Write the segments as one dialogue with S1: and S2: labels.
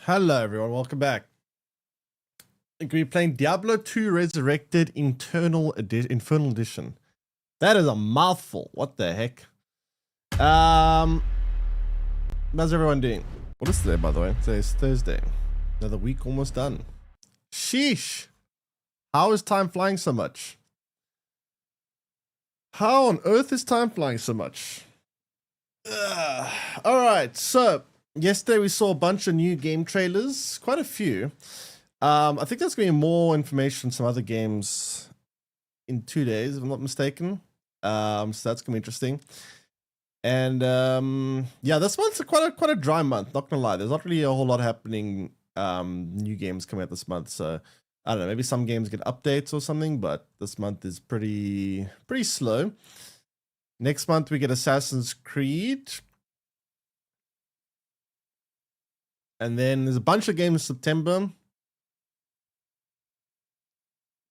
S1: Hello everyone, welcome back. We're going to be playing Diablo 2 Resurrected Infernal Edition. That is a mouthful. What the heck? How's everyone doing? What is today, by the way? Today is Thursday. Another week almost done. Sheesh. How is time flying so much? How on earth is time flying so much? Alright, so yesterday we saw a bunch of new game trailers. Quite a few. I think there's going to be more information on some other games in 2 days, if I'm not mistaken. So that's going to be interesting. And yeah, this month's quite a dry month, not going to lie. There's not really a whole lot happening, new games coming out this month. So I don't know, maybe some games get updates or something, but this month is pretty slow. Next month we get Assassin's Creed. And then there's a bunch of games in September.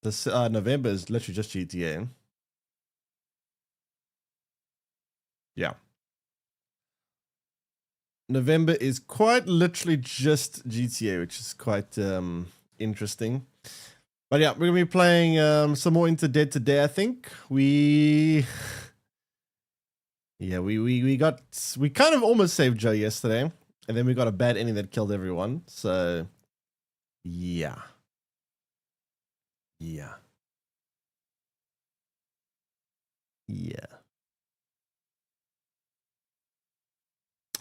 S1: This November is literally just GTA. Yeah. November is quite literally just GTA, which is quite interesting. But yeah, we're gonna be playing some more into Dead today. I think we kind of almost saved Joe yesterday, and then we got a bad ending that killed everyone. So yeah.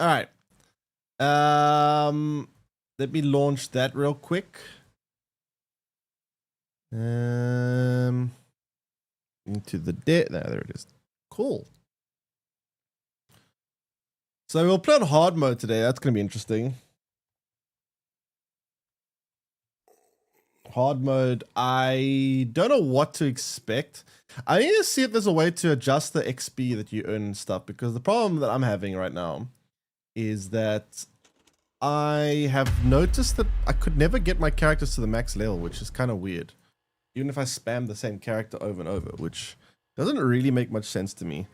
S1: All right. Let me launch that real quick. Into the dead. There it is. Cool. So we'll play on hard mode today. That's going to be interesting. Hard mode. I don't know what to expect. I need to see if there's a way to adjust the XP that you earn and stuff, because the problem that I'm having right now is that I have noticed that I could never get my characters to the max level, which is kind of weird. Even if I spam the same character over and over, which doesn't really make much sense to me.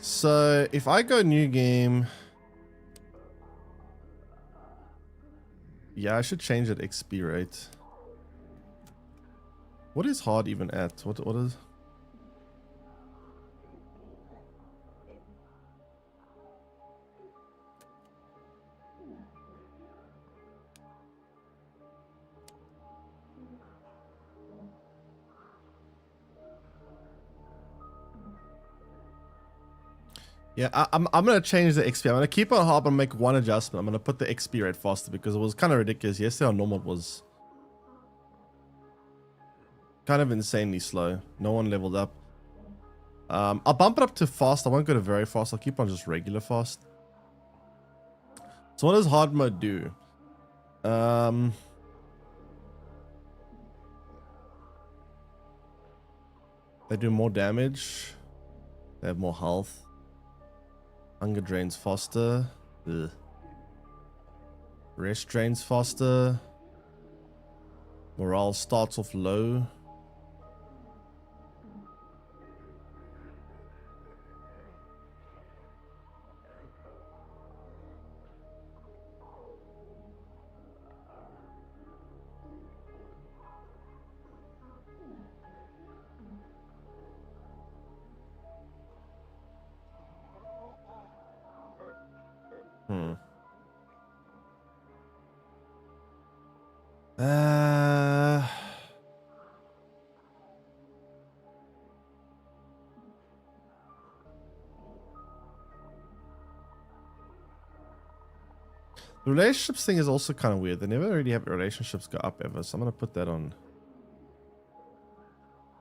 S1: So if I go new game, yeah, I should change that XP rate. What is hard even at? What is? Yeah, I'm gonna change the XP. I'm gonna keep on hard and make one adjustment. I'm gonna put the XP rate faster because it was kind of ridiculous. Yesterday on normal was kind of insanely slow. No one leveled up. I'll bump it up to fast. I won't go to very fast. I'll keep on just regular fast. So what does hard mode do? They do more damage. They have more health. Hunger drains faster. Ugh. Rest drains faster. Morale starts off low. The relationships thing is also kind of weird. They never really have relationships go up ever, so I'm gonna put that on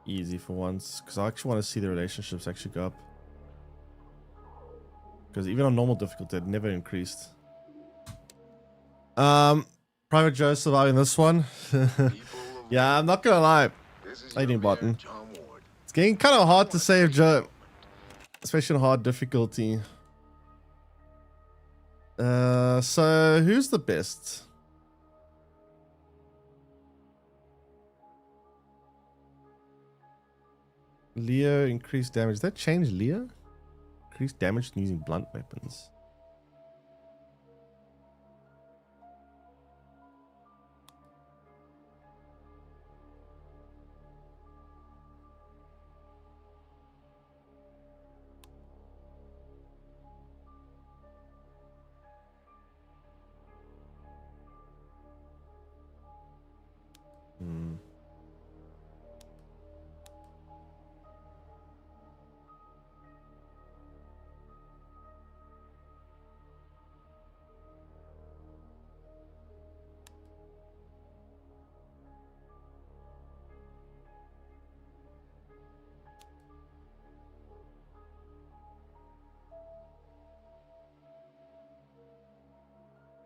S1: easy for once, because I actually want to see the relationships actually go up. Because even on normal difficulty, it never increased. Private Joe surviving this one. Yeah, I'm not gonna lie. I didn't button. It's getting kind of hard to save Joe, especially on hard difficulty. So who's the best? Leo increased damage. Did that change Leo? Increased damage using blunt weapons.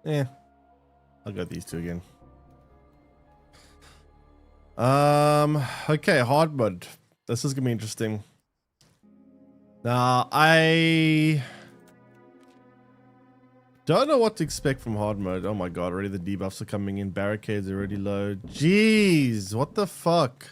S1: Eh, I'll go with these two again. Okay, hard mode. This is gonna be interesting. Now, I don't know what to expect from hard mode. Oh my god, already the debuffs are coming in. Barricades are already low. Jeez, what the fuck?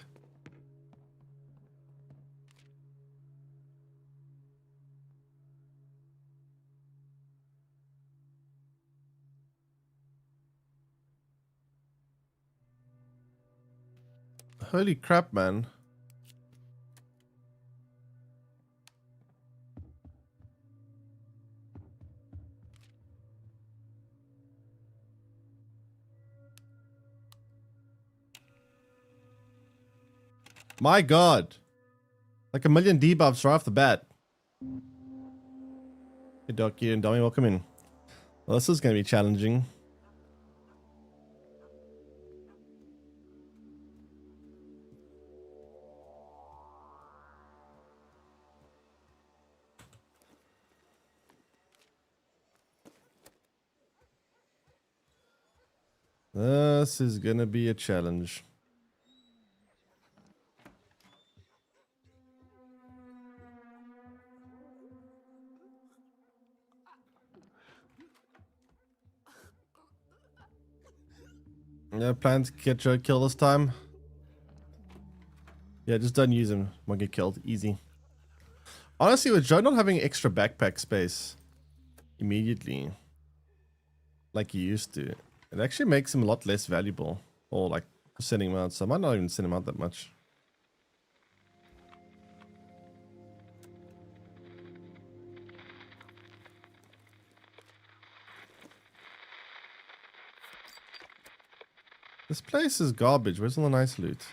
S1: Holy crap, man. My god. Like a million debuffs right off the bat. Hey, Doc, and Dummy, welcome in. Well, this is going to be challenging. This is going to be a challenge. Yeah, plan to get Joe killed this time. Yeah, just don't use him. Won't get killed. Easy. Honestly, with Joe not having extra backpack space immediately, like he used to, it actually makes him a lot less valuable. Or like sending him out. So I might not even send him out that much. This place is garbage. Where's all the nice loot?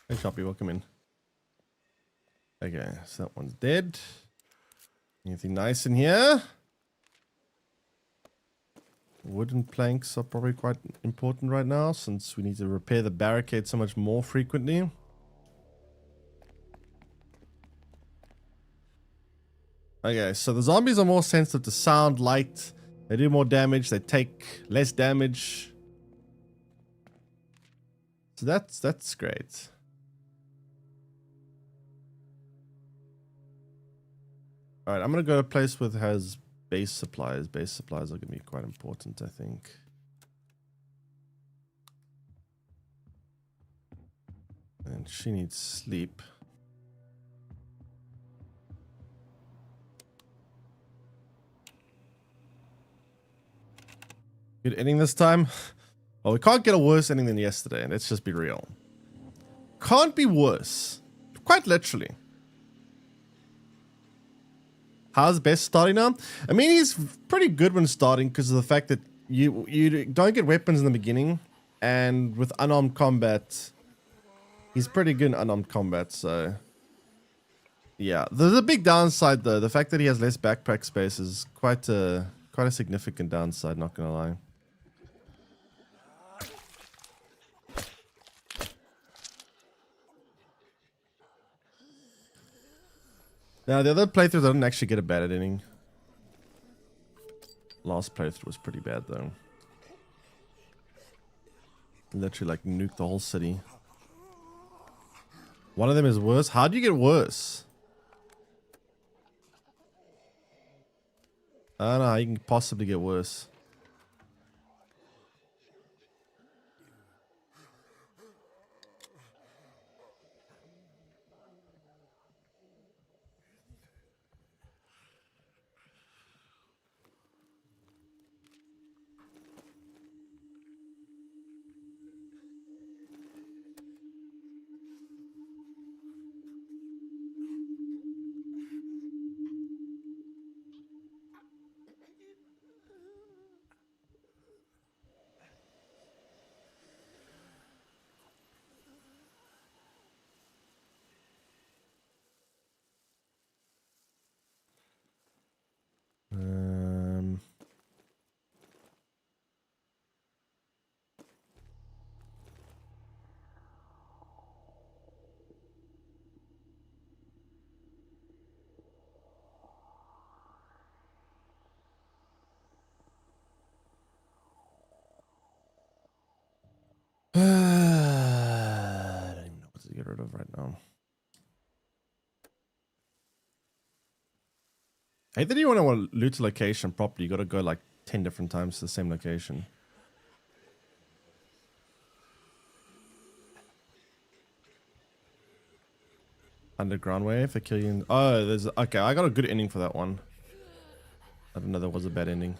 S1: Hey, Choppy, welcome in. Okay, so that one's dead. Anything nice in here? Wooden planks are probably quite important right now since we need to repair the barricade so much more frequently. Okay, so the zombies are more sensitive to sound, light. They do more damage. They take less damage. So that's great. All right, I'm gonna go to a place with has base supplies. Base supplies are gonna be quite important, I think. And she needs sleep. Good ending this time. Well, we can't get a worse ending than yesterday. Let's just be real. Can't be worse. Quite literally. How's Best starting now? I mean, he's pretty good when starting because of the fact that you don't get weapons in the beginning. And with unarmed combat, he's pretty good in unarmed combat, so... Yeah, there's a big downside though. The fact that he has less backpack space is quite a significant downside, not gonna lie. Now, the other playthroughs, I didn't actually get a bad ending. Last playthrough was pretty bad, though. Literally, like, nuked the whole city. One of them is worse. How do you get worse? I don't know how you can possibly get worse. right now. I hate that you want to loot a location properly. You got to go like 10 different times to the same location. Underground wave, they kill you in... Oh, there's... Okay, I got a good ending for that one. I didn't know there was a bad ending.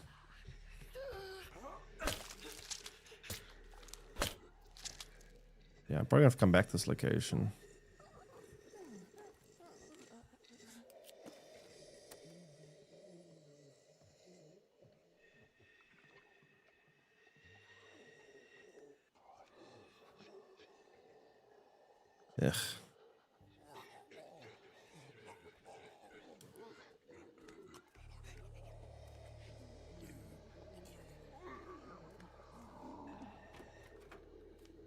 S1: Yeah, I'm probably gonna have to come back to this location. Ugh.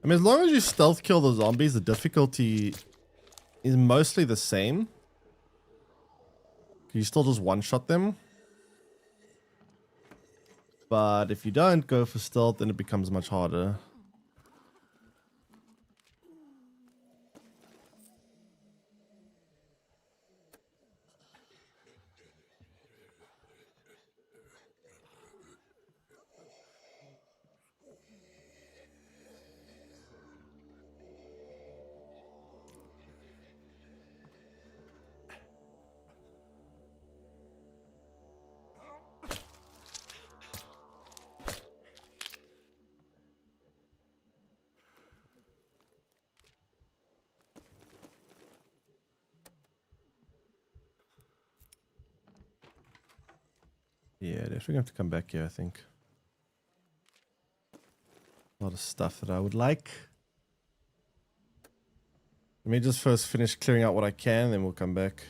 S1: I mean, as long as you stealth kill the zombies, the difficulty is mostly the same. You still just one-shot them. But if you don't go for stealth, then it becomes much harder. Yeah, definitely gonna have to come back here, I think. A lot of stuff that I would like. Let me just first finish clearing out what I can, then we'll come back.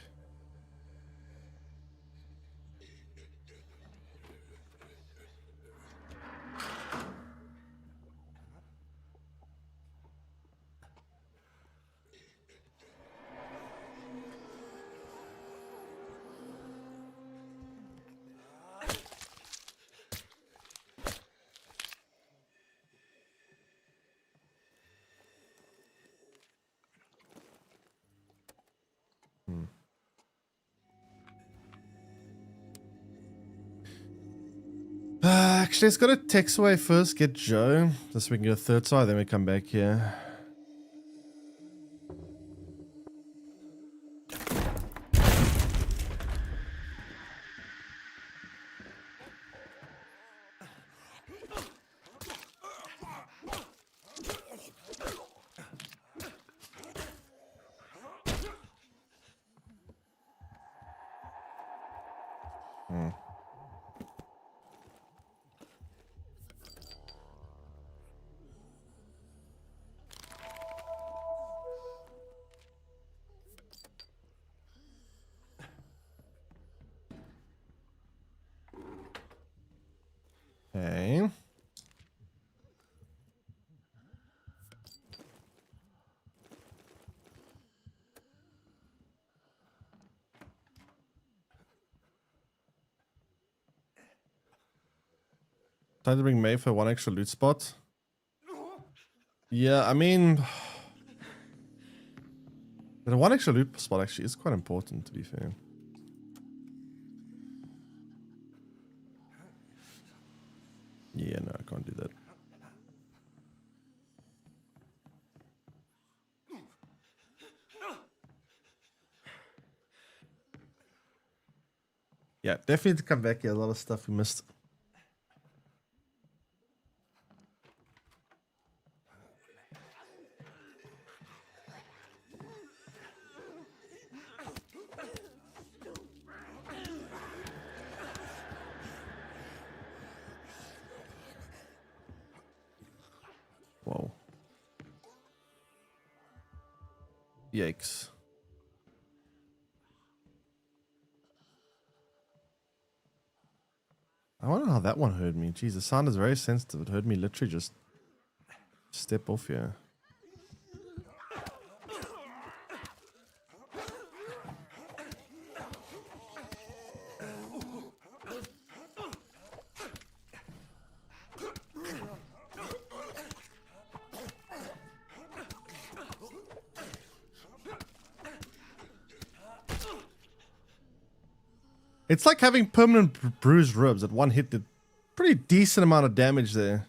S1: Actually, let's go to text away first, get Joe, just so we can get a third side, then we come back here. Okay. Time to bring May for one extra loot spot. Yeah, I mean... The one extra loot spot actually is quite important, to be fair. Yeah, no, I can't do that. Yeah, definitely to come back here. A lot of stuff we missed. Whoa. Yikes. I wonder how that one heard me. Jeez, the sound is very sensitive. It heard me literally just step off here. It's like having permanent bruised ribs. At one hit did pretty decent amount of damage there.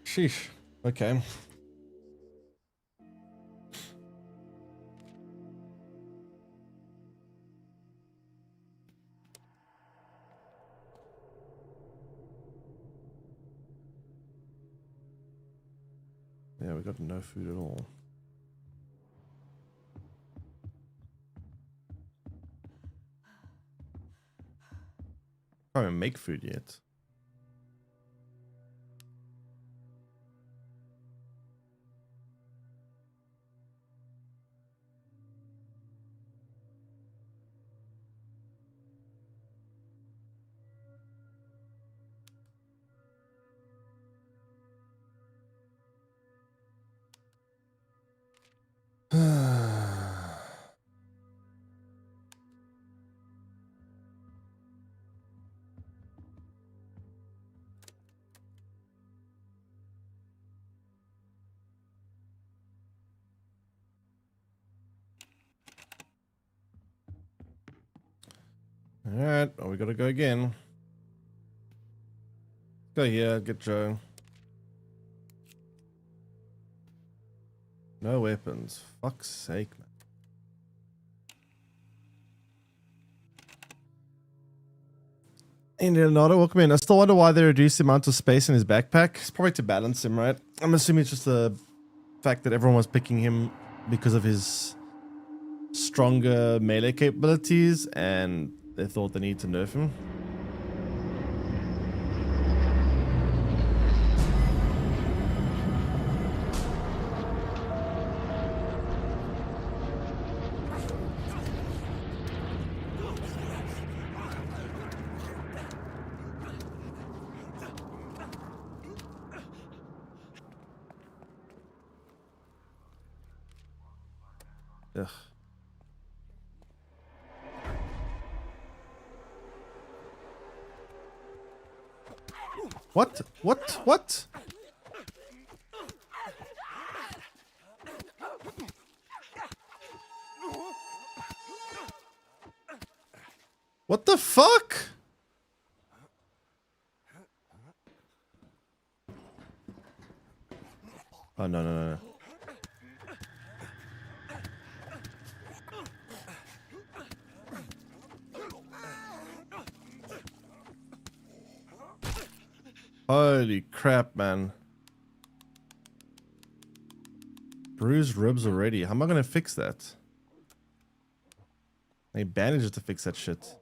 S1: Sheesh. Okay. Yeah, we got no food at all. Can't even make food yet. Alright, oh, we gotta go again. Go here, get Joe. No weapons. Fuck's sake, man. Hey, Leonardo, welcome in. I still wonder why they reduced the amount of space in his backpack. It's probably to balance him, right? I'm assuming it's just the fact that everyone was picking him because of his stronger melee capabilities, and they thought they need to nerf him. Ugh. What? What? What? What the fuck? Oh, no, no, no, no. Holy crap, man. Bruised ribs already. How am I gonna fix that? I need bandages to fix that shit.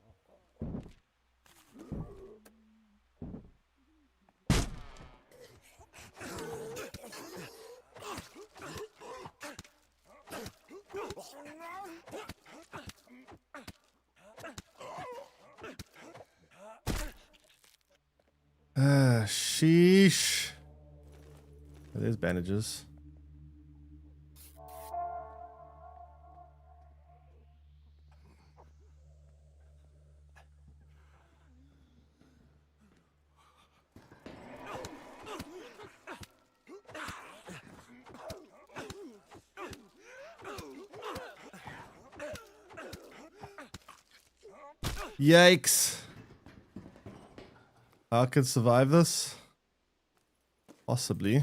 S1: Sheesh. There's bandages. Yikes. I could survive this. Possibly.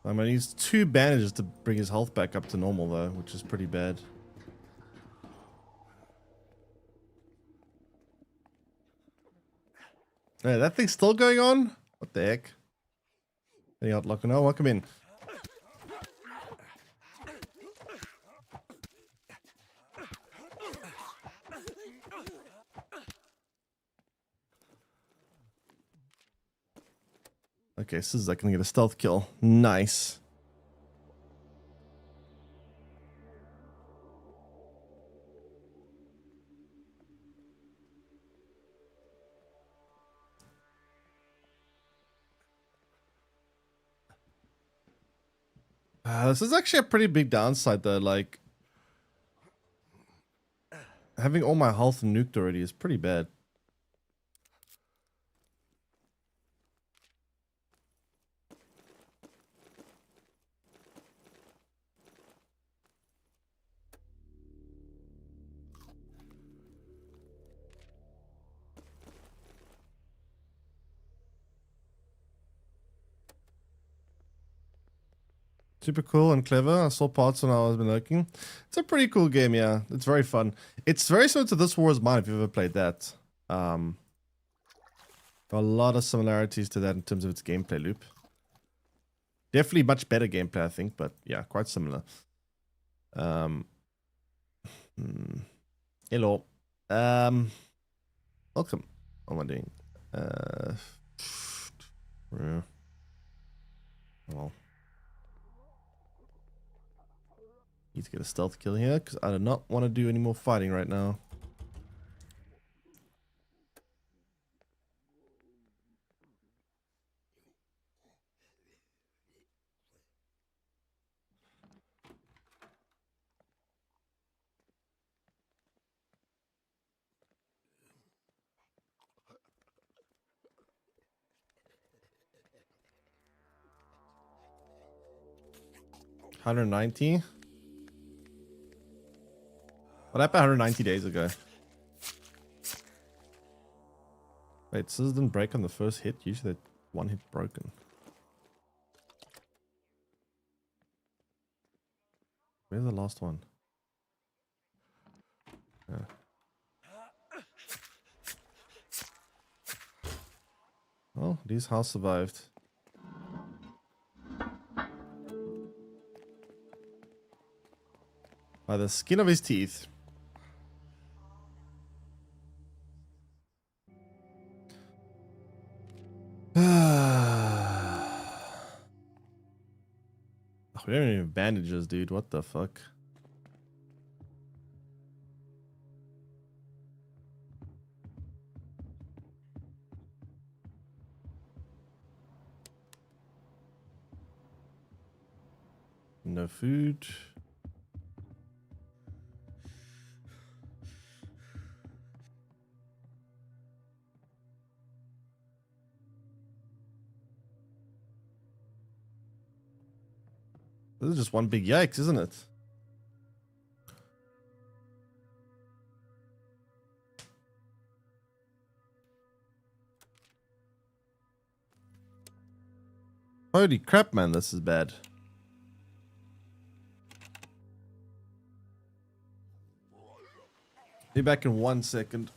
S1: I'm gonna use 2 bandages to bring his health back up to normal though, which is pretty bad. Hey, that thing's still going on? What the heck? Hey, Outlook, no, welcome in. Okay, so I can get a stealth kill. Nice. This is actually a pretty big downside though. Like having all my health nuked already is pretty bad. Super cool and clever. I saw parts when I was been looking. It's a pretty cool game, yeah. It's very fun. It's very similar to This War Is Mine if you've ever played that. Got a lot of similarities to that in terms of its gameplay loop. Definitely much better gameplay, I think, but yeah, quite similar. Hello. Welcome. What am I doing? Yeah. Well. Need to get a stealth kill here, because I do not want to do any more fighting right now. $190. What happened 190 days ago? Wait, scissors didn't break on the first hit. Usually that one hit broken. Where's the last one? Yeah. Well, this house survived. By the skin of his teeth. We don't even have bandages, dude. What the fuck? No food. This is just one big yikes, isn't it? Holy crap, man, this is bad. Be back in 1 second.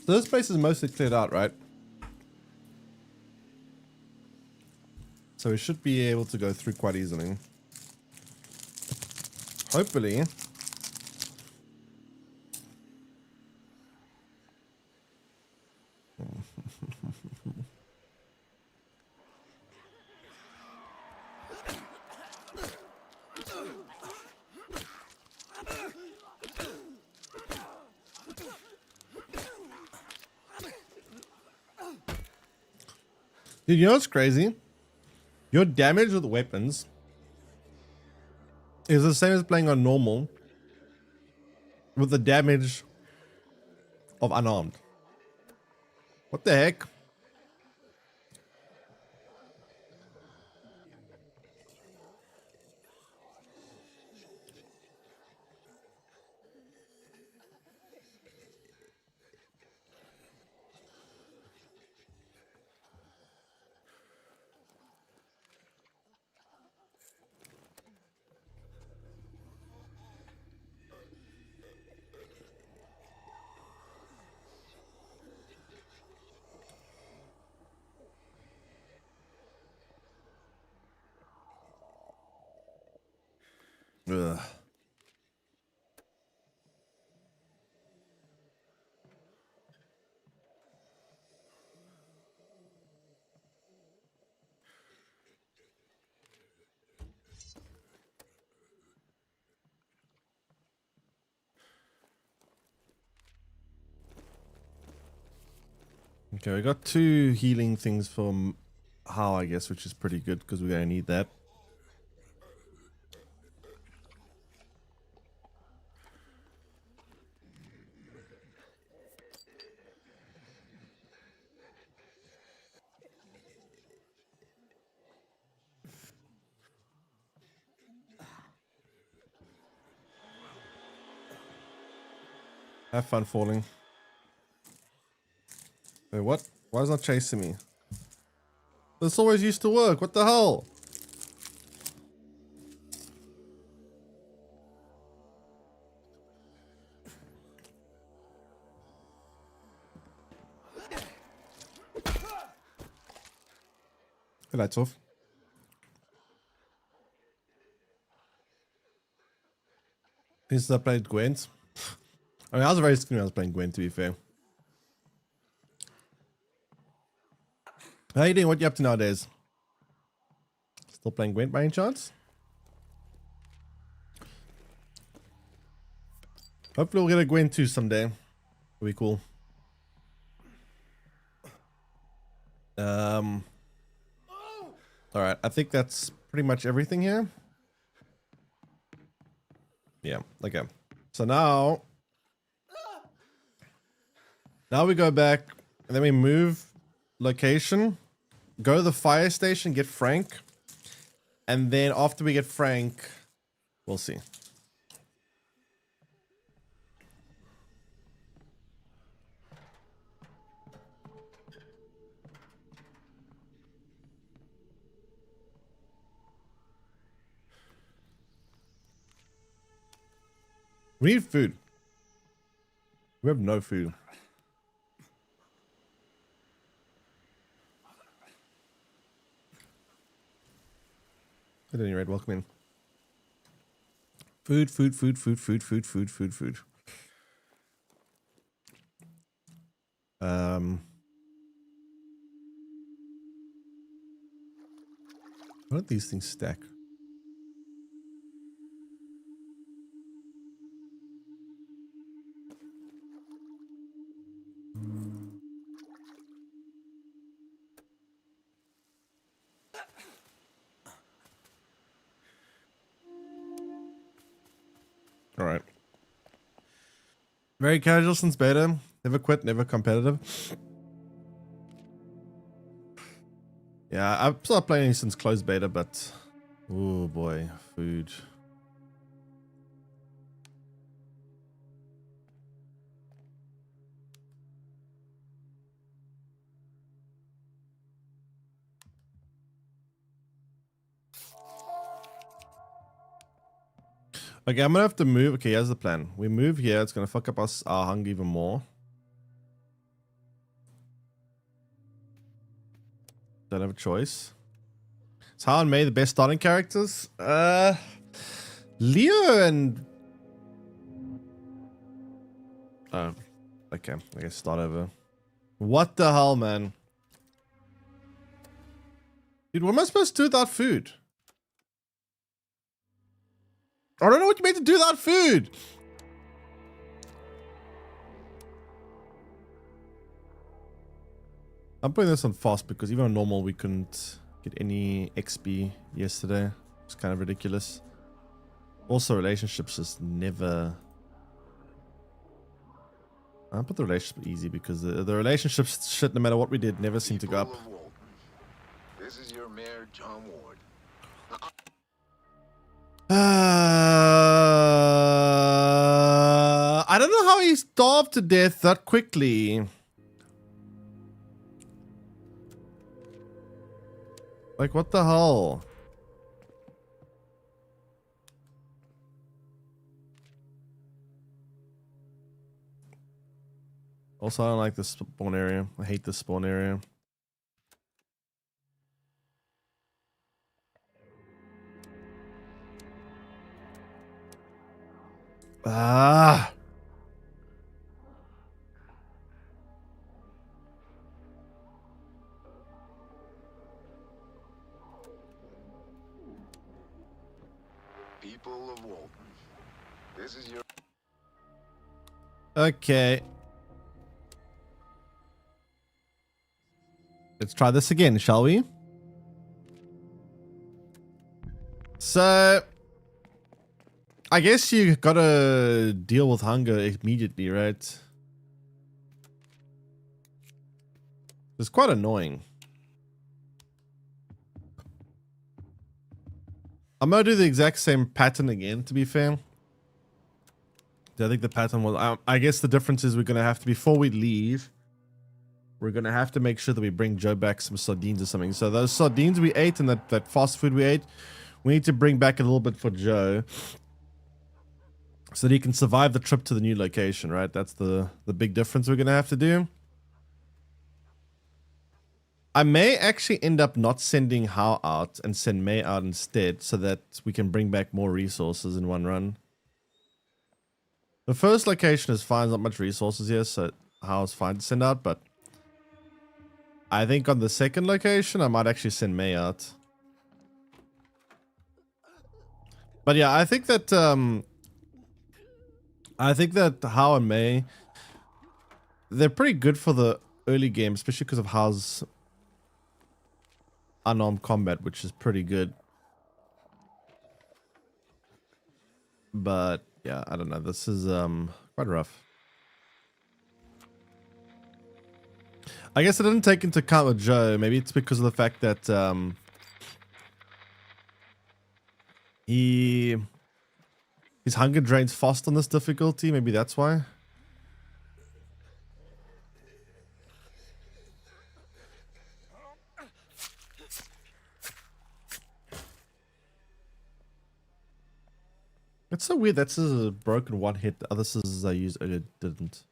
S1: So this place is mostly cleared out, right? So we should be able to go through quite easily. Hopefully. Dude, you know what's crazy? Your damage with weapons is the same as playing on normal with the damage of unarmed. What the heck? Ugh. Okay, we got 2 healing things from How, I guess, which is pretty good because we're gonna need that. Have fun falling. Wait, what? Why is it not chasing me? This always used to work. What the hell? The lights off. Since I played Gwent. I mean, I was very skinny when I was playing Gwent, to be fair. How you doing? What you up to nowadays? Still playing Gwent by any chance? Hopefully we'll get a Gwent 2 someday. It'll be cool. Alright, I think that's pretty much everything here. Yeah, okay. So now we go back and then we move location, go to the fire station, get Frank, and then after we get Frank, we'll see. We need food. We have no food. At any rate, welcome in. Food, food, food, food, food, food, food, food, food. Why don't these things stack? All right. Very casual since beta. Never quit, never competitive. Yeah, I've started playing since closed beta, but oh boy, food. Okay, I'm gonna have to move. Okay, here's the plan. We move here. It's gonna fuck up our hunger even more. Don't have a choice. Is How and May the best starting characters? Leo and... Oh, okay. I guess start over. What the hell, man? Dude, what am I supposed to do without food? I don't know what you meant to do without food. I'm putting this on fast because even on normal we couldn't get any XP yesterday. It's kind of ridiculous. Also, relationships just never... I'll put the relationship easy because the relationships shit, no matter what we did, never seemed to go up.
S2: This is your mayor, John Ward.
S1: I don't know how he starved to death that quickly. Like, what the hell? Also, I don't like this spawn area. I hate this spawn area. Ah.
S2: People of Walton. This is your...
S1: Okay. Let's try this again, shall we? So, I guess you gotta deal with hunger immediately, right? It's quite annoying. I'm gonna do the exact same pattern again, to be fair. I think the pattern was... I guess the difference is we're gonna have to, before we leave, we're gonna have to make sure that we bring Joe back some sardines or something. So those sardines we ate and that fast food we ate, we need to bring back a little bit for Joe, so that he can survive the trip to the new location, right? That's the big difference we're gonna have to do. I may actually end up not sending How out and send May out instead, so that we can bring back more resources in one run. The first location is fine, not much resources here, so How is fine to send out, but I think on the second location, I might actually send May out. But yeah, I think that How and May, they're pretty good for the early game, especially because of How's unarmed combat, which is pretty good. But yeah, I don't know. This is quite rough. I guess I didn't take into account with Joe. Maybe it's because of the fact that his hunger drains fast on this difficulty. Maybe that's why. It's so weird. That scissors broken one hit. The other scissors I used earlier didn't.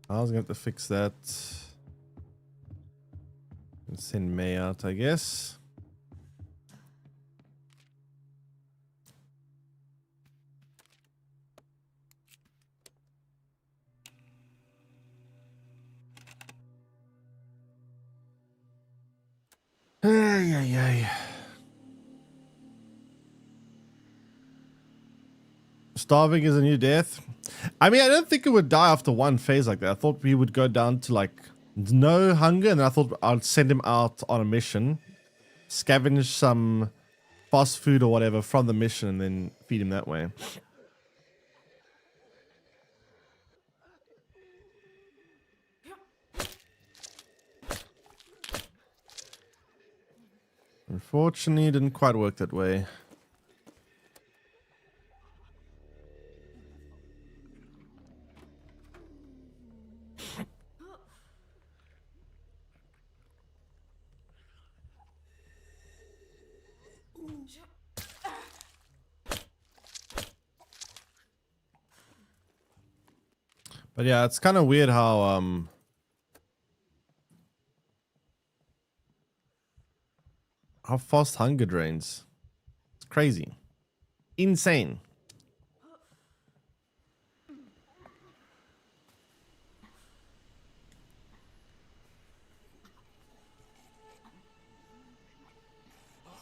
S1: I was going to have to fix that. And send May out, I guess. Ay, ay, ay. Starving is a new death. I mean, I don't think it would die after one phase like that. I thought we would go down to like no hunger, and I thought I'd send him out on a mission, scavenge some fast food or whatever from the mission, and then feed him that way. Unfortunately, it didn't quite work that way. But yeah, it's kind of weird how fast hunger drains. It's crazy. Insane.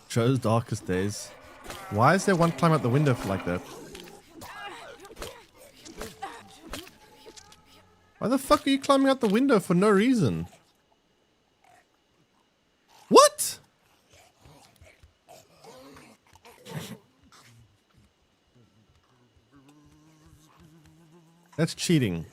S1: Joe's darkest days. Why is there one climb out the window like that? Why the fuck are you climbing out the window for no reason? What? That's cheating.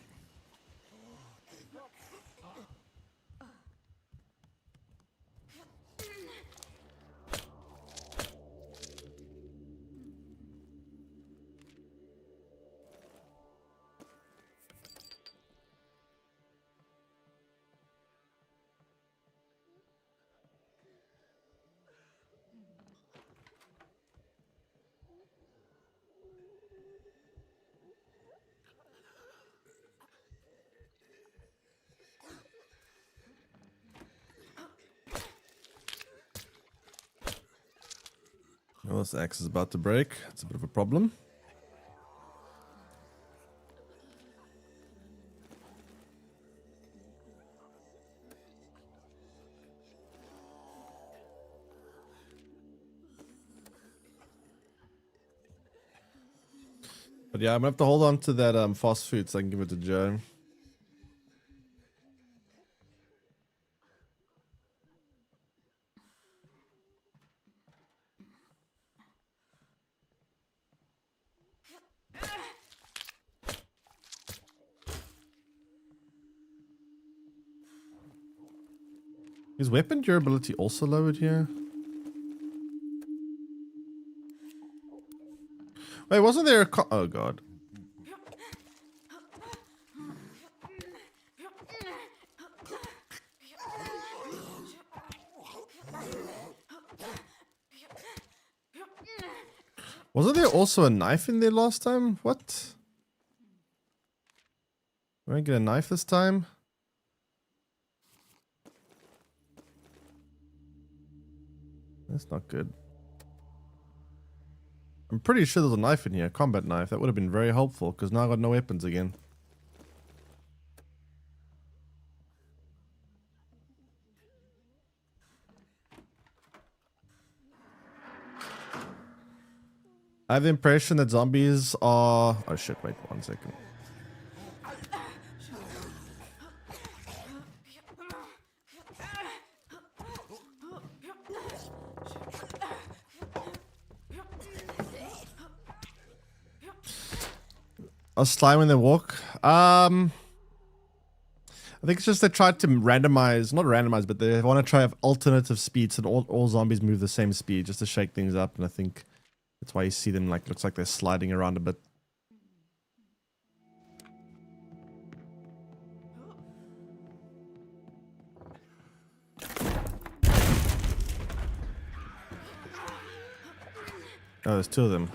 S1: Well, this axe is about to break. It's a bit of a problem. But yeah, I'm gonna have to hold on to that fast food so I can give it to Joe. Is weapon durability also lowered here? Wait, wasn't there a oh god. Wasn't there also a knife in there last time? What? We're gonna get a knife this time? That's not good. I'm pretty sure there's a knife in here, a combat knife. That would have been very helpful because now I got no weapons again. I have the impression that zombies are... Oh shit, wait 1 second. A slime when they walk. I think it's just they tried to randomize, not randomize, but they want to try have alternative speeds and all zombies move the same speed just to shake things up. And I think that's why you see them like, looks like they're sliding around a bit. Oh, there's two of them.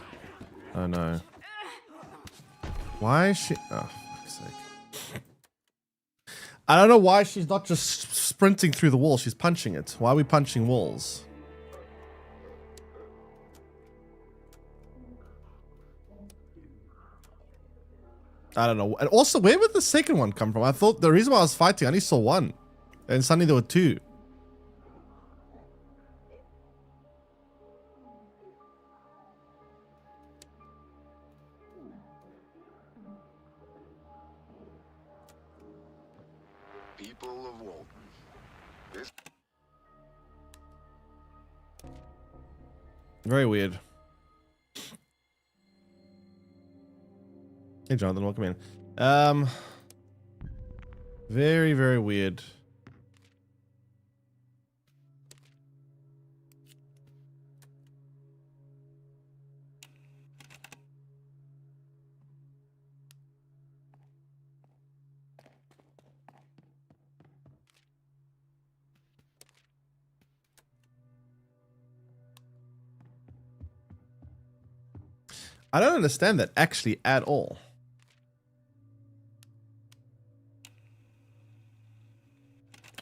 S1: Oh no. Why is she... Oh, fuck's sake. I don't know why she's not just sprinting through the wall. She's punching it. Why are we punching walls? I don't know. And also, where would the second one come from? I thought the reason why I was fighting, I only saw one. And suddenly there were two.
S2: People of Walton. This
S1: Very weird. Hey Jonathan, welcome in. Very, very weird. I don't understand that actually at all.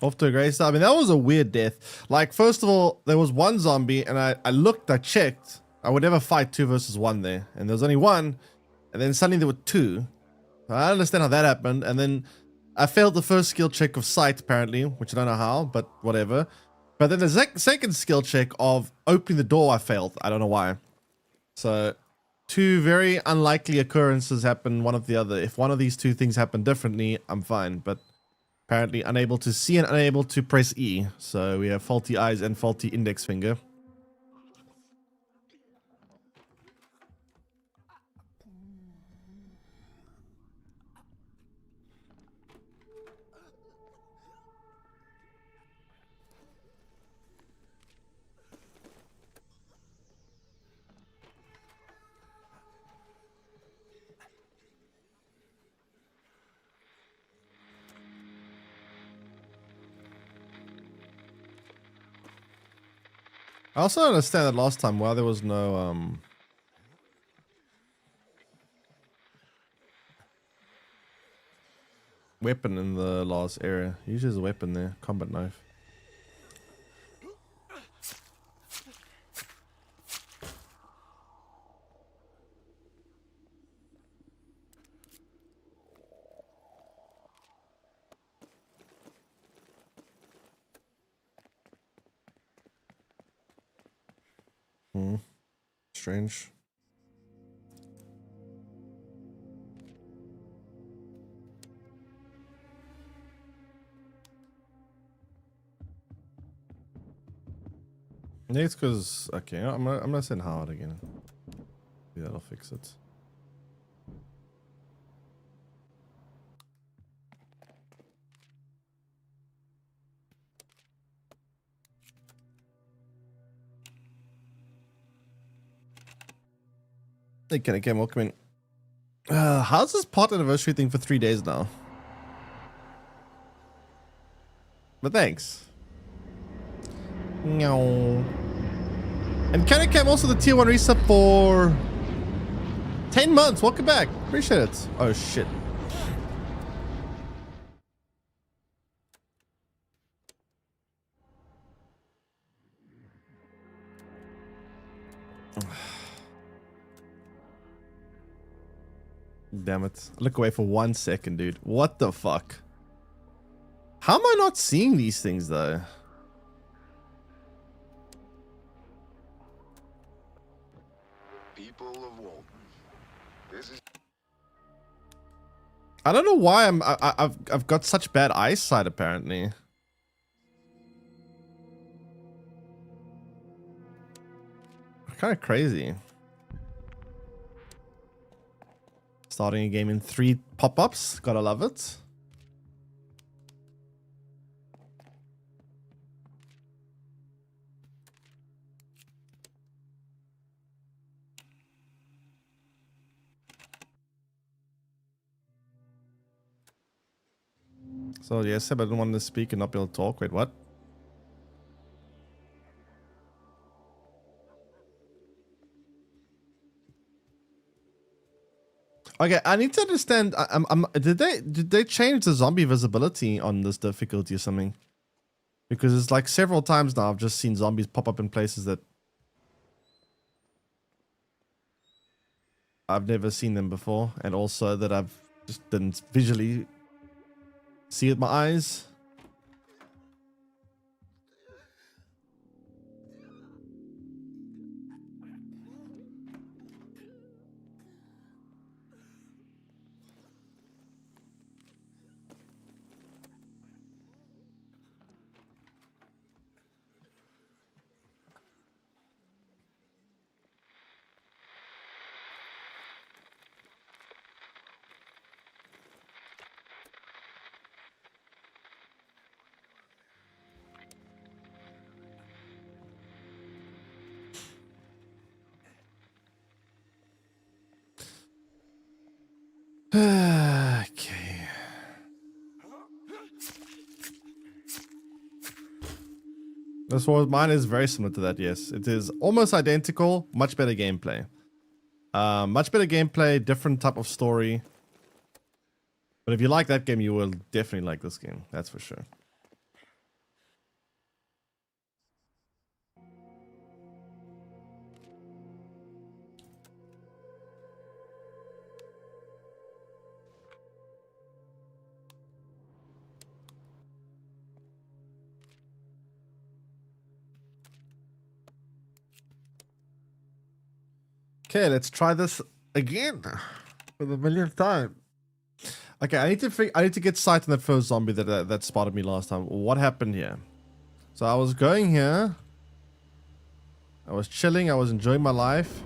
S1: Off to a great start. I mean, that was a weird death. Like, first of all, there was one zombie, and I looked, I checked. I would never fight 2 versus 1 there. And there was only 1, and then suddenly there were 2. I don't understand how that happened. And then I failed the first skill check of sight, apparently, which I don't know how, but whatever. But then the second skill check of opening the door, I failed. I don't know why. So, 2 very unlikely occurrences happen, one of the other. If one of these 2 things happen differently, I'm fine. But apparently unable to see and unable to press E. So we have faulty eyes and faulty index finger. I also understand that last time why there was no weapon in the last area. Usually there's a weapon there, combat knife. Strange. Maybe it's because okay, I'm gonna send Howard again. Yeah, that'll fix it. Okay, welcome in. How's this pot anniversary thing for 3 days now? But thanks. No. And Kenny came also the tier 1 reset for 10 months. Welcome back. Appreciate it. Oh shit. Damn it. Look away for 1 second, dude. What the fuck? How am I not seeing these things though?
S2: People of Walton. This is
S1: I don't know why I've got such bad eyesight apparently. Kind of crazy. Starting a game in 3 pop-ups. Gotta love it. So yes, I didn't want to speak and not be able to talk. Wait, what? Okay, I need to understand. Did they change the zombie visibility on this difficulty or something? Because it's like several times now I've just seen zombies pop up in places that I've never seen them before, and also that I've just didn't visually see with my eyes. Okay. This was mine is very similar to that. Yes, it is almost identical. Much better gameplay. Much better gameplay. Different type of story. But if you like that game, you will definitely like this game. That's for sure. Okay, let's try this again for the millionth time. Okay, I need to get sight on that first zombie that spotted me last time. What happened here? So I was going here. I was chilling. I was enjoying my life.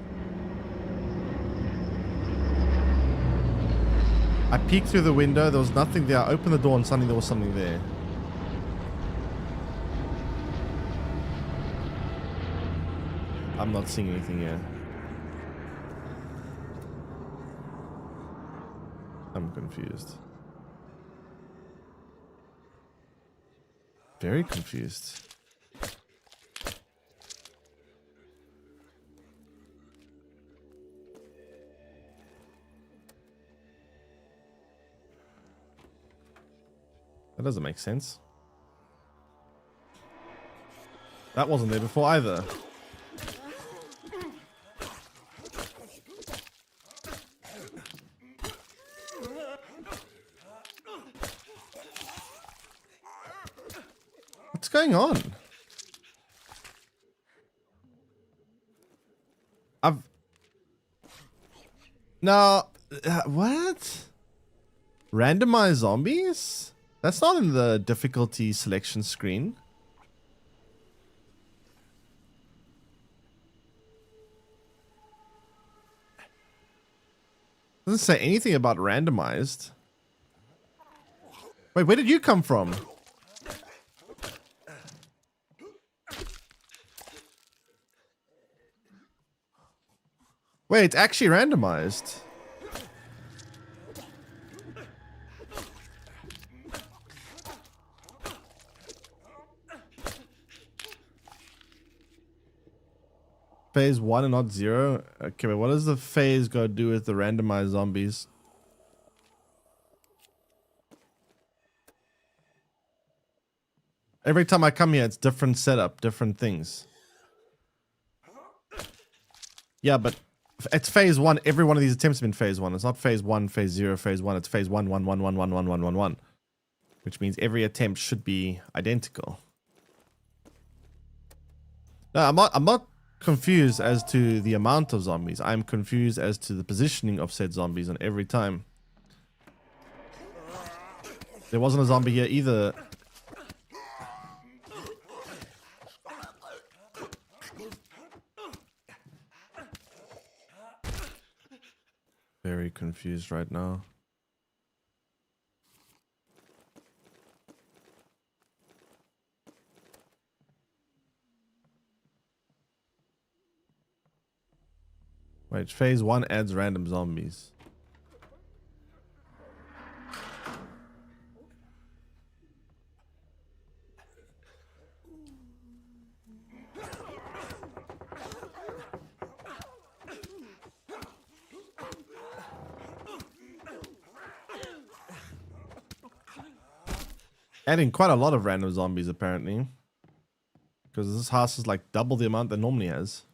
S1: I peeked through the window. There was nothing there. I opened the door and suddenly there was something there. I'm not seeing anything here. I'm confused. Very confused. That doesn't make sense. That wasn't there before either. What's going on? What? Randomized zombies? That's not in the difficulty selection screen. Doesn't say anything about randomized. Wait, where did you come from? Wait, it's actually randomized. Phase 1 and not 0? Okay, wait, what does the phase got to do with the randomized zombies? Every time I come here, it's different setup, different things. Yeah, but it's phase 1. Every one of these attempts have been phase 1. It's not phase 1, phase 0, phase 1. It's phase 1, 1, 1, 1, 1, 1, 1, 1, 1. Which means every attempt should be identical. No, I'm not confused as to the amount of zombies. I'm confused as to the positioning of said zombies on every time. There wasn't a zombie here either. Very confused right now. Wait, phase 1 adds random zombies. Adding quite a lot of random zombies apparently. Because this house is like double the amount that normally has.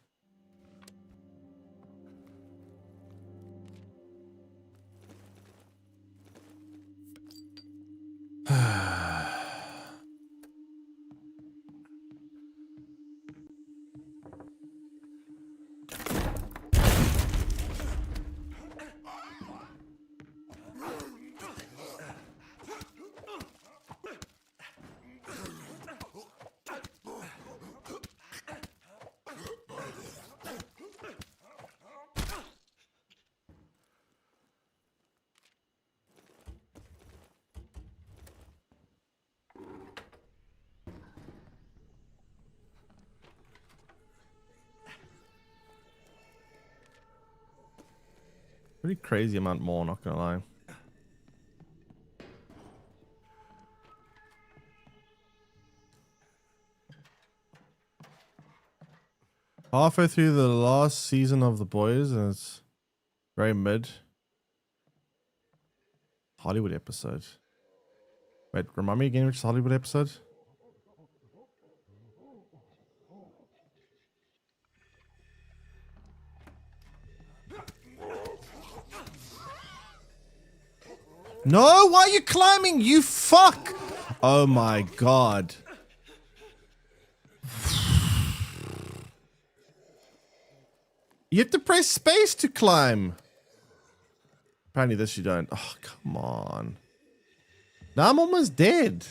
S1: Pretty crazy amount more, not gonna lie. Halfway through the last season of The Boys, and it's very mid. Hollywood episode. Wait, remind me again which Hollywood episode? No, why are you climbing? You fuck! Oh my god. You have to press space to climb. Apparently this you don't. Oh, come on. Now I'm almost dead.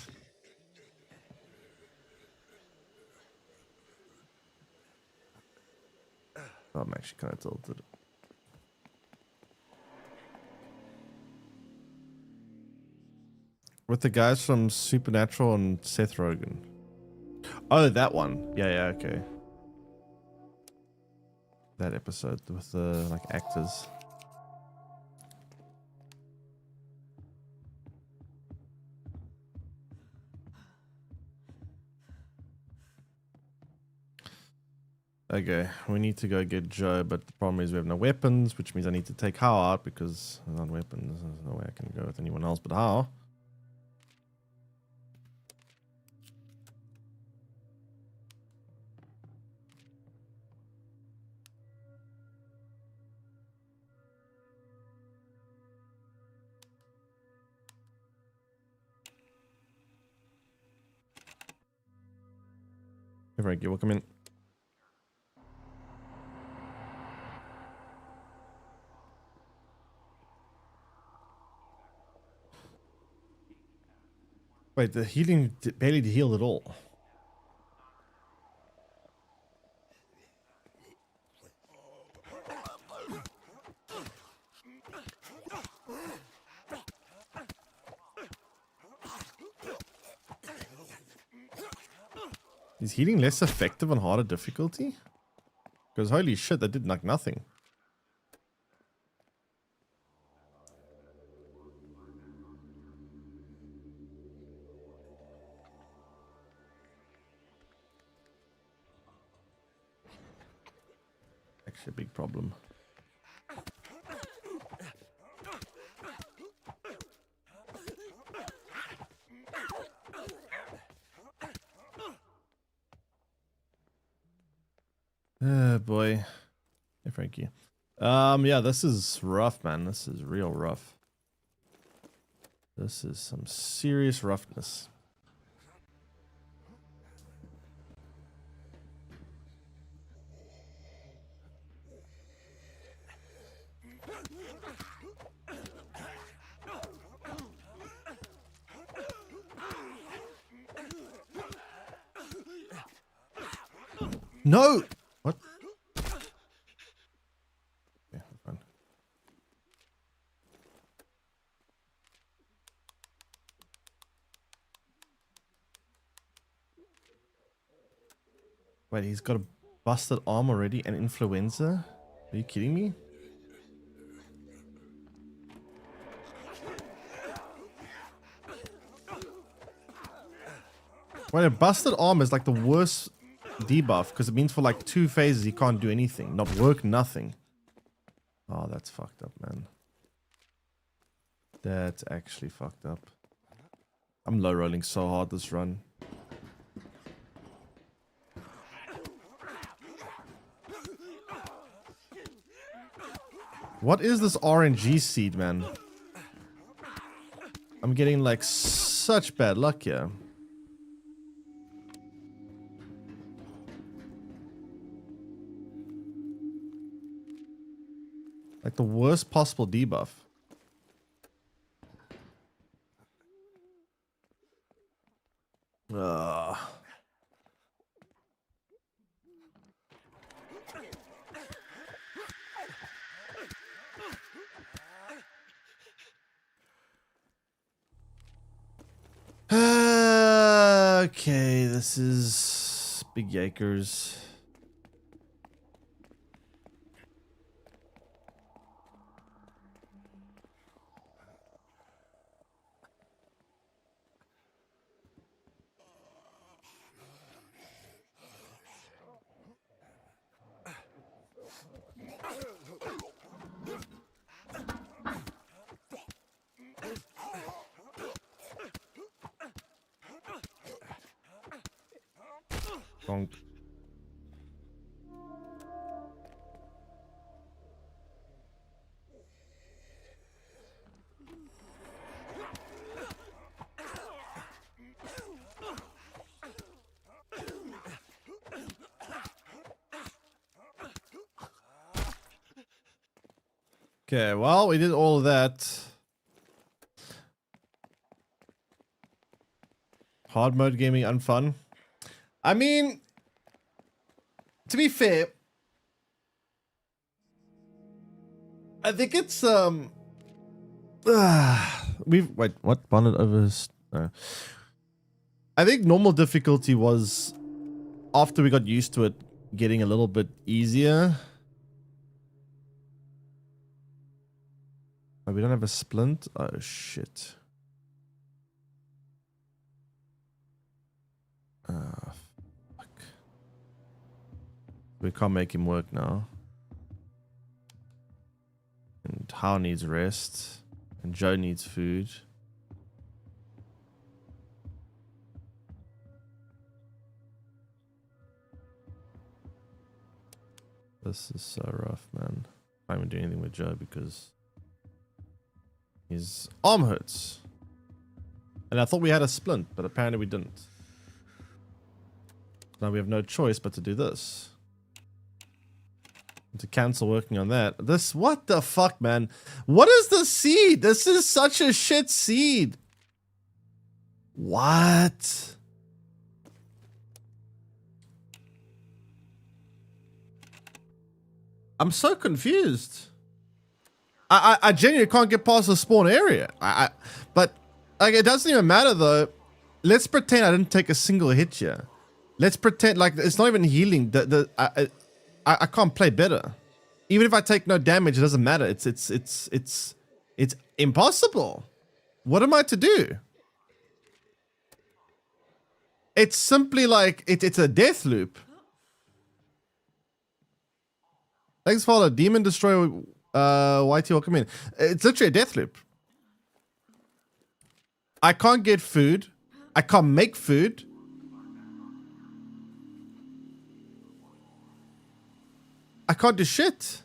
S1: Oh, I'm actually kind of tilted. With the guys from Supernatural and Seth Rogen. Oh, that one. Yeah, yeah, okay. That episode with the like actors. Okay, we need to go get Joe, but the problem is we have no weapons, which means I need to take How out because without weapons, there's no way I can go with anyone else but How. Hey, Frankie, welcome in. Wait, the healing barely healed at all. Is healing less effective on harder difficulty? Because holy shit, that did like nothing. Actually a big problem. Oh boy. Hey Frankie. Yeah, this is rough, man. This is real rough. This is some serious roughness. No! What? Yeah, fine. Wait, he's got a busted arm already and influenza? Are you kidding me? Wait, a busted arm is like the worst debuff because it means for like 2 phases he can't do anything. Not work, nothing. Oh, that's fucked up, man. That's actually fucked up. I'm low rolling so hard this run. What is this RNG seed, man? I'm getting like such bad luck here. Like the worst possible debuff. Ugh. Okay, this is big yikers. Bonk. Okay, well, we did all of that. Hard mode gaming unfun. I mean, to be fair, I think it's we've wait, what bonded over I think normal difficulty was, after we got used to it, getting a little bit easier. Oh, we don't have a splint? Oh shit. Fuck. We can't make him work now. And Hao needs rest. And Joe needs food. This is so rough, man. I can't even do anything with Joe because his arm hurts. And I thought we had a splint, but apparently we didn't. Now we have no choice but to do this. And to cancel working on that. This, what the fuck, man? What is the seed? This is such a shit seed. What? I'm so confused. I genuinely can't get past the spawn area. But like, it doesn't even matter though. Let's pretend I didn't take a single hit here. Let's pretend like it's not even healing. I can't play better. Even if I take no damage, it doesn't matter. It's impossible. What am I to do? It's simply like it's a death loop. Thanks for the Demon Destroyer. YT, welcome in. It's literally a death loop. I can't get food. I can't make food. I can't do shit.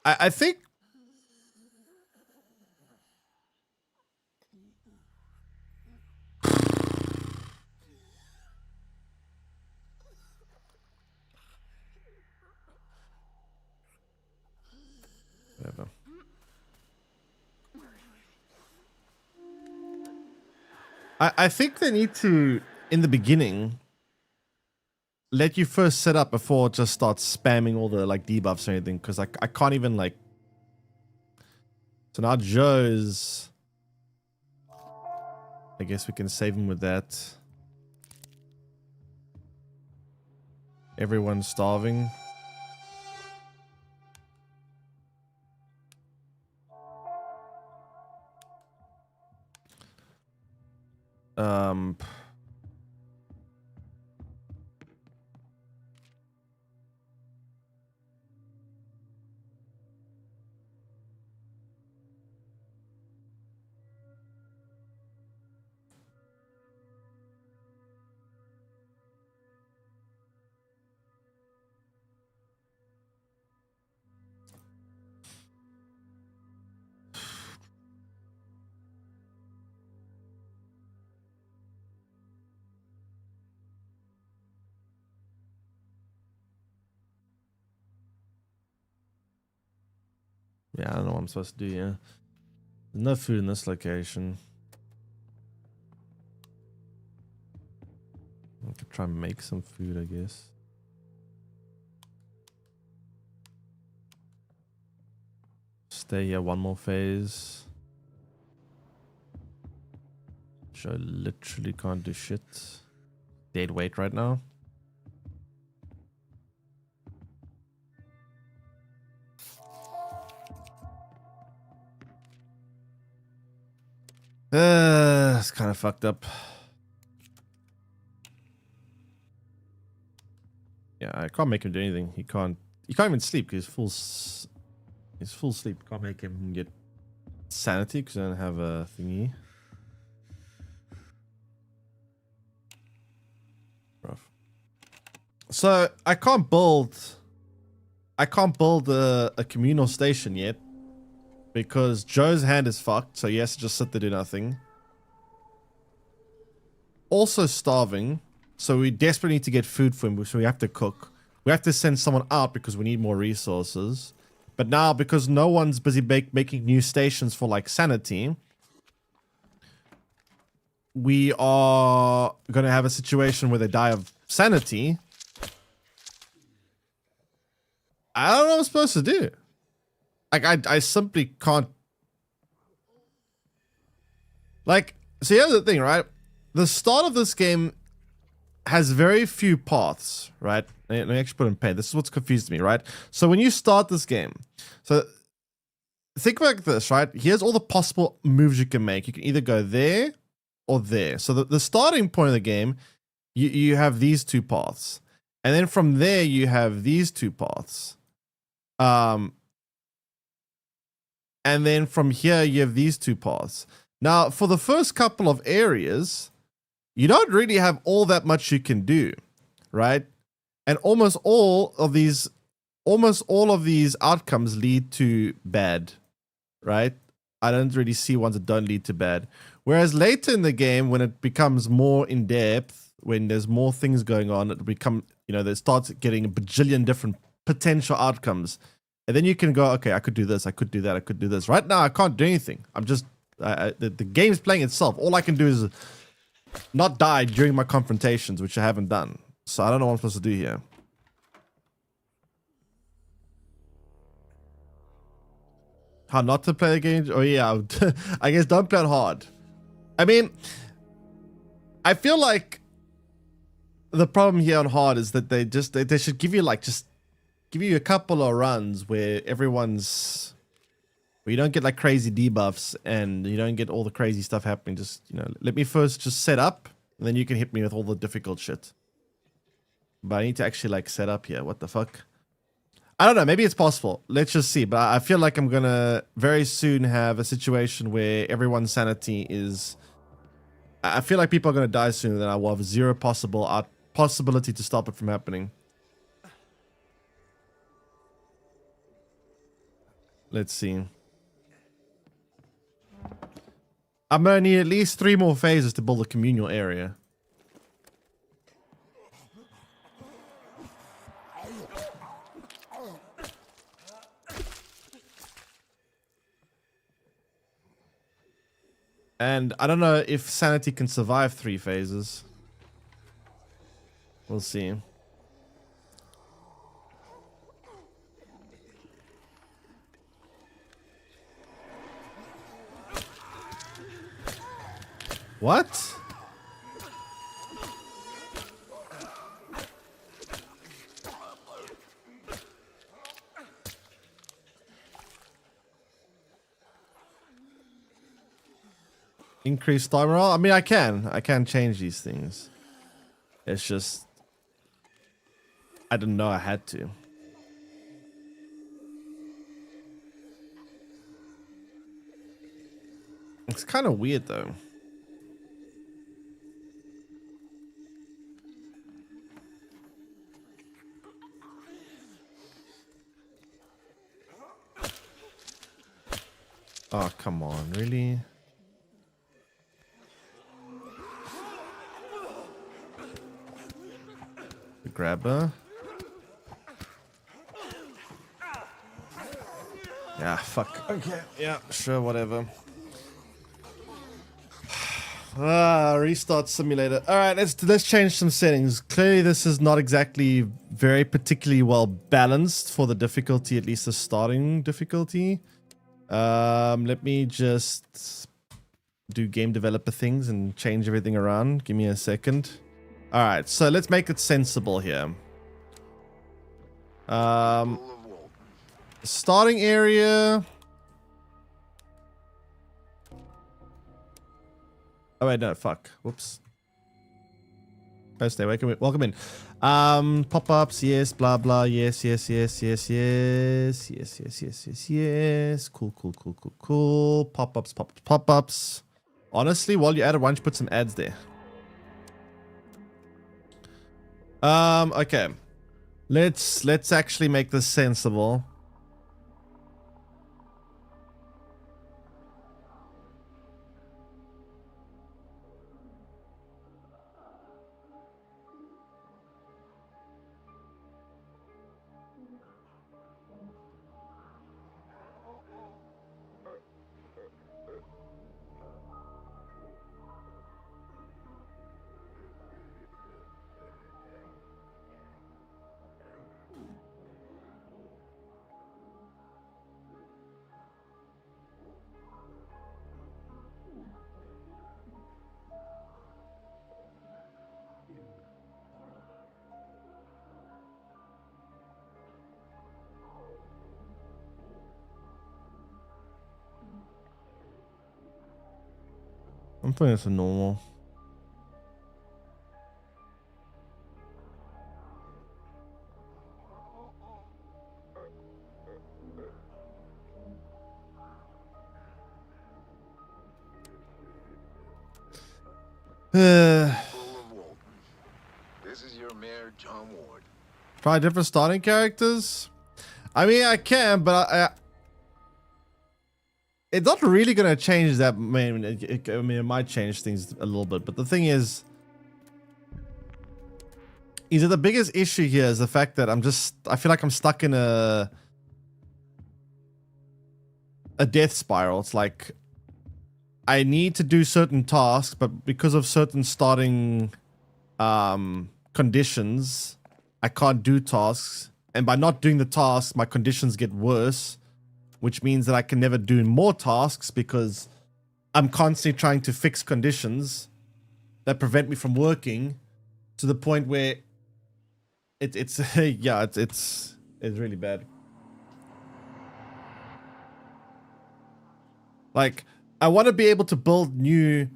S1: I think whatever. I think they need to, in the beginning, let you first set up before it just starts spamming all the like debuffs or anything, because I can't even like. So now Joe is, I guess we can save him with that. Everyone's starving. Um Yeah, I don't know what I'm supposed to do here. There's no food in this location. I could try and make some food, I guess. Stay here one more phase. Joe literally can't do shit. Dead weight right now. It's kind of fucked up. Yeah, I can't make him do anything. He can't even sleep because he's full sleep. Can't make him get sanity because I don't have a thingy. Rough. So I can't build a communal station yet because Joe's hand is fucked, so he has to just sit there do nothing. Also starving, so we desperately need to get food for him, so we have to cook. We have to send someone out because we need more resources. But now, because no one's busy making new stations for like sanity, we are going to have a situation where they die of sanity. I don't know what I'm supposed to do. Like, I simply can't. Like, so here's the thing, right? The start of this game has very few paths, right? Let me actually put in pen. This is what's confused me, right? So when you start this game, so think like this, right? Here's all the possible moves you can make. You can either go there or there. So the starting point of the game, you have these two paths. And then from there, you have these two paths. And then from here, you have these two paths. Now, for the first couple of areas, you don't really have all that much you can do, right? And almost all of these outcomes lead to bad, right? I don't really see ones that don't lead to bad. Whereas later in the game, when it becomes more in depth, when there's more things going on, it become, they start getting a bajillion different potential outcomes. And then you can go, okay, I could do this, I could do that, I could do this. Right now, I can't do anything. I'm just, the game's playing itself. All I can do is not die during my confrontations, which I haven't done. So I don't know what I'm supposed to do here. How not to play the game? Oh yeah, I guess don't play it hard. I mean, I feel like the problem here on hard is that they should give you give you a couple of runs where you don't get like crazy debuffs and you don't get all the crazy stuff happening. Just, let me first just set up and then you can hit me with all the difficult shit. But I need to actually like set up here. What the fuck? I don't know. Maybe it's possible. Let's just see. But I feel like I'm going to very soon have a situation where everyone's sanity is... I feel like people are going to die sooner than I will have zero possibility to stop it from happening. Let's see. I'm going to need at least 3 more phases to build a communal area. And I don't know if sanity can survive 3 phases. We'll see. What? Increase star morale? I mean, I can change these things. It's just, I didn't know I had to. It's kind of weird though. Oh, come on, really? The grabber. Yeah, fuck. Okay, yeah, sure, whatever. Restart simulator. All right, let's change some settings. Clearly, this is not exactly very particularly well balanced for the difficulty, at least the starting difficulty. Let me just do game developer things and change everything around. Give me a second. All right, so let's make it sensible here. Starting area. Oh wait, no, fuck. Whoops. First day, welcome in. Pop-ups, yes, blah blah, yes. Cool. Pop-ups. Honestly, while you're at it, why don't you put some ads there? Okay. Let's actually make this sensible. I'm putting this in normal.
S2: Full of Walton. This is your mayor, John Ward.
S1: Try different starting characters. I mean, I can, but it's not really gonna change that. I mean, it might change things a little bit, but the thing is that the biggest issue here is the fact that I feel like I'm stuck in a death spiral. It's like I need to do certain tasks, but because of certain starting conditions, I can't do tasks. And by not doing the tasks, my conditions get worse, which means that I can never do more tasks because I'm constantly trying to fix conditions that prevent me from working to the point where it's yeah, it's really bad. Like, I want to be able to build new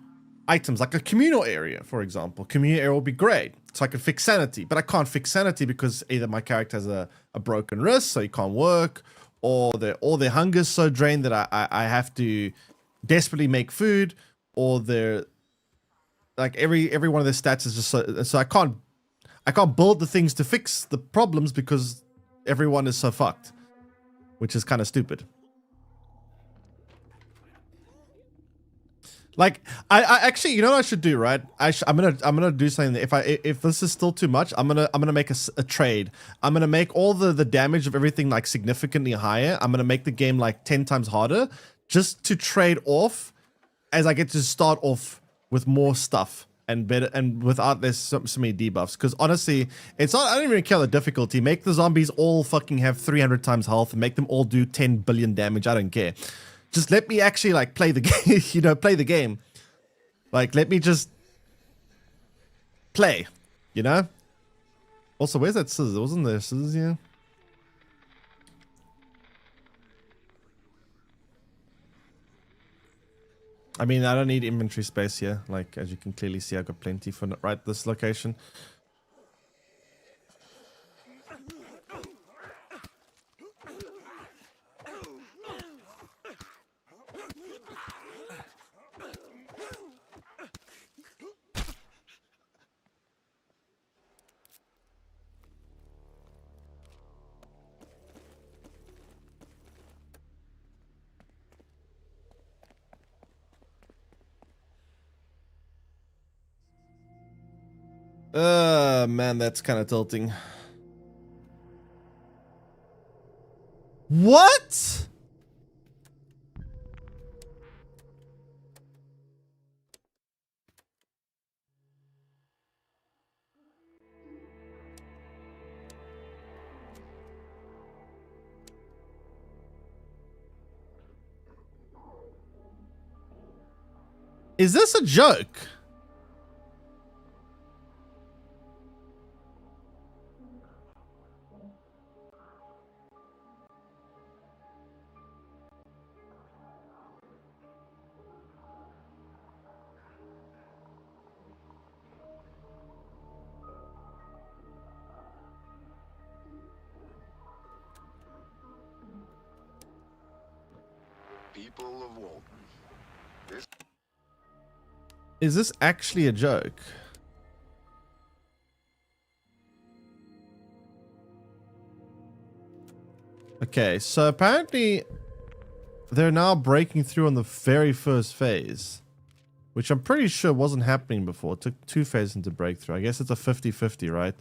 S1: items, like a communal area, for example. Communal area will be great, so I can fix sanity, but I can't fix sanity because either my character has a broken wrist, so he can't work, or their hunger's so drained that I have to desperately make food, or they're like every one of their stats is just so I can't build the things to fix the problems because everyone is so fucked, which is kind of stupid. Like, I actually, you know what I should do, right? I'm gonna do something. If this is still too much, I'm gonna make a trade. I'm gonna make all the damage of everything like significantly higher. I'm gonna make the game like 10 times harder, just to trade off, as I get to start off with more stuff and better, and without there's so many debuffs. Because honestly, it's not. I don't even care the difficulty. Make the zombies all fucking have 300 times health and make them all do 10 billion damage. I don't care. Just let me actually like play the game, you know, play the game. Like, let me just play, you know? Also, where's that scissors? Wasn't there scissors here? I mean, I don't need inventory space here. Like, as you can clearly see, I've got plenty for right this location. Man, that's kind of tilting. What? Is this a joke?
S2: People of Walton. This
S1: Is this actually a joke? Okay, so apparently they're now breaking through on the very first phase, which I'm pretty sure wasn't happening before. It took 2 phases to break through. I guess it's a 50-50, right?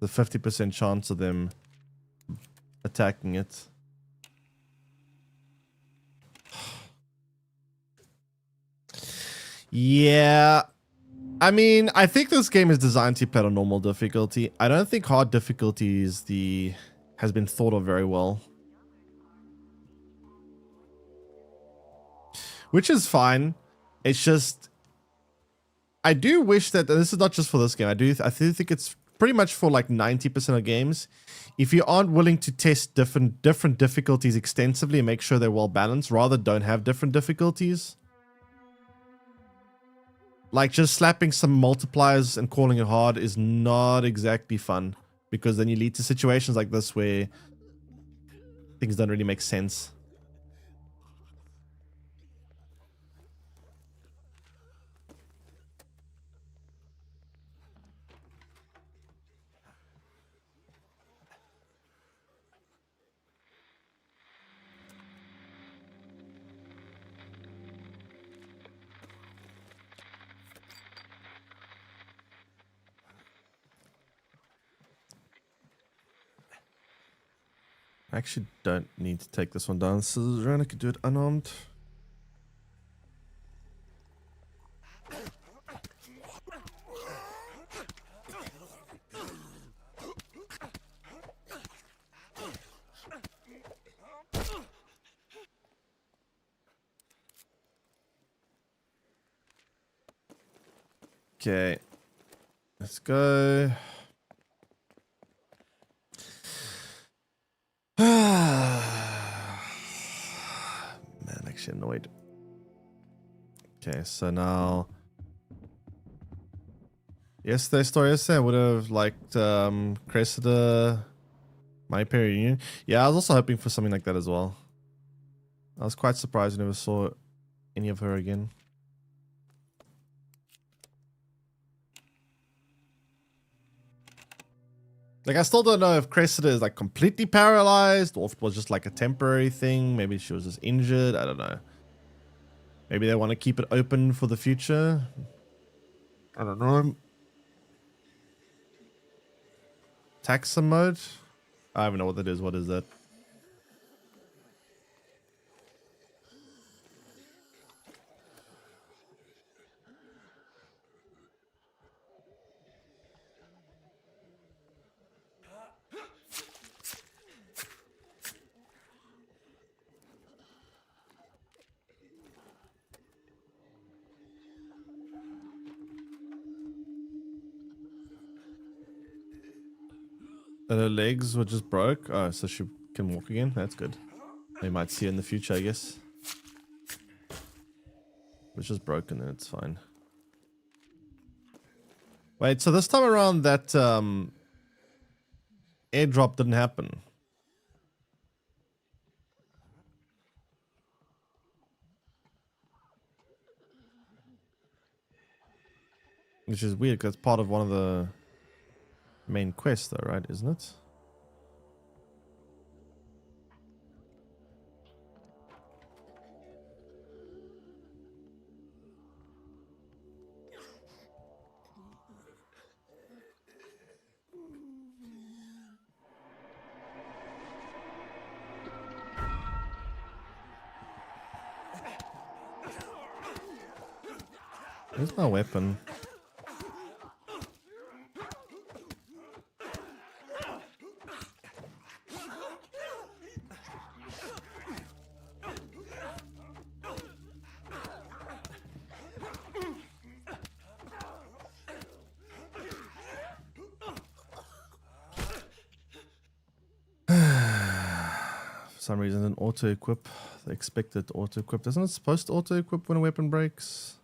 S1: The 50% chance of them attacking it. Yeah. I mean, I think this game is designed to be played on normal difficulty. I don't think hard difficulty has been thought of very well. Which is fine. It's just, I do wish that, and this is not just for this game, I do think it's pretty much for like 90% of games. If you aren't willing to test different difficulties extensively and make sure they're well balanced, rather don't have different difficulties. Like just slapping some multipliers and calling it hard is not exactly fun, because then you lead to situations like this where things don't really make sense. I actually don't need to take this one down, so I could do it unarmed. Okay, let's go. Man, actually annoyed. Okay, so now yesterday's story I would have liked Cressida, My Pair Reunion. Yeah, I was also hoping for something like that as well. I was quite surprised I never saw any of her again. Like, I still don't know if Cressida is like completely paralyzed or if it was just like a temporary thing. Maybe she was just injured. I don't know. Maybe they want to keep it open for the future. I don't know. Taxa mode? I don't even know what that is. What is that? Her legs were just broke. Oh, so she can walk again. That's good. They might see her in the future, I guess. It's just broken and it's fine. Wait, so this time around that airdrop didn't happen. Which is weird because it's part of one of the main quests though, right? Isn't it? Where's my weapon? For some reason, an auto-equip. The expected auto-equip. Isn't it supposed to auto-equip when a weapon breaks?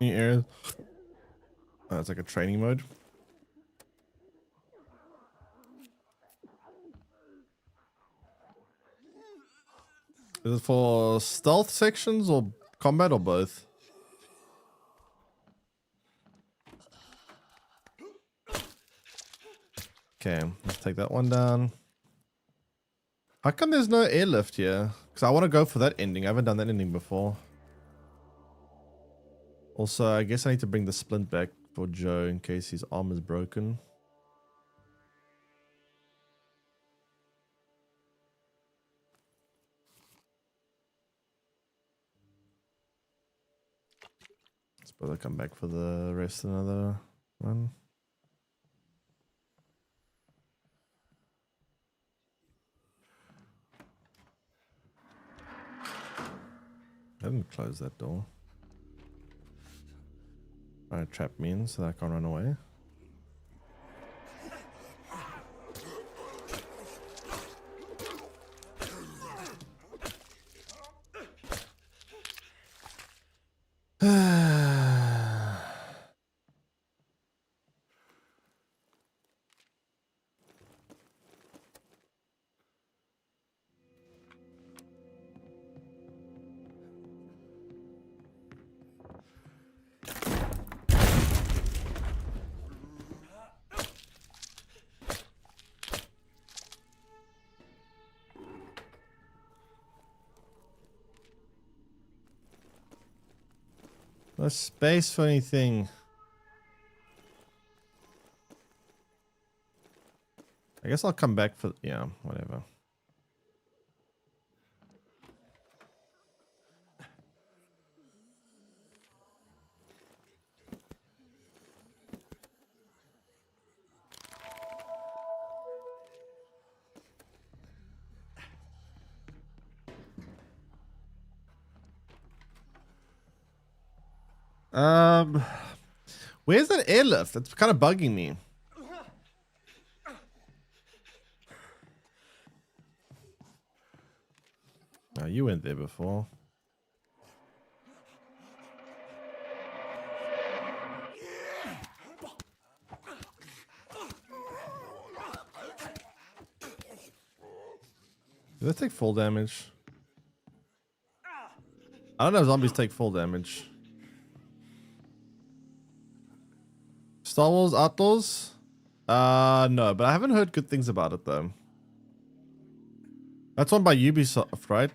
S1: Any areas? Oh, it's like a training mode. Is it for stealth sections or combat or both? Okay, let's take that one down. How come there's no airlift here? Because I want to go for that ending. I haven't done that ending before. Also, I guess I need to bring the splint back for Joe in case his arm is broken. Let's probably come back for the rest of another one. I didn't close that door. Trying to trap me in so that I can't run away. No space for anything. I guess I'll come back for, yeah, whatever. Where's that airlift? It's kind of bugging me. Oh, you went there before. Do they take full damage? I don't know if zombies take full damage. Star Wars Outlaws? No, but I haven't heard good things about it though. That's one by Ubisoft, right?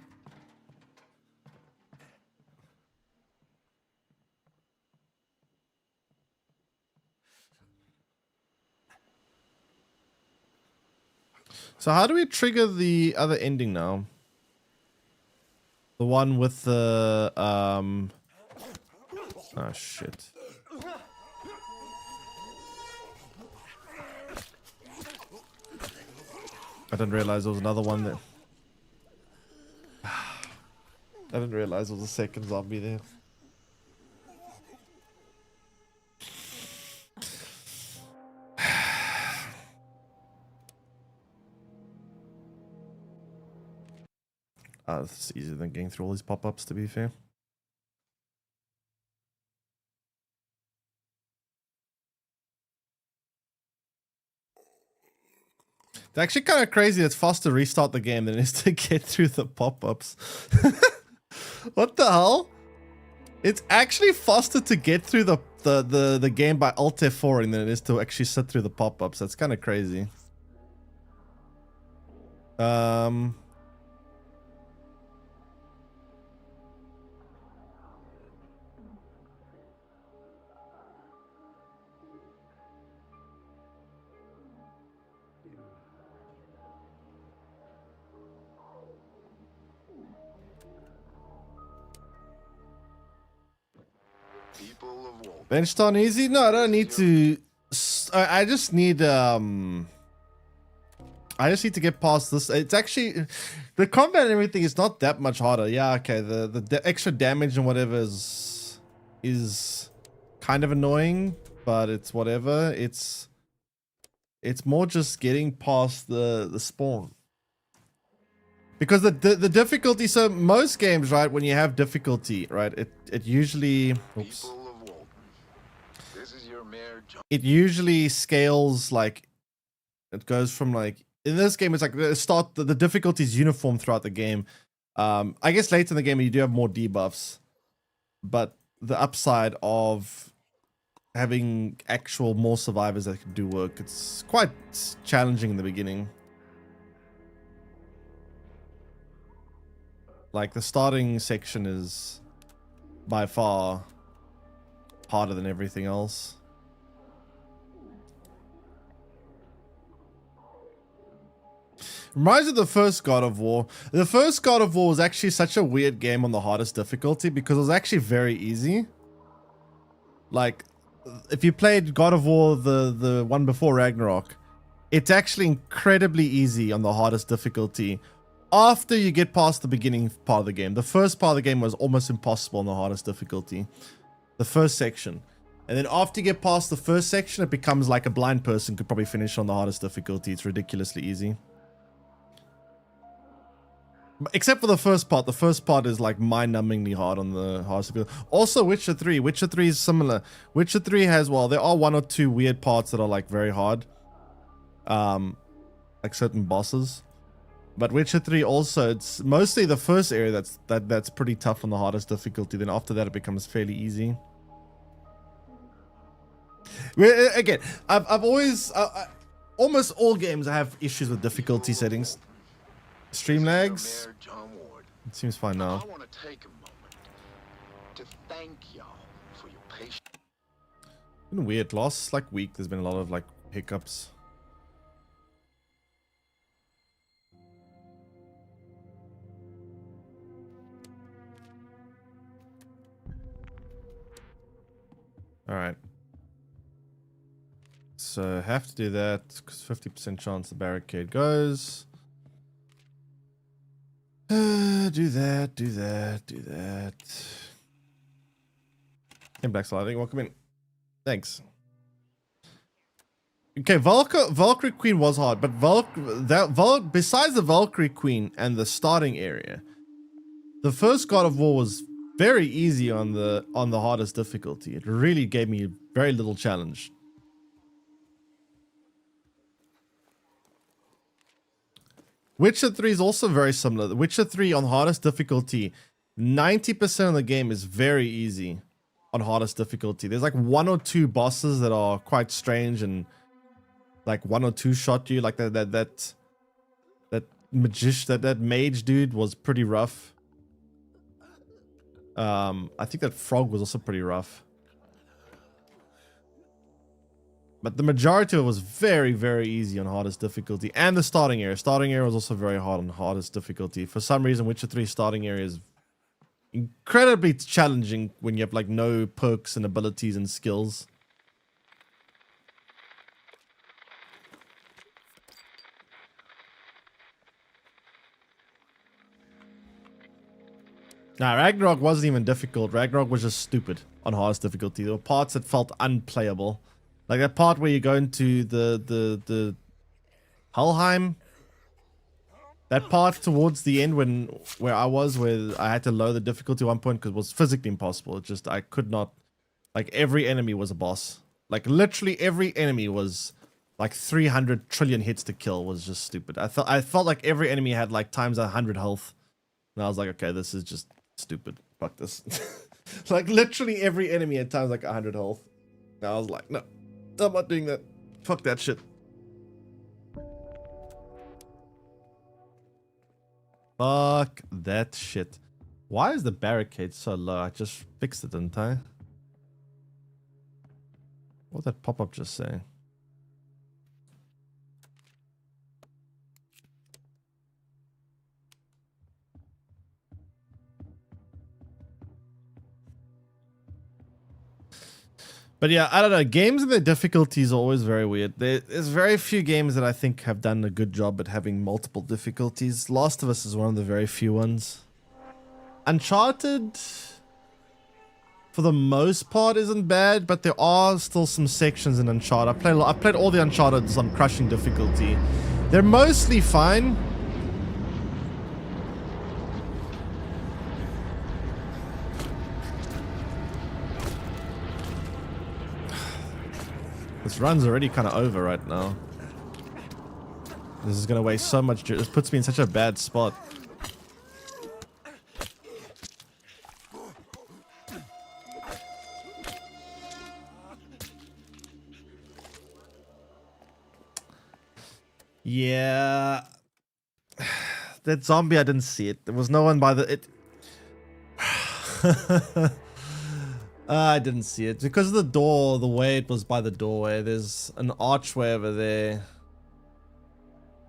S1: So how do we trigger the other ending now? The one with the oh shit. I didn't realize there was another one there. I didn't realize there was a second zombie there. It's easier than getting through all these pop-ups, to be fair. It's actually kind of crazy. It's faster to restart the game than it is to get through the pop-ups. What the hell? It's actually faster to get through the game by Alt F4 than it is to actually sit through the pop-ups. That's kind of crazy. Benched on easy? No, I don't need to. I just need to get past this. It's actually the combat and everything is not that much harder. Yeah, okay. The extra damage and whatever is kind of annoying, but it's whatever. It's more just getting past the spawn. Because the difficulty, so most games, right, when you have difficulty, right, it usually, oops.
S2: This is your mayor,
S1: it usually scales like it goes from like in this game it's like the difficulty is uniform throughout the game. I guess later in the game you do have more debuffs, but the upside of having actual more survivors that can do work, it's quite challenging in the beginning. Like the starting section is by far harder than everything else. Reminds me of the first God of War. The first God of War was actually such a weird game on the hardest difficulty because it was actually very easy. Like, if you played God of War, the one before Ragnarok, it's actually incredibly easy on the hardest difficulty after you get past the beginning part of the game. The first part of the game was almost impossible on the hardest difficulty. The first section. And then after you get past the first section, it becomes like a blind person could probably finish on the hardest difficulty. It's ridiculously easy. Except for the first part. The first part is like mind-numbingly hard on the hardest difficulty. Also, Witcher 3. Witcher 3 is similar. Witcher 3 has, well, there are one or two weird parts that are like very hard. Like certain bosses. But Witcher 3 also, it's mostly the first area that's pretty tough on the hardest difficulty. Then after that, it becomes fairly easy. Again, I've always... almost all games have issues with difficulty settings. Stream lags. It seems fine now.
S2: I want to take a moment to thank y'all for your patience.
S1: Been weird. Last like week, there's been a lot of like hiccups. All right. So have to do that because 50% chance the barricade goes. Do that, do that, do that. Came back sliding. Welcome in. Thanks. Okay, Valkyrie Queen was hard, but besides the Valkyrie Queen and the starting area, the first God of War was very easy on the hardest difficulty. It really gave me very little challenge. Witcher 3 is also very similar. The Witcher 3 on hardest difficulty, 90% of the game is very easy on hardest difficulty. There's like one or two bosses that are quite strange and like one or two shot you. Like that mage dude was pretty rough. I think that frog was also pretty rough. But the majority of it was very, very easy on hardest difficulty. And the starting area. Starting area was also very hard on hardest difficulty. For some reason, Witcher 3 starting area is incredibly challenging when you have like no perks and abilities and skills. Nah, Ragnarok wasn't even difficult. Ragnarok was just stupid on hardest difficulty. There were parts that felt unplayable. Like that part where you go into the Helheim. That part towards the end where I had to lower the difficulty at one point because it was physically impossible. It just, I could not, like every enemy was a boss. Like literally every enemy was like 300 trillion hits to kill was just stupid. I felt like every enemy had like times 100 health. And I was like, okay, this is just stupid. Fuck this. Like literally every enemy had times like 100 health. And I was like, no. I'm not doing that. Fuck that shit. Fuck that shit. Why is the barricade so low? I just fixed it, didn't I? What did that pop-up just say? But yeah, I don't know. Games and their difficulties are always very weird. There's very few games that I think have done a good job at having multiple difficulties. Last of Us is one of the very few ones. Uncharted, for the most part, isn't bad, but there are still some sections in Uncharted. I've played all the Uncharted on crushing difficulty. They're mostly fine. This run's already kind of over right now. This is going to waste so much. This puts me in such a bad spot. Yeah. That zombie, I didn't see it. There was no one by the... I didn't see it. Because of the door, the way it was by the doorway, there's an archway over there.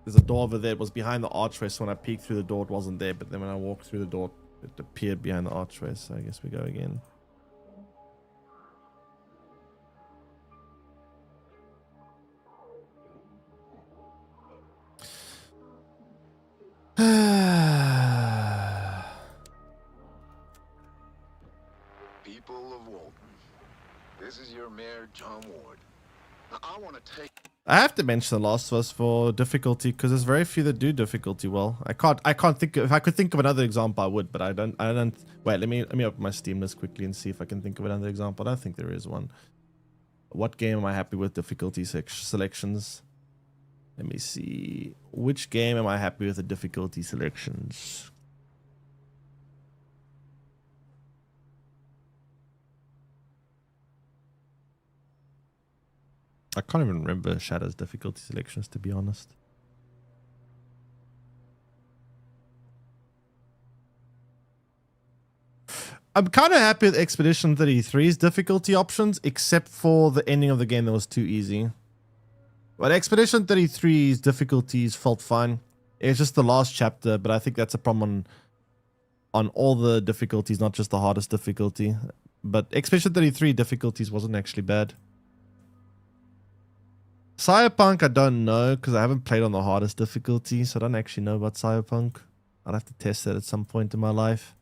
S1: There's a door over there. It was behind the archway, so when I peeked through the door, it wasn't there. But then when I walked through the door, it appeared behind the archway, so I guess we go again.
S2: People of Walton, this is your mayor, John Ward. Now, I want to take...
S1: I have to mention The Last of Us for difficulty because there's very few that do difficulty well. I can't think of, if I could think of another example I would, but I don't wait, let me open my Steam list quickly and see if I can think of another example. I don't think there is one. What game am I happy with difficulty selections? Let me see. Which game am I happy with the difficulty selections? I can't even remember Shadow's difficulty selections, to be honest. I'm kind of happy with Expedition 33's difficulty options, except for the ending of the game that was too easy. But Expedition 33's difficulties felt fine. It's just the last chapter, but I think that's a problem on all the difficulties, not just the hardest difficulty. But Expedition 33 difficulties wasn't actually bad. Cyberpunk, I don't know, because I haven't played on the hardest difficulty, so I don't actually know about Cyberpunk. I'll have to test that at some point in my life.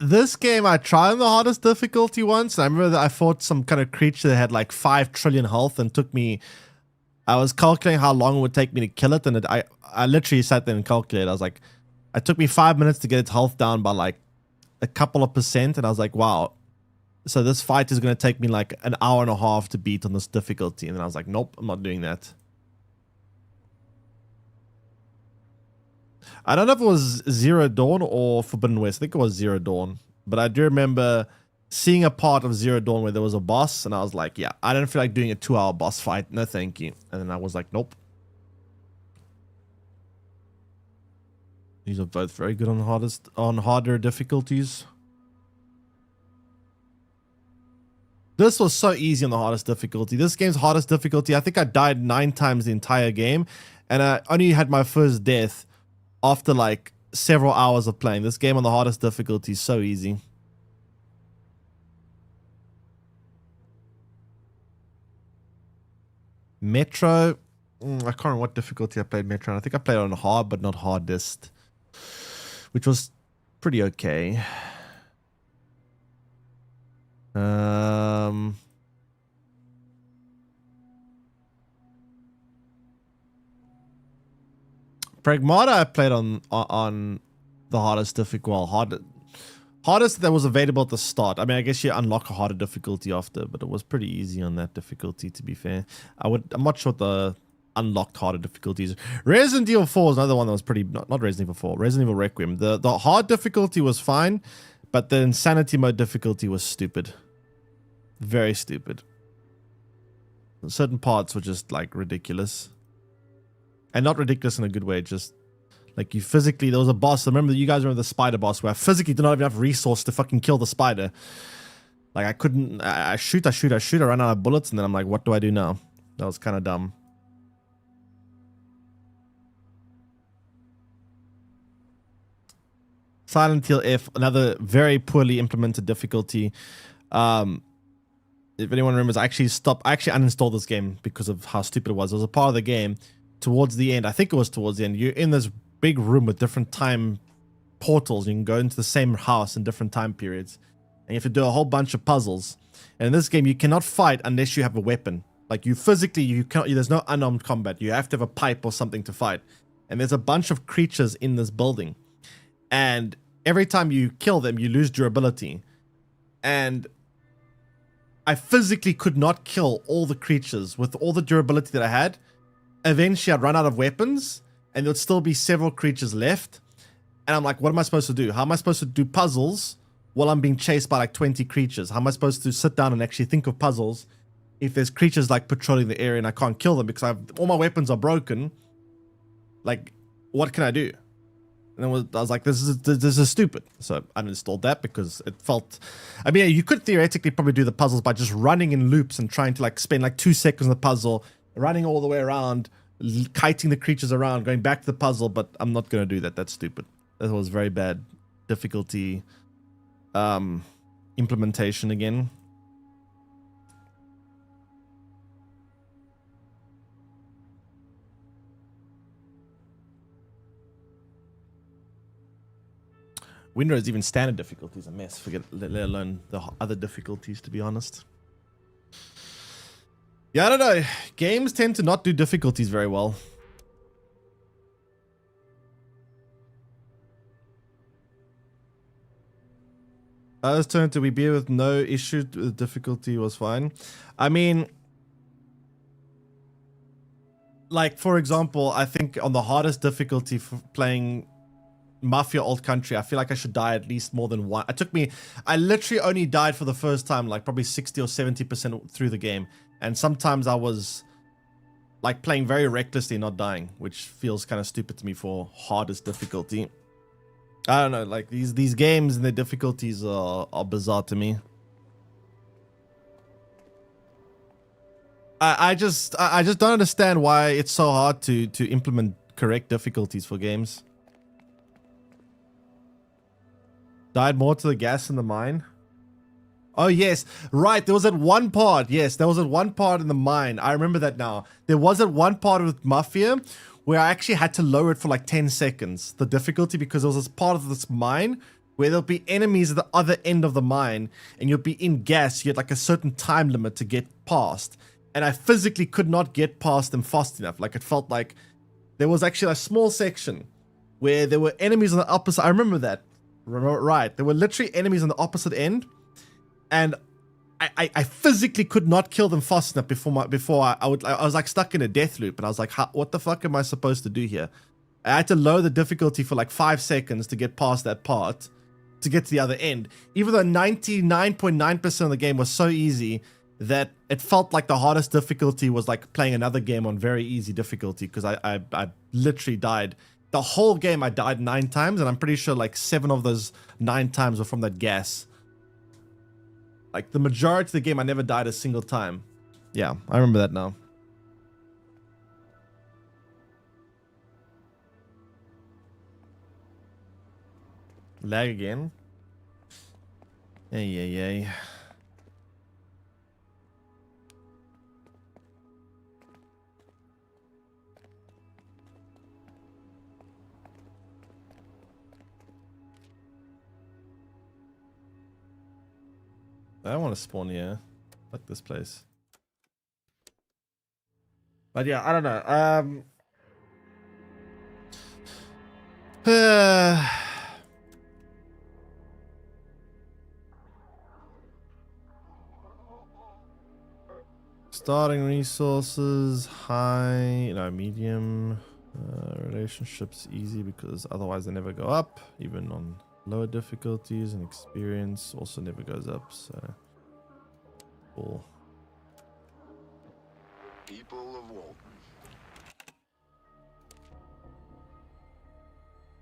S1: This game I tried on the hardest difficulty once. I remember that I fought some kind of creature that had like 5 trillion health and took me... I was calculating how long it would take me to kill it, and I literally sat there and calculated. I was like... It took me 5 minutes to get its health down by like a couple of percent, and I was like, wow. So this fight is going to take me like an hour and a half to beat on this difficulty. And then I was like, nope, I'm not doing that. I don't know if it was Zero Dawn or Forbidden West. I think it was Zero Dawn. But I do remember seeing a part of Zero Dawn where there was a boss. And I was like, yeah, I don't feel like doing a 2-hour boss fight. No, thank you. And then I was like, nope. These are both very good on harder difficulties. This was so easy on the hardest difficulty. This game's hardest difficulty, I think I died 9 times the entire game. And I only had my first death after like several hours of playing. This game on the hardest difficulty is so easy. Metro. I can't remember what difficulty I played Metro on. I think I played on hard, but not hardest, which was pretty okay. Pragmata I played on the hardest difficulty. Well, hardest that was available at the start. I mean, I guess you unlock a harder difficulty after, but it was pretty easy on that difficulty, to be fair. I'm not sure what the unlocked harder difficulties. Resident Evil 4 is another one that was pretty... Not Resident Evil 4. Resident Evil Requiem. The hard difficulty was fine, but the insanity mode difficulty was stupid. Very stupid. Certain parts were just, like, ridiculous. And not ridiculous in a good way, just like you physically, there was a boss. You guys remember the spider boss where I physically did not have enough resource to fucking kill the spider. Like I couldn't, I shoot, I ran out of bullets, and then I'm like, what do I do now? That was kind of dumb. Silent Hill F, another very poorly implemented difficulty. If anyone remembers, I actually uninstalled this game because of how stupid it was. It was a part of the game. Towards the end, I think it was towards the end, you're in this big room with different time portals. You can go into the same house in different time periods, and you have to do a whole bunch of puzzles. And in this game, you cannot fight unless you have a weapon. Like you physically, you can't. There's no unarmed combat. You have to have a pipe or something to fight. And there's a bunch of creatures in this building, and every time you kill them, you lose durability. And I physically could not kill all the creatures with all the durability that I had. Eventually, I'd run out of weapons, and there'd still be several creatures left. And I'm like, what am I supposed to do? How am I supposed to do puzzles while I'm being chased by like 20 creatures? How am I supposed to sit down and actually think of puzzles if there's creatures like patrolling the area and I can't kill them because all my weapons are broken? Like, what can I do? And then I was like, this is stupid. So I uninstalled that because it felt... I mean, you could theoretically probably do the puzzles by just running in loops and trying to like spend like 2 seconds on the puzzle, running all the way around, kiting the creatures around, going back to the puzzle, but I'm not going to do that. That's stupid. That was very bad difficulty implementation again. Windows even standard difficulty is a mess. Forget, let alone the other difficulties, to be honest. Yeah, I don't know. Games tend to not do difficulties very well. Others turn to be with no issue. The difficulty was fine. I mean, like, for example, I think on the hardest difficulty for playing Mafia Old Country, I feel like I should die at least more than one. I literally only died for the first time, like probably 60 or 70% through the game. And sometimes I was like playing very recklessly, not dying, which feels kind of stupid to me for hardest difficulty. I don't know, like these games and their difficulties are bizarre to me. I just don't understand why it's so hard to implement correct difficulties for games. Died more to the gas in the mine. Oh, yes. Right. There was that one part. Yes, there was that one part in the mine. I remember that now. There was that one part with Mafia where I actually had to lower it for like 10 seconds, the difficulty, because there was this part of this mine where there'll be enemies at the other end of the mine and you'll be in gas. You had like a certain time limit to get past. And I physically could not get past them fast enough. Like it felt like there was actually a small section where there were enemies on the opposite. I remember that. Right. There were literally enemies on the opposite end. And I physically could not kill them fast enough before I was like stuck in a death loop, and I was like, what the fuck am I supposed to do here? I had to lower the difficulty for like 5 seconds to get past that part to get to the other end, even though 99.9% of the game was so easy that it felt like the hardest difficulty was like playing another game on very easy difficulty, because I literally died. The whole game I died 9 times, and I'm pretty sure like 7 of those 9 times were from that gas. Like, the majority of the game, I never died a single time. Yeah, I remember that now. Lag again. Hey. I don't want to spawn here. Fuck this place. But yeah, I don't know. Starting resources, high, medium. Relationships easy because otherwise they never go up, even on lower difficulties, and experience also never goes up, so cool.
S2: People of Walton.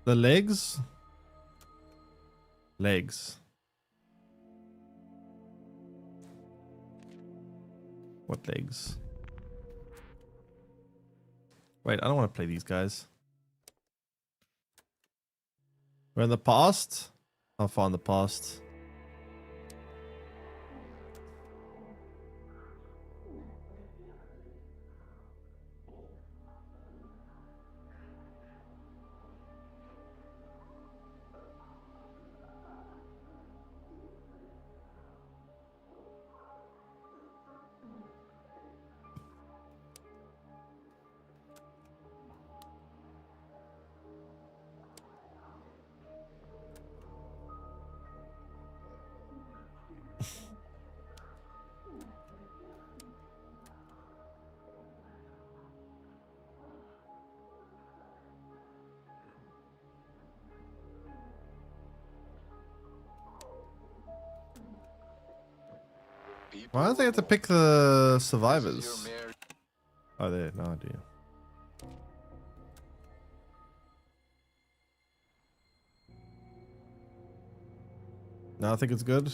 S1: The legs? What legs? Wait, I don't want to play these guys. We're in the past? How far in the past? Why do they have to pick the
S2: This is your
S1: survivors?
S2: mayor.
S1: Oh, there. No idea. No, I think it's good.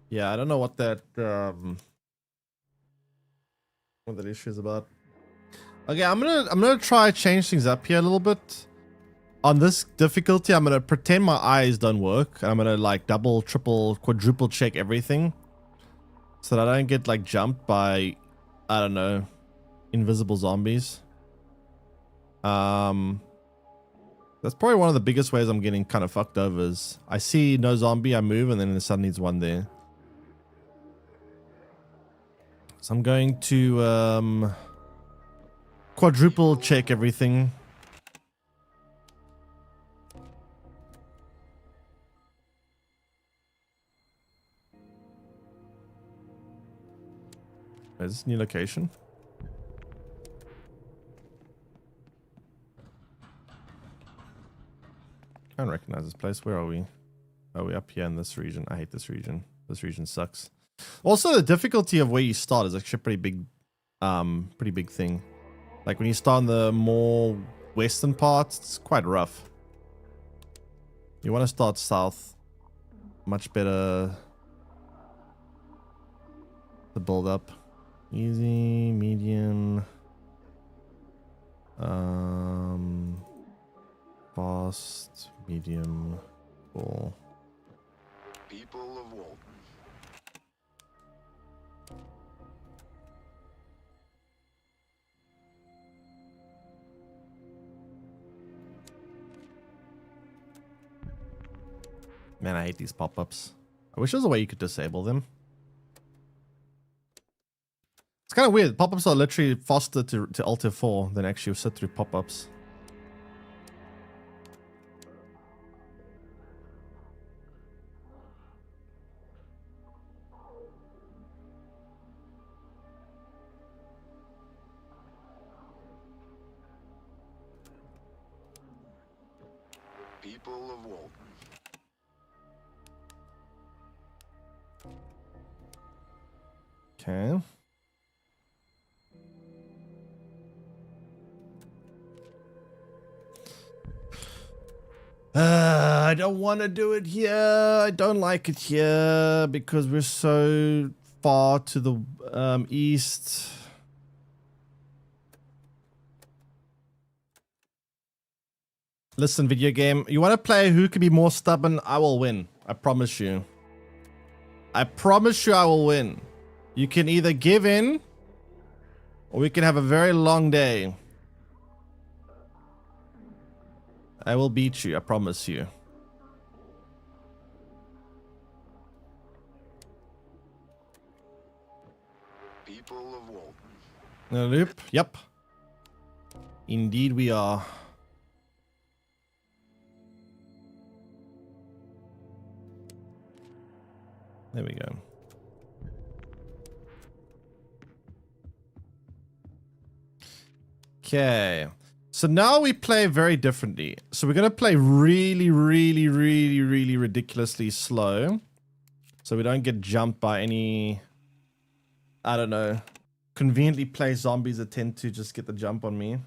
S1: Yeah, I don't know what that issue is about. Okay, I'm gonna try change things up here a little bit. On this difficulty, I'm gonna pretend my eyes don't work. And I'm gonna like double, triple, quadruple check everything, so that I don't get like jumped by, I don't know, invisible zombies. That's probably one of the biggest ways I'm getting kind of fucked over is I see no zombie, I move, and then suddenly there's one there. So I'm going to quadruple check everything. Is this a new location? I don't recognize this place. Where are we? Are we up here in this region? I hate this region. This region sucks. Also, the difficulty of where you start is actually a pretty big thing. Like when you start in the more western parts, it's quite rough. You want to start south. Much better to build up. Easy, medium, fast, medium, full.
S2: People of Walton.
S1: Man, I hate these pop-ups. I wish there was a way you could disable them. It's kind of weird. Pop-ups are literally faster to Alt F4 than actually sit through pop-ups.
S2: People of Walton.
S1: Okay. I don't want to do it here. I don't like it here because we're so far to the east. Listen, video game. You want to play who can be more stubborn? I will win. I promise you. I promise you I will win. You can either give in or we can have a very long day. I will beat you. I promise you.
S2: People of Walton.
S1: Nope. Yep. Indeed we are. There we go. Okay. So now we play very differently. So we're going to play really ridiculously slow. So we don't get jumped by any, I don't know, conveniently placed zombies that tend to just get the jump on me.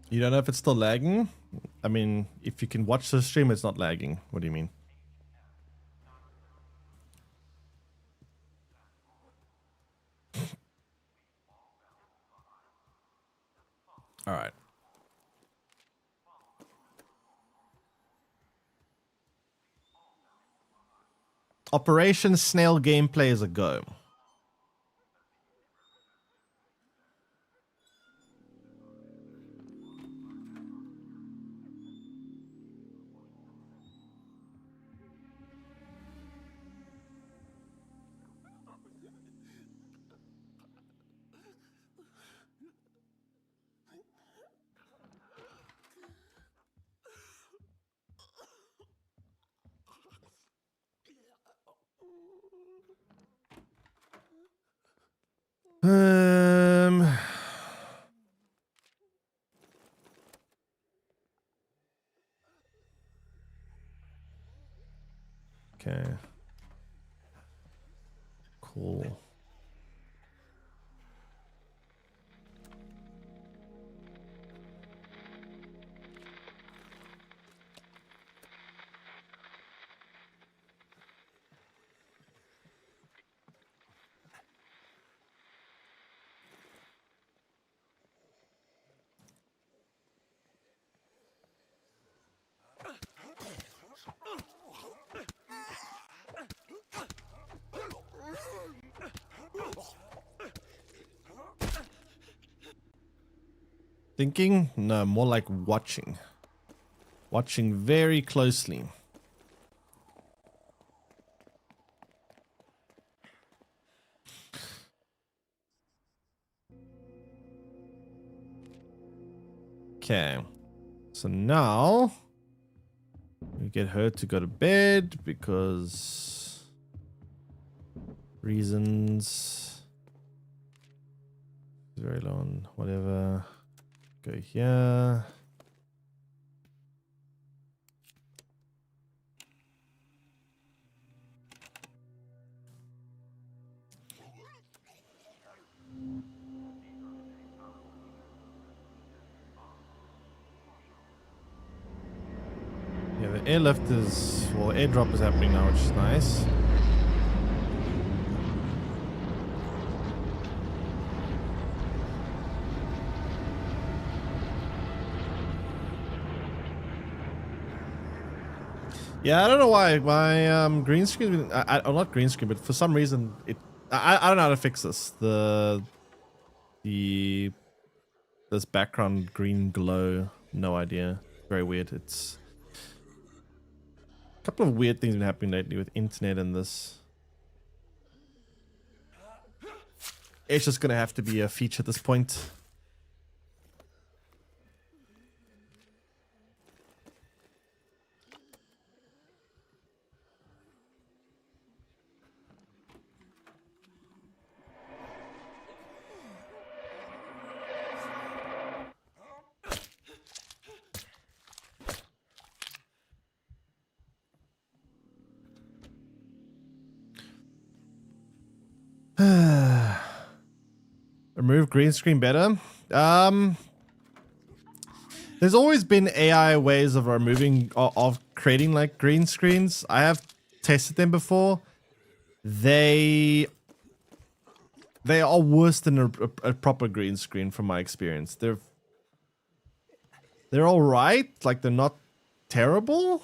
S1: You don't know if it's still lagging? I mean, if you can watch the stream, it's not lagging. What do you mean? All right. Operation Snail gameplay is a go. Okay. Cool. Thinking? No, more like watching. Watching very closely. Okay. So now we get her to go to bed because reasons. Very long, whatever. Go here. Yeah, the airlift is, well, airdrop is happening now, which is nice. Yeah, I don't know why my green screen. Not green screen, but for some reason it. I don't know how to fix this. This background green glow. No idea. Very weird. It's a couple of weird things been happening lately with internet and this. It's just gonna have to be a feature at this point. Remove green screen better. There's always been AI ways of removing of creating like green screens. I have tested them before. They are worse than a proper green screen from my experience. They're all right, like they're not terrible,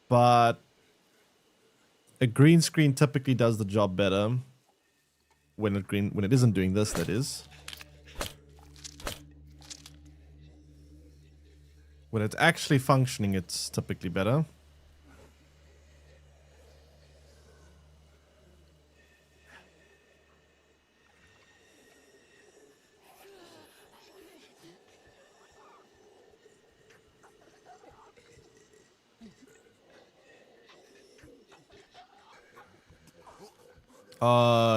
S1: but a green screen typically does the job better when it isn't doing this, that is. When it's actually functioning, it's typically better.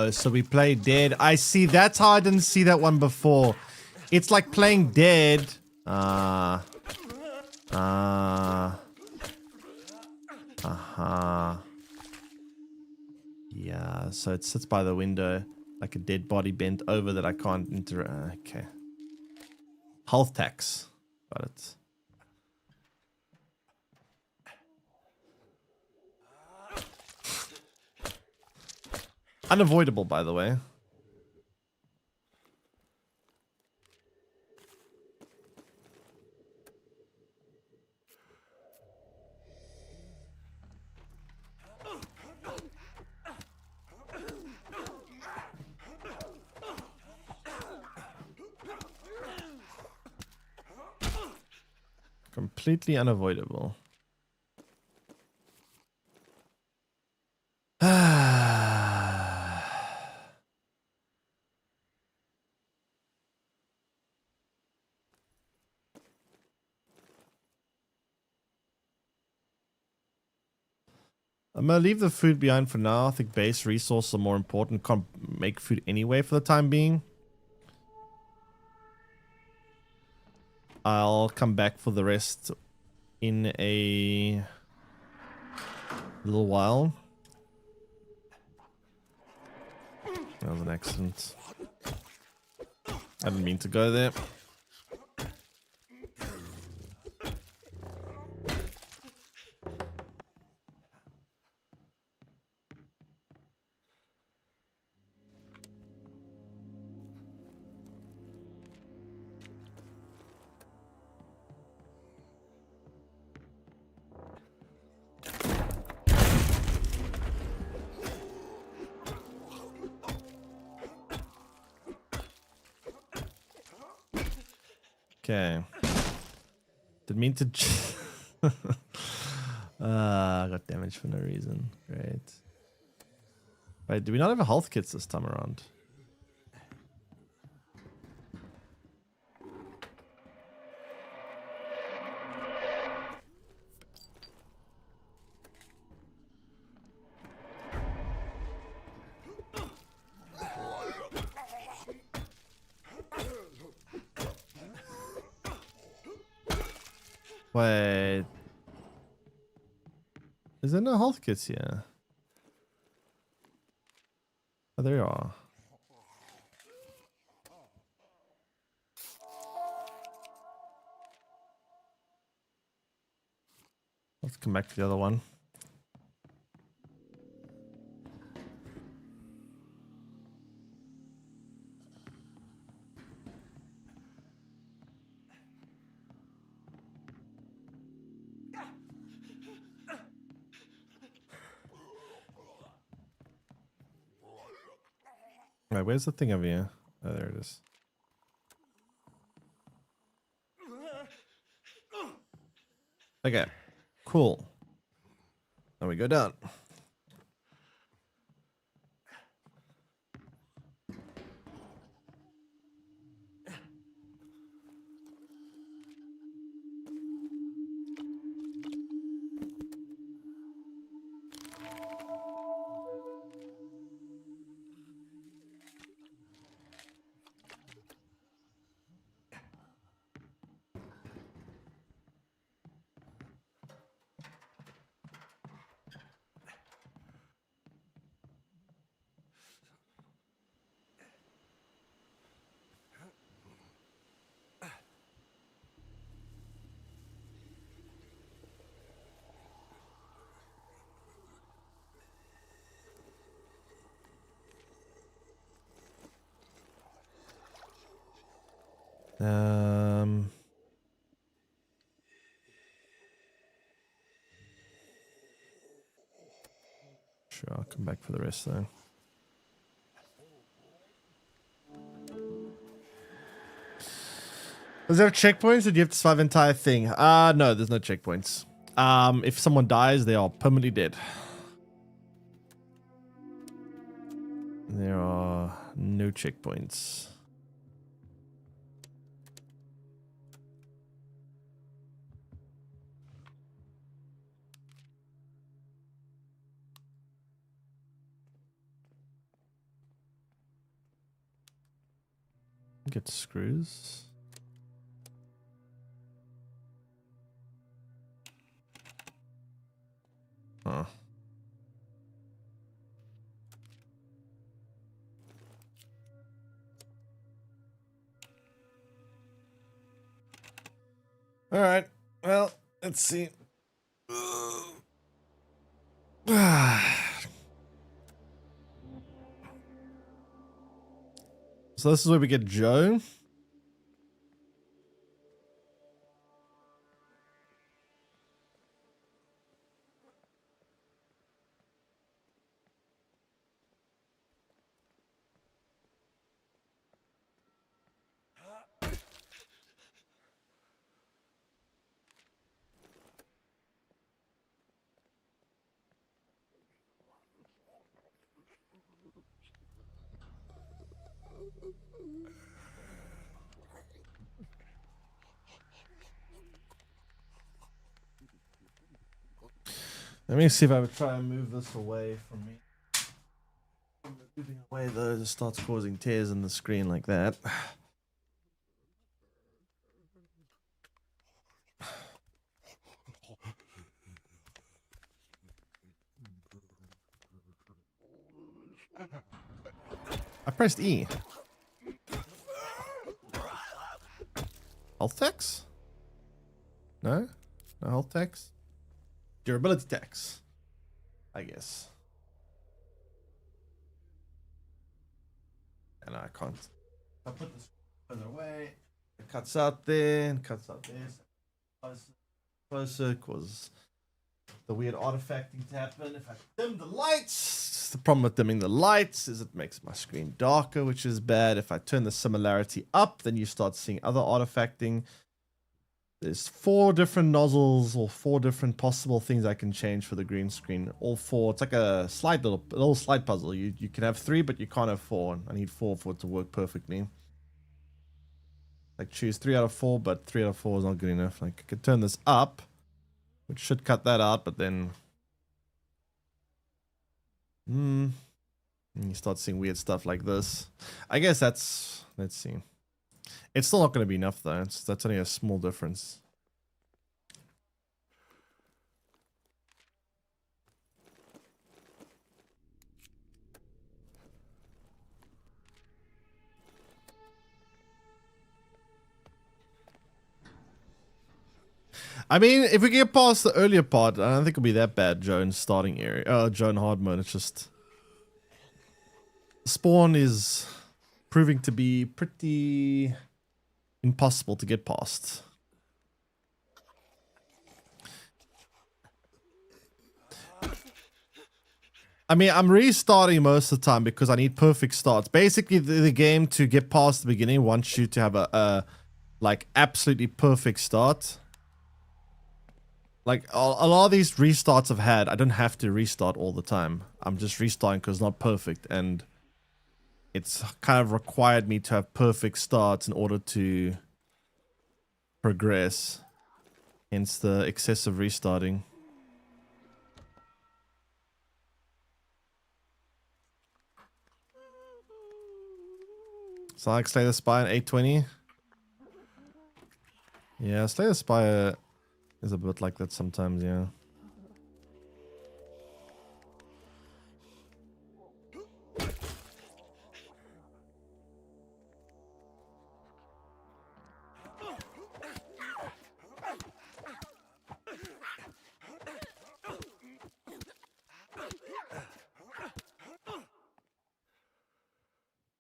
S1: So we play Dead. I see. That's how I didn't see that one before. It's like playing Dead. Uh-huh. Yeah, so it sits by the window like a dead body bent over that I can't enter. Okay. Health tax. Got it. Unavoidable, by the way. Completely unavoidable. I'm gonna leave the food behind for now. I think base resources are more important. Can't make food anyway for the time being. I'll come back for the rest in a little while. That was an accident. I didn't mean to go there. Okay. Didn't mean to. I got damaged for no reason. Great. Wait, do we not have a health kits this time around? Wait. Is there no health kits here? Oh, there you are. Let's come back to the other one. Right, where's the thing over here? Oh, there it is. Okay, cool. Now we go down. Sure, I'll come back for the rest though. Does it have checkpoints or do you have to survive the entire thing? No, there's no checkpoints. If someone dies, they are permanently dead. There are no checkpoints. Get screws. Huh. All right. Well, let's see. So this is where we get Joe. Let me see if I would try and move this away from me. Moving away though just starts causing tears in the screen like that. I pressed E. Health tax? No? No health tax? Durability tax, I guess. And I can't. I put this further away. It cuts out there and cuts out there. Closer, cause the weird artifacting to happen. If I dim the lights, the problem with dimming the lights is it makes my screen darker, which is bad. If I turn the similarity up, then you start seeing other artifacting. There's 4 different nozzles or 4 different possible things I can change for the green screen. All 4. It's like a little slide puzzle. You can have 3, but you can't have 4. I need 4 for it to work perfectly. Like choose 3 out of 4, but 3 out of 4 is not good enough. Like I could turn this up, which should cut that out, but then you start seeing weird stuff like this. I guess that's, let's see. It's still not going to be enough though. That's only a small difference. I mean, if we get past the earlier part, I don't think it'll be that bad, Joan starting area. Joan hard mode. It's just spawn is proving to be pretty impossible to get past. I mean, I'm restarting most of the time because I need perfect starts. Basically, the game to get past the beginning wants you to have a like absolutely perfect start. Like a lot of these restarts I've had, I don't have to restart all the time. I'm just restarting because it's not perfect, and it's kind of required me to have perfect starts in order to progress. Hence the excessive restarting. So like Slay the Spire at 820. Yeah, Slay the Spire is a bit like that sometimes, yeah.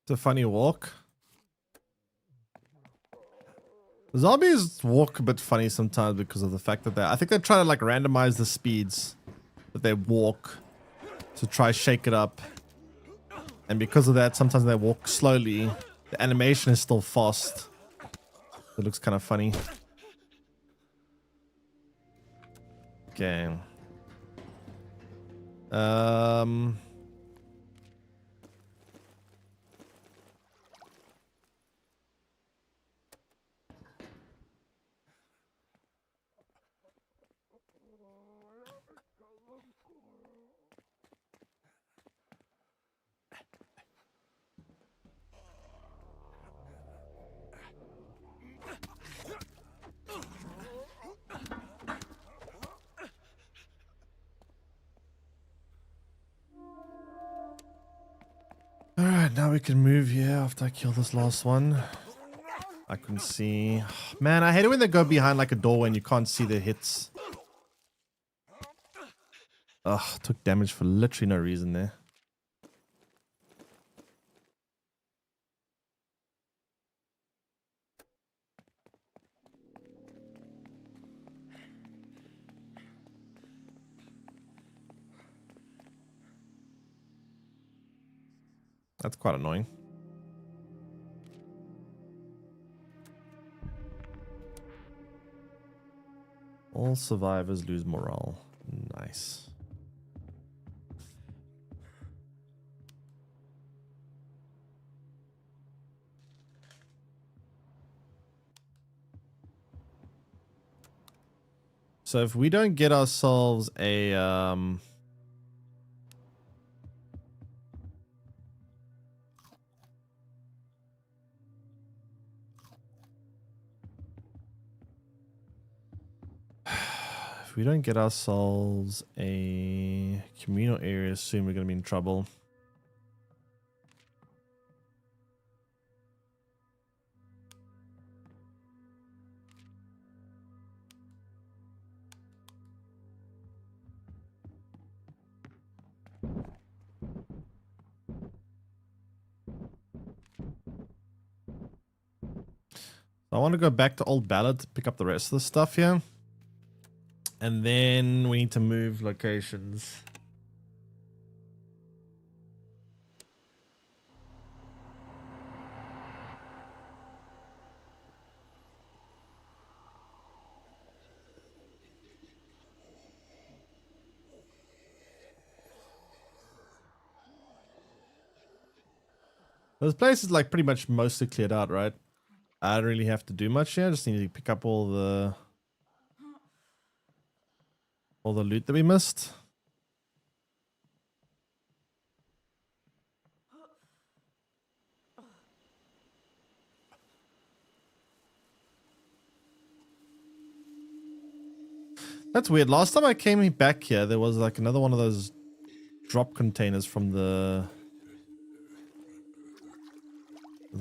S1: It's a funny walk. Zombies walk a bit funny sometimes because of the fact that I think they're trying to like randomize the speeds that they walk to try shake it up. And because of that, sometimes they walk slowly. The animation is still fast. It looks kind of funny. Okay. Alright, now we can move here after I kill this last one. I can see. Man, I hate it when they go behind like a doorway and you can't see the hits. Ugh, took damage for literally no reason there. That's quite annoying. All survivors lose morale. Nice. So if we don't get ourselves a if we don't get ourselves a communal area soon, we're gonna be in trouble. I want to go back to Old Ballad to pick up the rest of the stuff here. And then we need to move locations. This place is like pretty much mostly cleared out, right? I don't really have to do much here. I just need to pick up all the loot that we missed. That's weird. Last time I came back here, there was like another one of those drop containers from the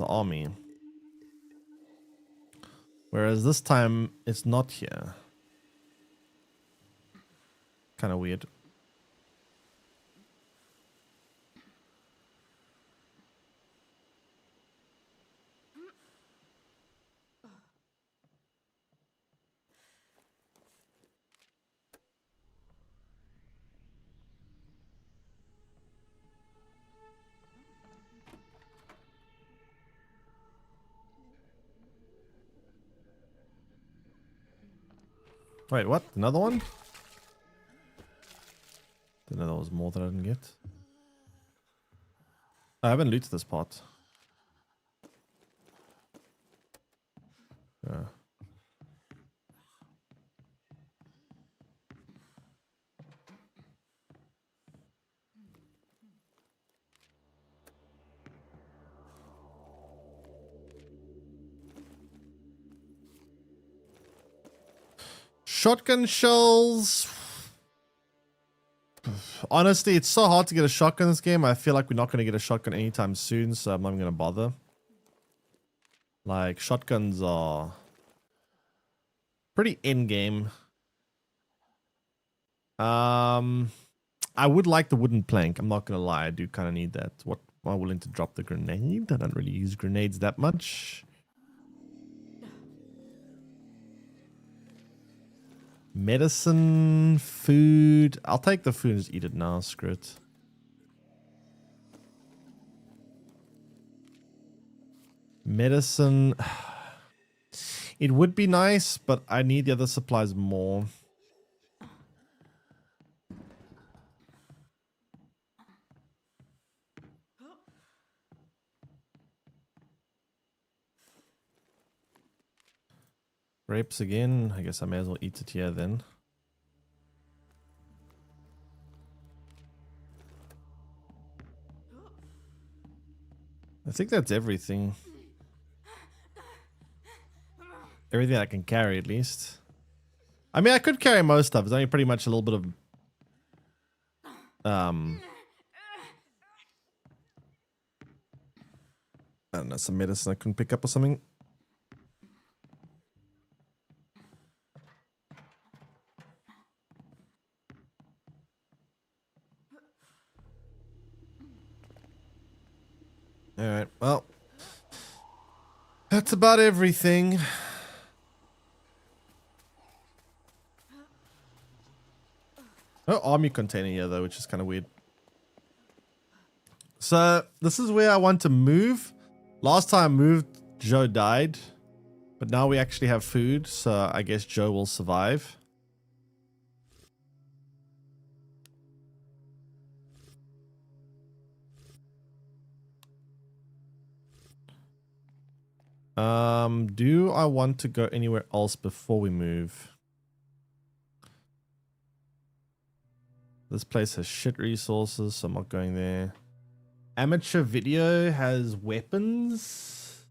S1: army. Whereas this time, it's not here. Kind of weird. Wait, what? Another one? Didn't know there was more that I didn't get. I haven't looted this part. Yeah. Shotgun shells. Honestly, it's so hard to get a shotgun in this game. I feel like we're not going to get a shotgun anytime soon, so I'm not even going to bother. Like, shotguns are pretty in-game. I would like the wooden plank. I'm not going to lie. I do kind of need that. What am I willing to drop the grenade? I don't really use grenades that much. Medicine, food. I'll take the food and just eat it now. Screw it. Medicine. It would be nice, but I need the other supplies more. Grapes again. I guess I may as well eat it here then. I think that's everything. Everything I can carry, at least. I mean, I could carry most stuff. It's only pretty much a little bit of... I don't know, some medicine I couldn't pick up or something. Alright, well. That's about everything. No army container here, though, which is kind of weird. So, this is where I want to move. Last time I moved, Joe died. But now we actually have food, so I guess Joe will survive. Do I want to go anywhere else before we move? This place has shit resources, so I'm not going there. Amateur video has weapons.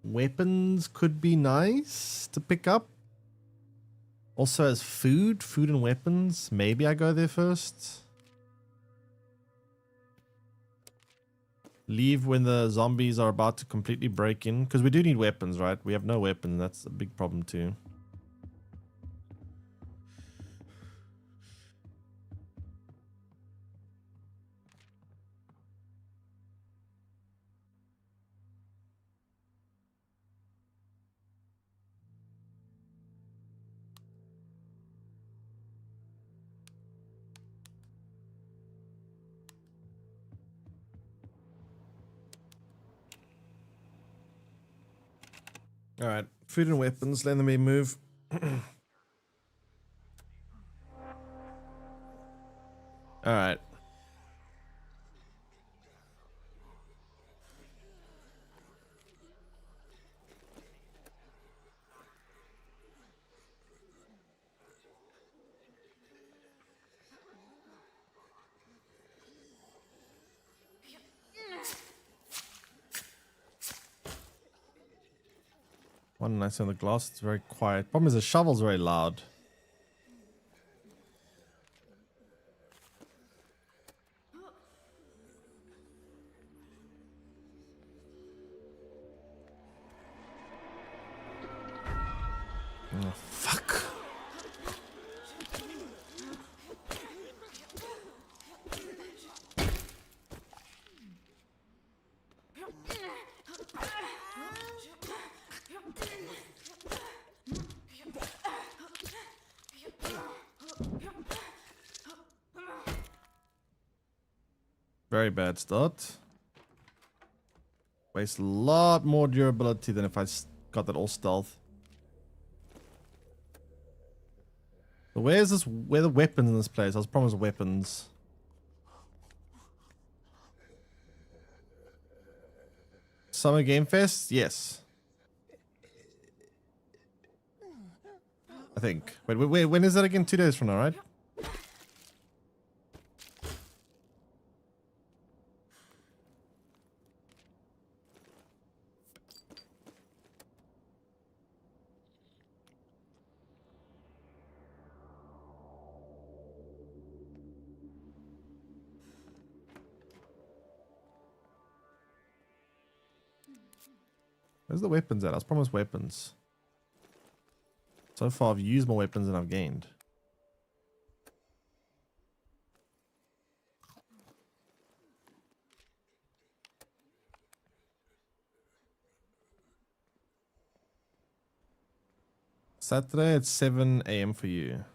S1: Weapons could be nice to pick up. Also has food and weapons. Maybe I go there first. Leave when the zombies are about to completely break in. Because we do need weapons, right? We have no weapons. That's a big problem too. All right, food and weapons. Let me move. All right. One nice thing on the glass. It's very quiet. Problem is the shovel's very loud. Oh, fuck. Very bad start. Waste a lot more durability than if I got that all stealth. So where are the weapons in this place? I was promised weapons. Summer Game Fest? Yes. I think. Wait, when is that again? 2 days from now, right? Where's the weapons at? I was promised weapons. So far, I've used more weapons than I've gained. Saturday at 7 a.m. for you.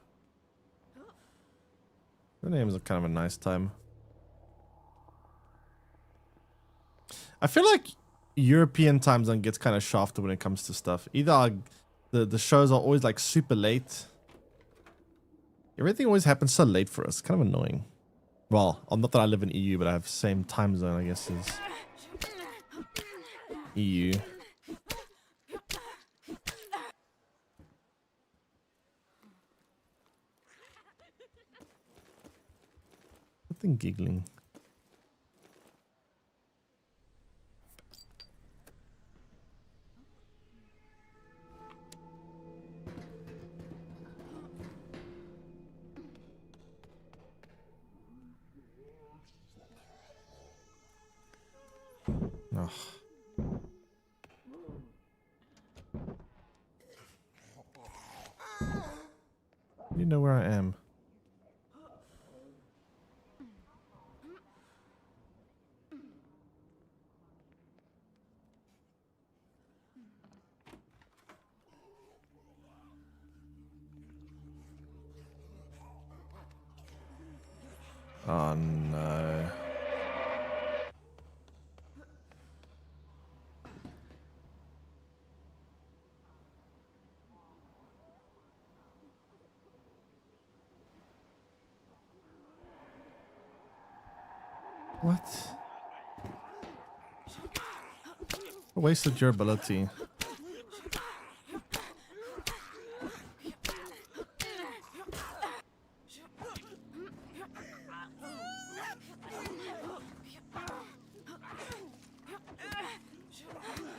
S1: 7 a.m. is kind of a nice time. I feel like European time zone gets kind of shafted when it comes to stuff. Either the shows are always like super late. Everything always happens so late for us. Kind of annoying. Well, not that I live in EU, but I have same time zone, I guess, as EU. Nothing giggling. Oh. You know where I am. Oh no. What? A waste of durability.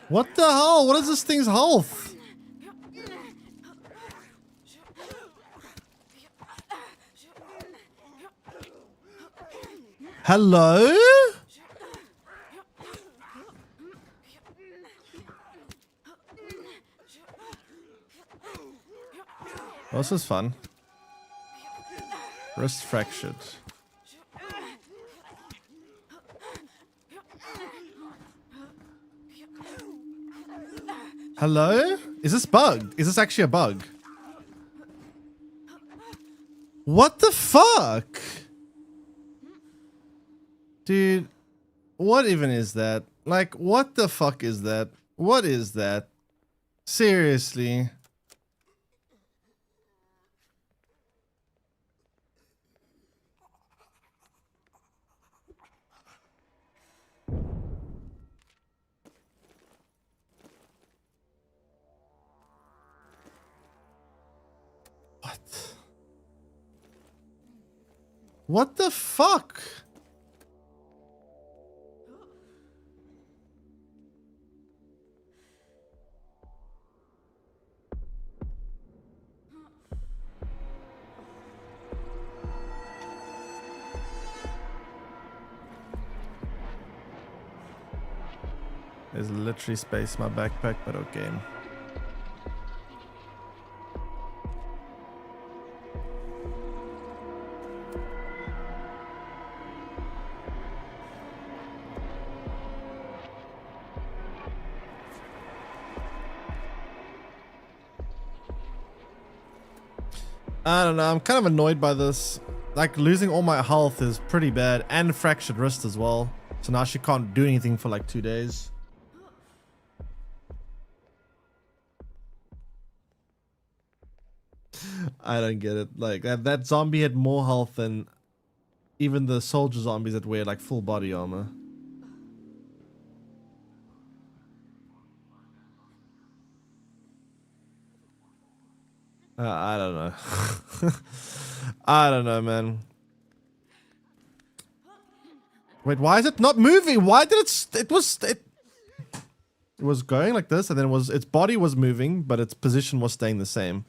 S1: What the hell? What is this thing's health? Hello? Oh, this is fun. Wrist fractured. Hello? Is this bug? Is this actually a bug? What the fuck? Dude, what even is that? Like, what the fuck is that? What is that? Seriously. What? What the fuck? There's literally space in my backpack, but okay. I don't know, I'm kind of annoyed by this. Like, losing all my health is pretty bad, and fractured wrist as well. So now she can't do anything for like 2 days. I don't get it. Like, that zombie had more health than even the soldier zombies that wear like full body armor. I don't know. I don't know, man. Wait, why is it not moving? Why did it was going like this, and then its body was moving, but its position was staying the same.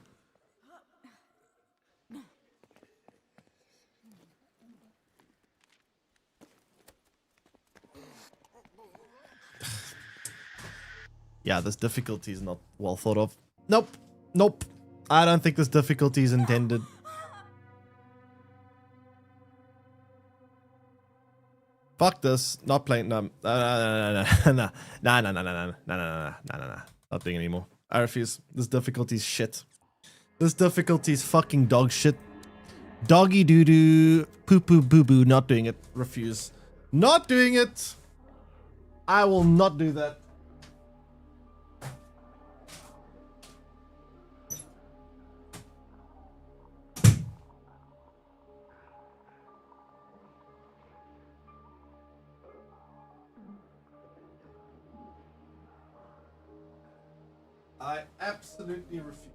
S1: Yeah, this difficulty is not well thought of. Nope. Nope. I don't think this difficulty is intended. Fuck this. Not playing. No. No. Not doing it anymore. I refuse. This difficulty is shit. This difficulty is fucking dog shit. Doggy doo doo. Poo poo boo boo. Not doing it. Refuse. Not doing it. I will not do that. I absolutely refuse.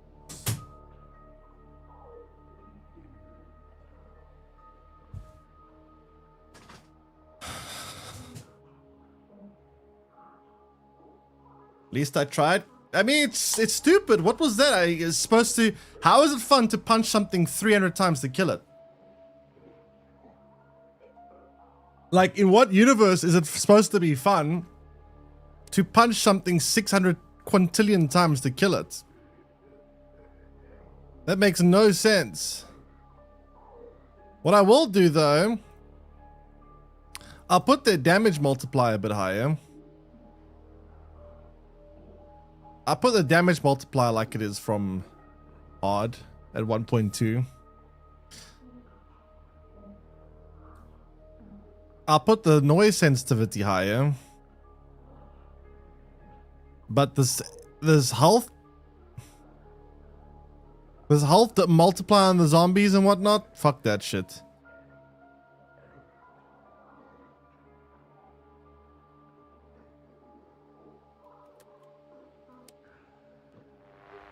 S1: At least I tried. I mean, it's stupid. What was that? It's supposed to... How is it fun to punch something 300 times to kill it? Like, in what universe is it supposed to be fun to punch something 600 quintillion times to kill it? That makes no sense. What I will do, though... I'll put the damage multiplier a bit higher. I'll put the damage multiplier like it is from odd at 1.2. I'll put the noise sensitivity higher. But this health that multiply on the zombies and whatnot, fuck that shit.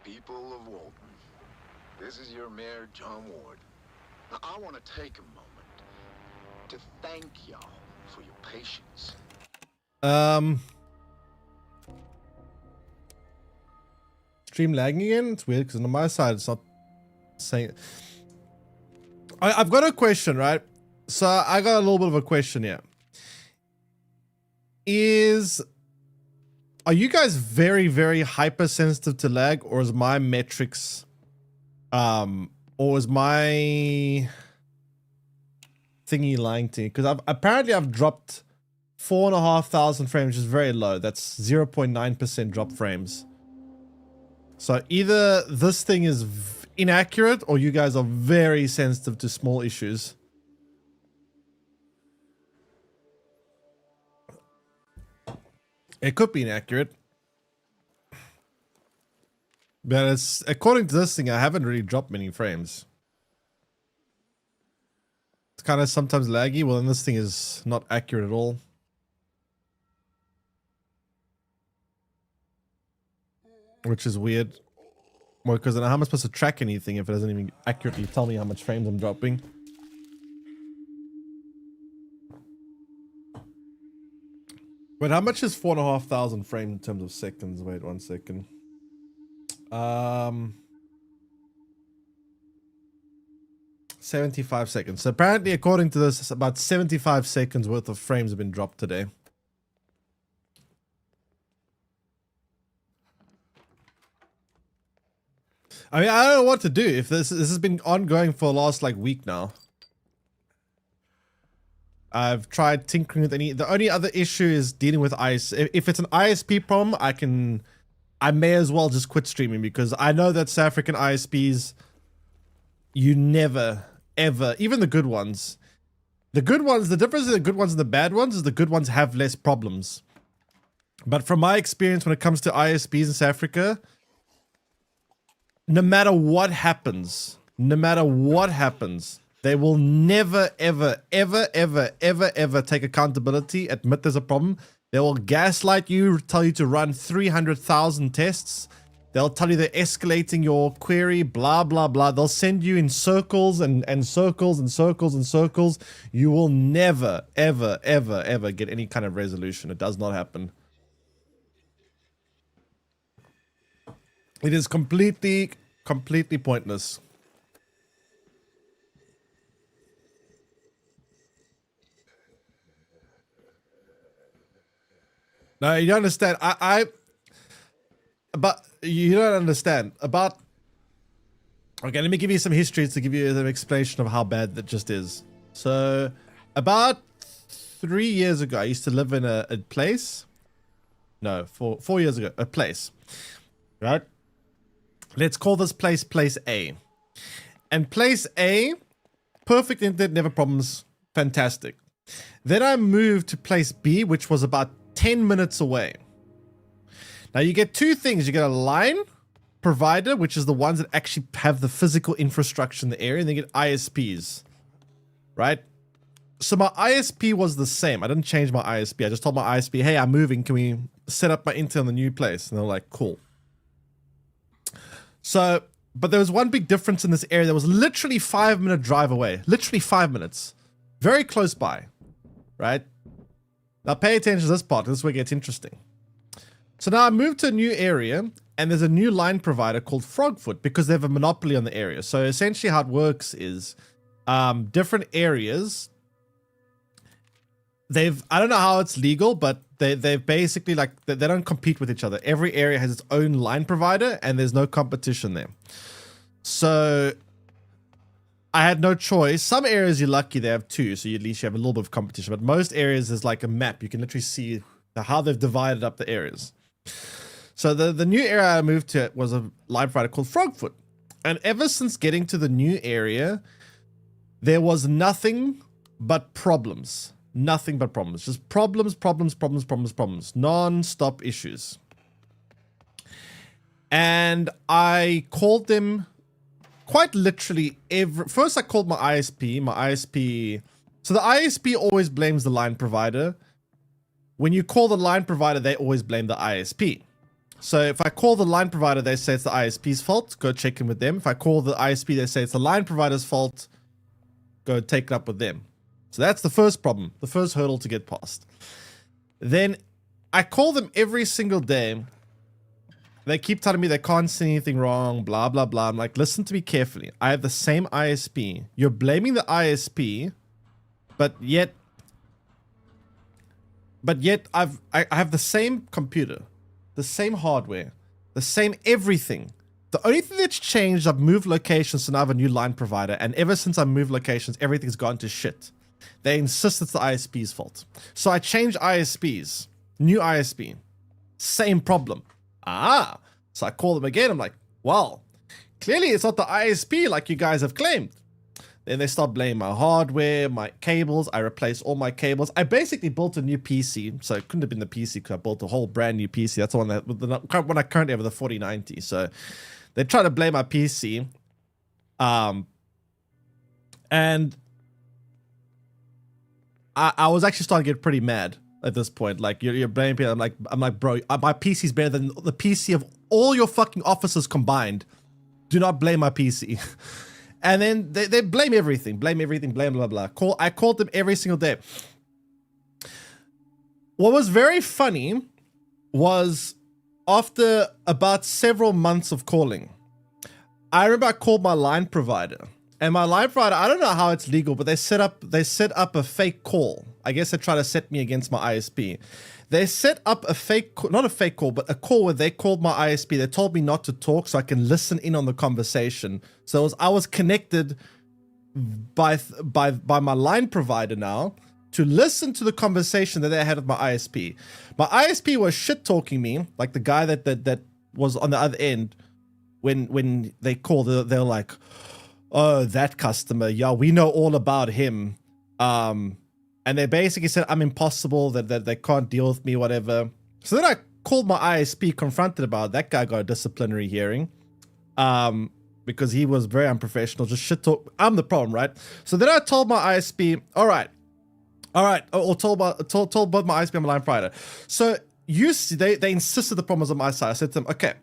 S2: People of Walton, this is your mayor, John Ward. Now, I want to take a moment to thank y'all for your patience.
S1: Stream lagging again? It's weird because on my side it's not saying... I've got a question, right? So I got a little bit of a question here. Are you guys very, very hypersensitive to lag, or is my metrics, or is my thingy lying to me? Because apparently I've dropped 4,500 frames, which is very low. That's 0.9% drop frames. So either this thing is inaccurate, or you guys are very sensitive to small issues. It could be inaccurate. But it's, according to this thing, I haven't really dropped many frames. It's kind of sometimes laggy. Well, then this thing is not accurate at all. Which is weird. Well, because then how am I supposed to track anything if it doesn't even accurately tell me how much frames I'm dropping? Wait, how much is 4,500 frames in terms of seconds? Wait 1 second. 75 seconds. So apparently, according to this, about 75 seconds worth of frames have been dropped today. I mean, I don't know what to do if this has been ongoing for the last like week now. I've tried tinkering with the only other issue is dealing with IS. If it's an ISP problem, I may as well just quit streaming because I know that South African ISPs, you never, ever, even the good ones, the difference in the good ones and the bad ones is the good ones have less problems. But from my experience when it comes to ISPs in South Africa, no matter what happens, they will never, ever, ever, ever, ever, ever take accountability, admit there's a problem. They will gaslight you, tell you to run 300,000 tests. They'll tell you they're escalating your query, blah, blah, blah. They'll send you in circles and circles and circles and circles. You will never, ever, ever, ever get any kind of resolution. It does not happen. It is completely pointless. No, you don't understand. But you don't understand about. Okay, let me give you some history to give you an explanation of how bad that just is. So, about 3 years ago, I used to live in a place. No, 4 years ago, a place. Right? Let's call this place A. And place A, perfect internet, never problems, fantastic. Then I moved to place B, which was about 10 minutes away. Now you get two things. You get a line provider, which is the ones that actually have the physical infrastructure in the area, and then you get ISPs, right? So my ISP was the same. I didn't change my ISP. I just told my ISP, hey, I'm moving. Can we set up my internet in the new place? And they're like, cool. So, but there was one big difference in this area. That was literally 5-minute drive away. Literally 5 minutes. Very close by, right? Now pay attention to this part. This is where it gets interesting. So now I moved to a new area, and there's a new line provider called Frogfoot because they have a monopoly on the area. So essentially how it works is different areas, I don't know how it's legal, but they've basically like, they don't compete with each other. Every area has its own line provider and there's no competition there. So I had no choice. Some areas you're lucky they have two, so at least you have a little bit of competition. But most areas is like a map. You can literally see how they've divided up the areas. So the new area I moved to was a line provider called Frogfoot. And ever since getting to the new area, there was nothing but problems. Nothing but problems. Just problems. Non-stop issues. And I called them quite literally first I called my ISP. So the ISP always blames the line provider. When you call the line provider, they always blame the ISP. So if I call the line provider, they say it's the ISP's fault. Go check in with them. If I call the ISP, they say it's the line provider's fault. Go take it up with them. So that's the first problem, the first hurdle to get past. Then I call them every single day. They keep telling me they can't see anything wrong, blah, blah, blah. I'm like, listen to me carefully. I have the same ISP. You're blaming the ISP, but yet I have the same computer, the same hardware, the same everything. The only thing that's changed, I've moved locations, so now I have a new line provider. And ever since I moved locations, everything's gone to shit. They insist it's the ISP's fault. So I changed ISPs. New ISP. Same problem. So I call them again. I'm like, well, clearly it's not the ISP like you guys have claimed. Then they start blaming my hardware, my cables. I replaced all my cables. I basically built a new PC. So it couldn't have been the PC because I built a whole brand new PC. That's the one I currently have, the 4090. So They try to blame my PC. And I was actually starting to get pretty mad at this point. Like, you're blaming people. I'm like, bro, my PC's better than the PC of all your fucking officers combined. Do not blame my PC. And then they blame everything, blame blah, blah. I called them every single day. What was very funny was after about several months of calling, I remember I called my line provider. And my line provider, I don't know how it's legal, but they set up a fake call. I guess they try to set me against my ISP. They set up a fake, not a fake call, but a call where they called my ISP. They told me not to talk so I can listen in on the conversation. So I was connected by my line provider now to listen to the conversation that they had with my ISP. My ISP was shit talking me, like the guy that was on the other end. When they called, they're like, "Oh, that customer, yeah, we know all about him." And they basically said I'm impossible, that they can't deal with me, whatever. So then I called my ISP, confronted about it. That guy got a disciplinary hearing, because he was very unprofessional, just shit talk. I'm the problem, right? So then I told my ISP, all right, or told both my ISP and my line provider. So you see, they insisted the problem was on my side. I said to them, okay,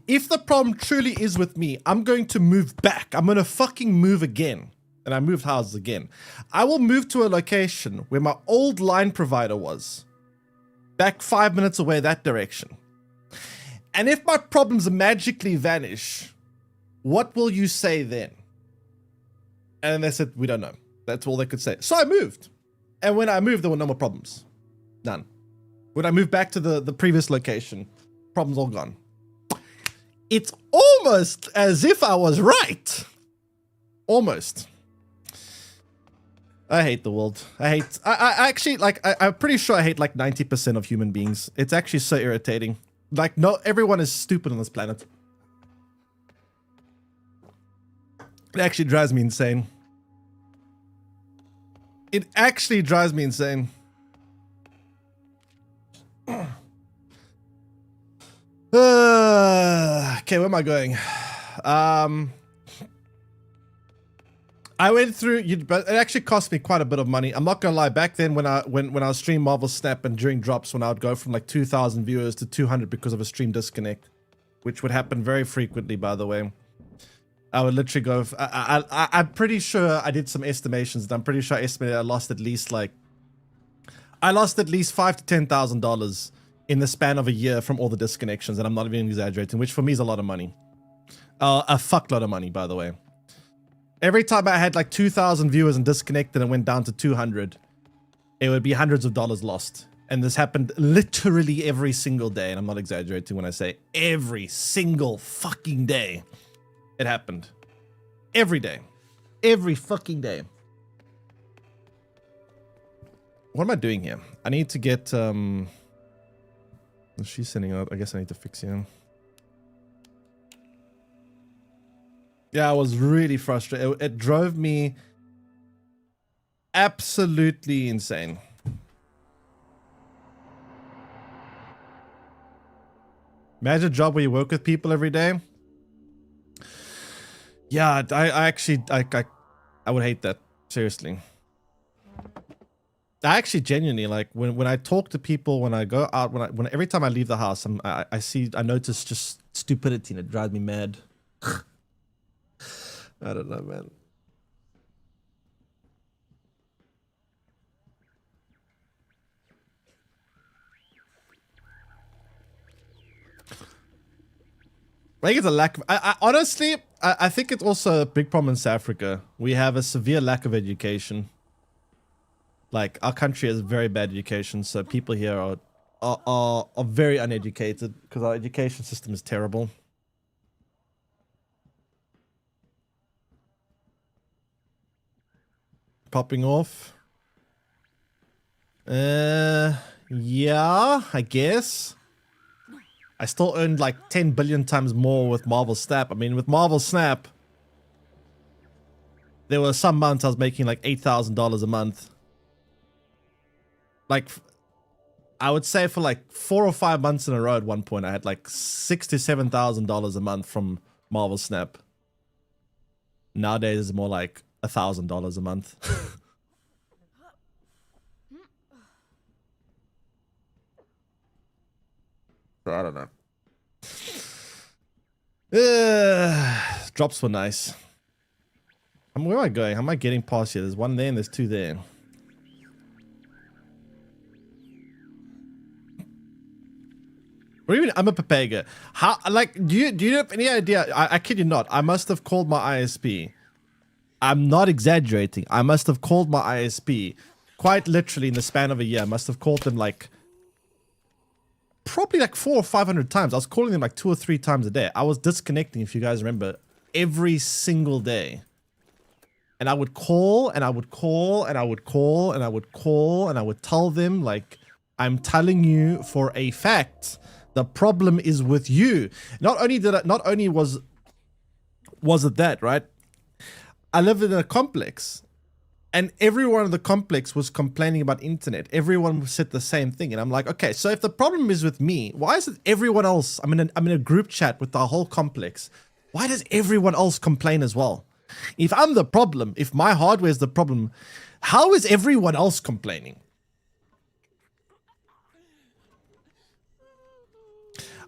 S1: if the problem truly is with me, I'm going to move back. I'm going to fucking move again. And I moved houses again. I will move to a location where my old line provider was, back 5 minutes away that direction. And if my problems magically vanish, what will you say then? And they said, we don't know. That's all they could say. So I moved. And when I moved, there were no more problems. None. When I moved back to the previous location, problems all gone. It's almost as if I was right. Almost. I hate the world. I actually, like, I'm pretty sure I hate like 90% of human beings. It's actually so irritating. Like, no, everyone is stupid on this planet. It actually drives me insane. It actually drives me insane. Okay, where am I going? I went through, but it actually cost me quite a bit of money. I'm not gonna lie. Back then, when I was streaming Marvel Snap and during drops, when I would go from like 2,000 viewers to 200 because of a stream disconnect, which would happen very frequently, by the way. I would literally go. I'm pretty sure I did some estimations, and I'm pretty sure I estimated I lost at least $5,000 to $10,000 in the span of a year from all the disconnections, and I'm not even exaggerating, which for me is a lot of money. A fuckload of money, by the way. Every time I had like 2,000 viewers and disconnected and went down to 200, it would be hundreds of dollars lost. And this happened literally every single day. And I'm not exaggerating when I say every single fucking day. It happened. Every day. Every fucking day. What am I doing here? I need to get, she's sending out. I guess I need to fix him. Yeah, I was really frustrated. It drove me absolutely insane. Imagine a job where you work with people every day. Yeah, I would hate that. Seriously. I actually genuinely, like, when I talk to people, when I go out, when every time I leave the house, I notice just stupidity and it drives me mad. I don't know, man. I think it's a lack of, honestly, I think it's also a big problem in South Africa. We have a severe lack of education. Like, our country has very bad education, so people here are very uneducated because our education system is terrible. Popping off. Yeah, I guess. I still earned like 10 billion times more with Marvel Snap. I mean, with Marvel Snap, there were some months I was making like $8,000 a month. Like, I would say for like 4 or 5 months in a row at one point, I had like $6,000 to $7,000 a month from Marvel Snap. Nowadays, it's more like $1,000 a month. I don't know. Drops were nice. Where am I going? How am I getting past here? There's one there and there's two there. Or even I'm a Papega. How, like, do you have any idea? I kid you not. I must have called my ISP. I'm not exaggerating. I must have called my ISP quite literally in the span of a year. I must have called them like probably like 400 or 500 times. I was calling them like 2 or 3 times a day. I was disconnecting, if you guys remember, every single day. And I would call and I would call and I would call and I would call and I would tell them, like, I'm telling you for a fact, the problem is with you. Not only was it that, right? I lived in a complex and everyone in the complex was complaining about internet. Everyone said the same thing. And I'm like, okay, so if the problem is with me, why is it everyone else? I'm in a group chat with the whole complex. Why does everyone else complain as well? If I'm the problem, if my hardware is the problem, how is everyone else complaining?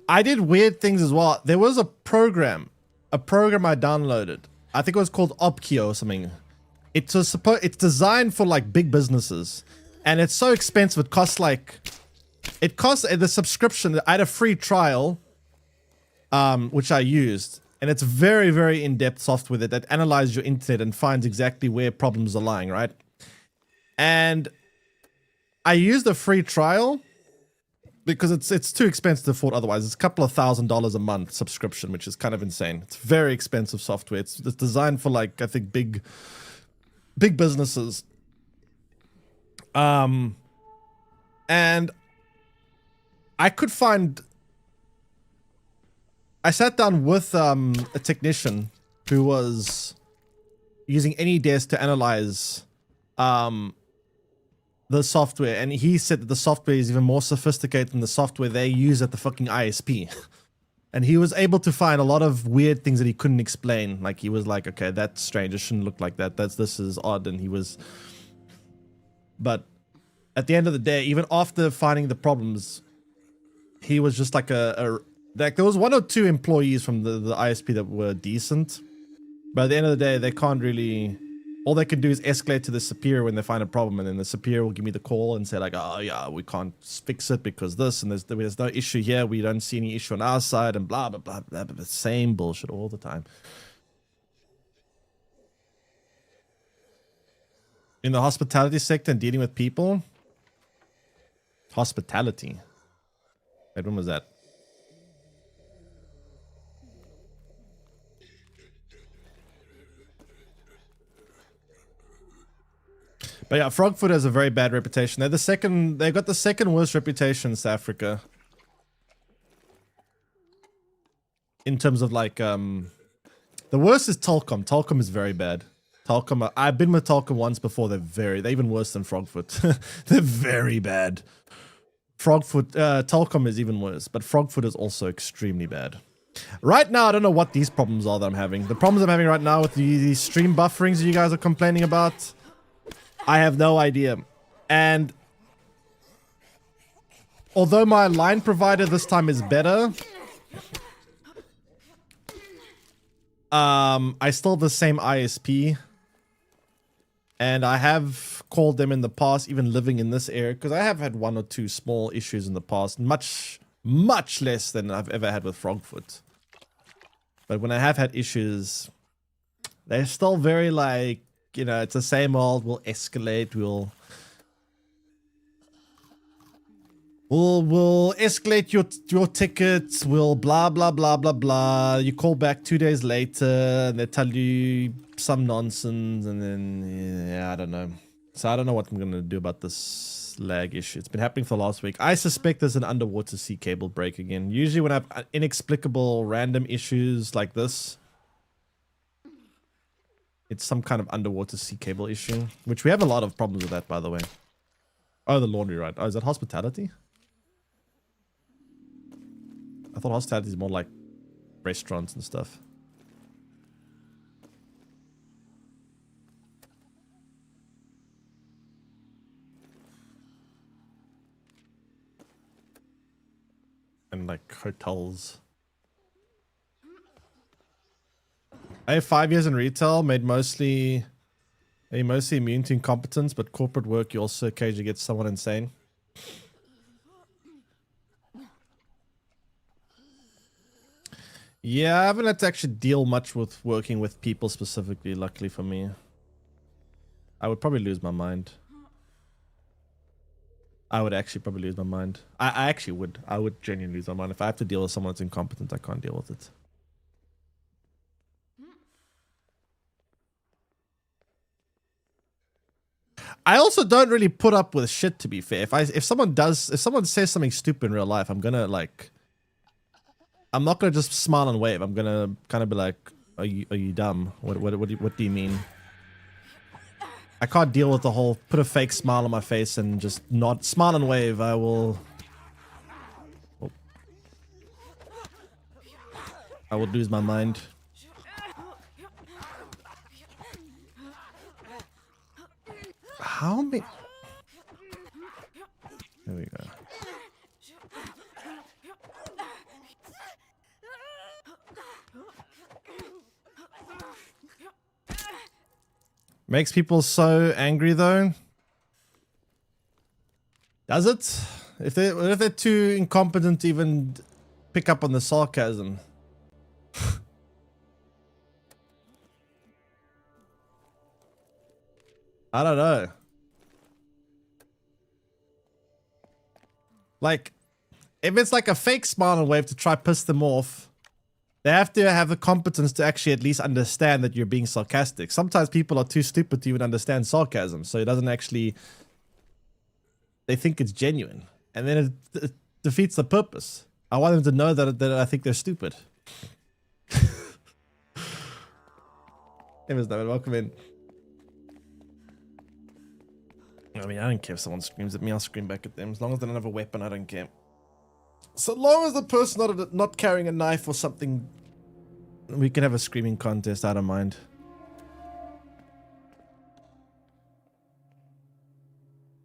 S1: I did weird things as well. There was a program I downloaded. I think it was called Opkio or something. It's designed for like big businesses, and it's so expensive. It costs the subscription. I had a free trial, which I used. And it's very, very in-depth software that analyzes your internet and finds exactly where problems are lying, right? And I used a free trial because it's too expensive to afford otherwise. It's a couple of $1,000s a month subscription, which is kind of insane. It's very expensive software. It's designed for, like, I think big businesses. And I could find... I sat down with a technician who was using AnyDesk to analyze the software, and he said that the software is even more sophisticated than the software they use at the fucking ISP. And he was able to find a lot of weird things that he couldn't explain. Like, he was like, okay, that's strange. It shouldn't look like that. This is odd. And he was... But at the end of the day, even after finding the problems, he was just like like, there was 1 or 2 employees from the ISP that were decent, but at the end of the day, they can't really... All they can do is escalate to the superior when they find a problem, and then the superior will give me the call and say, like, oh yeah, we can't fix it because this, and there's no issue here, we don't see any issue on our side, and blah, blah, blah, blah, blah. Same bullshit all the time. In the hospitality sector and dealing with people... Hospitality? Wait, when was that? But yeah, Frogfoot has a very bad reputation. They've got the second worst reputation in South Africa. In terms of like, the worst is Telkom. Telkom is very bad. Telkom, I've been with Telkom once before. They're even worse than Frogfoot. They're very bad. Telkom is even worse, but Frogfoot is also extremely bad. Right now, I don't know what these problems are that I'm having. The problems I'm having right now with these stream bufferings that you guys are complaining about, I have no idea. And although my line provider this time is better, I still have the same ISP. And I have called them in the past, even living in this area, because I have had 1 or 2 small issues in the past. Much less than I've ever had with Frogfoot. But when I have had issues, they're still very like, you know, it's the same old, we'll escalate, we'll escalate your tickets, we'll blah, blah, blah, blah, blah. You call back 2 days later, and they tell you some nonsense, and then, yeah, I don't know. So I don't know what I'm going to do about this lag issue. It's been happening for last week. I suspect there's an underwater sea cable break again. Usually when I have inexplicable random issues like this, it's some kind of underwater sea cable issue, which we have a lot of problems with that, by the way. Oh, the laundry, right? Oh, is that hospitality? I thought hospitality is more like restaurants and stuff. like hotels. I have 5 years in retail, made mostly immune to incompetence, but corporate work you also occasionally get someone insane. Yeah, I haven't had to actually deal much with working with people specifically, luckily for me. I would probably lose my mind. I would actually probably lose my mind. I actually would. I would genuinely lose my mind. If I have to deal with someone that's incompetent, I can't deal with it. I also don't really put up with shit, to be fair. If someone says something stupid in real life, I'm gonna like, I'm not gonna just smile and wave. I'm gonna kind of be like, are you dumb? What do you mean? I can't deal with the whole put a fake smile on my face and just not smile and wave. I will lose my mind. How many? There we go. Makes people so angry though. Does it? If they're too incompetent to even pick up on the sarcasm. I don't know. Like, if it's like a fake smile and wave to try piss them off, they have to have the competence to actually at least understand that you're being sarcastic. Sometimes people are too stupid to even understand sarcasm, so it doesn't actually... They think it's genuine. And then it defeats the purpose. I want them to know that I think they're stupid. Hey, David, welcome in. I mean, I don't care if someone screams at me, I'll scream back at them. As long as they don't have a weapon, I don't care. So long as the person not carrying a knife or something, we can have a screaming contest, I don't mind.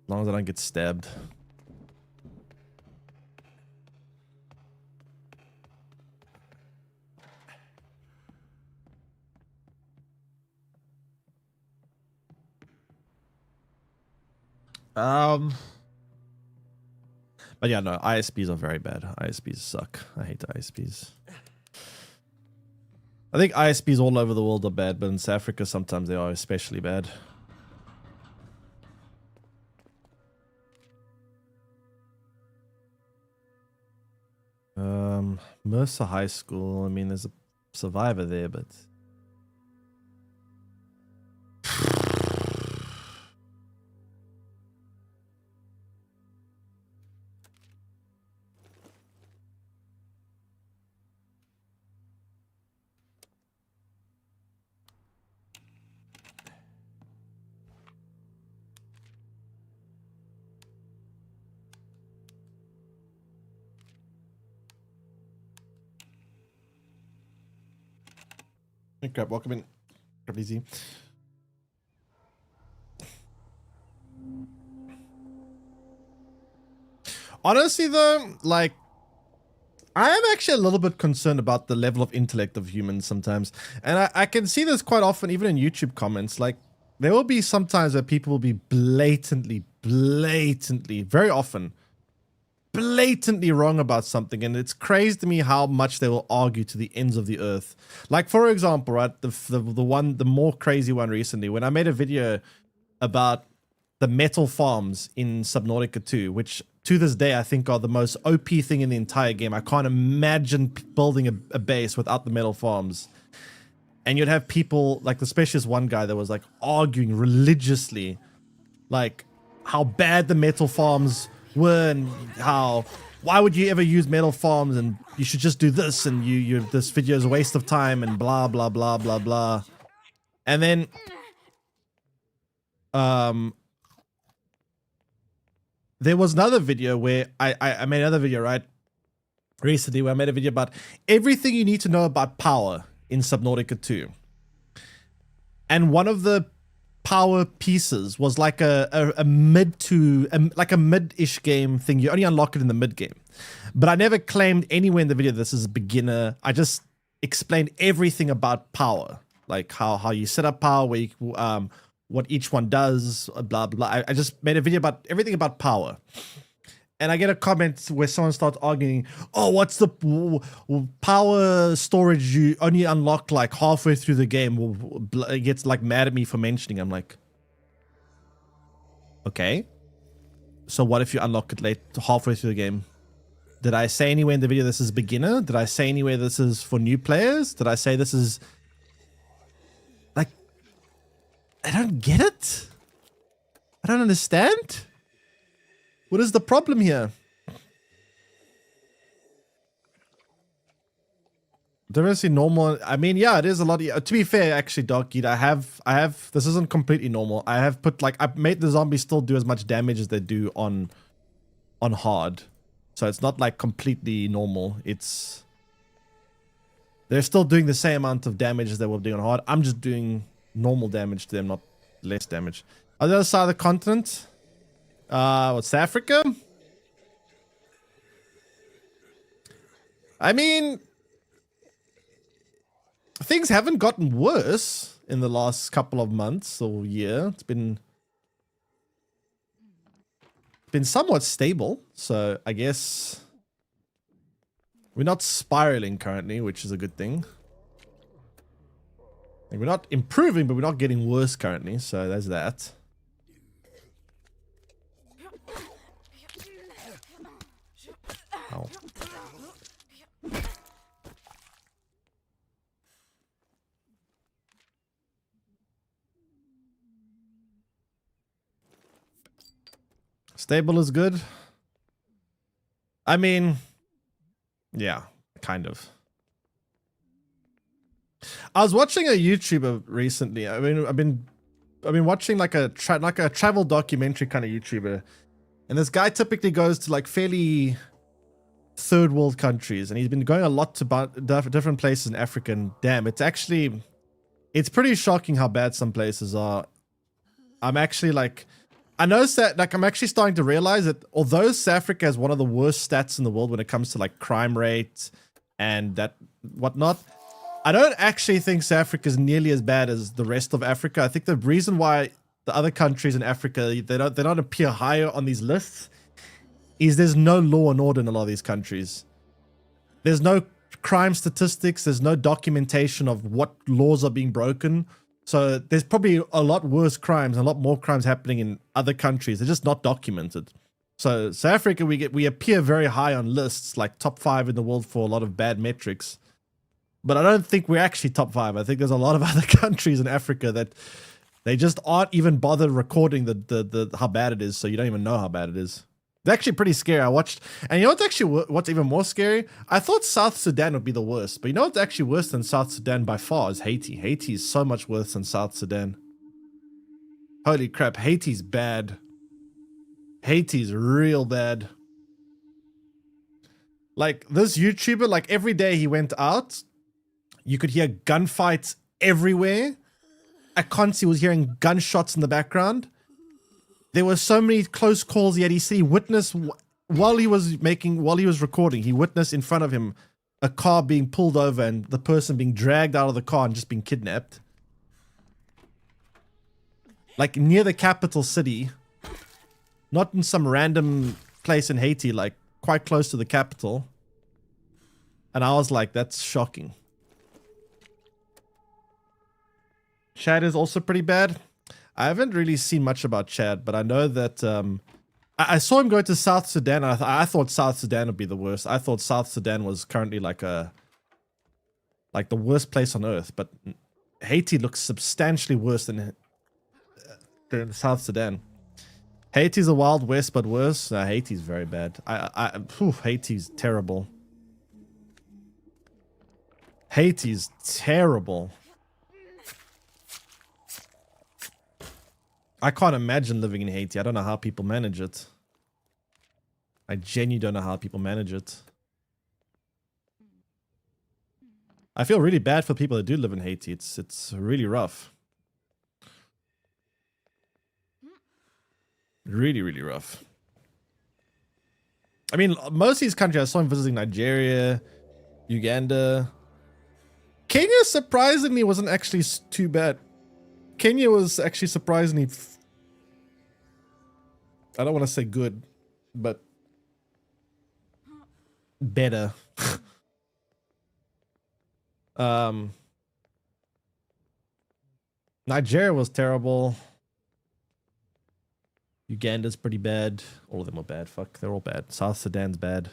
S1: As long as I don't get stabbed. But yeah, no, ISPs are very bad. ISPs suck. I hate ISPs. I think ISPs all over the world are bad, but in South Africa sometimes they are especially bad. Mercer High School, I mean, there's a survivor there, but... Hey, crap, welcome in. Crap easy. Honestly, though, like, I am actually a little bit concerned about the level of intellect of humans sometimes. And I can see this quite often, even in YouTube comments. Like, there will be some times where people will be blatantly, very often, blatantly wrong about something, and it's crazy to me how much they will argue to the ends of the earth. Like, for example, right, the more crazy one recently, when I made a video about the metal farms in Subnautica 2, which to this day I think are the most OP thing in the entire game. I can't imagine building a base without the metal farms. And you'd have people, like, especially this one guy that was like arguing religiously, like, how bad the metal farms were, and why would you ever use metal farms, and you should just do this, and this video is a waste of time, and blah blah blah blah blah. And then there was another video where I made another video, right, recently, where I made a video about everything you need to know about power in Subnautica 2. And one of the power pieces was like a mid-ish game thing. You only unlock it in the mid game. But I never claimed anywhere in the video this is a beginner. I just explained everything about power, like how you set up power, where you, what each one does, blah blah. I just made a video about everything about power. And I get a comment where someone starts arguing, oh, what's the power storage you only unlock like halfway through the game? It gets like mad at me for mentioning. I'm like, okay. So what if you unlock it late, halfway through the game? Did I say anywhere in the video this is beginner? Did I say anywhere this is for new players? Did I say this is... Like, I don't get it. I don't understand. What is the problem here? Diversity normal. I mean, yeah, it is a lot. To be fair, actually, Doc, I have. This isn't completely normal. I have put like I've made the zombies still do as much damage as they do on hard, so it's not like completely normal. They're still doing the same amount of damage as they were doing on hard. I'm just doing normal damage to them, not less damage. On the other side of the continent. What's Africa? I mean, things haven't gotten worse in the last couple of months or year. It's been somewhat stable, so I guess we're not spiraling currently, which is a good thing. Like, we're not improving, but we're not getting worse currently, so there's that. Ow. Stable is good. I mean, yeah, kind of. I was watching a YouTuber recently. I mean, I've been watching like a travel documentary kind of YouTuber, and this guy typically goes to like fairly third world countries, and he's been going a lot to different places in Africa, and damn, it's pretty shocking how bad some places are. I'm actually like, I noticed that like I'm actually starting to realize that although South Africa has one of the worst stats in the world when it comes to like crime rate and that whatnot, I don't actually think South Africa is nearly as bad as the rest of Africa. I think the reason why the other countries in Africa they don't appear higher on these lists is there's no law and order in a lot of these countries. There's no crime statistics. There's no documentation of what laws are being broken. So there's probably a lot worse crimes, a lot more crimes happening in other countries. They're just not documented. So South Africa, we appear very high on lists, like top 5 in the world for a lot of bad metrics. But I don't think we're actually top 5. I think there's a lot of other countries in Africa that they just aren't even bothered recording the how bad it is. So you don't even know how bad it is. It's actually pretty scary. I watched, and you know what's even more scary? I thought South Sudan would be the worst, but you know what's actually worse than South Sudan by far is Haiti. Haiti is so much worse than South Sudan. Holy crap, Haiti's bad. Haiti's real bad. Like this YouTuber, like every day he went out, you could hear gunfights everywhere. At cons, he was hearing gunshots in the background. There were so many close calls, yet he witnessed while he was recording, he witnessed in front of him a car being pulled over and the person being dragged out of the car and just being kidnapped. Like near the capital city, not in some random place in Haiti, like quite close to the capital. And I was like, that's shocking. Chad is also pretty bad. I haven't really seen much about Chad, but I know that I saw him go to South Sudan. And I thought South Sudan would be the worst. I thought South Sudan was currently like the worst place on earth. But Haiti looks substantially worse than South Sudan. Haiti's a Wild West, but worse. Haiti's very bad. Haiti's terrible. Haiti's terrible. I can't imagine living in Haiti. I don't know how people manage it. I genuinely don't know how people manage it. I feel really bad for people that do live in Haiti. It's really rough. Really, really rough. I mean, most of these countries, I saw him visiting Nigeria, Uganda. Kenya surprisingly wasn't actually too bad. Kenya was actually surprisingly, I don't want to say good, but better. Nigeria was terrible. Uganda's pretty bad. All of them are bad. Fuck, they're all bad. South Sudan's bad.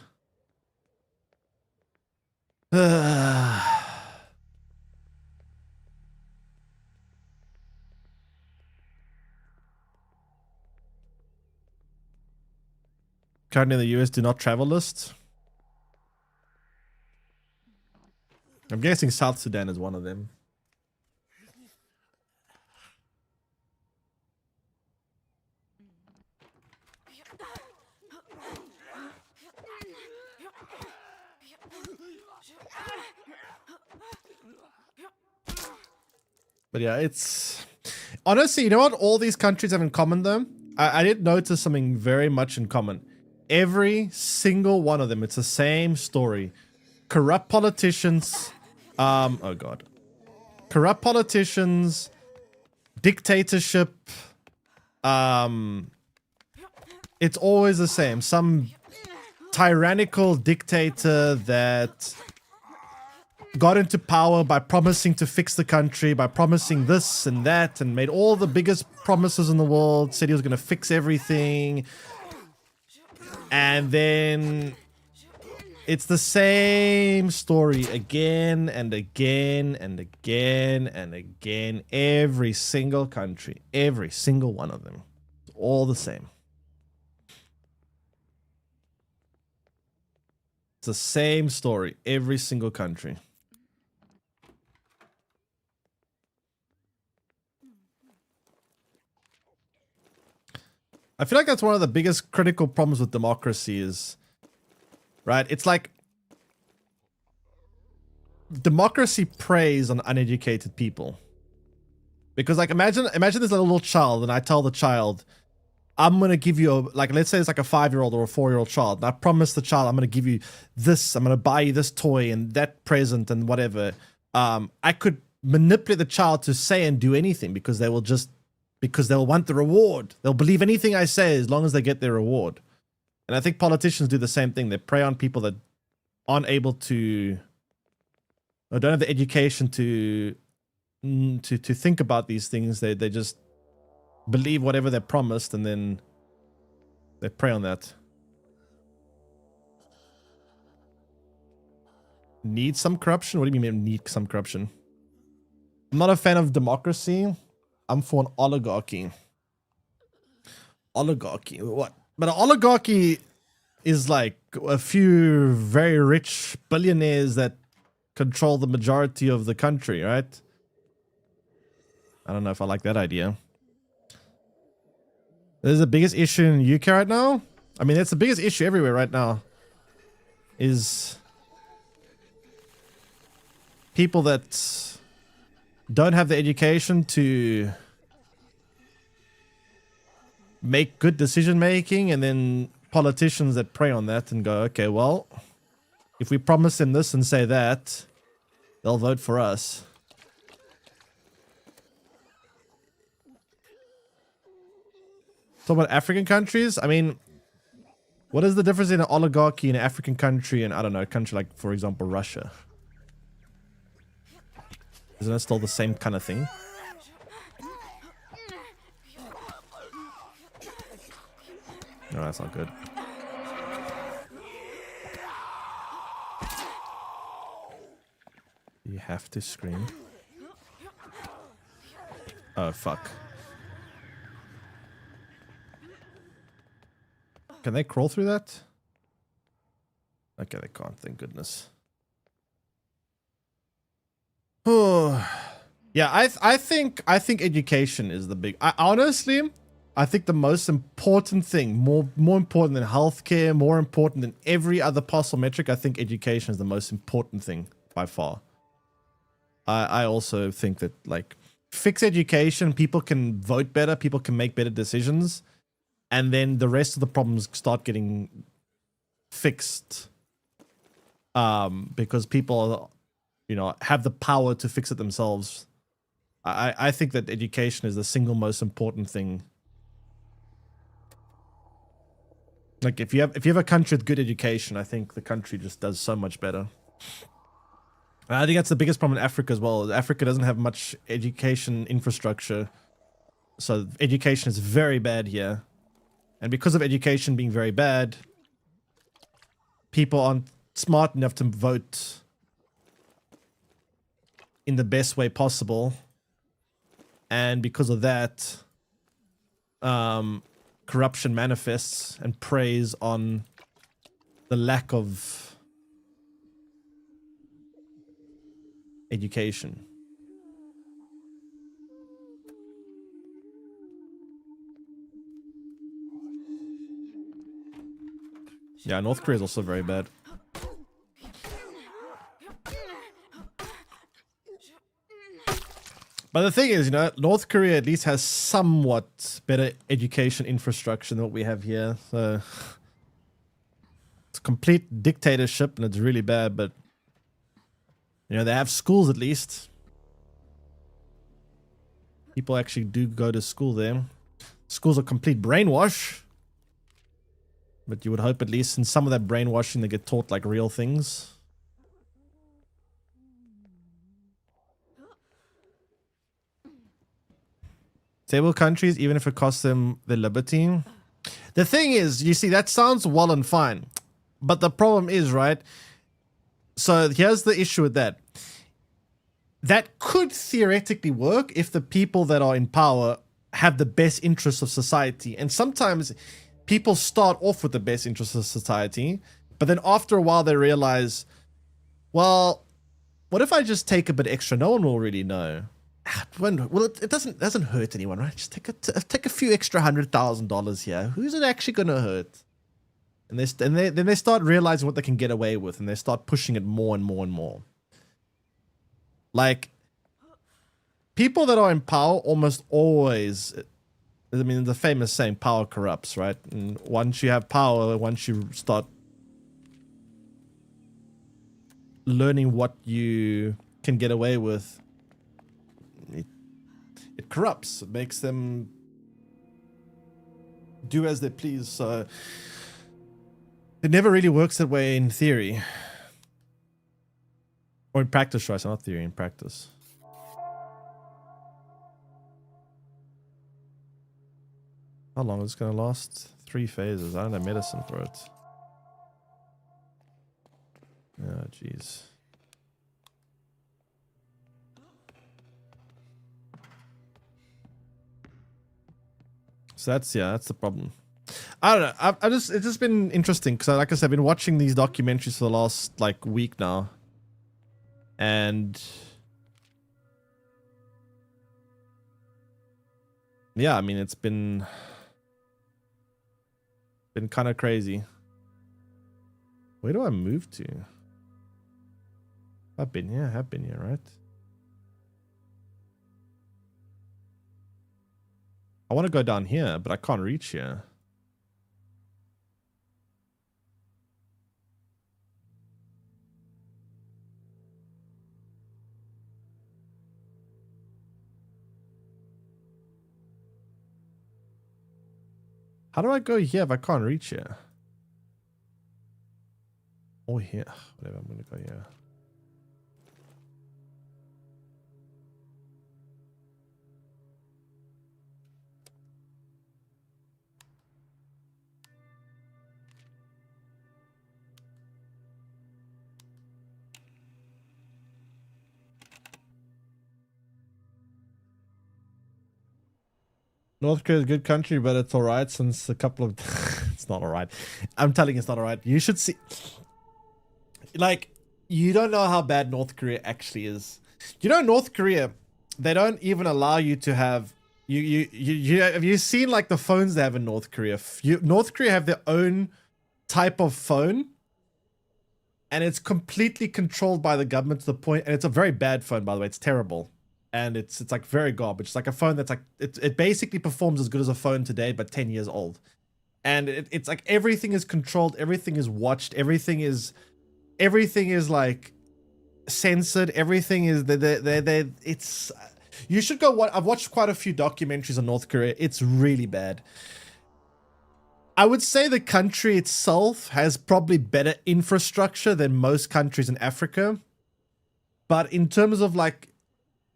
S1: Currently in the US, do not travel list. I'm guessing South Sudan is one of them. But yeah, it's honestly, you know what all these countries have in common though? I did notice something very much in common. Every single one of them, it's the same story. Corrupt politicians, oh god. Corrupt politicians, dictatorship, it's always the same. Some tyrannical dictator that got into power by promising to fix the country, by promising this and that, and made all the biggest promises in the world, said he was going to fix everything. And then it's the same story again and again and again and again. Every single country, every single one of them. It's all the same. It's the same story, every single country. I feel like that's one of the biggest critical problems with democracy is, right? It's like democracy preys on uneducated people. Because like imagine there's a little child and I tell the child, I'm going to give you a, like, let's say it's like a 5-year-old or a 4-year-old child. And I promise the child, I'm going to give you this, I'm going to buy you this toy and that present and whatever. I could manipulate the child to say and do anything because they'll want the reward. They'll believe anything I say as long as they get their reward. And I think politicians do the same thing. They prey on people that aren't able to, or don't have the education to think about these things. They just believe whatever they're promised and then they prey on that. Need some corruption? What do you mean need some corruption? I'm not a fan of democracy. I'm for an oligarchy. Oligarchy, what? But an oligarchy is like a few very rich billionaires that control the majority of the country, right? I don't know if I like that idea. This is the biggest issue in the UK right now. I mean, it's the biggest issue everywhere right now. Is people that don't have the education to make good decision making, and then politicians that prey on that and go, okay, well, if we promise them this and say that, they'll vote for us. Talk about African countries. I mean, what is the difference in an oligarchy in an African country and, I don't know, a country like, for example, Russia? Isn't it still the same kind of thing? No, that's not good. You have to scream. Oh, fuck. Can they crawl through that? Okay, they can't, thank goodness. Oh, yeah, I think education is the big. Honestly, I think the most important thing, more important than healthcare, more important than every other possible metric. I think education is the most important thing by far. I also think that like fix education, people can vote better, people can make better decisions, and then the rest of the problems start getting fixed, because people, have the power to fix it themselves. I think that education is the single most important thing. Like if you have a country with good education, I think the country just does so much better. And I think that's the biggest problem in Africa as well. Africa doesn't have much education infrastructure. So education is very bad here. And because of education being very bad, people aren't smart enough to vote in the best way possible. And because of that, corruption manifests and preys on the lack of education. Yeah, North Korea is also very bad. But the thing is, North Korea at least has somewhat better education infrastructure than what we have here. So it's a complete dictatorship and it's really bad, but they have schools at least. People actually do go to school there. Schools are complete brainwash. But you would hope at least in some of that brainwashing they get taught like real things. Stable countries, even if it costs them their liberty. The thing is, you see, that sounds well and fine. But the problem is, right? So here's the issue with that. That could theoretically work if the people that are in power have the best interests of society. And sometimes people start off with the best interests of society, but then after a while they realize, well, what if I just take a bit extra? No one will really know. Well, it doesn't hurt anyone, right? Just take a few extra $100,000 here. Who's it actually gonna hurt? And then they start realizing what they can get away with, and they start pushing it more and more and more. Like, people that are in power almost always, I mean, the famous saying, power corrupts, right? And once you have power, once you start learning what you can get away with, it corrupts. It makes them do as they please. So it never really works that way in theory. Or in practice, right? So not theory, in practice. How long is this going to last? 3 phases. I don't have medicine for it. Oh, jeez. So that's the problem. I don't know. It's just been interesting because, like I said, I've been watching these documentaries for the last week now, and yeah, I mean, it's been kind of crazy. Where do I move to? I've been here, right? I want to go down here, but I can't reach here. How do I go here if I can't reach here? Or here. Whatever, I'm going to go here. North Korea is a good country, but it's alright since a couple of... It's not alright. I'm telling you, it's not alright. You should see... Like, you don't know how bad North Korea actually is. North Korea, they don't even allow you to have... Have you seen, like, the phones they have in North Korea? North Korea have their own type of phone, and it's completely controlled by the government to the point... And it's a very bad phone, by the way. It's terrible. And it's like very garbage. It's like a phone that's like it basically performs as good as a phone today, but 10 years old. and it's like everything is controlled, everything is watched, everything is like censored, everything is it's you should go watch. I've watched quite a few documentaries on North Korea. It's really bad. I would say the country itself has probably better infrastructure than most countries in Africa, but in terms of like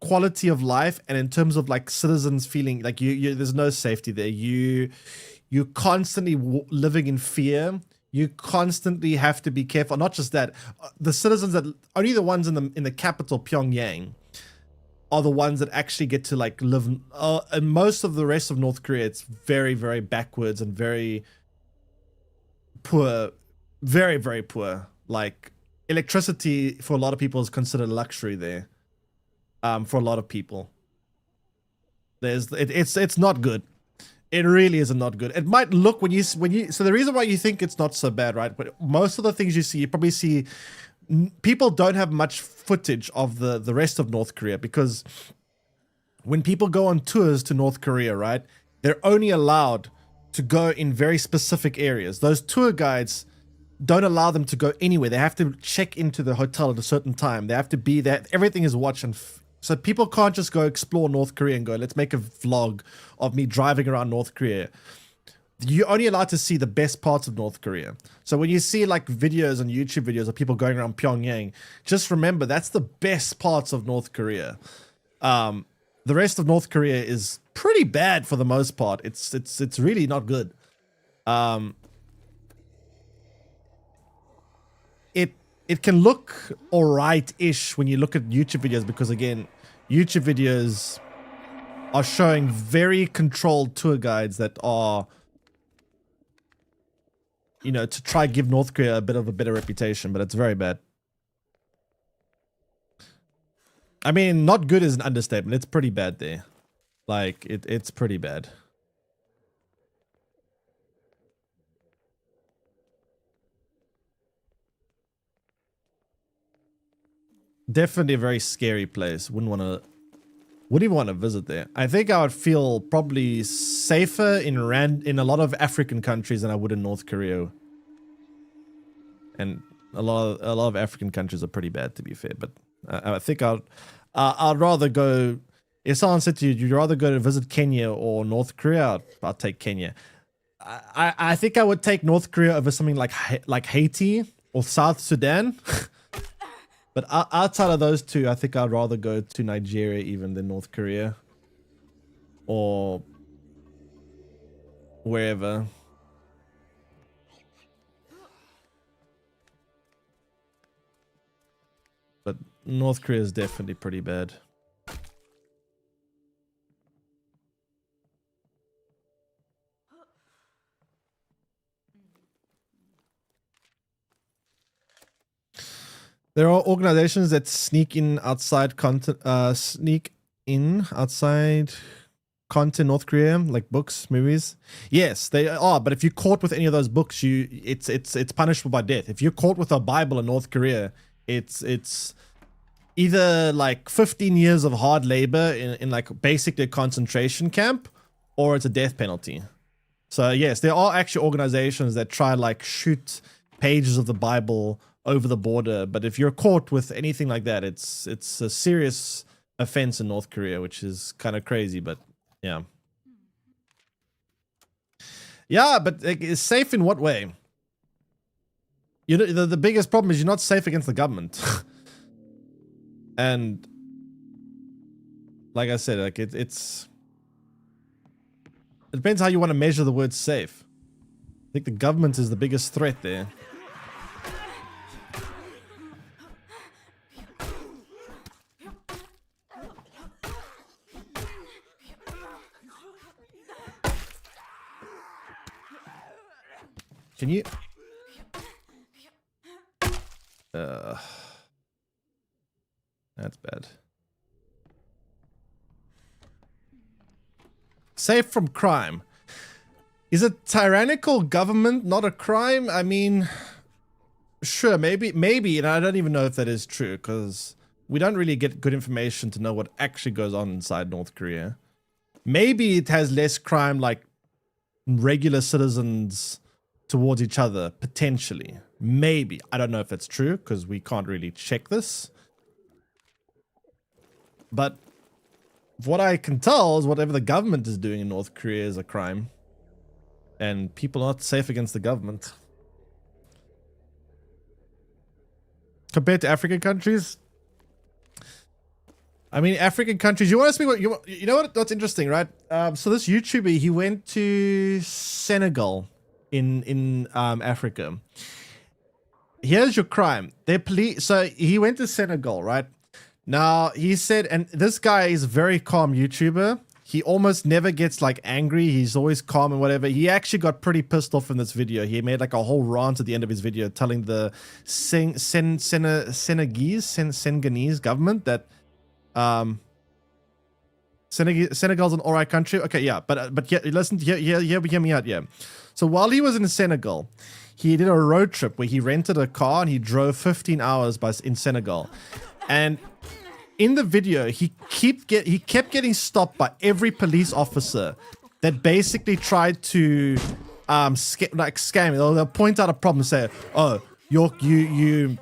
S1: quality of life and in terms of like citizens feeling like you there's no safety there. You constantly living in fear. You constantly have to be careful. Not just that, the citizens that only the ones in the capital Pyongyang are the ones that actually get to like live. And most of the rest of North Korea, it's very, very backwards and very poor, very, very poor. Like electricity for a lot of people is considered a luxury there. For a lot of people, it's not good. It really is not good. It might look when you so the reason why you think it's not so bad, right? But most of the things you probably see, people don't have much footage of the rest of North Korea, because when people go on tours to North Korea, right, they're only allowed to go in very specific areas. Those tour guides don't allow them to go anywhere. They have to check into the hotel at a certain time. They have to be there. Everything is watched, and so people can't just go explore North Korea and go, let's make a vlog of me driving around North Korea. You're only allowed to see the best parts of North Korea. So when you see like videos and YouTube videos of people going around Pyongyang, just remember that's the best parts of North Korea. The rest of North Korea is pretty bad for the most part. It's really not good. It can look alright-ish when you look at YouTube videos, because again, YouTube videos are showing very controlled tour guides that are, you know, to try give North Korea a bit of a better reputation, but it's very bad. I mean, not good is an understatement. It's pretty bad there. Like, it's pretty bad. Definitely a very scary place. Wouldn't even want to visit there. I think I would feel probably safer in a lot of African countries than I would in North Korea. And a lot of African countries are pretty bad, to be fair. But I think I'd rather go. If someone said to you, you'd rather go to visit Kenya or North Korea, I'd take Kenya. I think I would take North Korea over something like Haiti or South Sudan. But outside of those two, I think I'd rather go to Nigeria even than North Korea. Or wherever. But North Korea is definitely pretty bad. There are organizations that sneak in outside content, North Korea, like books, movies. Yes, they are. But if you're caught with any of those books, it's punishable by death. If you're caught with a Bible in North Korea, it's either like 15 years of hard labor in like basically a concentration camp, or it's a death penalty. So yes, there are actually organizations that try like shoot pages of the Bible over the border, but if you're caught with anything like that, it's a serious offense in North Korea, which is kind of crazy, but yeah. Yeah, but it's safe in what way? You know, the biggest problem is you're not safe against the government. And like I said, like it depends how you want to measure the word safe. I think the government is the biggest threat there. Can you? That's bad. Safe from crime. Is a tyrannical government not a crime? I mean, sure, maybe, and I don't even know if that is true, because we don't really get good information to know what actually goes on inside North Korea. Maybe it has less crime like regular citizens towards each other, potentially. Maybe. I don't know if it's true because we can't really check this. But what I can tell is whatever the government is doing in North Korea is a crime. And people are not safe against the government. Compared to African countries, I mean, African countries, you want to speak about, you know what's interesting, right? So this YouTuber, he went to Senegal in Africa. Here's your crime. So he went to Senegal, right? Now, he said, and this guy is a very calm YouTuber. He almost never gets like angry. He's always calm and whatever. He actually got pretty pissed off in this video. He made like a whole rant at the end of his video telling the Senegalese government that Senegal's an alright country. Okay, yeah, but yeah, listen, hear me out, yeah. So while he was in Senegal, he did a road trip where he rented a car and he drove 15 hours in Senegal. And in the video, he kept getting stopped by every police officer that basically tried to scam him. They'll point out a problem and say, "Oh, you're not you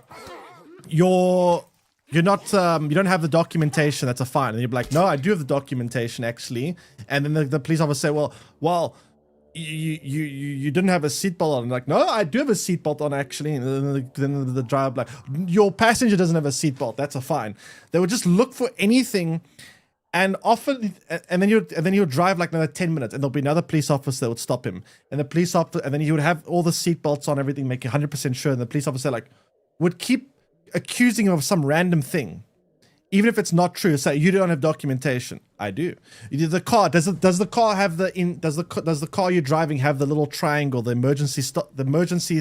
S1: don't have the documentation. That's a fine." And you're like, "No, I do have the documentation actually." And then the police officer say, "Well, you didn't have a seatbelt on." I'm like, "No, I do have a seatbelt on actually." And then the driver like, "Your passenger doesn't have a seatbelt. That's a fine." They would just look for anything, and often, and then you would drive like another 10 minutes, and there'll be another police officer that would stop him, and the police officer, and then he would have all the seatbelts on, everything, make 100% sure, and the police officer like would keep accusing him of some random thing. Even if it's not true, say you don't have documentation. I do. The car does the car have does the car you're driving have the little triangle, the emergency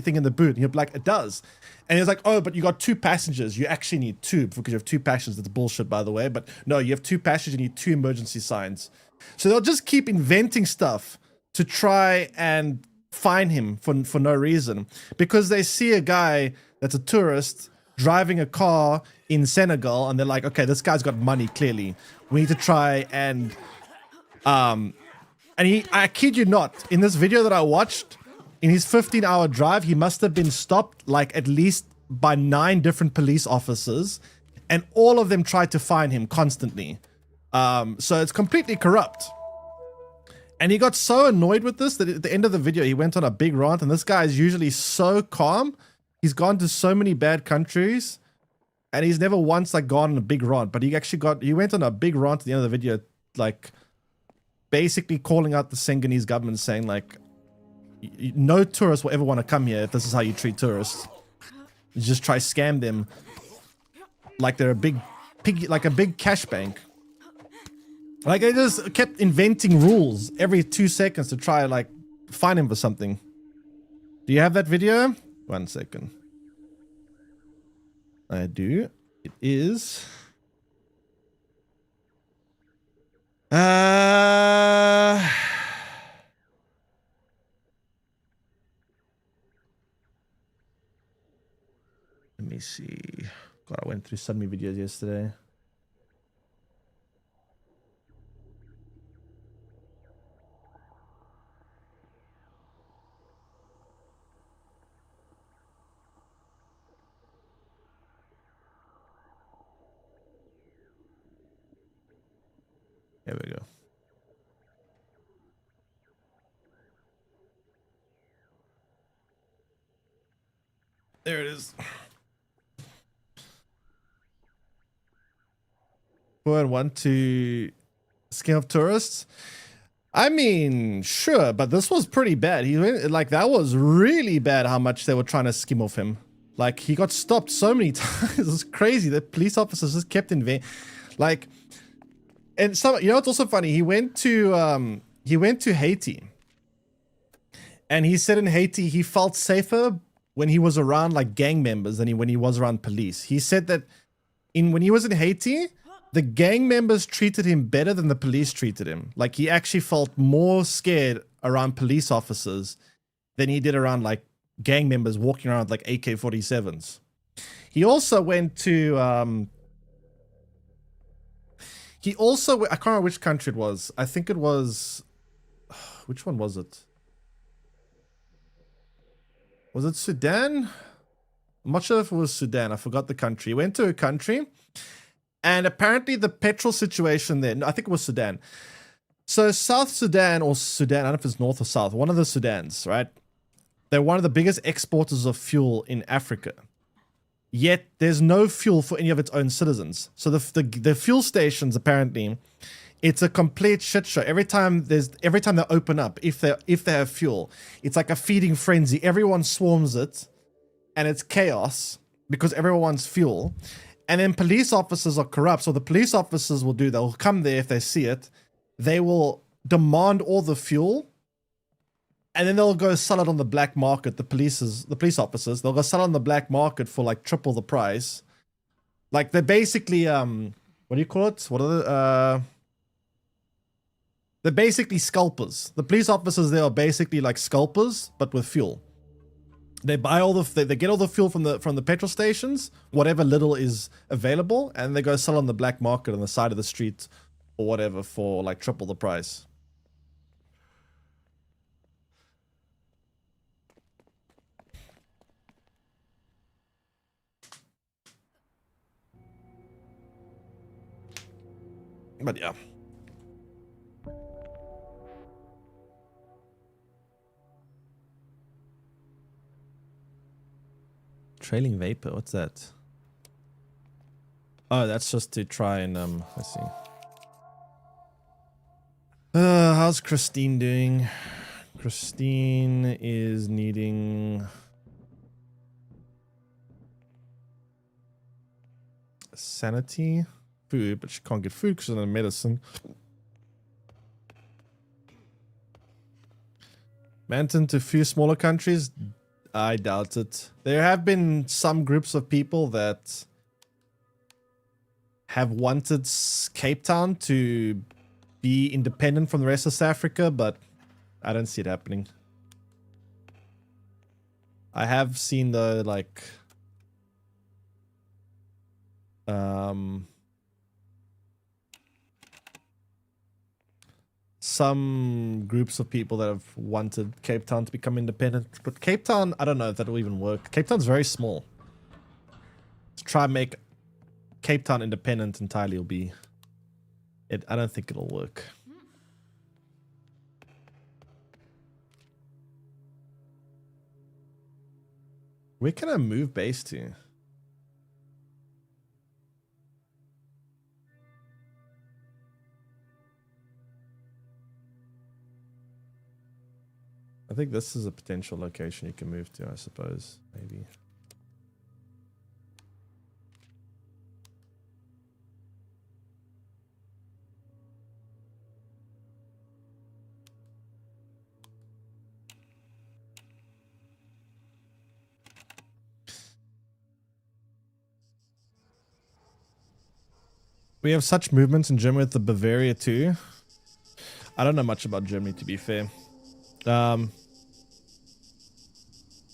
S1: thing in the boot? And you're like, it does. And he's like, oh, but you got 2 passengers. You actually need 2 because you have 2 passengers. That's bullshit, by the way. But no, you have 2 passengers. You need 2 emergency signs. So they'll just keep inventing stuff to try and fine him for no reason, because they see a guy that's a tourist driving a car in Senegal, and they're like, okay, this guy's got money, clearly. We need to try and I kid you not, in this video that I watched, in his 15-hour drive, he must have been stopped like at least by 9 different police officers, and all of them tried to fine him constantly. So it's completely corrupt. And he got so annoyed with this that at the end of the video, he went on a big rant, and this guy is usually so calm. He's gone to so many bad countries, and he's never once like gone on a big rant. But he went on a big rant at the end of the video, like basically calling out the Senegalese government, saying like, no tourists will ever want to come here if this is how you treat tourists. You just try scam them like they're a big piggy, like a big cash bank. Like they just kept inventing rules every 2 seconds to try like fine him for something. Do you have that video? 1 second. I do. It is. Let me see. God, I went through so many videos yesterday. There we go. There it is. Who would want to scam of tourists? I mean, sure, but this was pretty bad. He went, like, that was really bad how much they were trying to skim off him. Like, he got stopped so many times. It was crazy. The police officers just kept like, and some, you know, it's also funny. He went to Haiti, and he said in Haiti he felt safer when he was around like gang members than when he was around police. He said that when he was in Haiti, the gang members treated him better than the police treated him. Like he actually felt more scared around police officers than he did around like gang members walking around with like AK-47s. He also went to I can't remember which country it was. I think it was, which one was it? Was it Sudan? I'm not sure if it was Sudan. I forgot the country. He went to a country, and apparently the petrol situation there, no, I think it was Sudan. So South Sudan or Sudan, I don't know if it's North or South, one of the Sudans, right? They're one of the biggest exporters of fuel in Africa. Yet there's no fuel for any of its own citizens. So the fuel stations, apparently, it's a complete shit show. Every time they open up, if they have fuel, it's like a feeding frenzy. Everyone swarms it, and it's chaos because everyone wants fuel. And then police officers are corrupt. So the police officers they'll come there if they see it. They will demand all the fuel, and then they'll go sell it on the black market. The police officers, they'll go sell it on the black market for like triple the price. Like they're basically what do you call it? What are they're basically scalpers. The police officers there are basically like scalpers, but with fuel. They buy they get all the fuel from the petrol stations, whatever little is available, and they go sell on the black market on the side of the street or whatever for like triple the price. But yeah. Trailing vapor, what's that? Oh, that's just to try and let's see. How's Christine doing? Christine is needing sanity, food, but she can't get food because she's on medicine. Manton to few smaller countries? I doubt it. There have been some groups of people that have wanted Cape Town to be independent from the rest of South Africa, but I don't see it happening. I have seen the like some groups of people that have wanted Cape Town to become independent, but Cape Town, I don't know if that will even work. Cape Town's very small. To try and make Cape Town independent entirely will be it. I don't think it'll work. Where can I move base to? I think this is a potential location you can move to, I suppose. Maybe. We have such movements in Germany with the Bavaria too. I don't know much about Germany, to be fair.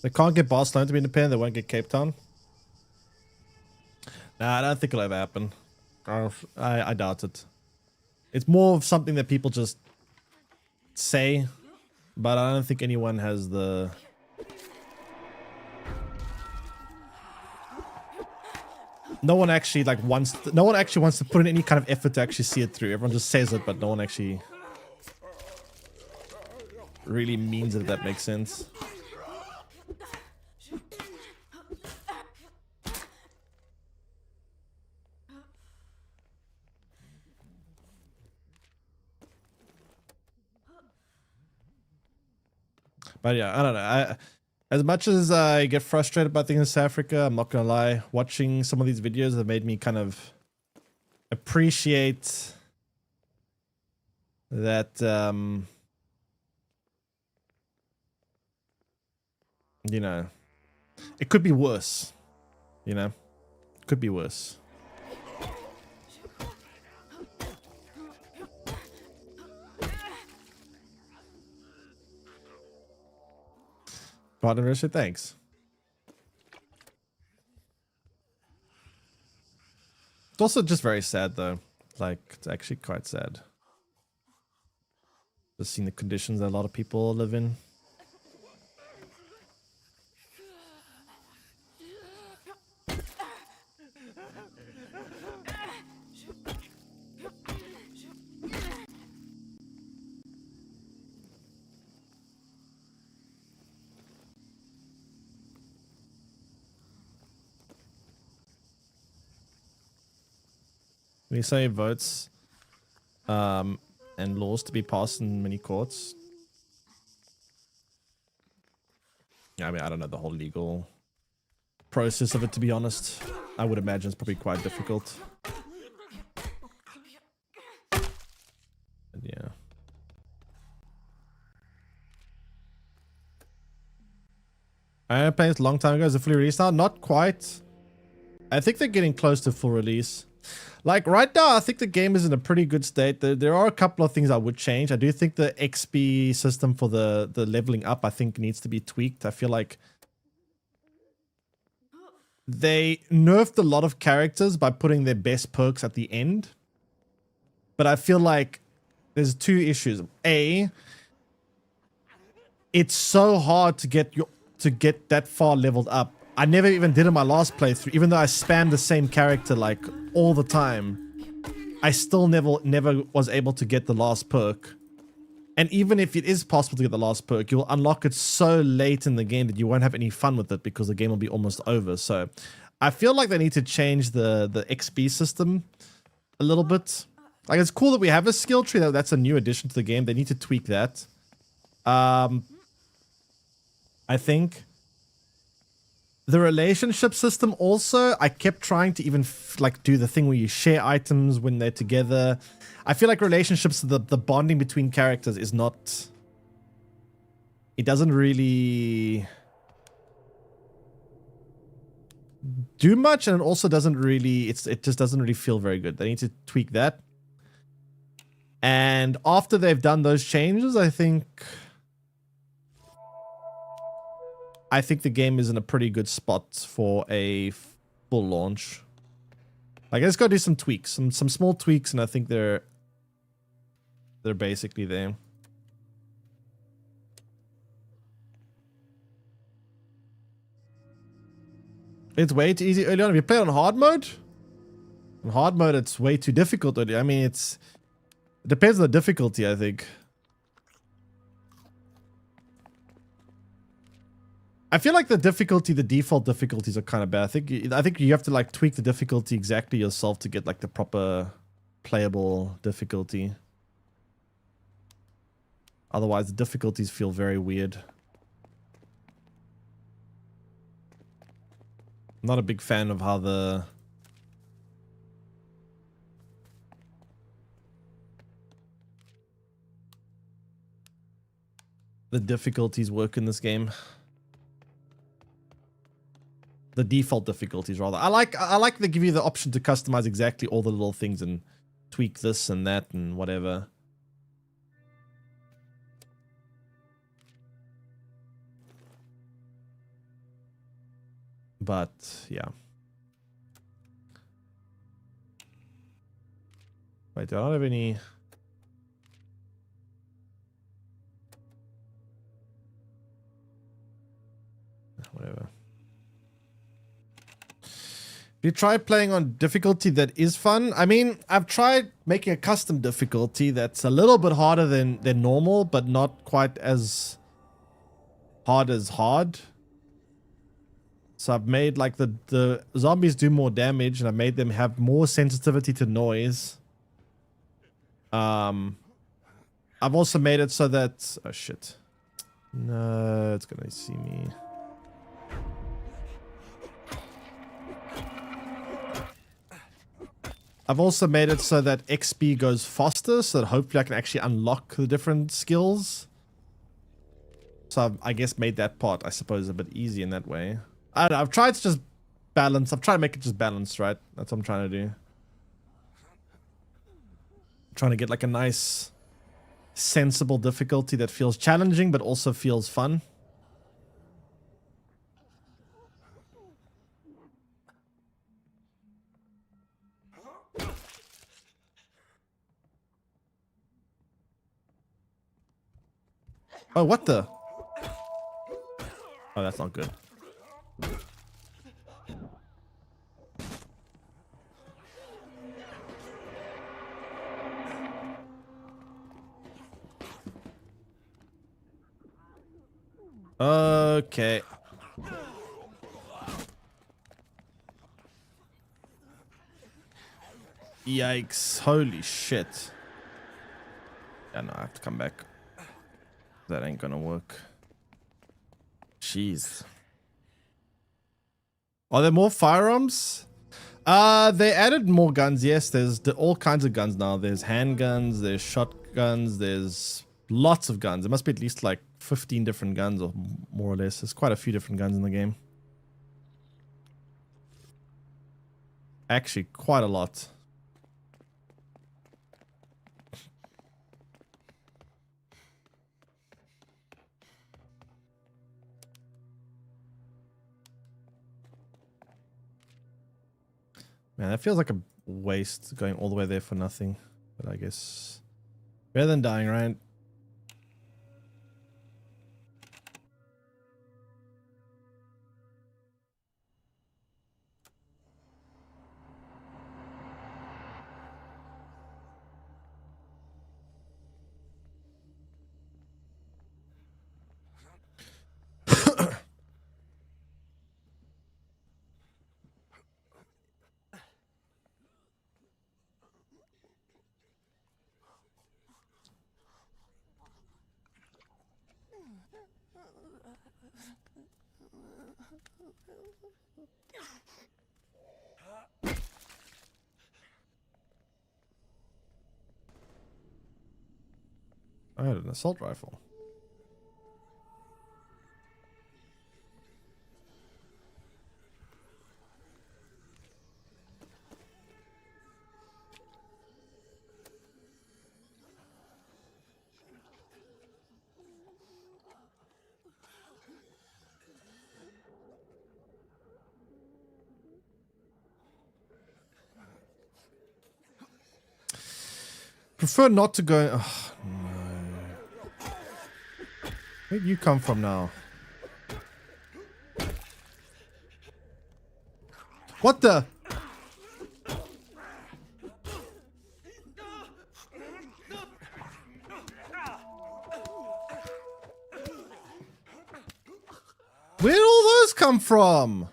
S1: They can't get Barcelona to be independent. They won't get Cape Town. Nah, I don't think it'll ever happen. I doubt it. It's more of something that people just say, but I don't think anyone has the... No one actually like wants to put in any kind of effort to actually see it through. Everyone just says it, but no one actually really means it, if that makes sense. But yeah, I don't know. As much as I get frustrated by things in South Africa, I'm not gonna lie, watching some of these videos have made me kind of appreciate that you know, it could be worse. You know? It could be worse. Partner, thanks. It's also just very sad though. Like, it's actually quite sad. Just seeing the conditions that a lot of people live in. We need so many votes and laws to be passed in many courts. Yeah, I mean, I don't know the whole legal process of it, to be honest. I would imagine it's probably quite difficult. But yeah. I played it a long time ago. Is it fully released now? Not quite. I think they're getting close to full release. Like right now, I think the game is in a pretty good state. There are a couple of things I would change. I do think the XP system for the leveling up, I think, needs to be tweaked. I feel like they nerfed a lot of characters by putting their best perks at the end. But I feel like there's two issues. A, it's so hard to get that far leveled up. I never even did in my last playthrough, even though I spammed the same character like all the time. I still never was able to get the last perk. And even if it is possible to get the last perk, you'll unlock it so late in the game that you won't have any fun with it because the game will be almost over. So I feel like they need to change the XP system a little bit. Like, it's cool that we have a skill tree. That's a new addition to the game. They need to tweak that. I think the relationship system also, I kept trying to even like do the thing where you share items when they're together. I feel like relationships, the bonding between characters is not, it doesn't really do much, and it also doesn't really, it just doesn't really feel very good. They need to tweak that. And after they've done those changes, I think the game is in a pretty good spot for a full launch. Like, let's go do some tweaks, some small tweaks, and I think they're basically there. It's way too easy early on. If you play on hard mode, it's way too difficult early. I mean, it depends on the difficulty, I think. I feel like the default difficulties are kind of bad. I think you have to like tweak the difficulty exactly yourself to get like the proper playable difficulty. Otherwise, the difficulties feel very weird. I'm not a big fan of how the difficulties work in this game. The default difficulties, rather. I like they give you the option to customize exactly all the little things and tweak this and that and whatever. But yeah. Wait, do I not have any? Whatever. You try playing on difficulty that is fun. I mean, I've tried making a custom difficulty that's a little bit harder than normal, but not quite as hard. So I've made like the zombies do more damage, and I've made them have more sensitivity to noise. I've also made it so that, oh shit. No, it's gonna see me. I've also made it so that XP goes faster, so that hopefully I can actually unlock the different skills. So I guess made that part, I suppose, a bit easy in that way. I don't know, I've tried to just balance. I've tried to make it just balanced, right? That's what I'm trying to do. I'm trying to get like a nice, sensible difficulty that feels challenging, but also feels fun. Oh, what the? Oh, that's not good. Okay. Yikes. Holy shit. Yeah, no, I have to come back. That ain't gonna work. Jeez. Are there more firearms? They added more guns. Yes, there's all kinds of guns now. There's handguns, there's shotguns, there's lots of guns. There must be at least like 15 different guns or more or less. There's quite a few different guns in the game. Actually, quite a lot. Man, that feels like a waste going all the way there for nothing. But I guess better than dying, right? I had an assault rifle. Prefer not to go. Oh, no. Where'd you come from now? What the? Where'd all those come from?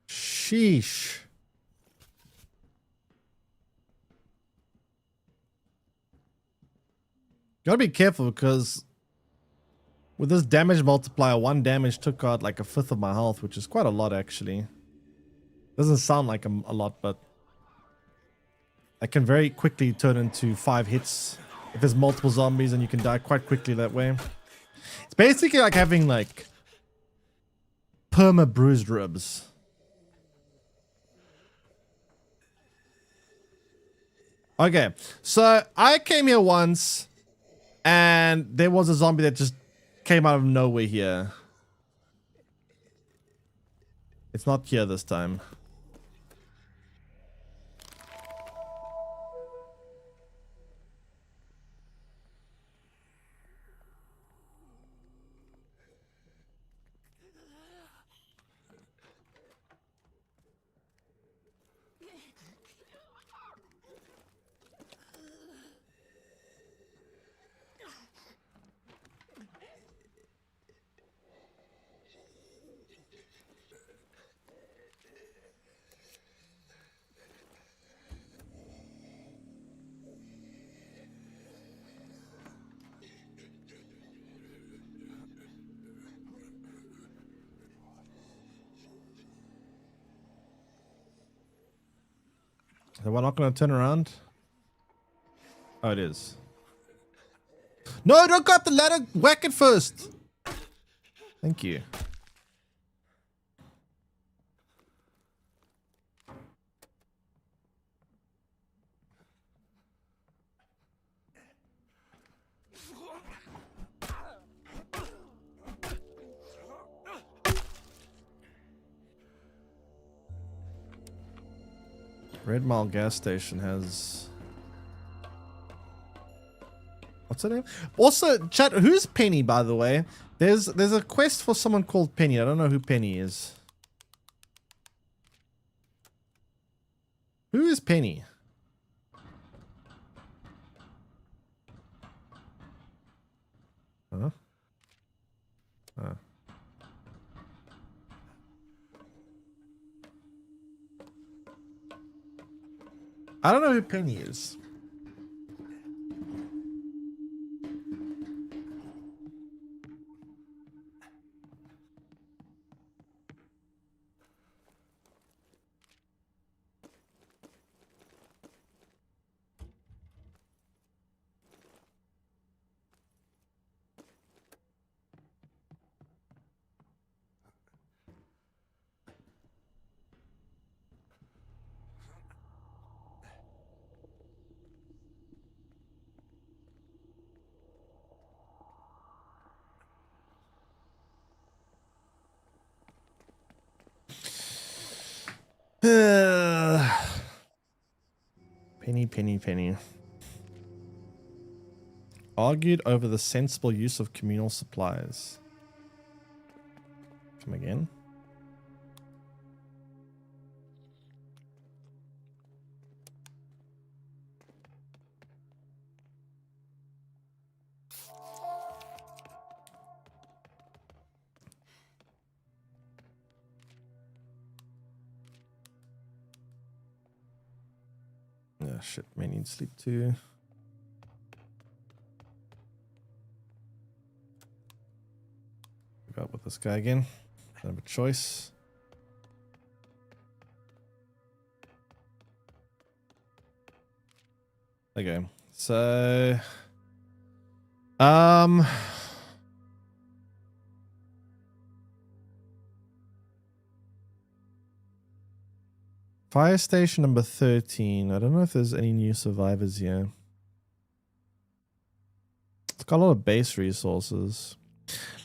S1: Sheesh. Gotta be careful because with this damage multiplier, one damage took out like a fifth of my health, which is quite a lot actually. Doesn't sound like a lot, but I can very quickly turn into 5 hits if there's multiple zombies, and you can die quite quickly that way. It's basically like having like perma bruised ribs. Okay, so I came here once and there was a zombie that just came out of nowhere here. It's not here this time. So we're not going to turn around? Oh, it is. No, don't go up the ladder. Whack it first. Thank you. Red Mile gas station has... What's her name? Also, chat, who's Penny, by the way? There's a quest for someone called Penny. I don't know who Penny is. Who is Penny? Huh? I don't know who Penny is. Penny. Argued over the sensible use of communal supplies. Come again. Yeah, shit, may need sleep too. Go with this guy again. Don't have a choice. Okay, so fire station number 13. I don't know if there's any new survivors here. It's got a lot of base resources.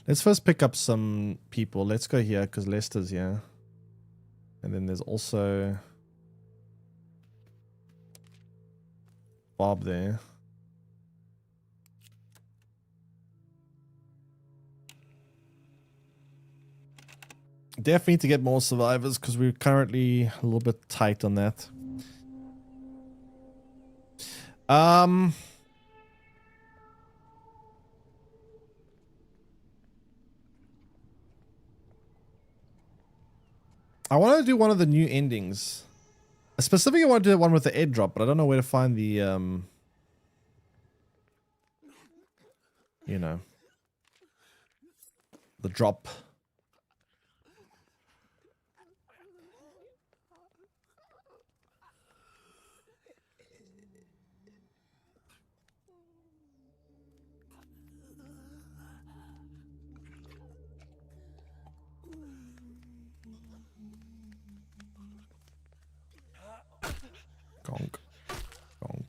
S1: Let's first pick up some people. Let's go here because Lester's here. And then there's also Bob there. Definitely need to get more survivors because we're currently a little bit tight on that. I want to do one of the new endings. I specifically want to do one with the airdrop, but I don't know where to find the, you know, the drop. Gonk. Gonk.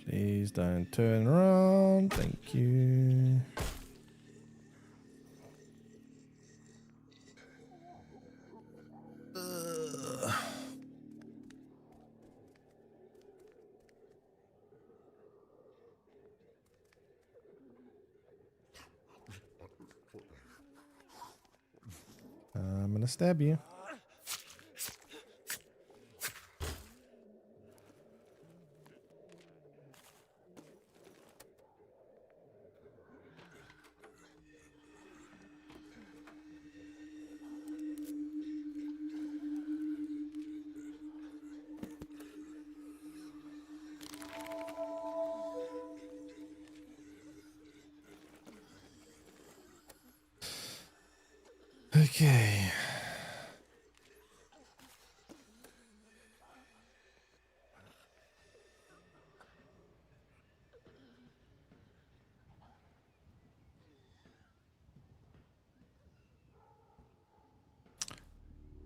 S1: Please don't turn around. Thank you. I'm gonna stab you. Okay.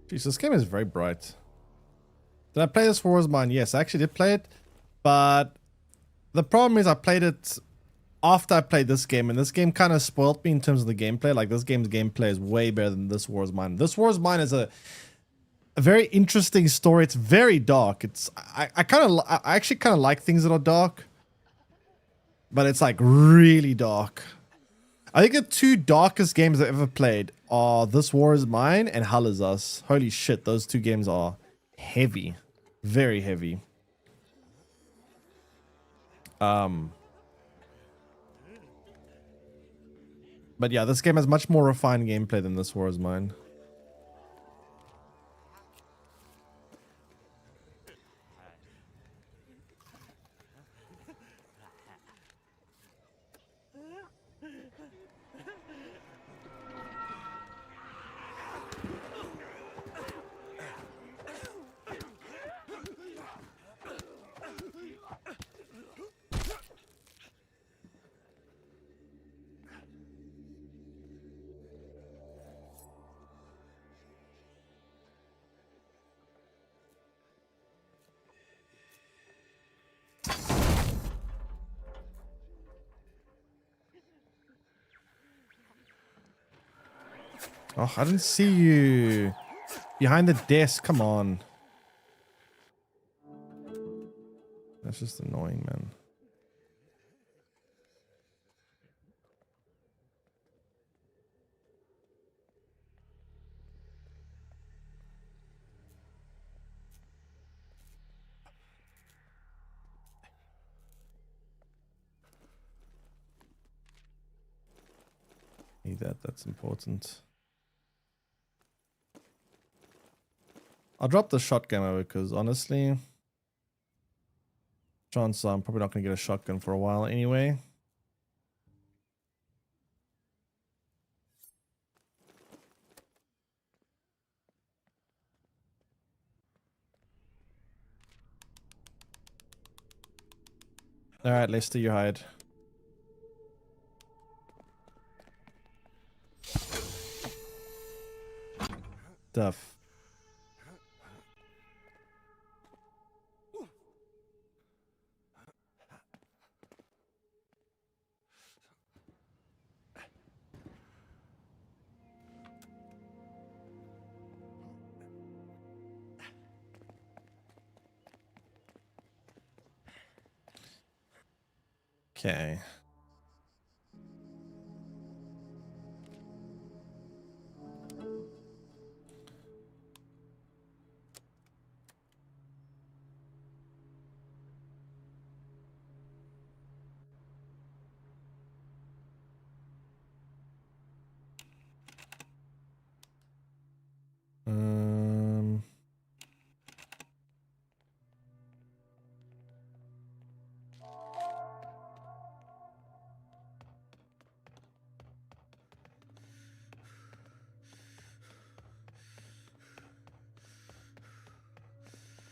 S1: Jeez, this game is very bright. Did I play this for Wars Mine? Yes, I actually did play it, but the problem is I played it after I played this game, and this game kind of spoiled me in terms of the gameplay. Like, this game's gameplay is way better than this Wars Mine. This Wars Mine is a very interesting story. It's very dark. It's I actually kind of like things that are dark, but it's like really dark. I think the two darkest games I've ever played are This War Is Mine and Hell Is Us. Holy shit, those two games are heavy. Very heavy. But yeah, this game has much more refined gameplay than This War Is Mine. Oh, I didn't see you. Behind the desk, come on. That's just annoying, man. Need that, that's important. I'll drop the shotgun over because honestly, chances are I'm probably not going to get a shotgun for a while anyway. All right, Lester, you hide. Duff. Okay. Um.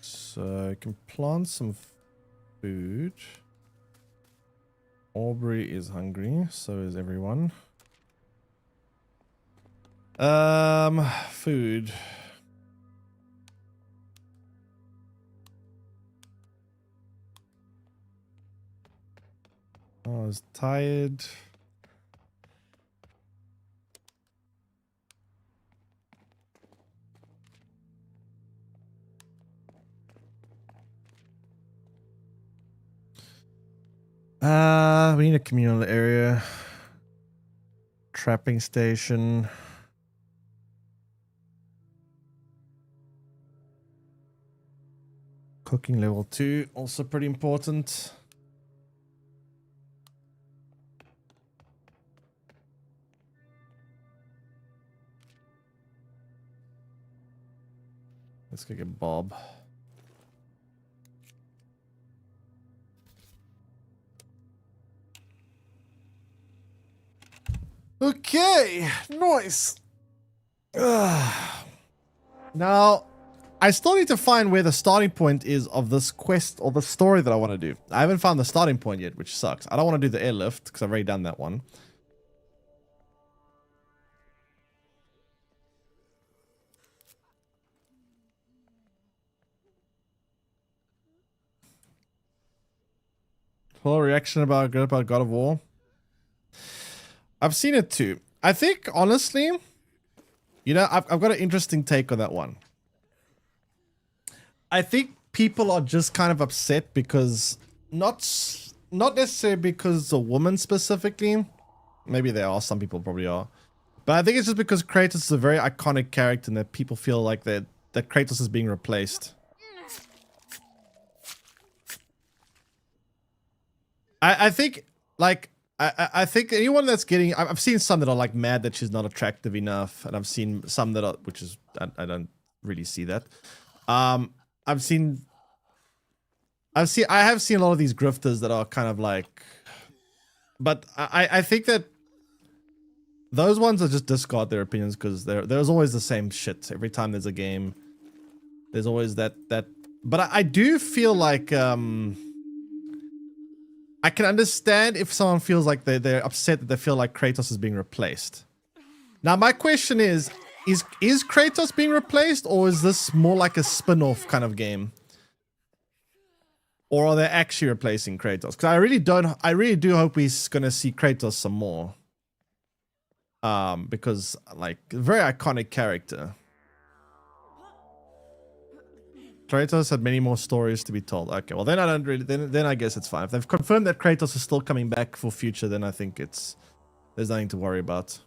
S1: So I can plant some food. Aubrey is hungry, so is everyone. Food. I was tired. We need a communal area. Trapping station. Cooking level 2, also pretty important. Let's go get Bob. Okay, nice. Now, I still need to find where the starting point is of this quest or the story that I want to do. I haven't found the starting point yet, which sucks. I don't want to do the airlift because I've already done that one. Full reaction about God of War. I've seen it too. I think, honestly, you know, I've got an interesting take on that one. I think people are just kind of upset because not necessarily because the woman specifically, Maybe there are. Some people probably are. But I think it's just because Kratos is a very iconic character and that people feel like that Kratos is being replaced. I think, like, I think anyone that's getting... I've seen some that are, like, mad that she's not attractive enough. And I've seen some that are... Which is... I don't really see that. I have seen a lot of these grifters that are kind of like... But I think that those ones are just discard their opinions because there's always the same shit. Every time there's a game, there's always that... But I do feel like... I can understand if someone feels like they're upset that they feel like Kratos is being replaced. Now, my question is Kratos being replaced, or is this more like a spin-off kind of game? Or are they actually replacing Kratos? Because I really do hope we're gonna see Kratos some more. Because, like, very iconic character. Kratos had many more stories to be told. Okay, well then I don't really... Then I guess it's fine. If they've confirmed that Kratos is still coming back for future, then I think there's nothing to worry about.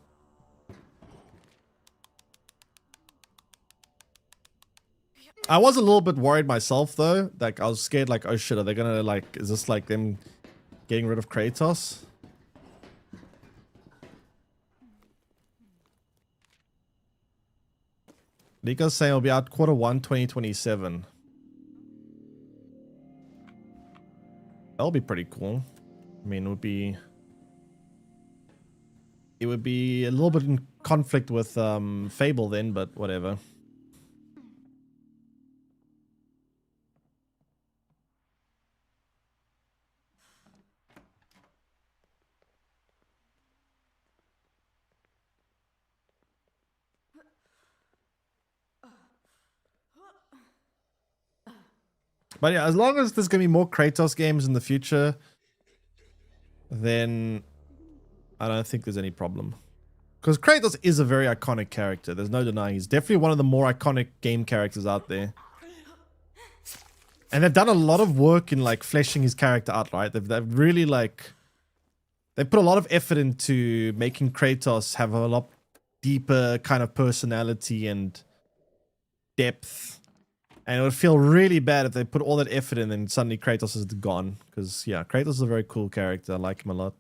S1: I was a little bit worried myself though. Like, I was scared, like, oh shit, are they gonna, like... Is this like them getting rid of Kratos? Nico's saying it'll be out Q1 2027. That'll be pretty cool. I mean, it would be a little bit in conflict with Fable then, but whatever. But yeah, as long as there's gonna be more Kratos games in the future, then I don't think there's any problem. Because Kratos is a very iconic character. There's no denying. He's definitely one of the more iconic game characters out there. And they've done a lot of work in, like, fleshing his character out, right? They've really, like... They put a lot of effort into making Kratos have a lot deeper kind of personality and depth. And it would feel really bad if they put all that effort in and suddenly Kratos is gone. Because, yeah, Kratos is a very cool character. I like him a lot.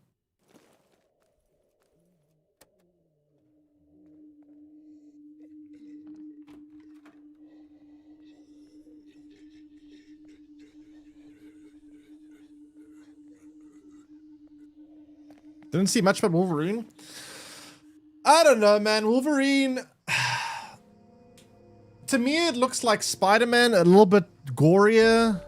S1: Didn't see much about Wolverine. I don't know, man. Wolverine... To me, it looks like Spider-Man, a little bit gorier.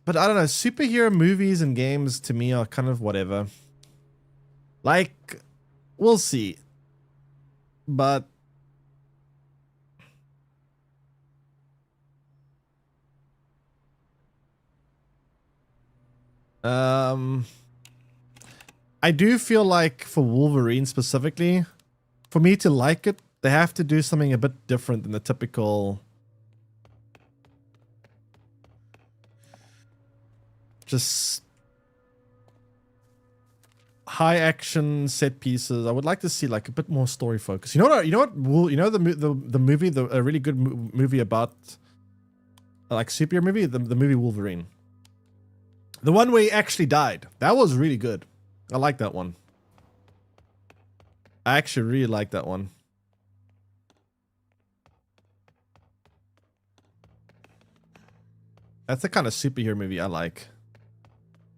S1: But I don't know, superhero movies and games to me are kind of whatever. Like, we'll see. But... I do feel like for Wolverine specifically... For me to like it, they have to do something a bit different than the typical... Just... high action set pieces. I would like to see, like, a bit more story focus. You know what? The movie, a really good movie about, like, superhero movie, the movie Wolverine. The one where he actually died. That was really good. I like that one. I actually really like that one. That's the kind of superhero movie I like.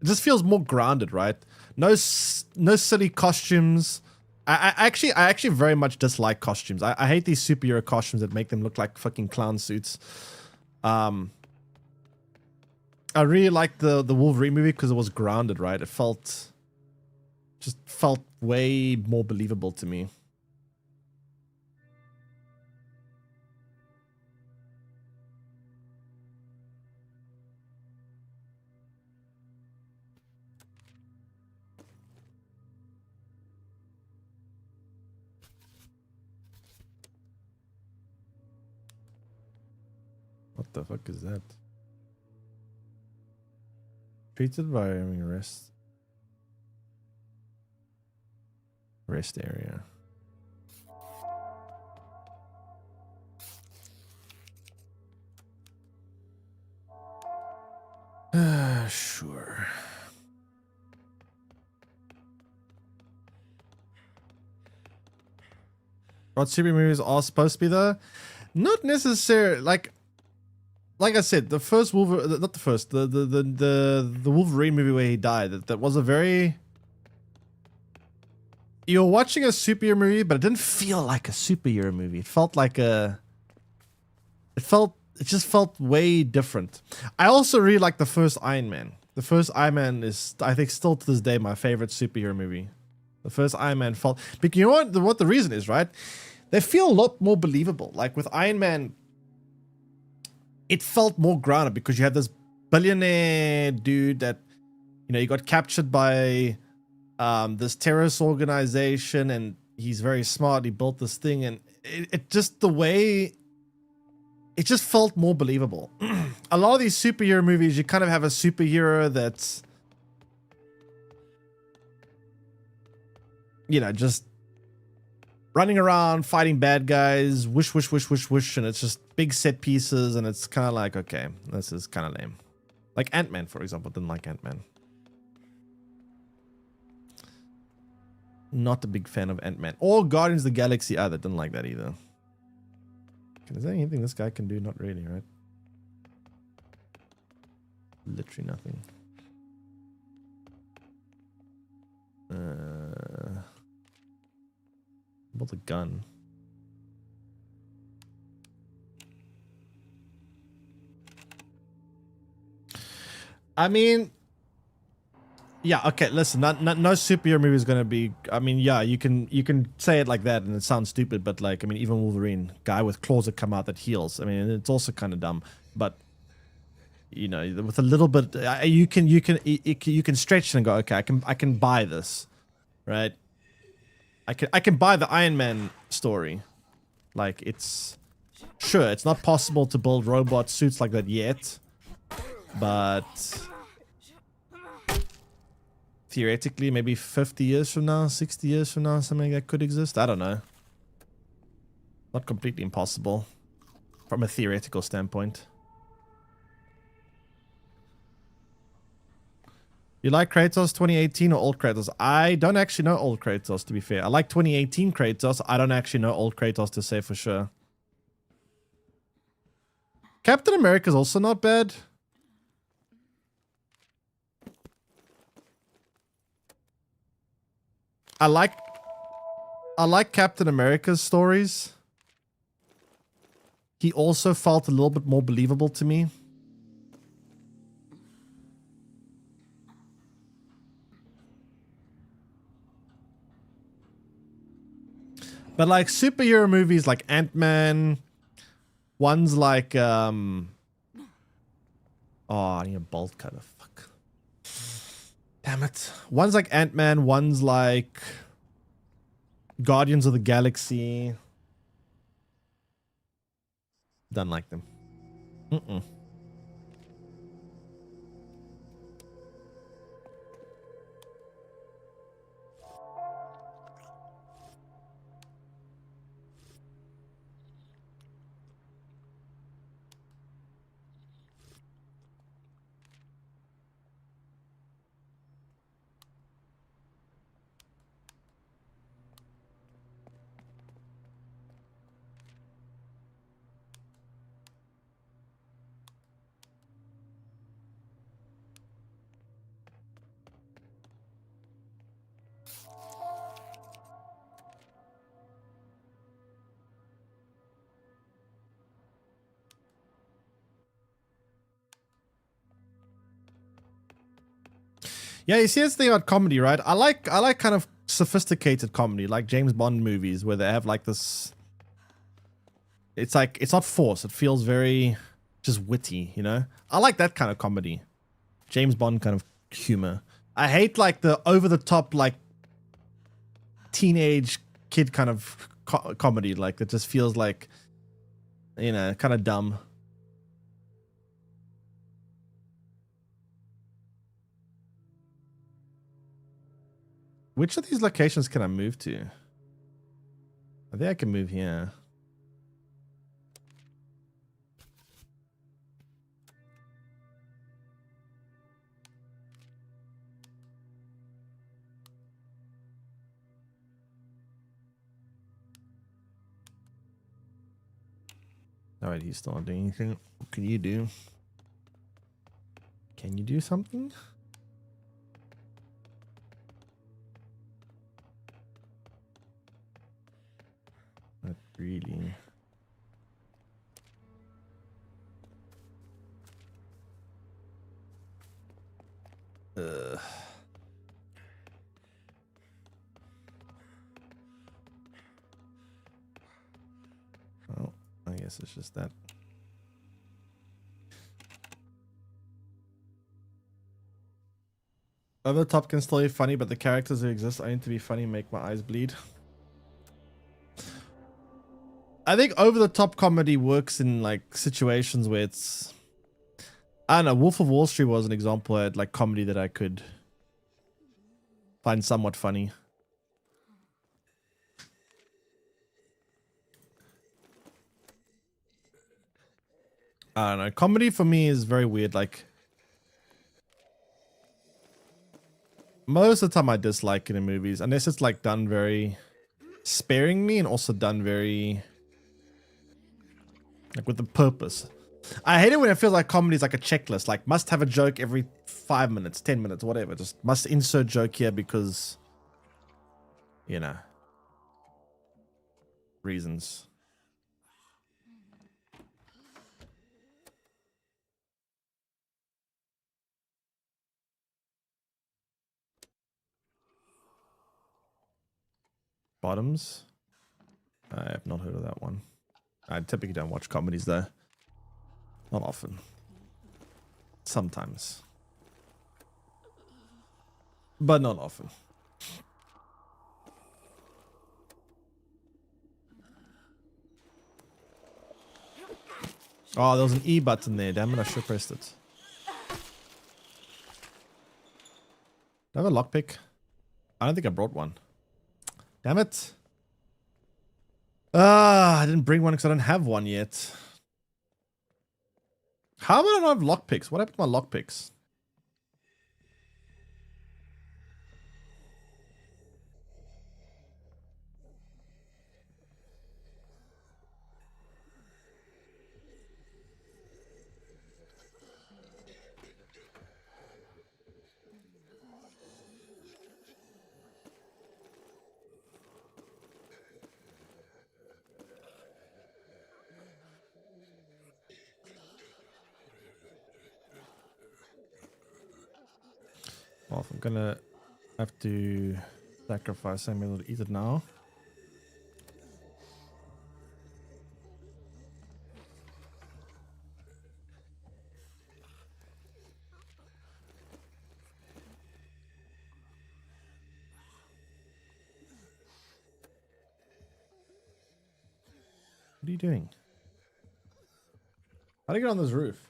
S1: It just feels more grounded, right? No silly costumes. I actually very much dislike costumes. I hate these superhero costumes that make them look like fucking clown suits. I really liked the Wolverine movie because it was grounded, right? It just felt way more believable to me. What the fuck is that? Treated by having arrest. Rest area. Sure. What super movies are supposed to be though? Not necessarily. Like I said, the first Wolverine, not the first, the Wolverine movie where he died. That was a very. You're watching a superhero movie, but it didn't feel like a superhero movie. It felt like a. It just felt way different. I also really like the first Iron Man. The first Iron Man is, I think, still to this day my favorite superhero movie. The first Iron Man felt, but you know what the reason is, right? They feel a lot more believable. Like with Iron Man, it felt more grounded because you had this billionaire dude that, you know, he got captured by this terrorist organization, and he's very smart. He built this thing, and it just the way. It just felt more believable. A lot of these superhero movies, you kind of have a superhero that's, you know, just running around fighting bad guys, whoosh, whoosh, whoosh, whoosh, whoosh, and it's just big set pieces, and it's kind of like, okay, this is kind of lame. Like Ant-Man, for example. Didn't like Ant-Man. Not a big fan of Ant-Man. Or Guardians of the Galaxy either. Didn't like that either. Is there anything this guy can do? Not really, right? Literally nothing. What's a gun? I mean, yeah, okay, listen, no superhero movie is gonna be, I mean, yeah, you can say it like that and it sounds stupid, but like, I mean, even Wolverine, guy with claws that come out that heals, I mean, it's also kind of dumb, but you know, with a little bit, you can stretch and go, okay, I can buy this, right? I can buy the Iron Man story. Like, it's sure it's not possible to build robot suits like that yet, but theoretically, maybe 50 years from now, 60 years from now, something like that could exist. I don't know. Not completely impossible from a theoretical standpoint. You like Kratos 2018 or old Kratos? I don't actually know old Kratos, to be fair. I like 2018 Kratos. I don't actually know old Kratos to say for sure. Captain America's also not bad. I like Captain America's stories. He also felt a little bit more believable to me. But like superhero movies like Ant-Man, ones like oh, I need a bolt cutter. Fuck. Damn it. Ones like Ant-Man, ones like Guardians of the Galaxy. Don't like them. Yeah, you see, that's the thing about comedy, right? I like kind of sophisticated comedy, like James Bond movies, where they have like this. It's like it's not forced. It feels very just witty, you know. I like that kind of comedy, James Bond kind of humor. I hate like the over the top like teenage kid kind of comedy, like that just feels like, you know, kind of dumb. Which of these locations can I move to? I think I can move here. Alright, he's still not doing anything. What can you do? Can you do something? Not really. Ugh. Well, I guess it's just that. Over the top can still be funny, but the characters who exist only to be funny make my eyes bleed. I think over the top comedy works in like situations where it's, I don't know, Wolf of Wall Street was an example of like comedy that I could find somewhat funny. I don't know. Comedy for me is very weird. Like, most of the time I dislike it in movies, unless it's like done very sparingly and also done very like with the purpose. I hate it when it feels like comedy is like a checklist, like must have a joke every 5 minutes, 10 minutes, whatever. Just must insert joke here because, you know, reasons. Bottoms? I have not heard of that one. I typically don't watch comedies though. Not often. Sometimes. But not often. Oh, there was an E button there. Damn it, I should have pressed it. Do I have a lockpick? I don't think I brought one. Damn it. Ah, I didn't bring one because I don't have one yet. How about I not have lockpicks? What happened to my lockpicks? Well, if I'm gonna have to sacrifice, I'm able to eat it now. What are you doing? How do you get on this roof?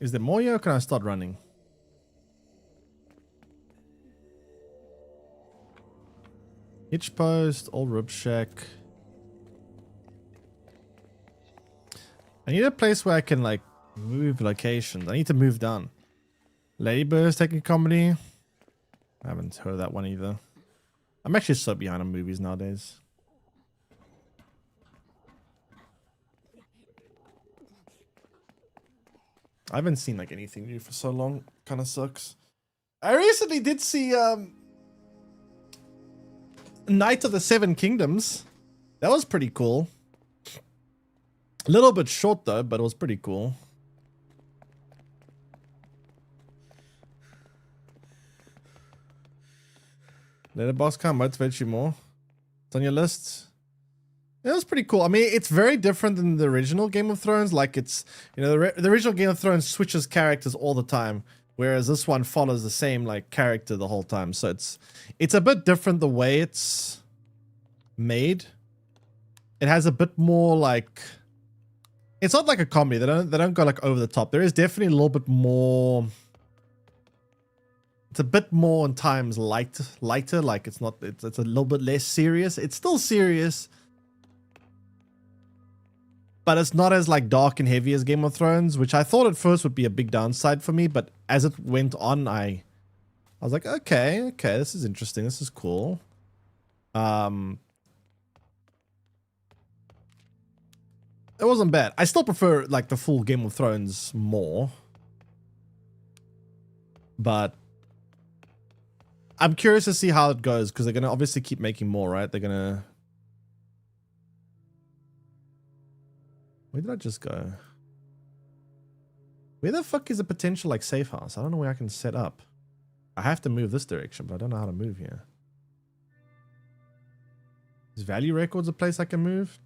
S1: Is there more here or can I start running? Hitch post, old rib shack. I need a place where I can like move locations. I need to move down. Ladybird's taking comedy. I haven't heard of that one either. I'm actually so behind on movies nowadays. I haven't seen like anything new for so long. Kind of sucks. I recently did see Knight of the Seven Kingdoms. That was pretty cool. A little bit short though, but it was pretty cool. Let a boss come motivate you more. It's on your list. It was pretty cool. I mean, it's very different than the original Game of Thrones. Like it's, you know, the original Game of Thrones switches characters all the time, whereas this one follows the same like character the whole time. So it's a bit different the way it's made. It has a bit more like, it's not like a comedy. They don't go like over the top. There is definitely a little bit more. It's a bit more in times lighter. Like it's not. It's a little bit less serious. It's still serious, but it's not as like dark and heavy as Game of Thrones, which I thought at first would be a big downside for me. But as it went on, I was like, okay, this is interesting. This is cool. It wasn't bad. I still prefer like the full Game of Thrones more, but I'm curious to see how it goes because they're gonna obviously keep making more, right? They're gonna. Where did I just go? Where the fuck is a potential like safe house? I don't know where I can set up. I have to move this direction, but I don't know how to move here. Is Value Records a place I can move?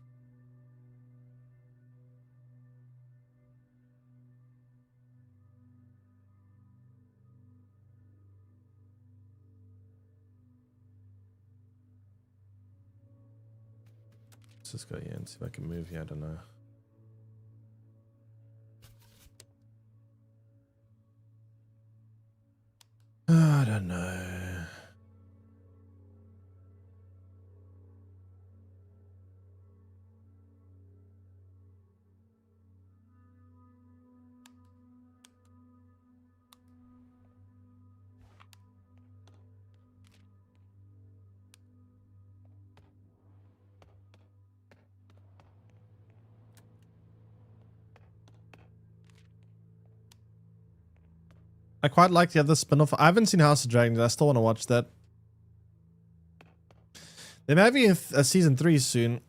S1: Let's just go here and see if I can move here. I don't know. I don't know. I quite like the other spin-off. I haven't seen House of Dragons. I still want to watch that. They may be a season 3 soon.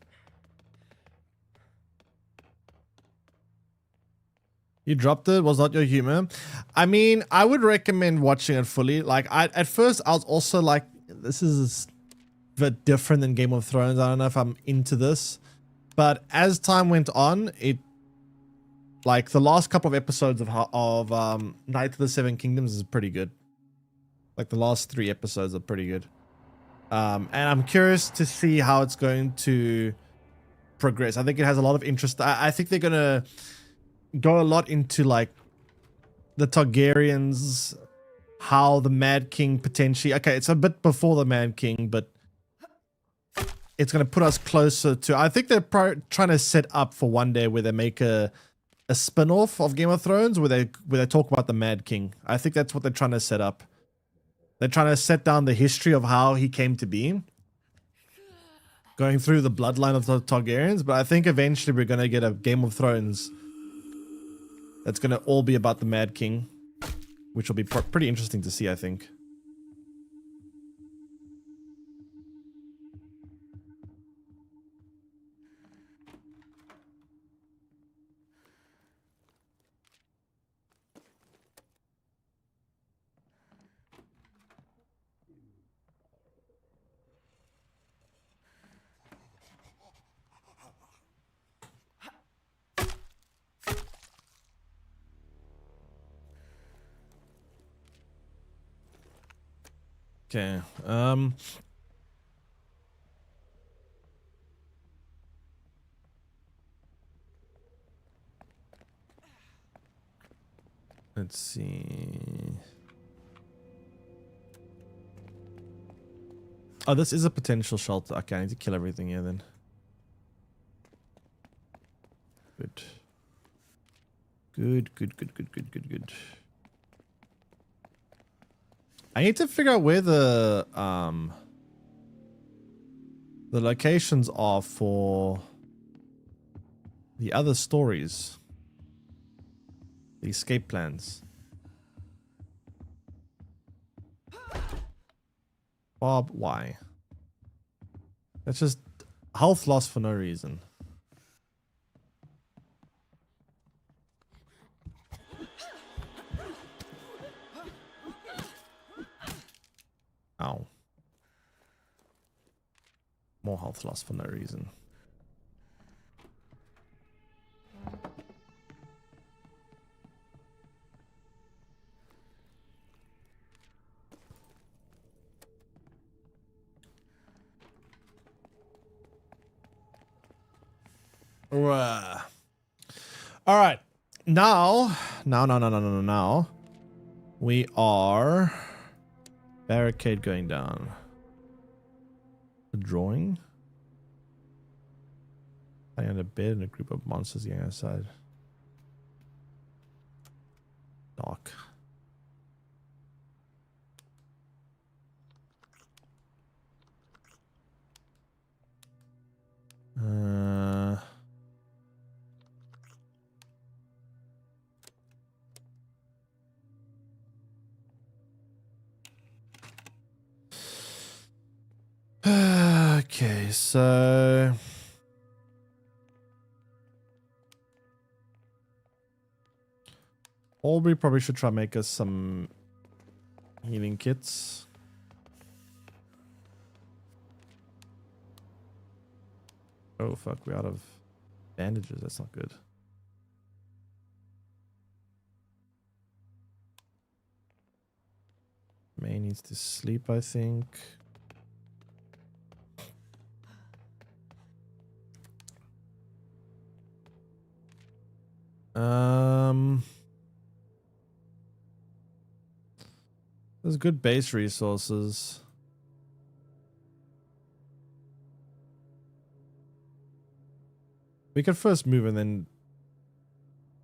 S1: You dropped it. Was not your humor. I mean, I would recommend watching it fully. Like, at first, I was also like, this is a bit different than Game of Thrones. I don't know if I'm into this. But as time went on, like the last couple of episodes of Knight of the Seven Kingdoms is pretty good. Like the last 3 episodes are pretty good. And I'm curious to see how it's going to progress. I think it has a lot of interest. I think they're gonna go a lot into like the Targaryens, how the Mad King potentially. Okay, it's a bit before the Mad King, but it's gonna put us closer to. I think they're trying to set up for one day where they make a spin-off of Game of Thrones where they talk about the Mad King. I think that's what they're trying to set up. They're trying to set down the history of how he came to be, going through the bloodline of the Targaryens. But I think eventually we're going to get a Game of Thrones that's going to all be about the Mad King, which will be pretty interesting to see, I think. Okay, let's see. Oh, this is a potential shelter. Okay, I need to kill everything here then. Good. Good. I need to figure out where the locations are for the other stories. The escape plans. Bob, why? That's just health loss for no reason. Ow. More health loss for no reason. All right. Now, we are barricade going down. A drawing. Lying on a bed and a group of monsters getting outside. Dark. Okay, so Aubrey probably should try and make us some healing kits. Oh fuck, we're out of bandages. That's not good. May needs to sleep, I think. There's good base resources. We could first move and then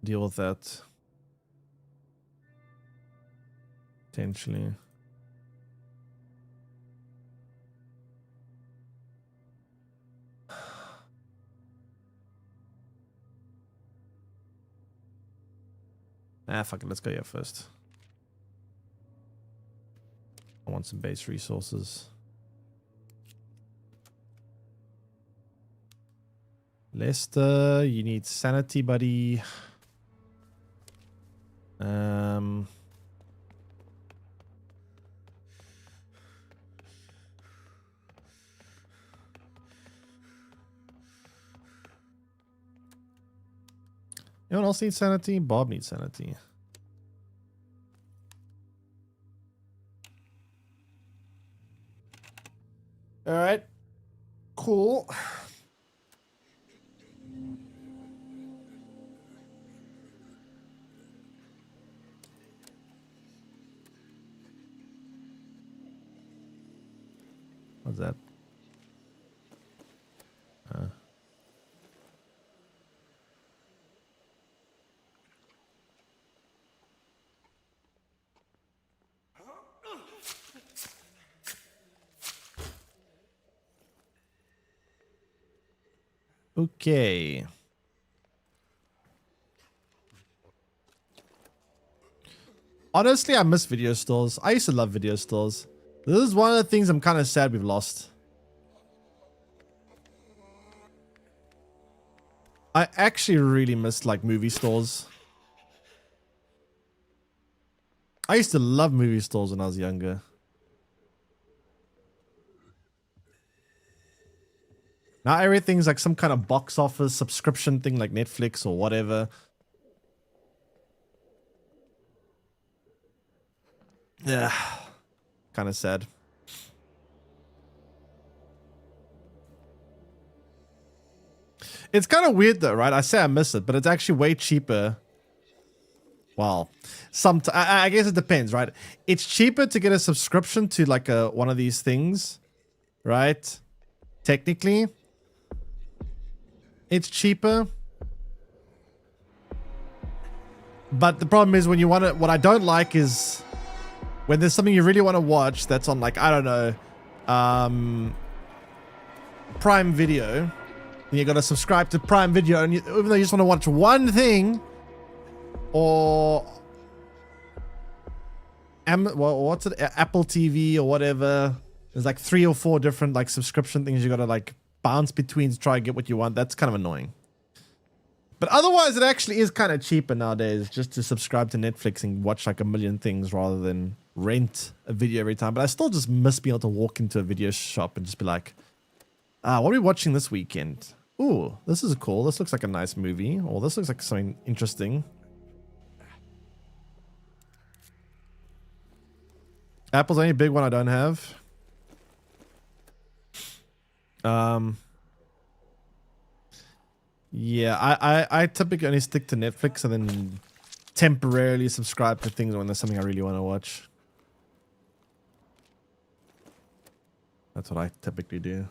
S1: deal with that. Potentially. Ah, fuck it. Let's go here first. I want some base resources. Lester, you need sanity, buddy. Anyone else need sanity? Bob needs sanity. All right. Cool. What's that? Okay. Honestly, I miss video stores. I used to love video stores. This is one of the things I'm kind of sad we've lost. I actually really miss like movie stores. I used to love movie stores when I was younger. Now everything's like some kind of box office subscription thing like Netflix or whatever. Yeah. Kind of sad. It's kind of weird though, right? I say I miss it, but it's actually way cheaper. Well, I guess it depends, right? It's cheaper to get a subscription to like one of these things, right? Technically. It's cheaper. But the problem is when you want to, what I don't like is when there's something you really want to watch that's on like, I don't know, Prime Video. And you got to subscribe to Prime Video, and even though you just want to watch one thing, or what's it, Apple TV or whatever, There's like 3 or 4 different like subscription things you gotta like bounce between to try and get what you want. That's kind of annoying. But otherwise, it actually is kind of cheaper nowadays just to subscribe to Netflix and watch like a million things rather than rent a video every time. But I still just miss being able to walk into a video shop and just be like, what are we watching this weekend? Ooh, this is cool. This looks like a nice movie. Or this looks like something interesting. Apple's the only big one I don't have. Yeah, I typically only stick to Netflix and then temporarily subscribe to things when there's something I really want to watch. That's what I typically do.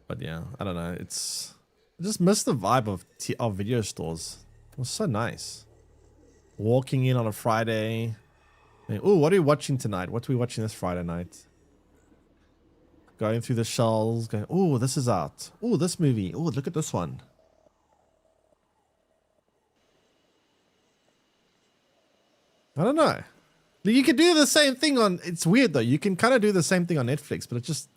S1: But yeah, I don't know. I just miss the vibe of video stores. It was so nice. Walking in on a Friday. Oh, what are we watching tonight? What are we watching this Friday night? Going through the shelves, going, oh, this is out. Oh, this movie. Oh, look at this one. I don't know. You can do the same thing on, it's weird though. You can kind of do the same thing on Netflix, but it just,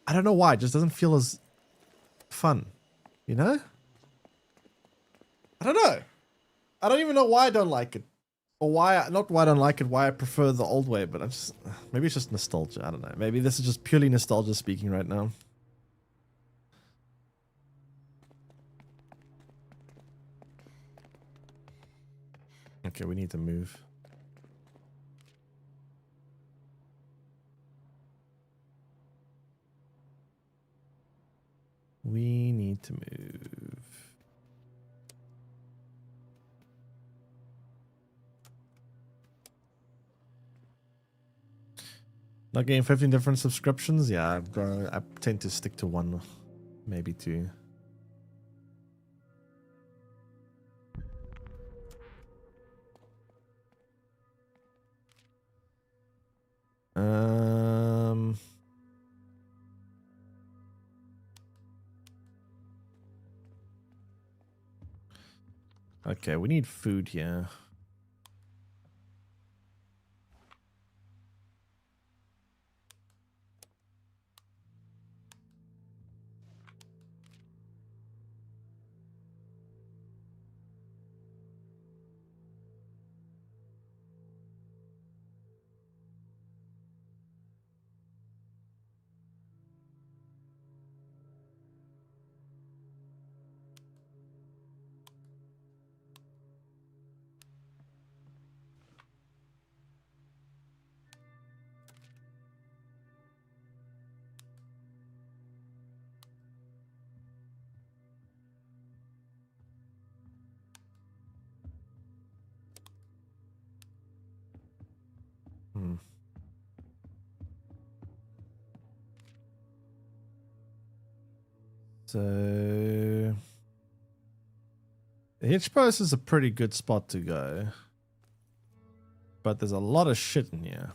S1: I don't know why. It just doesn't feel as fun, you know? I don't know. I don't even know why I don't like it. Or why, not why I don't like it, why I prefer the old way, but maybe it's just nostalgia. I don't know. Maybe this is just purely nostalgia speaking right now. Okay, we need to move. We need to move. Not getting 15 different subscriptions? Yeah, I tend to stick to 1, maybe 2. Okay, we need food here. So the hitch post is a pretty good spot to go, but there's a lot of shit in here.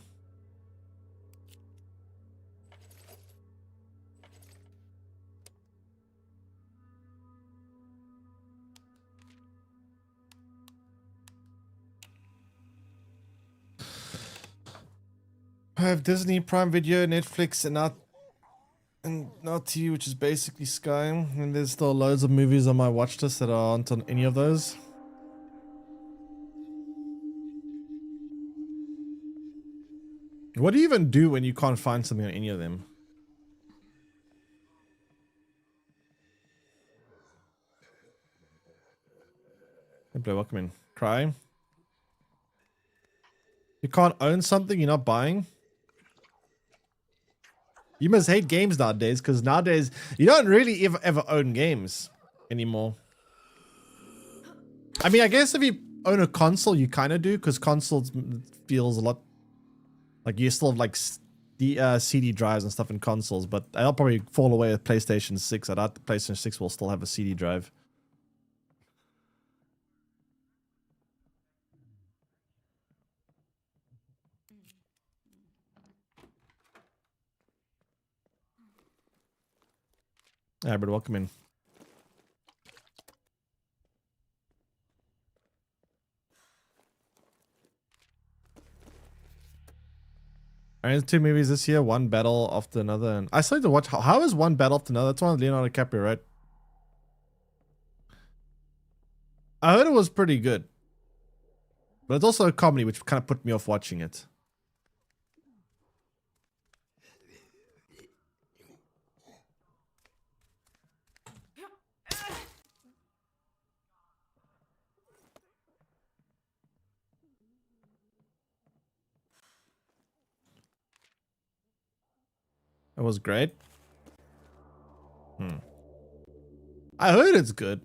S1: I have Disney, Prime Video, Netflix, and Now TV, which is basically Sky. And there's still loads of movies on my watch list that aren't on any of those. What do you even do when you can't find something on any of them? Hey, Blair, welcome in. Cry. You can't own something you're not buying? You must hate games nowadays, because nowadays you don't really ever own games anymore. I mean, I guess if you own a console, you kind of do, because consoles feels a lot like you still have like CD drives and stuff in consoles, but I'll probably fall away with PlayStation 6. I doubt the PlayStation 6 will still have a CD drive. Yeah, but welcome in. Only 2 movies this year, one battle after another. And I started to watch. How is one battle after another? That's one with Leonardo DiCaprio, right? I heard it was pretty good, but it's also a comedy, which kind of put me off watching it. It was great. I heard it's good.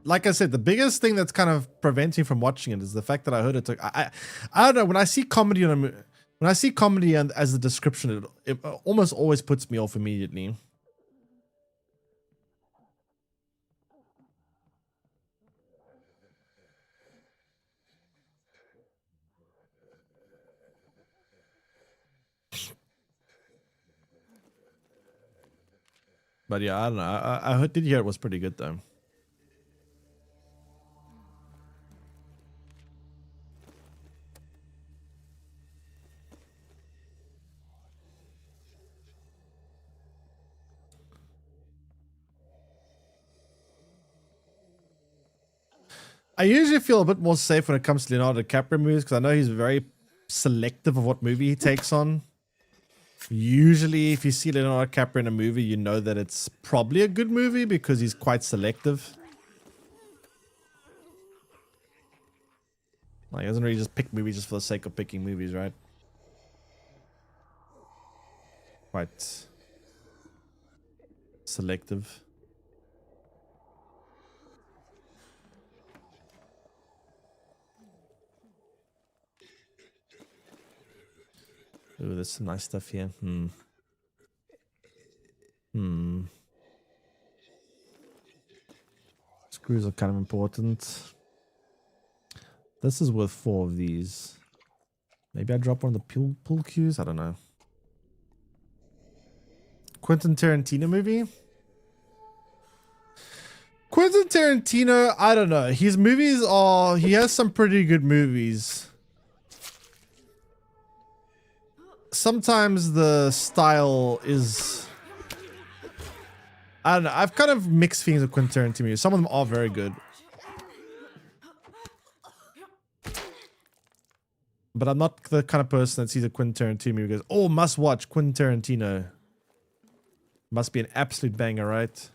S1: Like I said, the biggest thing that's kind of preventing from watching it is the fact that I heard it. I don't know. When I see comedy when I see comedy and as a description, it almost always puts me off immediately. But yeah, I don't know. I did hear it was pretty good though. I usually feel a bit more safe when it comes to Leonardo DiCaprio movies because I know he's very selective of what movie he takes on. Usually, if you see Leonardo DiCaprio in a movie, you know that it's probably a good movie because he's quite selective. Like, he doesn't really just pick movies just for the sake of picking movies, right? Quite selective. Ooh, there's some nice stuff here. Screws are kind of important. This is worth 4 of these. Maybe I drop one of the pool cues? I don't know. Quentin Tarantino movie? Quentin Tarantino, I don't know. His movies are... He has some pretty good movies. Sometimes the style is... I don't know. I've kind of mixed feelings with Quentin Tarantino. Some of them are very good. But I'm not the kind of person that sees a Quentin Tarantino movie and goes, oh, must watch Quentin Tarantino. Must be an absolute banger, right?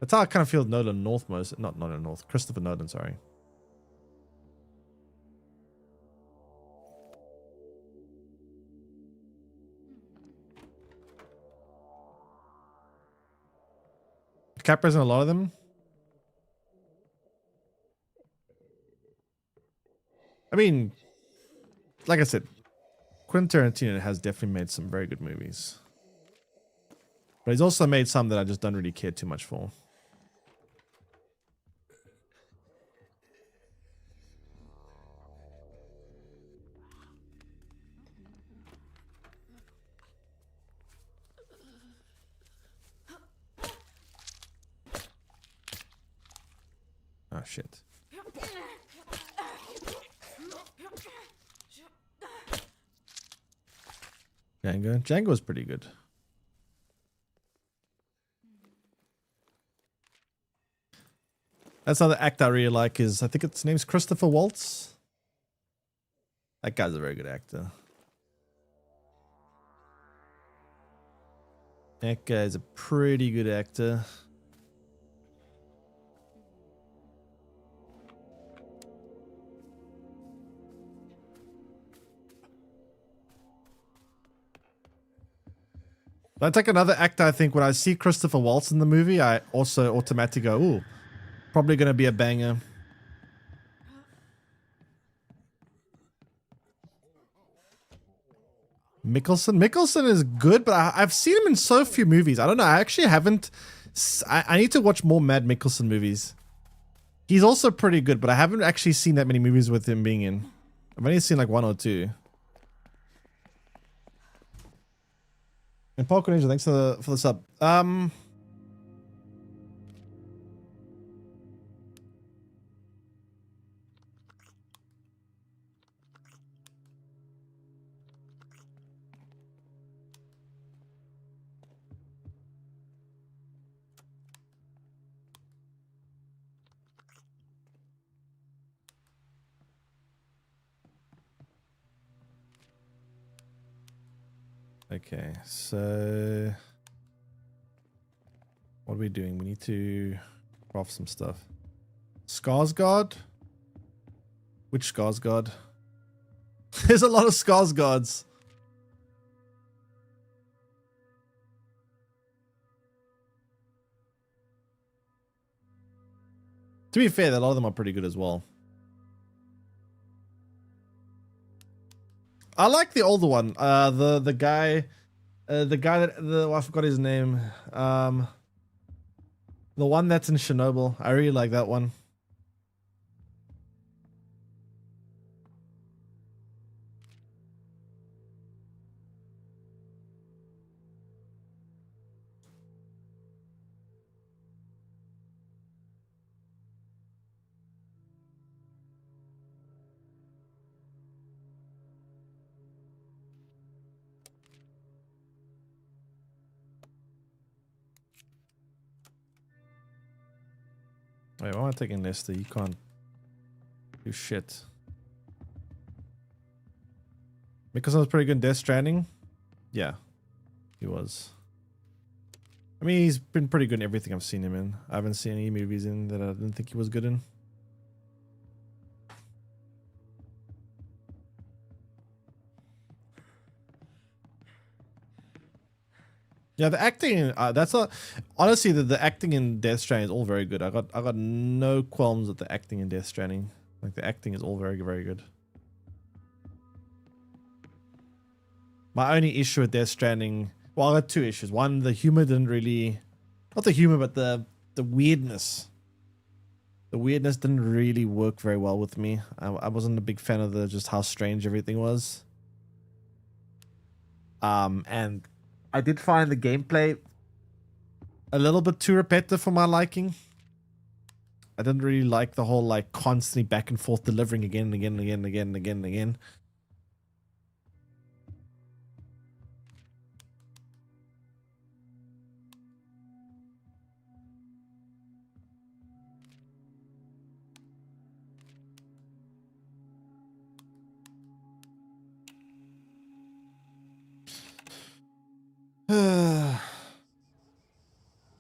S1: That's how I kind of feel Nolan North most. Not Nolan North. Christopher Nolan, sorry. DiCaprio's in a lot of them. I mean, like I said, Quentin Tarantino has definitely made some very good movies. But he's also made some that I just don't really care too much for. Oh, shit. Django. Django's pretty good. That's another act I really like is, I think its name's Christopher Waltz. That guy's a very good actor. That guy's a pretty good actor. That's like another actor, I think, when I see Christopher Waltz in the movie, I also automatically go, ooh, probably going to be a banger. Mickelson is good, but I've seen him in so few movies. I don't know. I actually haven't. I need to watch more Mad Mickelson movies. He's also pretty good, but I haven't actually seen that many movies with him being in. I've only seen like 1 or 2. And Parkour Ninja, thanks for the sub. Okay, so what are we doing? We need to craft some stuff. Skarsgård? Which Skarsgård? There's a lot of Skarsgårds. To be fair, a lot of them are pretty good as well. I like the older one. The guy that I forgot his name. The one that's in Chernobyl. I really like that one. Wait, why am I taking Lester? You can't do shit. Because I was pretty good in Death Stranding? Yeah, he was. I mean, he's been pretty good in everything I've seen him in. I haven't seen any movies in that I didn't think he was good in. Yeah, the acting, that's not, honestly, the acting in Death Stranding is all very good. I got no qualms with the acting in Death Stranding. Like, the acting is all very, very good. My only issue with Death Stranding, well, I got two issues. One, the humor didn't really, not the humor, but the weirdness. The weirdness didn't really work very well with me. I wasn't a big fan of just how strange everything was. And I did find the gameplay a little bit too repetitive for my liking. I didn't really like the whole like constantly back and forth delivering again and again and again and again and again and again.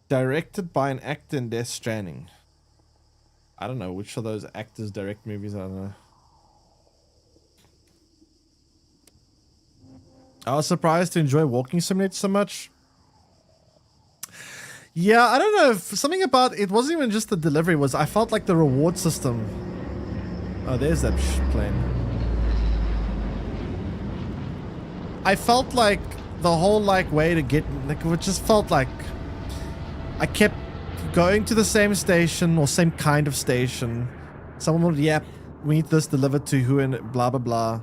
S1: Directed by an actor in Death Stranding. I don't know which of those actors direct movies. I don't know. I was surprised to enjoy Walking Simulator so much. Yeah, I don't know if something about it wasn't even just the delivery. Was I felt like the reward system. Oh, there's that plane. I felt like the whole like way to get like it just felt like I kept going to the same station or same kind of station. Someone would, yep, we need this delivered to who and blah blah blah.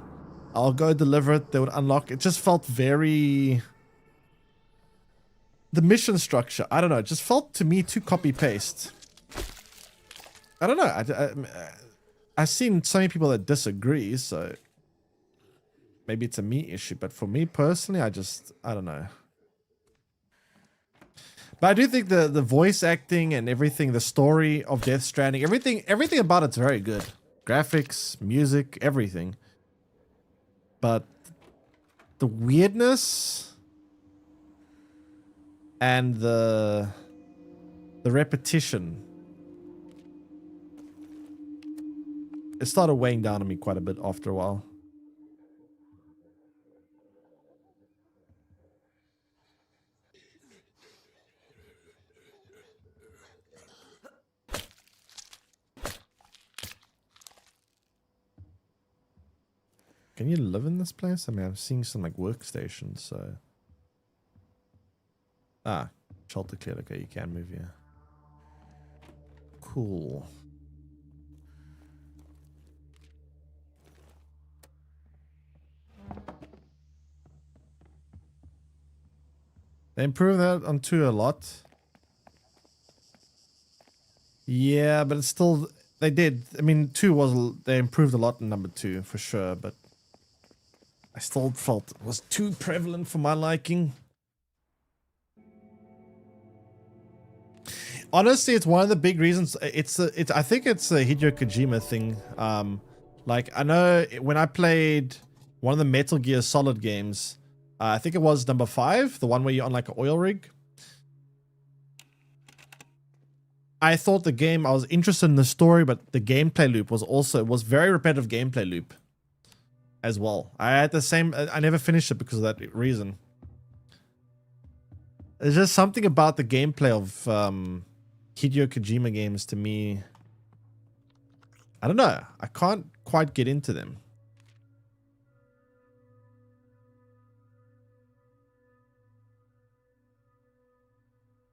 S1: I'll go deliver it. They would unlock. It just felt very. The mission structure, I don't know. It just felt to me too copy paste. I don't know. I've seen so many people that disagree, so maybe it's a me issue. But for me personally, I don't know. But I do think the voice acting and everything, the story of Death Stranding, everything about it's very good. Graphics, music, everything. But the weirdness and the repetition, it started weighing down on me quite a bit after a while. Can you live in this place? I mean, I'm seeing some like workstations, so. Ah, shelter cleared. Okay, you can move here. Cool. They improved that on 2 a lot. Yeah, but it's still, they did. I mean, 2 was, they improved a lot in number 2 for sure, but I still felt it was too prevalent for my liking. Honestly, it's one of the big reasons. I think it's a Hideo Kojima thing. Like I know when I played one of the Metal Gear Solid games, I think it was number 5, the one where you're on like an oil rig. I thought the game, I was interested in the story, but the gameplay loop was very repetitive gameplay loop as well. I had the same, I never finished it because of that reason. There's just something about the gameplay of Hideo Kojima games to me. I don't know. I can't quite get into them.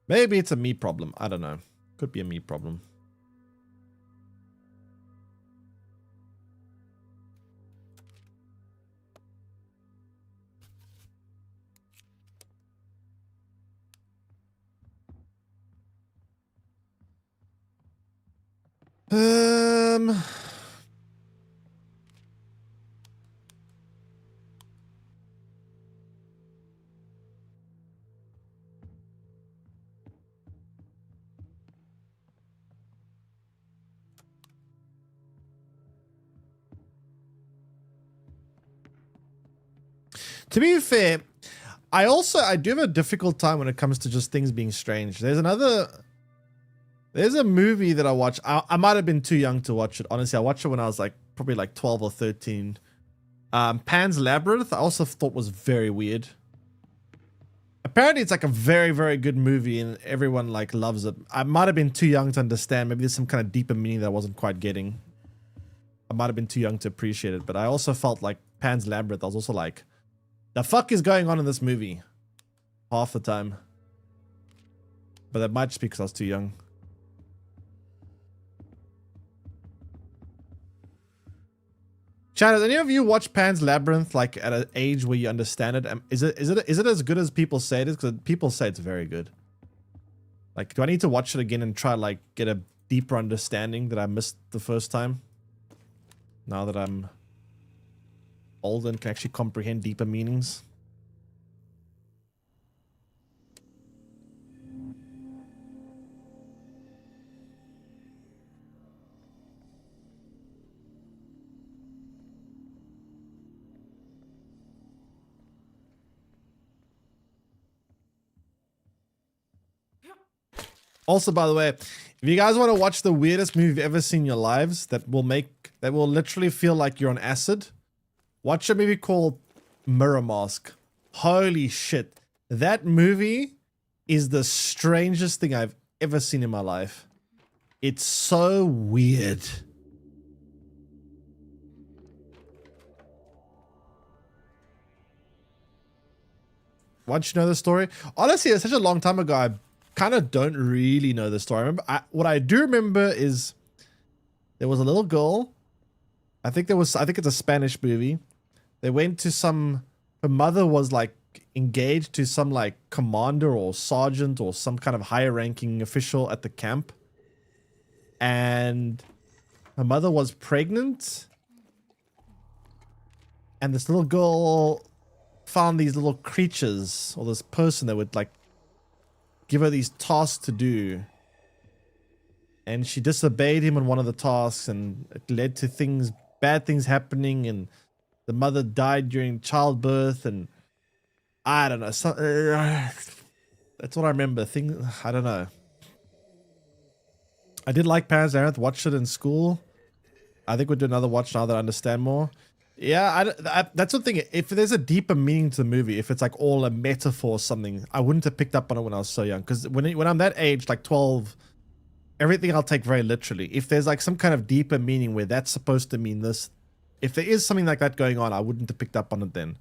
S1: Maybe it's a me problem. I don't know. Could be a me problem. To be fair, I do have a difficult time when it comes to just things being strange. There's a movie that I watched. I might have been too young to watch it. Honestly, I watched it when I was like probably like 12 or 13. Pan's Labyrinth, I also thought was very weird. Apparently it's like a very, very good movie and everyone like loves it. I might have been too young to understand. Maybe there's some kind of deeper meaning that I wasn't quite getting. I might have been too young to appreciate it, but I also felt like Pan's Labyrinth, I was also like, the fuck is going on in this movie? Half the time. But that might just be because I was too young. Chad, has any of you watched Pan's Labyrinth like at an age where you understand it? Is it as good as people say it is? Because people say it's very good. Like, do I need to watch it again and try like get a deeper understanding that I missed the first time? Now that I'm older and can actually comprehend deeper meanings. Also, by the way, if you guys want to watch the weirdest movie you've ever seen in your lives that will literally feel like you're on acid, watch a movie called Mirror Mask. Holy shit. That movie is the strangest thing I've ever seen in my life. It's so weird. Once you know the story, honestly, it's such a long time ago. I kind of don't really know the story. What I do remember is there was a little girl. I think it's a Spanish movie. They went to her mother was like engaged to some like commander or sergeant or some kind of higher ranking official at the camp. And her mother was pregnant. And this little girl found these little creatures, or this person that would like give her these tasks to do. And she disobeyed him on one of the tasks, and it led to bad things happening, and the mother died during childbirth, and I don't know. That's what I remember. I don't know. I did like Pan's Labyrinth, watched it in school. I think we'll do another watch now that I understand more. Yeah, that's the thing. If there's a deeper meaning to the movie, if it's like all a metaphor or something, I wouldn't have picked up on it when I was so young. Because when I'm that age, like 12, everything I'll take very literally. If there's like some kind of deeper meaning where that's supposed to mean this, if there is something like that going on, I wouldn't have picked up on it then.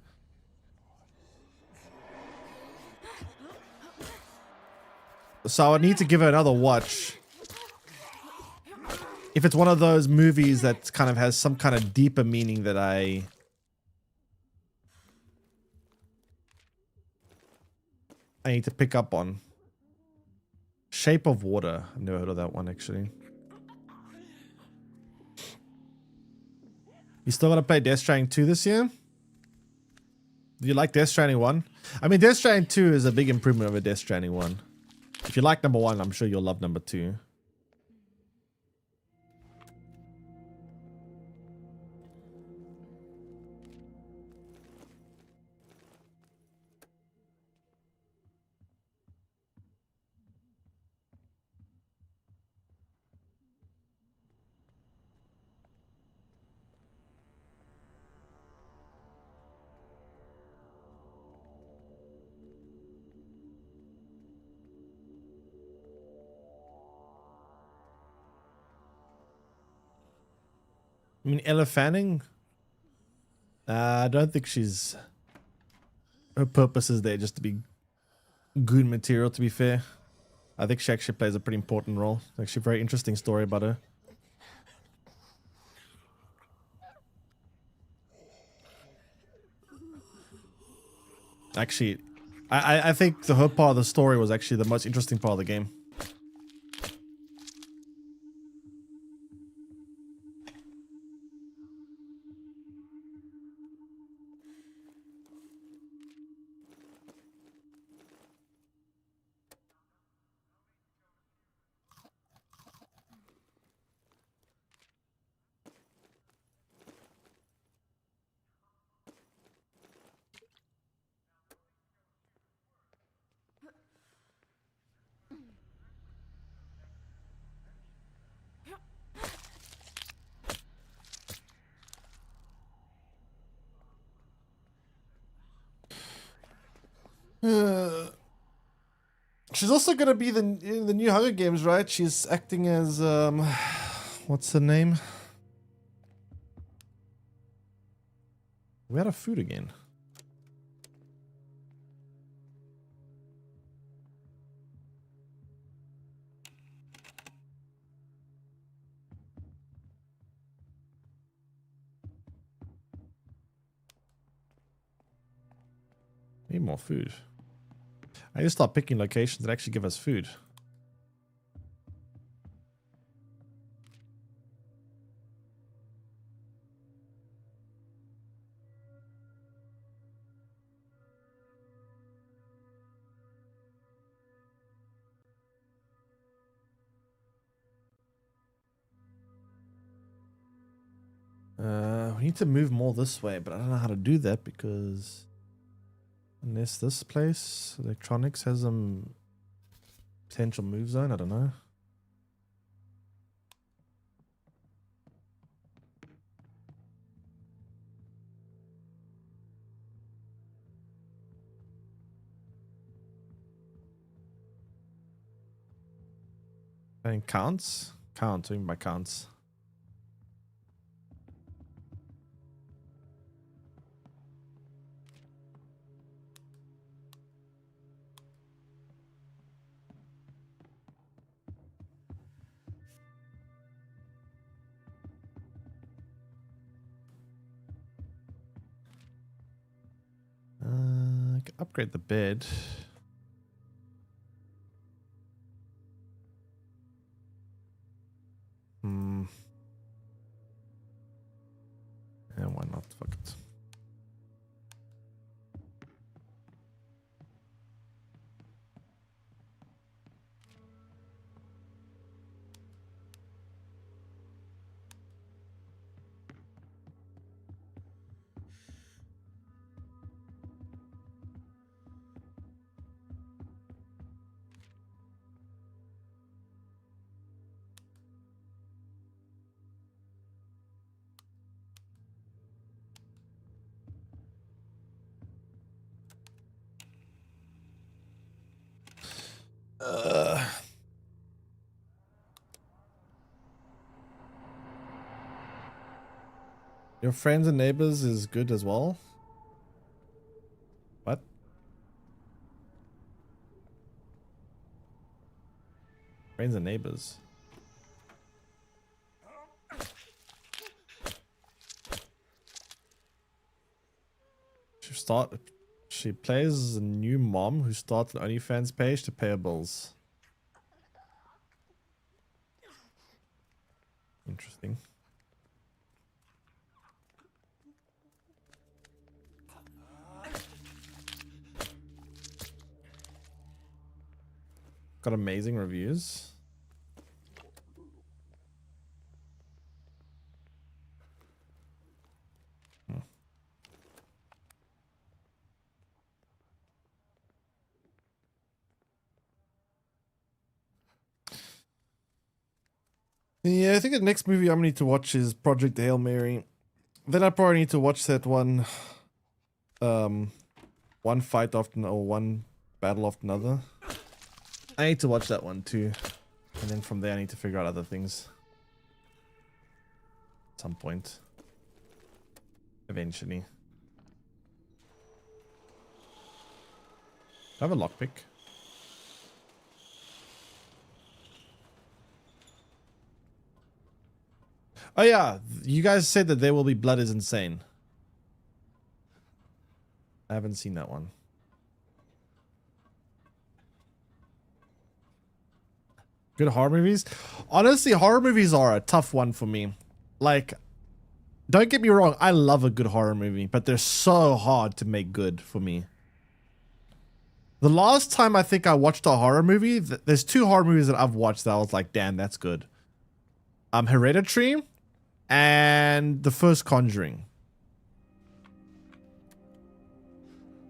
S1: So I need to give it another watch. If it's one of those movies that kind of has some kind of deeper meaning that I need to pick up on. Shape of Water. I've never heard of that one, actually. You still gonna play Death Stranding 2 this year? Do you like Death Stranding 1? I mean, Death Stranding 2 is a big improvement over Death Stranding 1. If you like number 1, I'm sure you'll love number 2. I mean, Ella Fanning. I don't think she's. Her purpose is there just to be good material. To be fair, I think she actually plays a pretty important role. Actually, a very interesting story about her. Actually, I think her part of the story was actually the most interesting part of the game. She's also gonna be in the new Hunger Games, right? She's acting as what's her name? We had a food again. Need more food. I need to start picking locations that actually give us food. We need to move more this way, but I don't know how to do that because unless this place, electronics, has some potential move zone, I don't know. And counts? Count, what by counts? I can upgrade the bed. Yeah, why not? Fuck it. Your friends and neighbors is good as well. What? Friends and neighbors. She plays a new mom who started an OnlyFans page to pay her bills. Interesting. Got amazing reviews. Yeah, I think the next movie I'm gonna need to watch is Project Hail Mary. Then I probably need to watch that one fight after or one battle after another. I need to watch that one too. And then from there I need to figure out other things. at some point. Eventually. Do I have a lockpick? Oh yeah, you guys said that There Will Be Blood is insane. I haven't seen that one. Good horror movies? Honestly, horror movies are a tough one for me. Like, don't get me wrong, I love a good horror movie, but they're so hard to make good for me. The last time I think I watched a horror movie, there's 2 horror movies that I've watched that I was like, damn, that's good. Hereditary and the first Conjuring.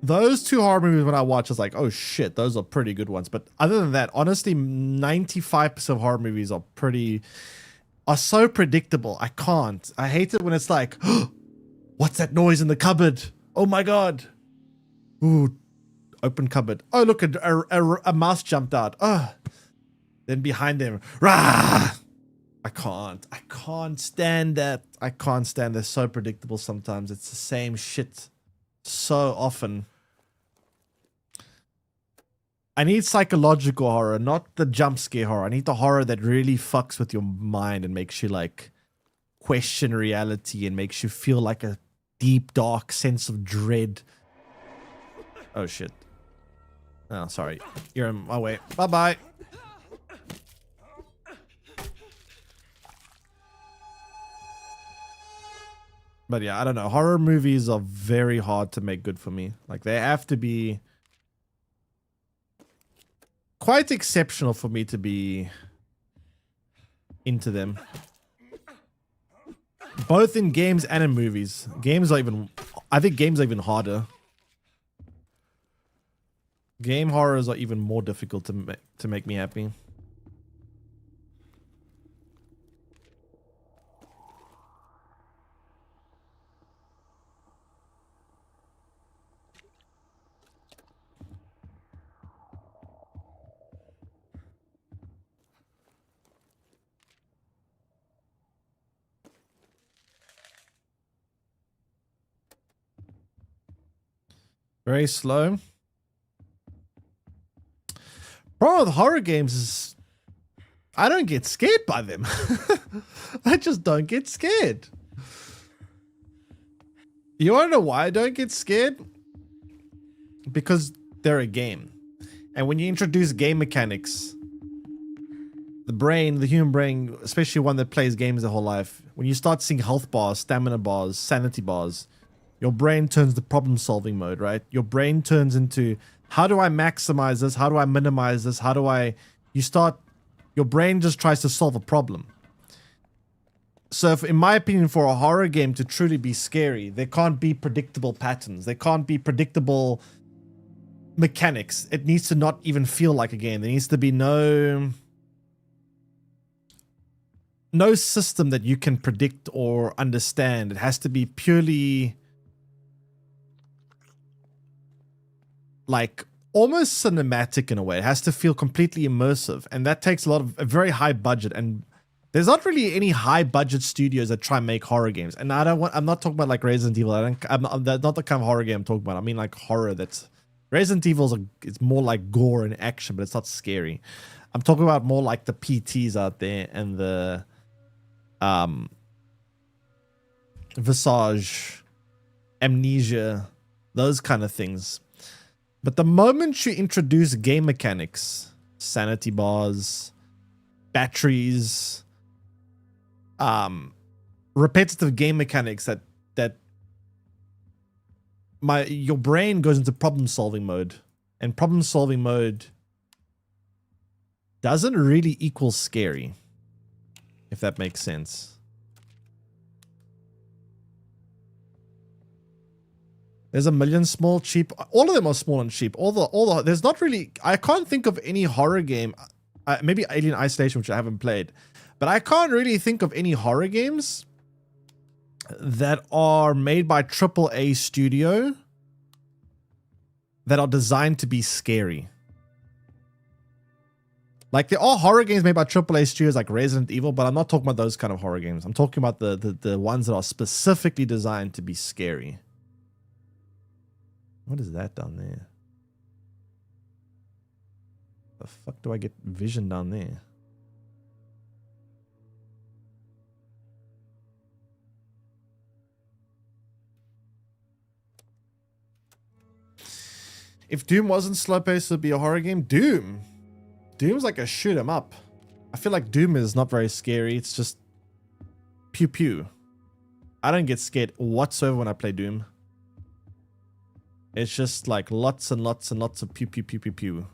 S1: Those 2 horror movies when I watch, I was like, oh shit, those are pretty good ones. But other than that, honestly, 95% of horror movies are so predictable. I can't. I hate it when it's like, oh, what's that noise in the cupboard? Oh my god. Ooh, open cupboard. Oh, look, a mouse jumped out. Oh, then behind them, rah! I can't stand that. I can't stand. They're so predictable sometimes. It's the same shit so often. I need psychological horror, not the jump scare horror. I need the horror that really fucks with your mind and makes you like question reality and makes you feel like a deep, dark sense of dread. Oh shit. Oh, sorry. You're in my way. Bye-bye. But yeah, I don't know. Horror movies are very hard to make good for me. Like, they have to be quite exceptional for me to be into them. Both in games and in movies. I think games are even harder. Game horrors are even more difficult to make me happy. Very slow. Problem with horror games is I don't get scared by them. I just don't get scared. You want to know why I don't get scared? Because they're a game. And when you introduce game mechanics, the human brain, especially one that plays games their whole life, when you start seeing health bars, stamina bars, sanity bars, your brain turns to problem-solving mode, right? Your brain turns into, how do I maximize this? How do I minimize this? Your brain just tries to solve a problem. So in my opinion, for a horror game to truly be scary, there can't be predictable patterns. There can't be predictable mechanics. It needs to not even feel like a game. There needs to be no system that you can predict or understand. It has to be purely like almost cinematic in a way. It has to feel completely immersive, and that takes a very high budget. And there's not really any high budget studios that try and make horror games. And I'm not talking about like Resident Evil. That's not the kind of horror game I'm talking about. I mean like horror that's Resident Evil it's more like gore and action, but it's not scary. I'm talking about more like the PTs out there and the Visage, Amnesia, those kind of things. But the moment you introduce game mechanics, sanity bars, batteries, repetitive game mechanics your brain goes into problem-solving mode, and problem-solving mode doesn't really equal scary, if that makes sense. There's a million small, cheap. All of them are small and cheap. There's not really. I can't think of any horror game. Maybe Alien Isolation, which I haven't played, but I can't really think of any horror games that are made by AAA studio that are designed to be scary. Like there are horror games made by AAA studios like Resident Evil, but I'm not talking about those kind of horror games. I'm talking about the ones that are specifically designed to be scary. What is that down there? The fuck do I get vision down there? If Doom wasn't slow paced, it would be a horror game. Doom's like a shoot 'em up. I feel like Doom is not very scary. It's just pew pew. I don't get scared whatsoever when I play Doom. It's just like lots and lots and lots of pew pew pew pew pew.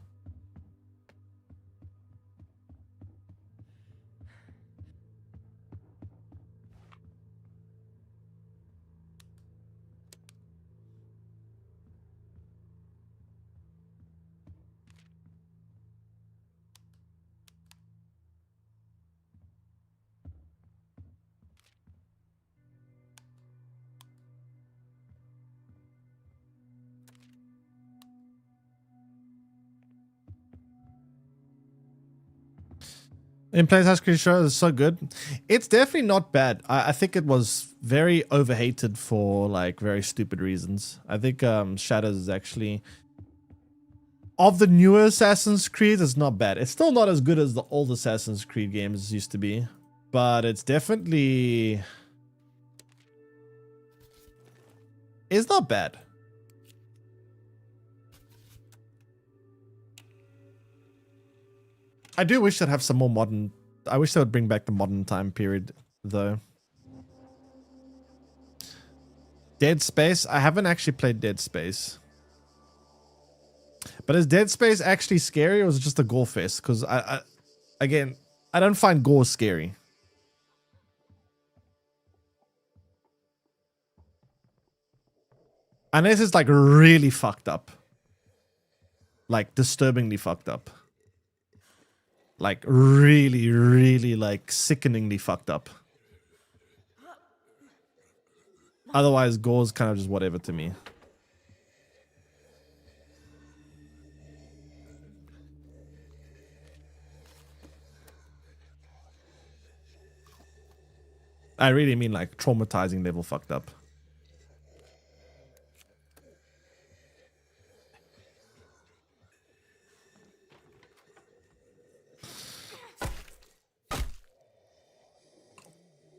S1: In Plays High School Show is so good. It's definitely not bad. I think it was very overhated for like very stupid reasons. I think Shadows is actually of the newer Assassin's Creed is not bad. It's still not as good as the old Assassin's Creed games used to be, but it's definitely it's not bad. I do wish they'd have some more modern. I wish they would bring back the modern time period, though. Dead Space. I haven't actually played Dead Space. But is Dead Space actually scary, or is it just a gore fest? Because again, I don't find gore scary. Unless it's like really fucked up. Like disturbingly fucked up. Like really, really like sickeningly fucked up. Otherwise, gore's kind of just whatever to me. I really mean like traumatizing level fucked up.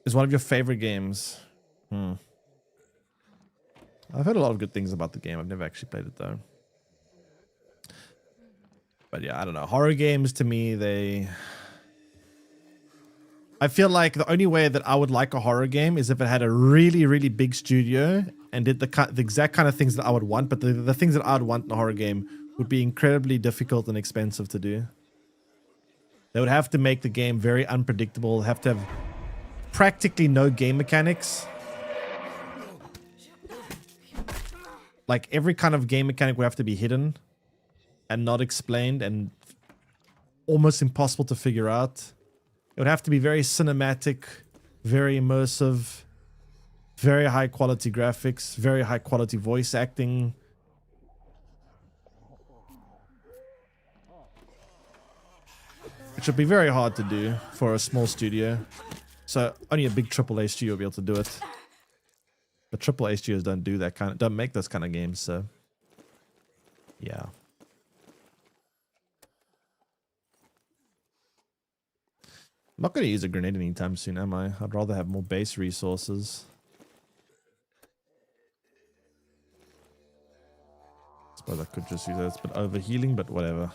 S1: Is one of your favorite games? I've heard a lot of good things about the game. I've never actually played it though. But yeah, I don't know. Horror games to me, I feel like the only way that I would like a horror game is if it had a really, really big studio and did the exact kind of things that I would want. But the things that I would want in a horror game would be incredibly difficult and expensive to do. They would have to make the game very unpredictable. Have to have practically no game mechanics. Like every kind of game mechanic would have to be hidden and not explained and almost impossible to figure out. It would have to be very cinematic, very immersive, very high quality graphics, very high quality voice acting. It should be very hard to do for a small studio. So only a big AAA studio will be able to do it. But AAA studios don't make those kind of games, so yeah. I'm not going to use a grenade anytime soon, am I? I'd rather have more base resources. Suppose I could just use that. It's a bit overhealing, but whatever.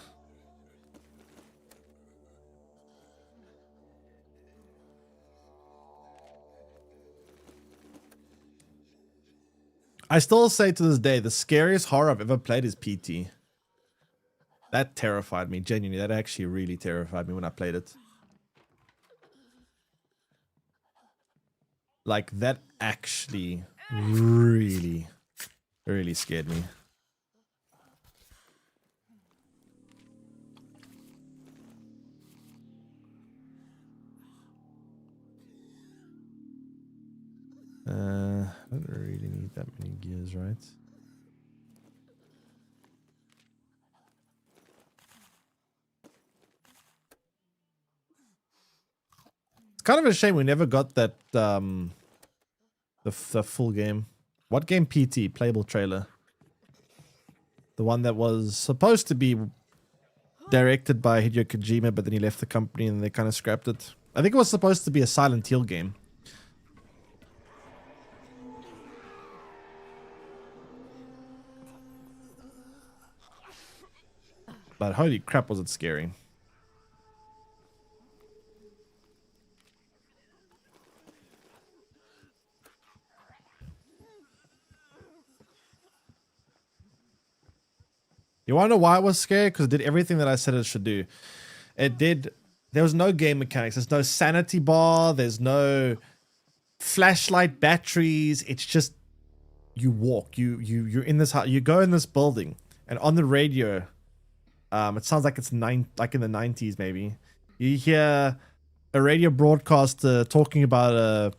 S1: I still say to this day, the scariest horror I've ever played is PT. That terrified me, genuinely. That actually really terrified me when I played it. Like, that actually really, really scared me. I don't really need that many gears, right? It's kind of a shame we never got that the full game. What game? PT playable trailer. The one that was supposed to be directed by Hideo Kojima, but then he left the company and they kind of scrapped it. I think it was supposed to be a Silent Hill game. But holy crap, was it scary. You want to know why it was scary? Because it did everything that I said it should do. It did. There was no game mechanics. There's no sanity bar. There's no flashlight batteries. It's just you walk. You're in this house. You go in this building, and on the radio, it sounds like it's like in the 90s maybe. You hear a radio broadcaster talking about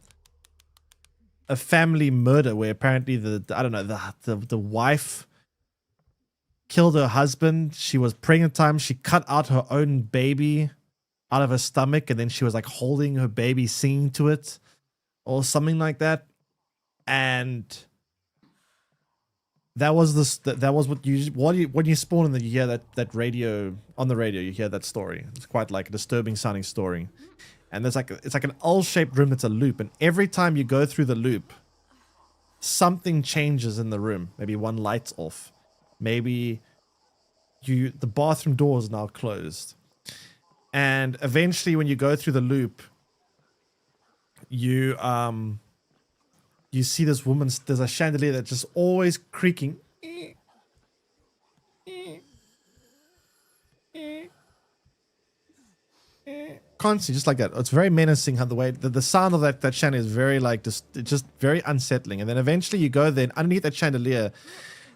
S1: a family murder where apparently the wife killed her husband. She was pregnant time. She cut out her own baby out of her stomach, and then she was like holding her baby, singing to it, or something like that. And that was what when you spawn in, you hear that radio on the radio. You hear that story. It's quite like a disturbing sounding story. And it's like an L-shaped room that's a loop, and every time you go through the loop, something changes in the room. Maybe one light's off. Maybe the bathroom door is now closed. And eventually when you go through the loop, you see this woman, there's a chandelier that's just always creaking. Constantly, just like that. It's very menacing how the way the sound of that chandelier is very like just very unsettling. And then eventually you go there, and underneath that chandelier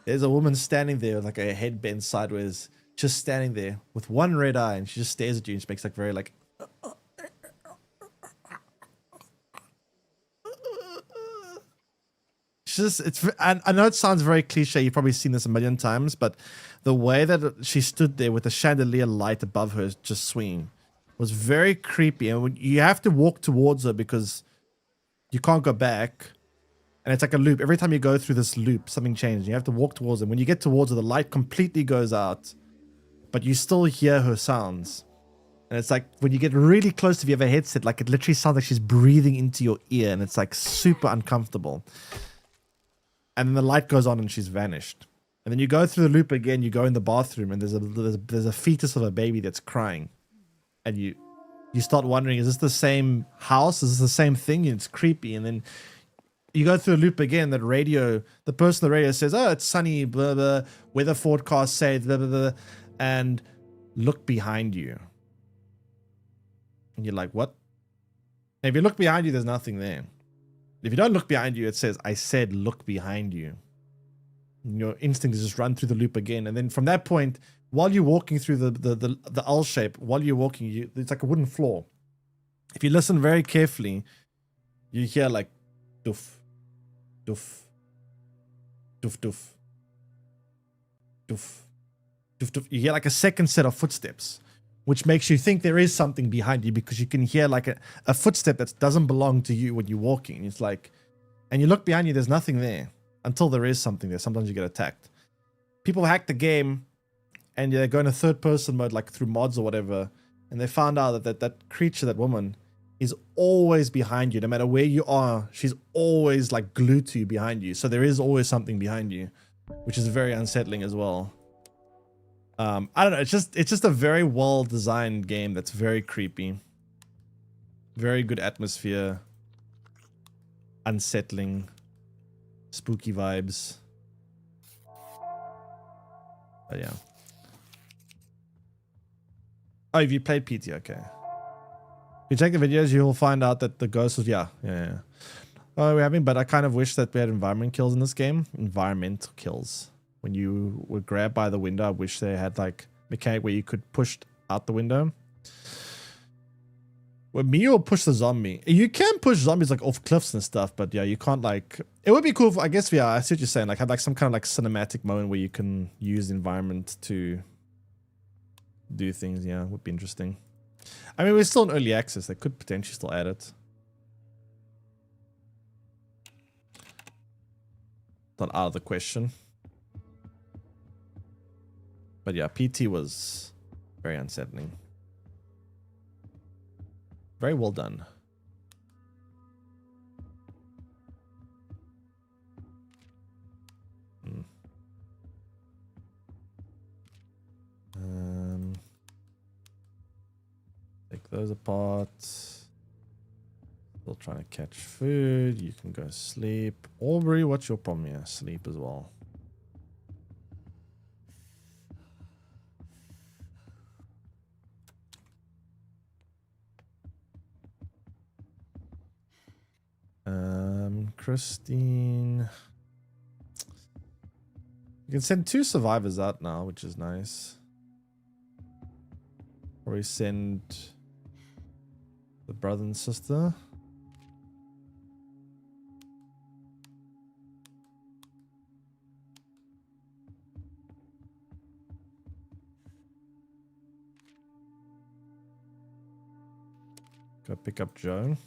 S1: there's a woman standing there with like a head bent sideways, just standing there with one red eye, and she just stares at you and she makes like very like I know it sounds very cliche, you've probably seen this a million times, but the way that she stood there with the chandelier light above her just swinging was very creepy. And you have to walk towards her because you can't go back. And it's like a loop. Every time you go through this loop, something changes. You have to walk towards it. When you get towards her, the light completely goes out, but you still hear her sounds. And it's like when you get really close, if you have a headset, like it literally sounds like she's breathing into your ear, and it's like super uncomfortable. And then the light goes on and she's vanished. And then you go through the loop again. You go in the bathroom, and there's a fetus of a baby that's crying, and you start wondering, is this the same house? Is this the same thing? And it's creepy. And then you go through a loop again. That radio, the person on the radio says, "Oh, it's sunny, blah blah. Weather forecast says blah blah blah," and look behind you. And you're like, what? And if you look behind you, there's nothing there. If you don't look behind you, it says, "I said look behind you." And your instinct is just run through the loop again. And then from that point, while you're walking through the L shape, while you're walking, it's like a wooden floor. If you listen very carefully, you hear like doof, doof, doof, doof, doof, doof, doof. You hear like a second set of footsteps, which makes you think there is something behind you, because you can hear like a footstep that doesn't belong to you when you're walking. It's like, and you look behind you, there's nothing there until there is something there. Sometimes you get attacked. People hack the game and they go into third person mode, like through mods or whatever. And they found out that creature, that woman, is always behind you. No matter where you are, she's always like glued to you, behind you. So there is always something behind you, which is very unsettling as well. I don't know. It's just a very well designed game that's very creepy. Very good atmosphere. Unsettling. Spooky vibes. But yeah. Oh, if you played PT, okay. If you check the videos, you'll find out that the ghost was, yeah. Oh, we're having, but I kind of wish that we had environment kills in this game. Environmental kills. When you were grabbed by the window, I wish they had like mechanic where you could push out the window. With me, or push the zombie. You can push zombies like off cliffs and stuff, but yeah, you can't like. It would be cool if, I guess, yeah, I see what you're saying. Like have like some kind of like cinematic moment where you can use the environment to do things. Yeah, would be interesting. I mean, we're still in early access. They could potentially still add it. Not out of the question. But yeah, PT was very unsettling. Very well done. Take those apart. Still trying to catch food. You can go sleep. Aubrey, what's your problem here? Sleep as well. Christine. You can send 2 survivors out now, which is nice. Or we send the brother and sister. Go pick up Joe.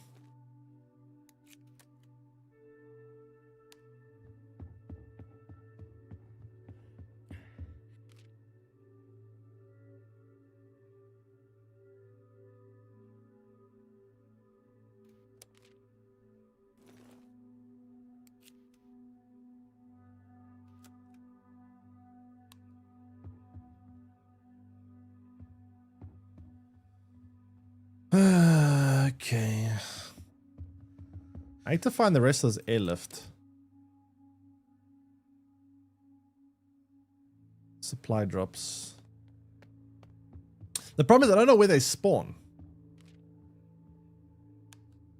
S1: Okay. I need to find the rest of this airlift. Supply drops. The problem is I don't know where they spawn.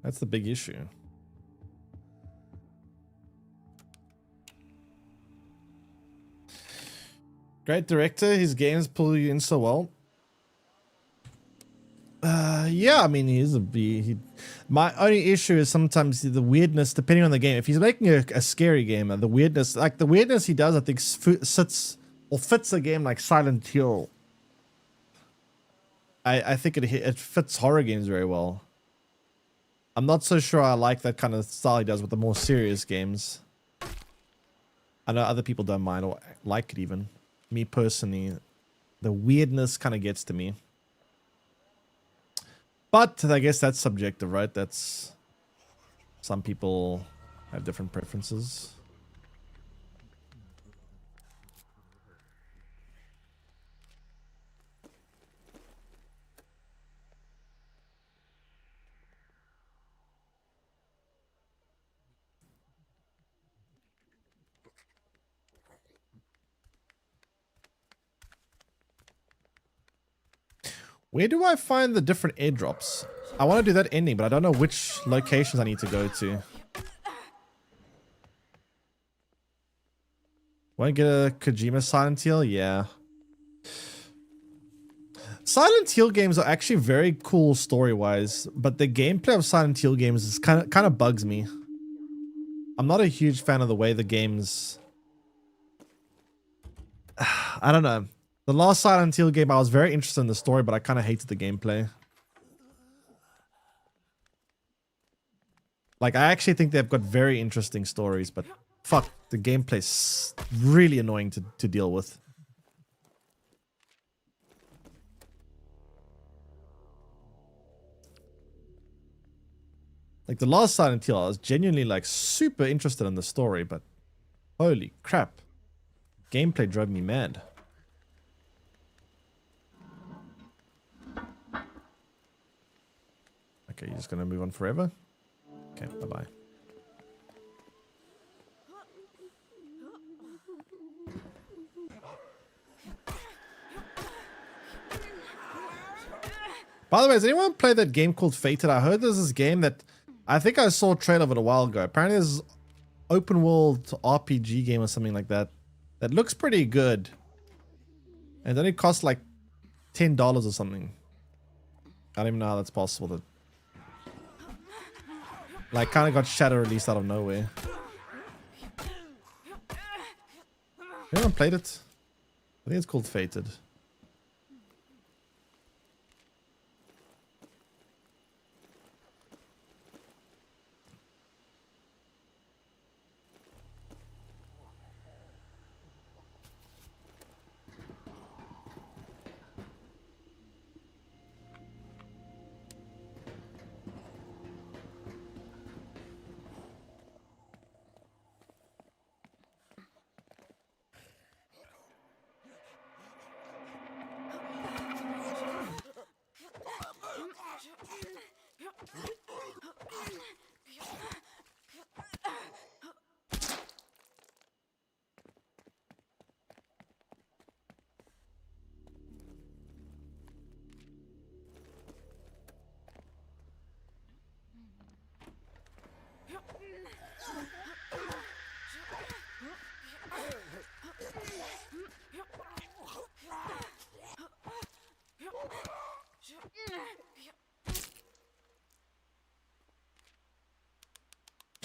S1: That's the big issue. Great director. His games pull you in so well. Yeah, I mean, my only issue is sometimes the weirdness, depending on the game. If he's making a scary game, the weirdness he does, I think fits a game like Silent Hill. I think it fits horror games very well. I'm not so sure I like that kind of style he does with the more serious games. I know other people don't mind or like it even. Me personally, the weirdness kind of gets to me. But I guess that's subjective, right? That's... Some people have different preferences. Where do I find the different airdrops? I want to do that ending, but I don't know which locations I need to go to. Want to get a Kojima Silent Hill? Yeah. Silent Hill games are actually very cool story-wise, but the gameplay of Silent Hill games is kind of bugs me. I'm not a huge fan of the way the games... I don't know. The last Silent Hill game, I was very interested in the story, but I kind of hated the gameplay. Like, I actually think they've got very interesting stories, but fuck, the gameplay's really annoying to deal with. Like, the last Silent Hill, I was genuinely, like, super interested in the story, but holy crap. Gameplay drove me mad. Okay, you're just gonna move on forever? Okay, bye-bye. By the way, has anyone played that game called Fated? I heard there's this game that... I think I saw a trailer of it a while ago. Apparently there's open world RPG game or something like that. That looks pretty good. And then it costs like $10 or something. I don't even know how that's possible. That like kind of got shadow released out of nowhere. Anyone played it? I think it's called Fated.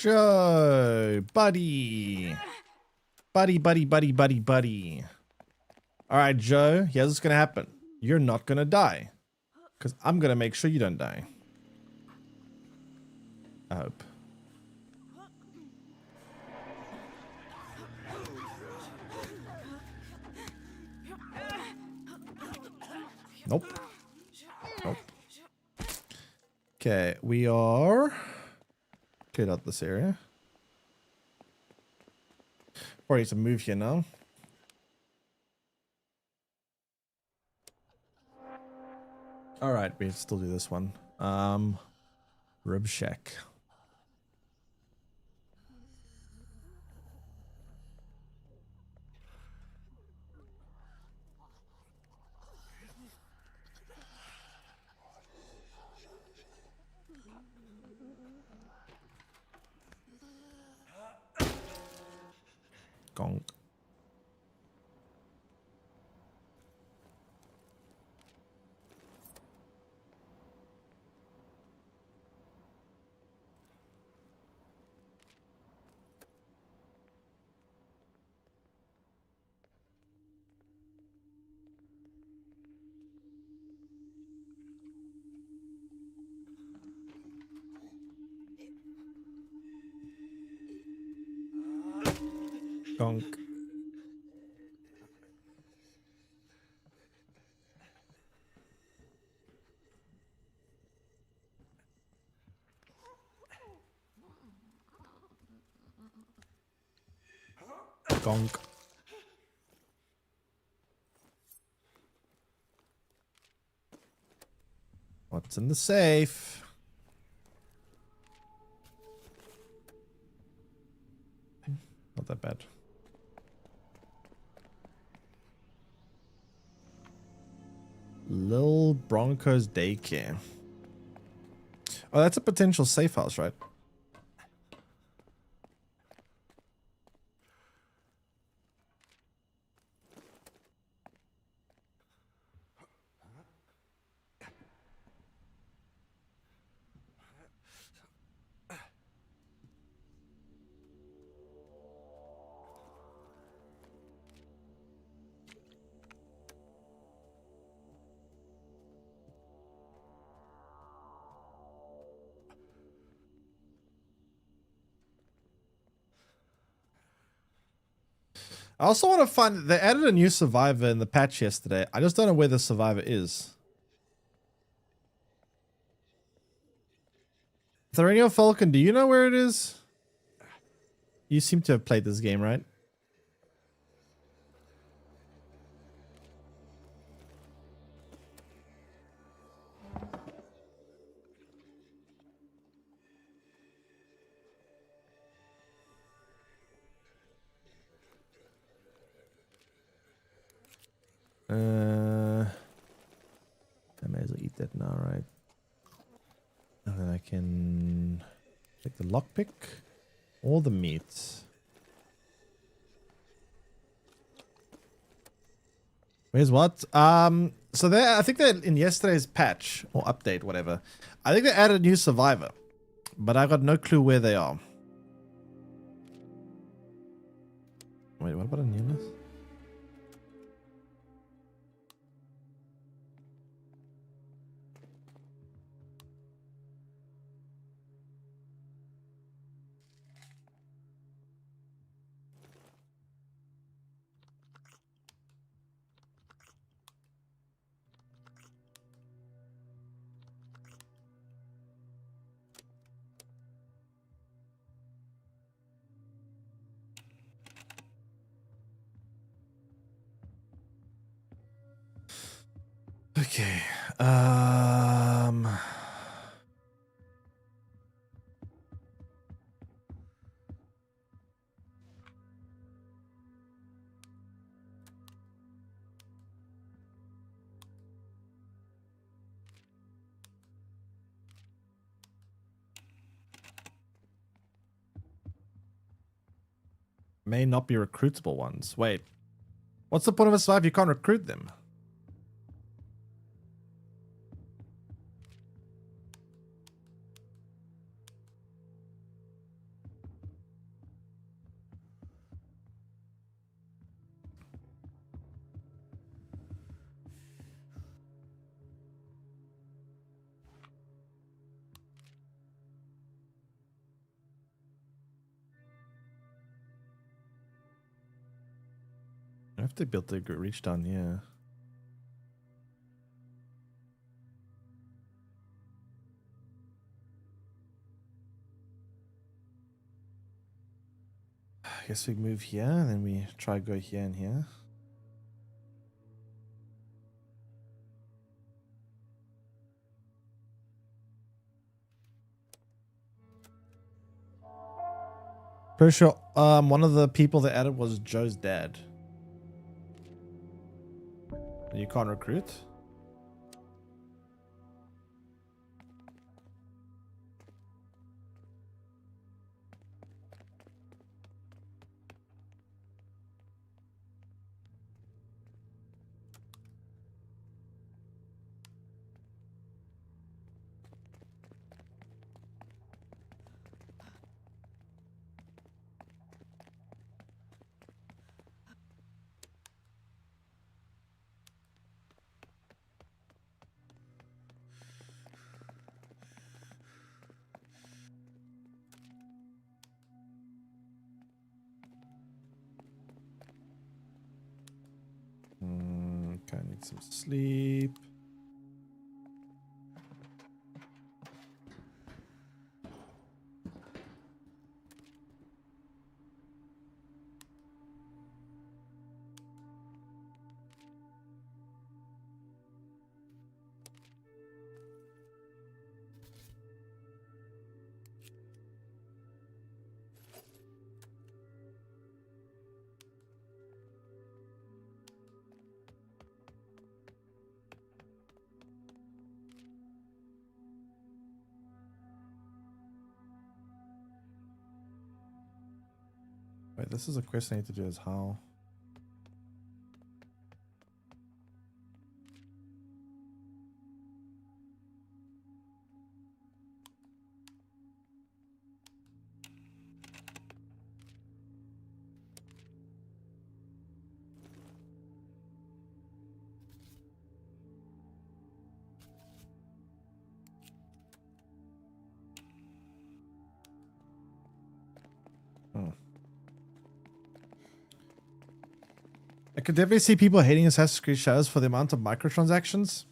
S1: Joe, buddy. Buddy. All right, Joe, here's what's going to happen. You're not going to die. Because I'm going to make sure you don't die. I hope. Nope. Okay, we are cleared out this area. Probably need to move here now. All right, we still do this one. Rib Shack. Gonk. Gonk. Gonk. What's in the safe? Not that bad. Lil Bronco's daycare. Oh, that's a potential safe house, right? I also want to find, they added a new survivor in the patch yesterday. I just don't know where the survivor is. Thorino Falcon, do you know where it is? You seem to have played this game, right? I may as well eat that now, right? And then I can take the lockpick or the meat. Where's what? So I think that in yesterday's patch or update, whatever, I think they added a new survivor, but I got no clue where they are. Wait, what about a newness? Okay. May not be recruitable ones. Wait. What's the point of a survivor? You can't recruit them. I have to build the reach down here. I guess we move here, and then we try go here and here. Pretty sure one of the people that added was Joe's dad. And you can't recruit? Okay, I need some sleep. Wait, this is a quest I need to do as how? I could definitely see people hating Assassin's Creed Shadows for the amount of microtransactions.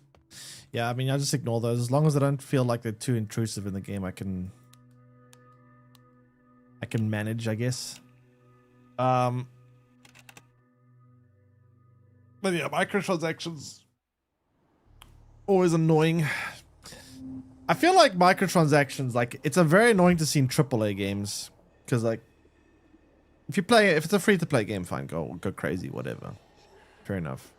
S1: Yeah, I mean, I just ignore those. As long as I don't feel like they're too intrusive in the game, I can manage, I guess. But yeah, microtransactions always annoying. I feel like microtransactions, like, it's a very annoying to see in AAA games, because like, if it's a free to play game, fine, go crazy, whatever, fair enough.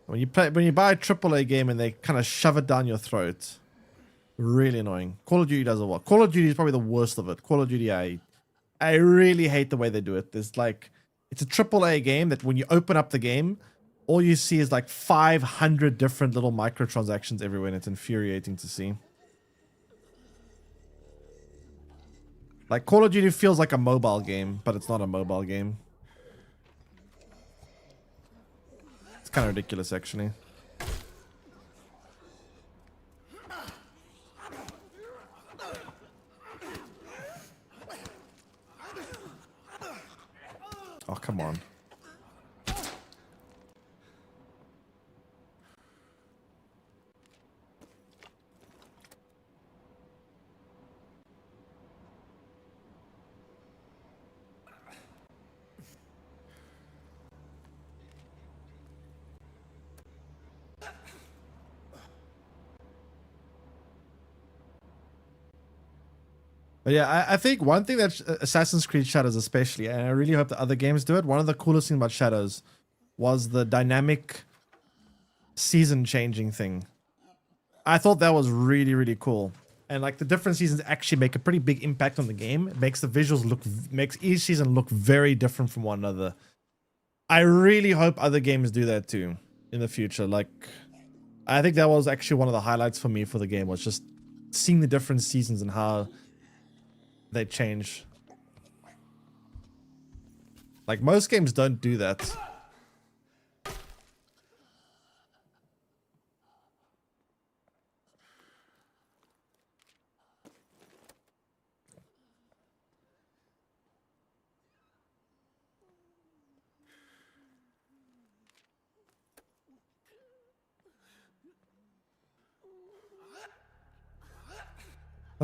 S1: When you buy a AAA game and they kind of shove it down your throat, really annoying. Call of Duty does a lot. Call of Duty is probably the worst of it. Call of Duty, I really hate the way they do it. There's like, it's a AAA game that when you open up the game, all you see is like 500 different little microtransactions everywhere, and it's infuriating to see. Like, Call of Duty feels like a mobile game, but it's not a mobile game. It's kind of ridiculous, actually. Oh, come on. But yeah, I think one thing that Assassin's Creed Shadows especially, and I really hope that other games do it, one of the coolest things about Shadows was the dynamic season changing thing. I thought that was really, really cool. And like the different seasons actually make a pretty big impact on the game. It makes the visuals makes each season look very different from one another. I really hope other games do that too in the future. Like, I think that was actually one of the highlights for me for the game, was just seeing the different seasons and how they change. Like, most games don't do that.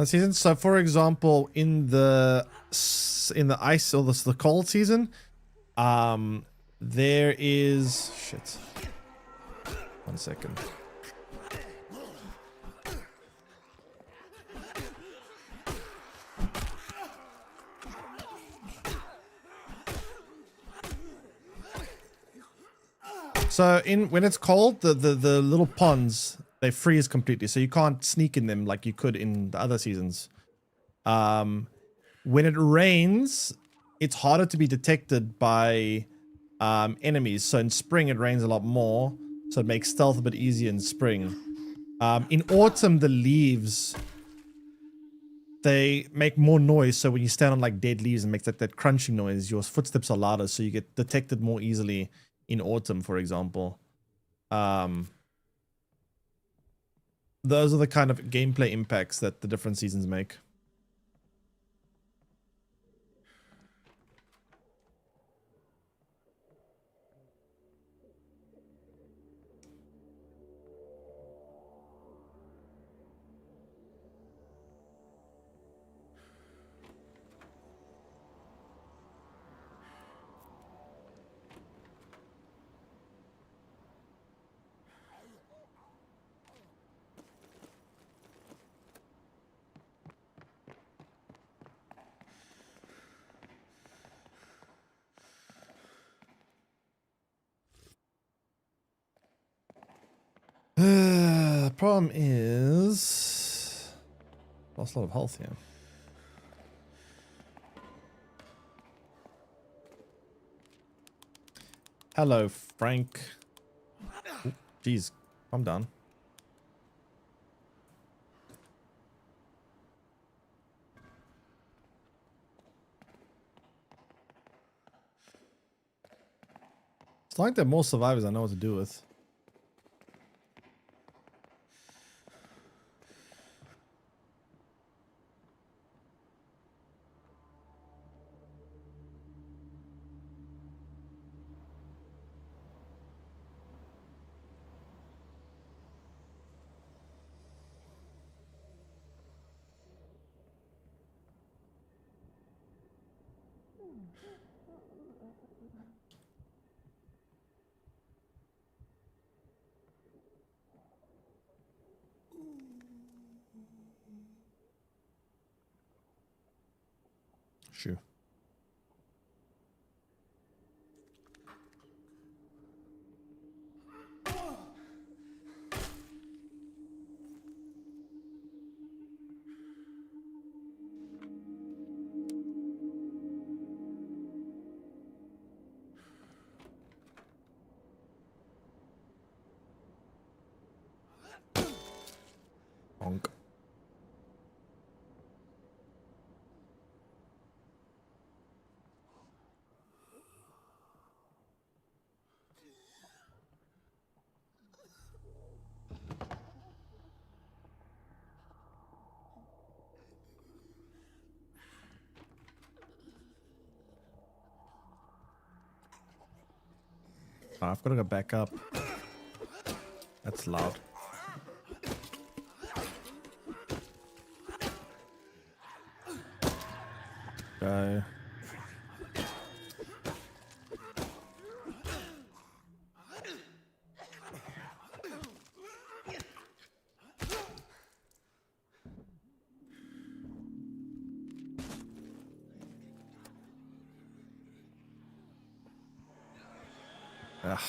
S1: season. So, for example, in the ice or the cold season, there is shit. 1 second. So when it's cold, the little ponds, they freeze completely, so you can't sneak in them like you could in the other seasons. When it rains, it's harder to be detected by enemies. So in spring, it rains a lot more, so it makes stealth a bit easier in spring. In autumn, the leaves, they make more noise, so when you stand on like dead leaves and makes that crunching noise, your footsteps are louder, so you get detected more easily in autumn, for example. Those are the kind of gameplay impacts that the different seasons make. The problem is lost a lot of health here. Hello, Frank. Jeez, I'm done. It's like there are more survivors I know what to do with. Shoo. Honk. Oh, I've got to go back up. That's loud. Go. Ugh.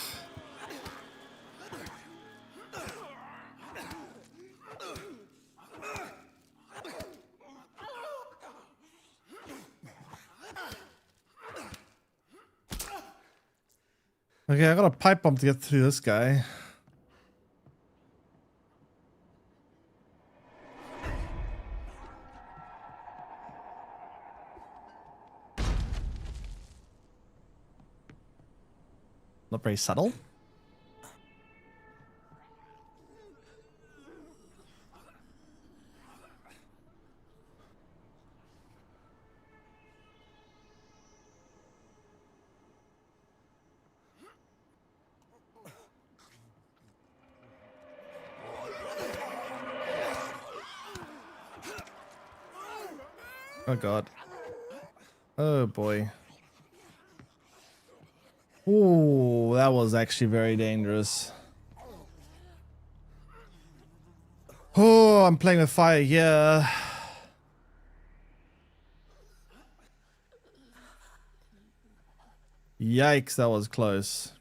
S1: Okay, I got a pipe bomb to get through this guy. Not very subtle. Oh god. Oh boy. Ooh, that was actually very dangerous. Oh, I'm playing with fire here. Yikes, that was close.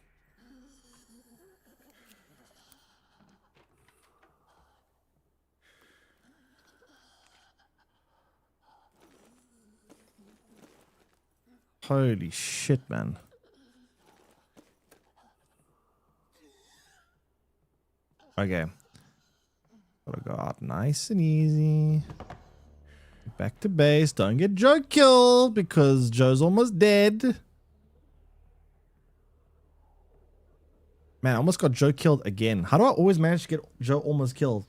S1: Holy shit, man. Okay. Gotta go out nice and easy. Back to base. Don't get Joe killed because Joe's almost dead. Man, I almost got Joe killed again. How do I always manage to get Joe almost killed?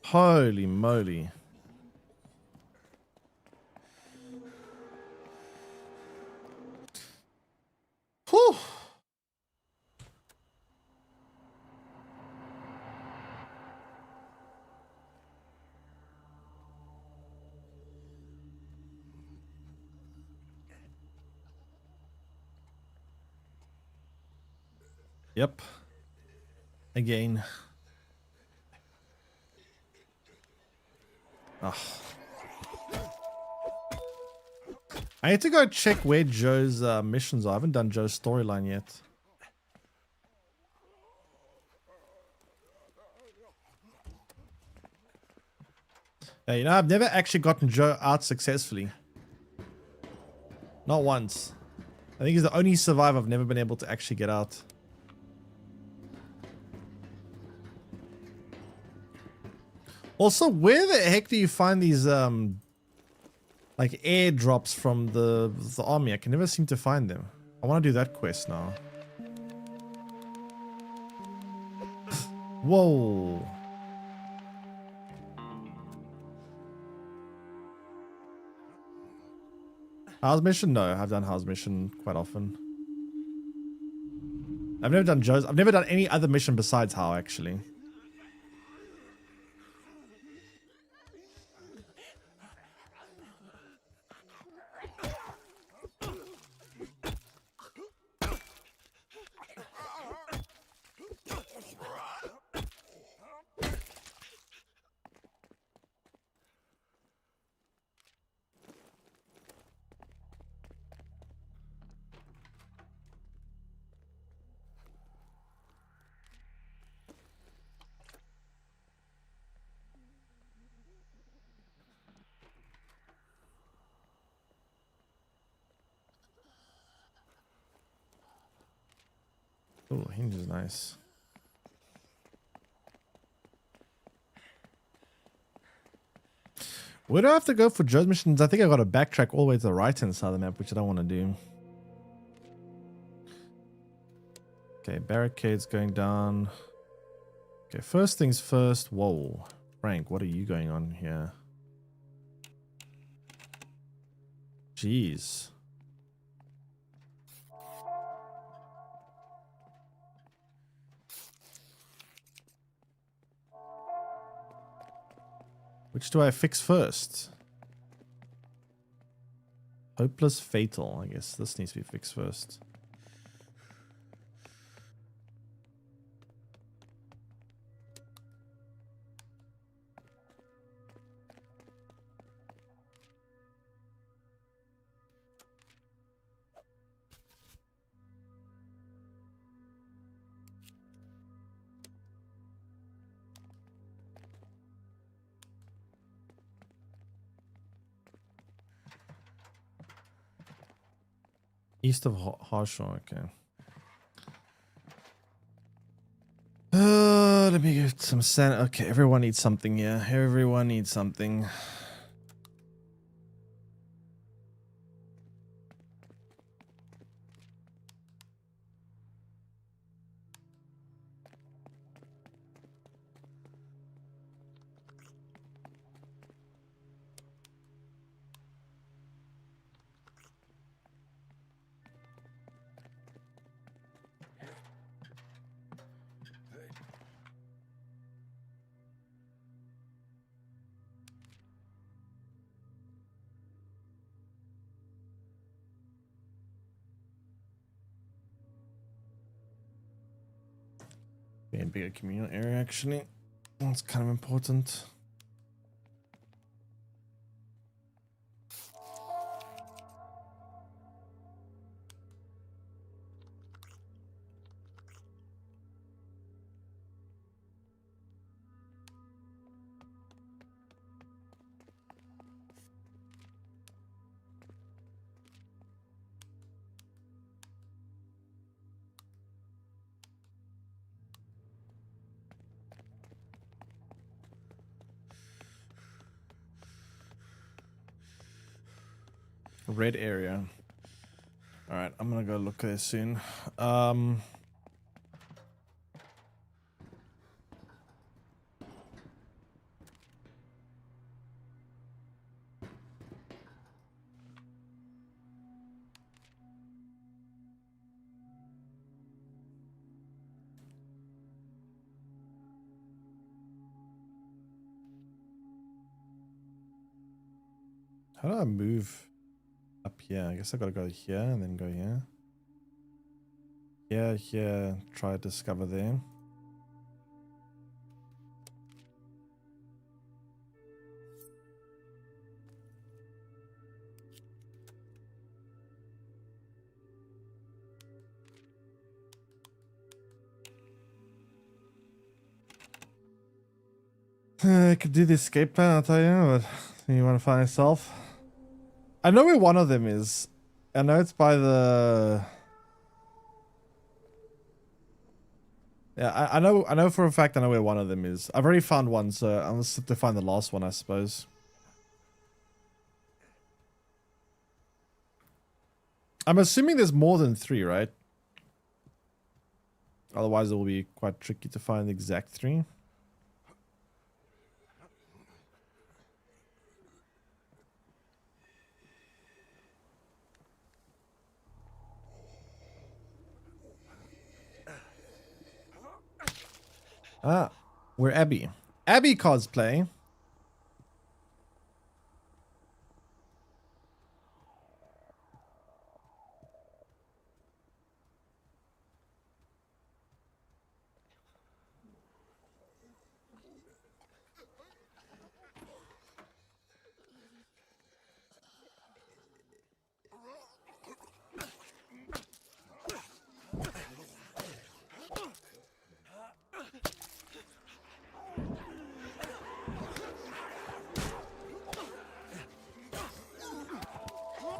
S1: Holy moly. Whew. Yep. Again. Oh. I need to go check where Joe's missions are. I haven't done Joe's storyline yet. Yeah, you know, I've never actually gotten Joe out successfully. Not once. I think he's the only survivor I've never been able to actually get out. Also, where the heck do you find these like airdrops from the army? I can never seem to find them. I want to do that quest now. Whoa. House mission? No, I've done house mission quite often. I've never done Joe's. I've never done any other mission besides how, actually. Oh, hinge is nice. Where do I have to go for Joe's missions? I think I got to backtrack all the way to the right-hand side of the map, which I don't want to do. Okay, barricades going down. Okay, first things first. Whoa. Frank, what are you going on here? Jeez. Which do I fix first? Hopeless Fatal. I guess this needs to be fixed first. East of Harshore, okay. Let me get some sand. Okay, everyone needs something here. Everyone needs something. Be a bigger communal area actually. That's kind of important. Red area. All right, I'm gonna go look there soon. How do I move up here? I guess I gotta go here and then go here. Here, here, try discover there. I could do the escape plan, I'll tell you, but you want to find yourself? I know where one of them is. I know it's by the... Yeah, I know for a fact I know where one of them is. I've already found one, so I'm just have to find the last one, I suppose. I'm assuming there's more than 3, right? Otherwise it will be quite tricky to find the exact 3. Ah, we're Abby. Abby cosplay.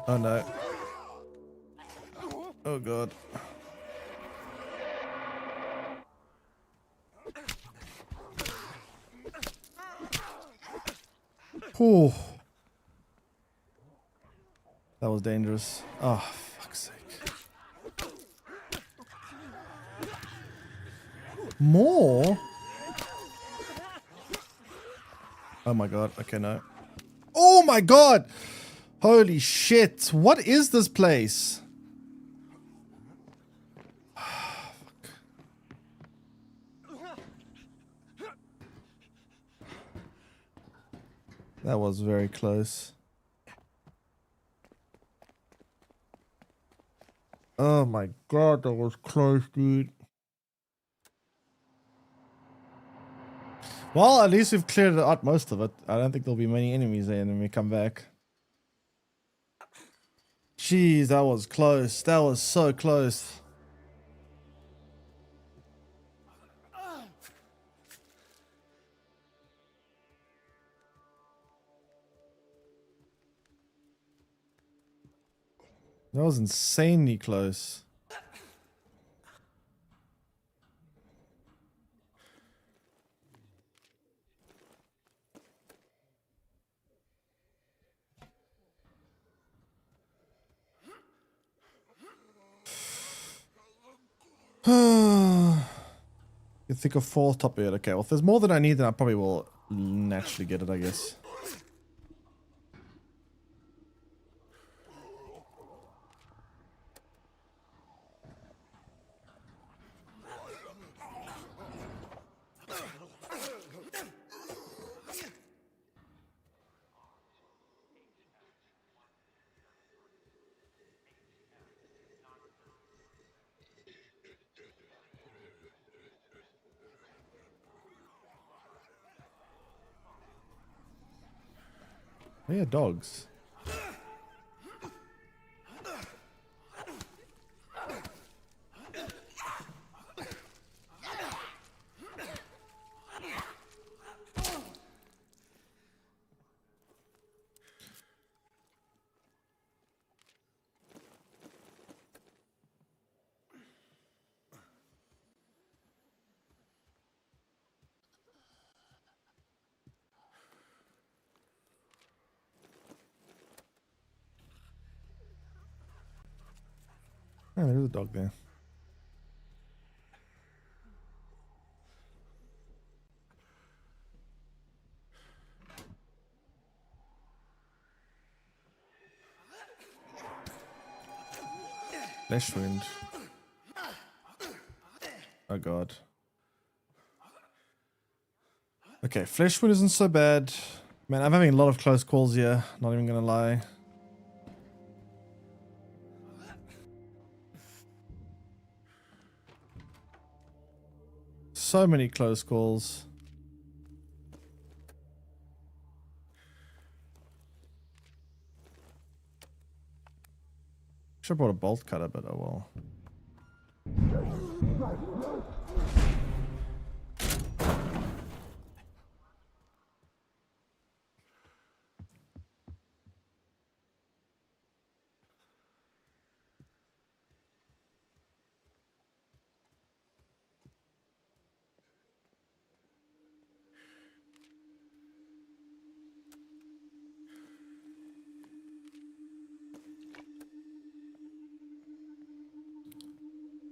S1: Oh no. Oh god. Whew. That was dangerous. Oh, fuck's sake. More? Oh my god. Okay, no. Oh my god! Holy shit. What is this place? Fuck. That was very close. Oh my god, that was close, dude. Well, at least we've cleared out most of it. I don't think there'll be many enemies there when we come back. Jeez, that was close. That was so close. That was insanely close. You think of 4 top it. Okay, well, if there's more than I need, then I probably will naturally get it, I guess. Oh yeah, dogs. Oh, there's a dog there. Flesh wound. Oh god. Okay, flesh wound isn't so bad. Man, I'm having a lot of close calls here. Not even gonna lie. So many close calls. Should have brought a bolt cutter, but oh well.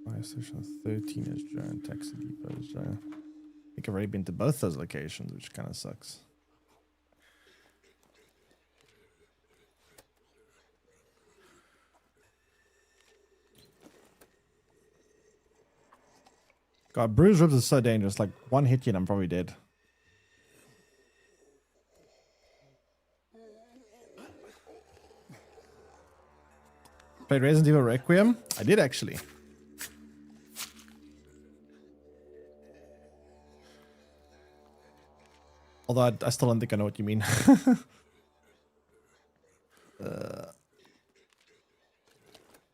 S1: Fire station 13 is Joe and Taxi Depot is Joe. I think I've already been to both those locations, which kind of sucks. God, bruised ribs is so dangerous. Like, one hit and I'm probably dead. Played Resident Evil Requiem? I did actually. Although I still don't think I know what you mean.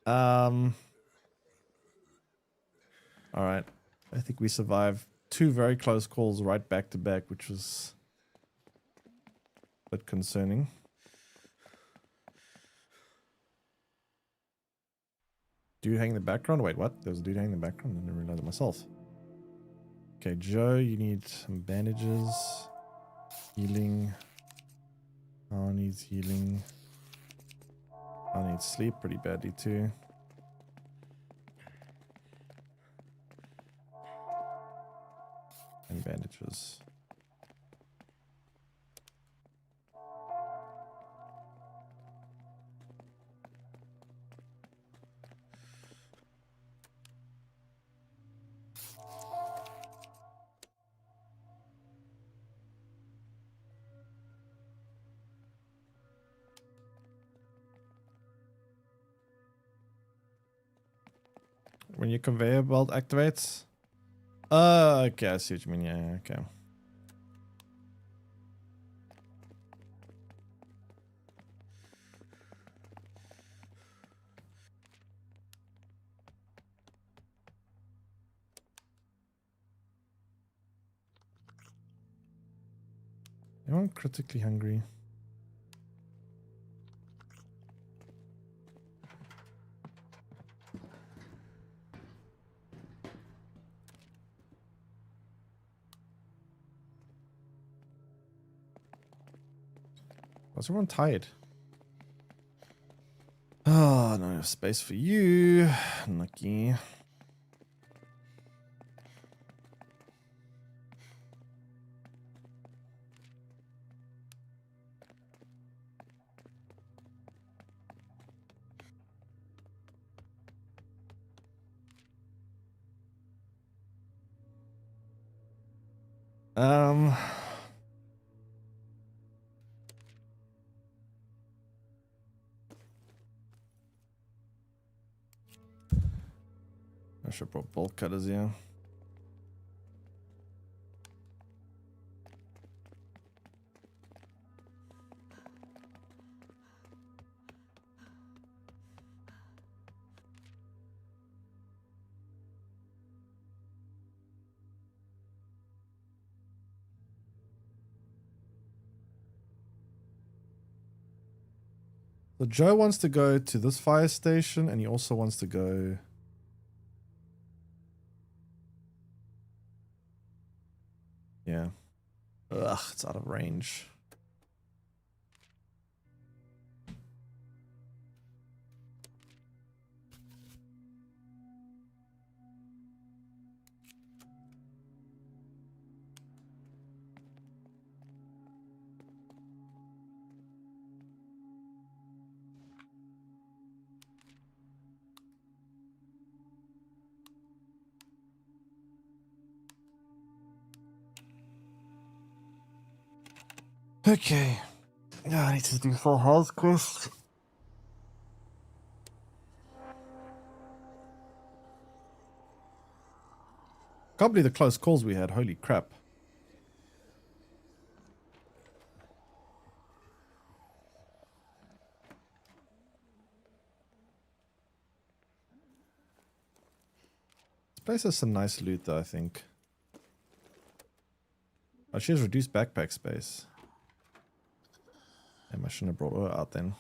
S1: All right. I think we survived 2 very close calls right back to back, which was a bit concerning. Dude hanging in the background? Wait, what? There was a dude hanging in the background? I didn't realize it myself. Okay, Joe, you need some bandages. Healing. Oh, needs healing. I need sleep pretty badly too. And bandages. When your conveyor belt activates? Okay, I see what you mean. Yeah, okay. Anyone critically hungry? Was everyone tired? Oh, no enough space for you. Lucky. Um, I should put bolt cutters here. So Joe wants to go to this fire station, and he also wants to go. Yeah. Ugh, it's out of range. Okay. Yeah, I need to do full health quest. Can't believe the close calls we had. Holy crap. This place has some nice loot though, I think. Oh, she has reduced backpack space. Damn, I shouldn't have brought her out then.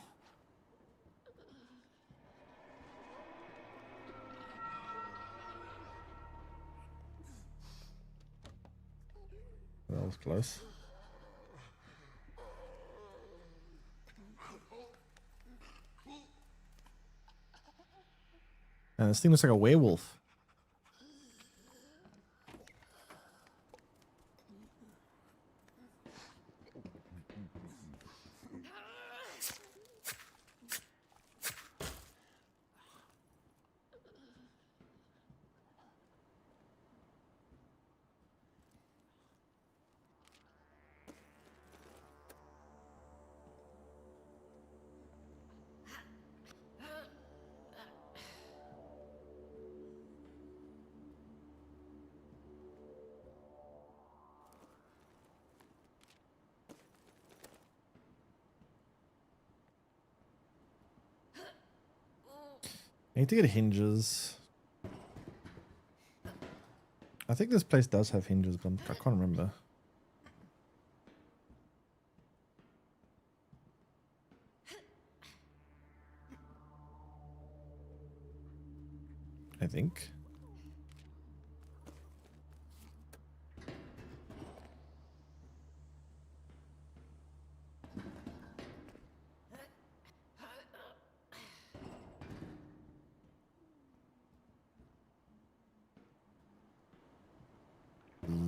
S1: That was close. And this thing looks like a werewolf. I need to get hinges. I think this place does have hinges, but I can't remember. I think.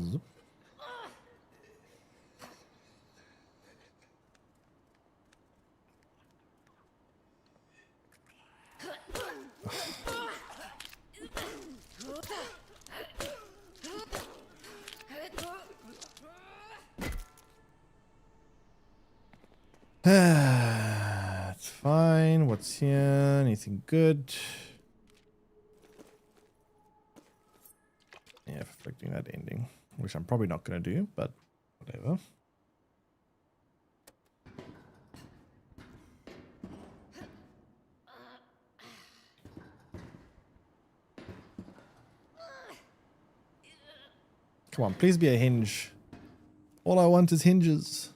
S1: Zoop. It's fine. What's here? Anything good? Yeah, reflecting that ending, which I'm probably not going to do, but whatever. Come on, please be a hinge. All I want is hinges.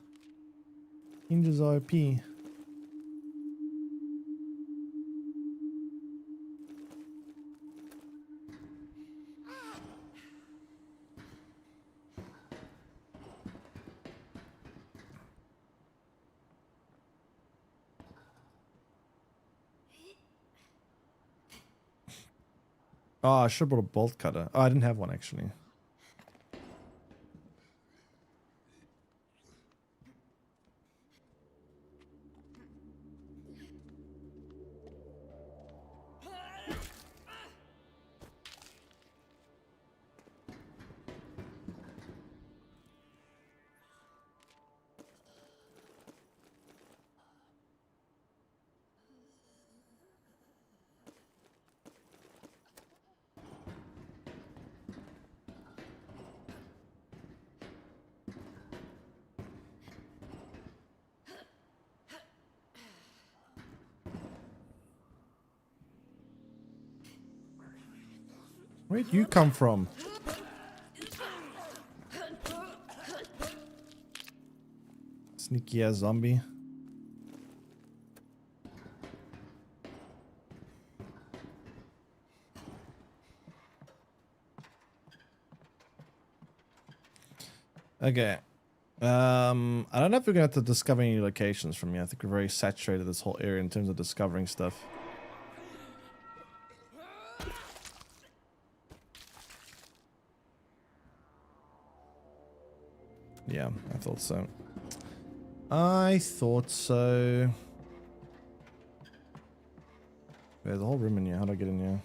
S1: Hinges are OP. Oh, I should have brought a bolt cutter. Oh, I didn't have one actually. Where'd you come from? Sneaky ass zombie. Okay. I don't know if we're gonna have to discover any locations from here. I think we're very saturated this whole area in terms of discovering stuff. Yeah, I thought so. I thought so. There's a whole room in here. How do I get in here?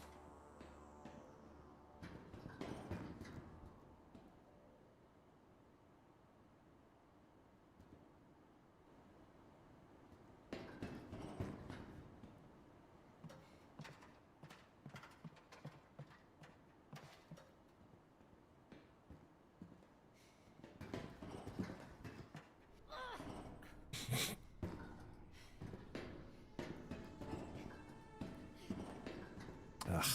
S1: Ugh.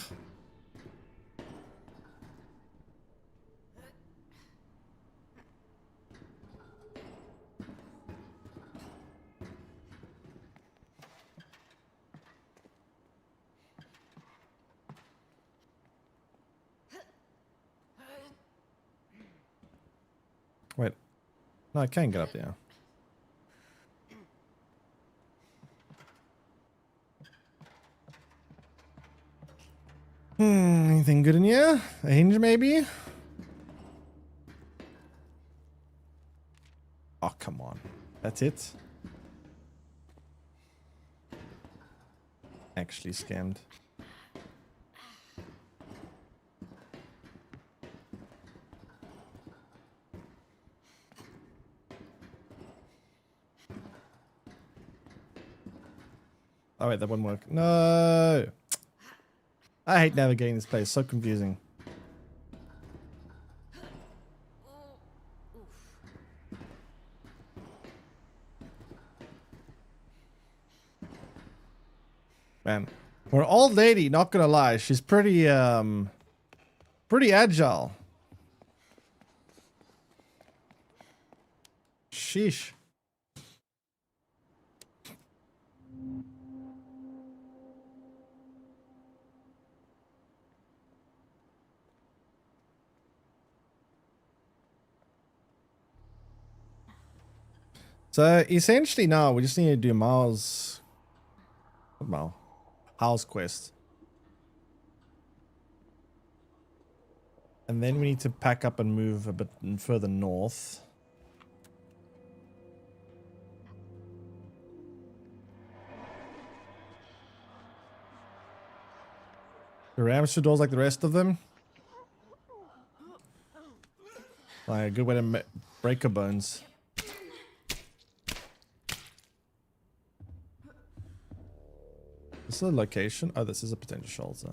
S1: Wait. No, I can get up there. Anything good in here? A hinge, maybe? Oh, come on. That's it? Actually scammed. Oh wait, that wouldn't work. No! I hate navigating this place. So confusing. Man, for an old lady, not gonna lie, she's pretty pretty agile. Sheesh. So essentially now we just need to do Miles. What Miles? House quest. And then we need to pack up and move a bit further north. The Ramster doors like the rest of them. Like a good way to break her bones. This is a location. Oh, this is a potential shelter.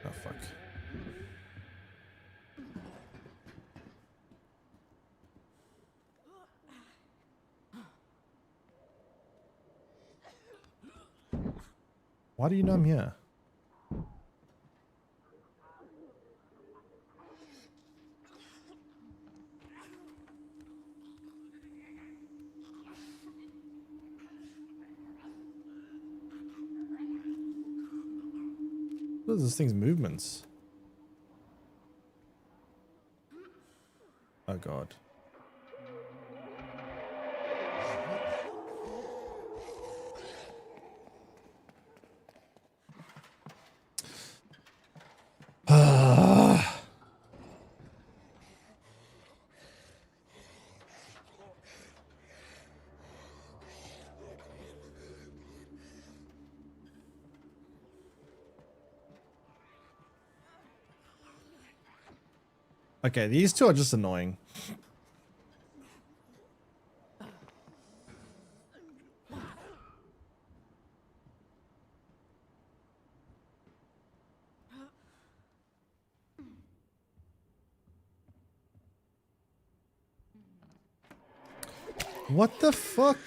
S1: Oh, fuck. Why do you know I'm here? What is this thing's movements? Oh god. Okay, these two are just annoying. What the fuck?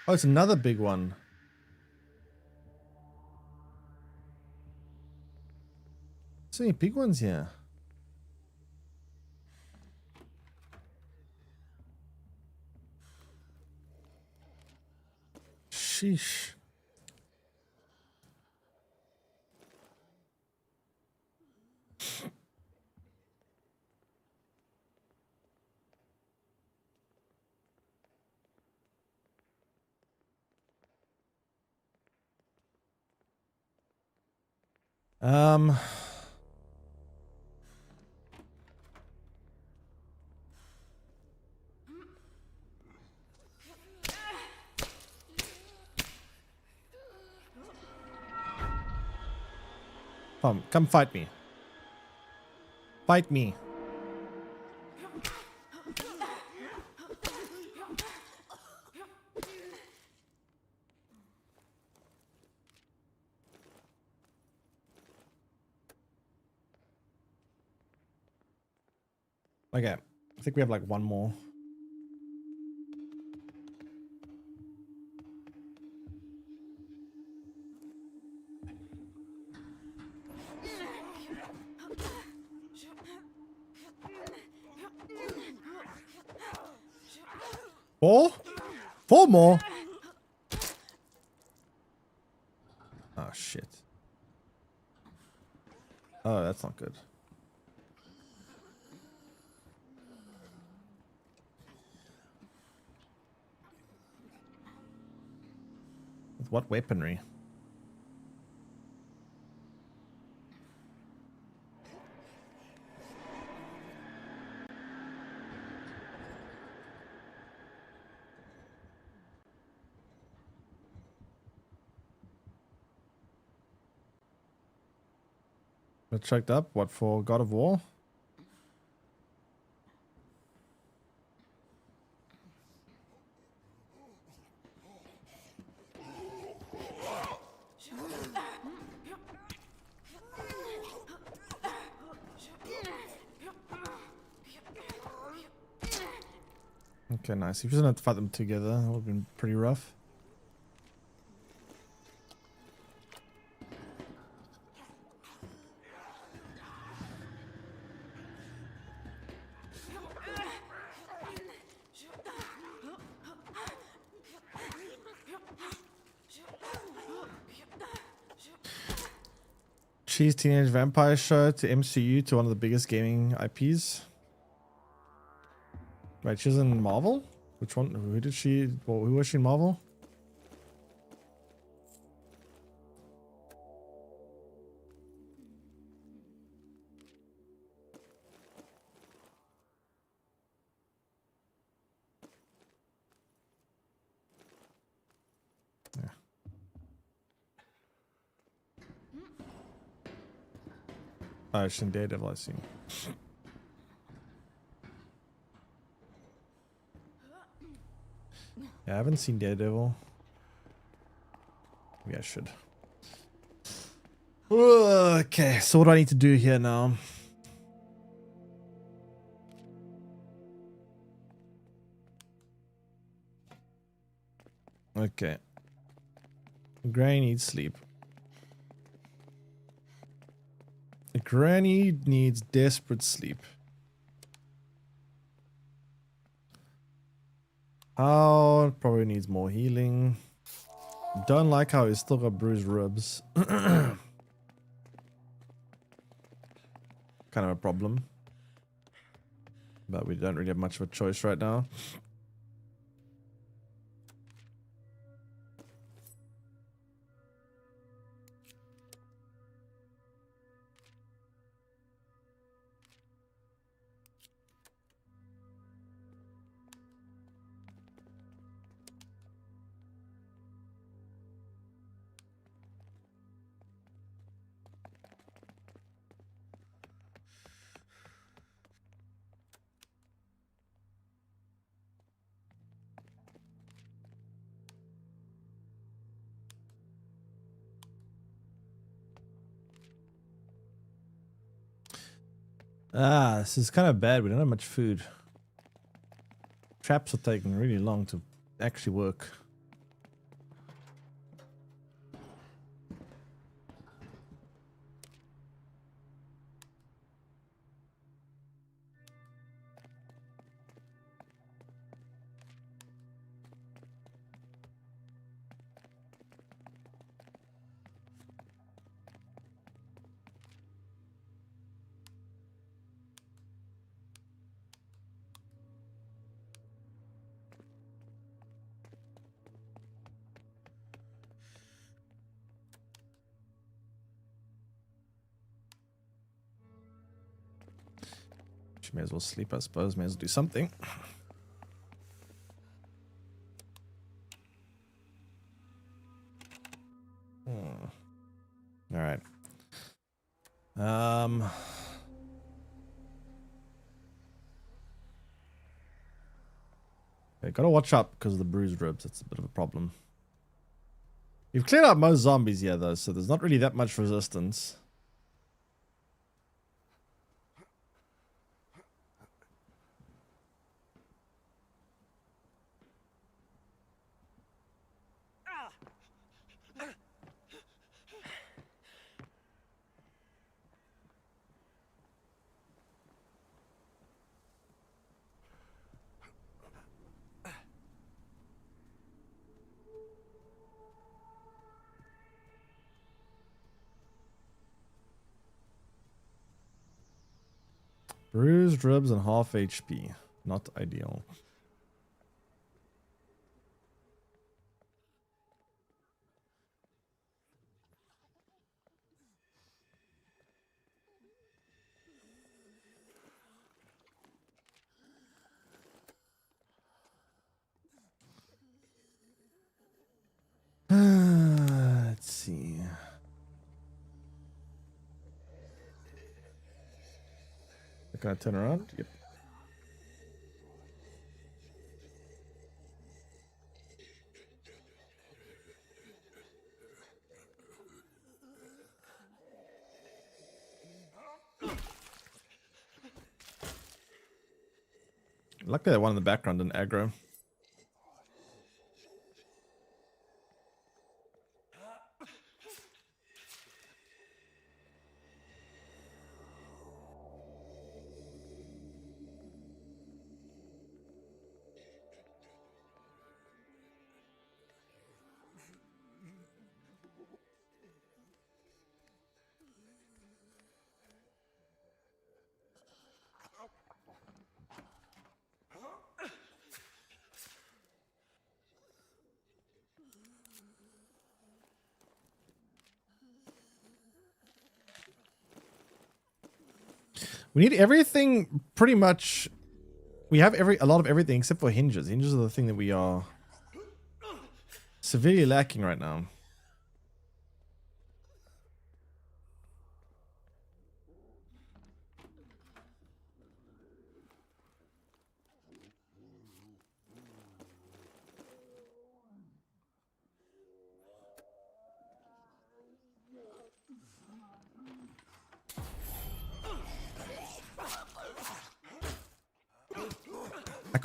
S1: Oh, it's another big one. So many big ones here. Sheesh. Um. Come fight me. Fight me. Okay. I think we have like one more. Four? Four more? Oh, shit. Oh, that's not good. With what weaponry? I checked up. What for God of War? Okay, nice. If you didn't have to fight them together, that would have been pretty rough. Cheese Teenage Vampire Show to MCU to one of the biggest gaming IPs. Right, she's in Marvel? Which one? Who did she? Well, who was she in Marvel? Yeah. Oh, she's in Daredevil, I see. Yeah, I haven't seen Daredevil. Maybe I should. Okay, so what do I need to do here now? Okay. Granny needs sleep. Granny needs desperate sleep. Oh, probably needs more healing. Don't like how he's still got bruised ribs. Kind of a problem. But we don't really have much of a choice right now. Ah, this is kind of bad. We don't have much food. Traps are taking really long to actually work. May as well sleep, I suppose. May as well do something. All right. Okay, gotta watch out because of the bruised ribs. That's a bit of a problem. You've cleared out most zombies here, though, so there's not really that much resistance. Bruised ribs and half HP. Not ideal. Let's see. Can I turn around? Yep. Luckily that one in the background didn't aggro. We need everything pretty much. We have a lot of everything except for hinges. Hinges are the thing that we are severely lacking right now.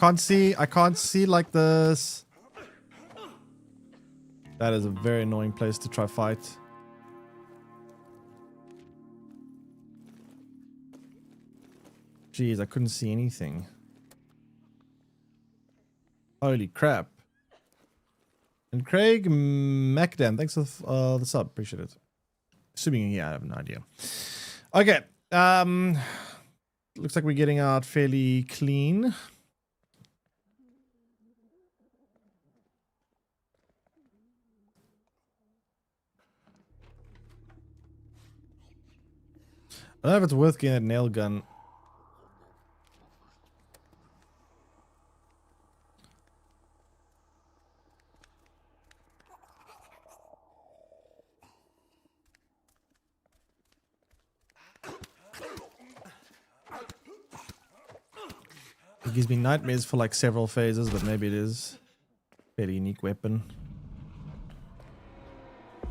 S1: I can't see like this. That is a very annoying place to try fight. Jeez, I couldn't see anything. Holy crap. And Craig MacDam, thanks for the sub, appreciate it. Assuming, yeah, I have no idea. Okay, looks like we're getting out fairly clean. I don't know if it's worth getting a nail gun. It gives me nightmares for like several phases, but maybe it is a fairly unique weapon.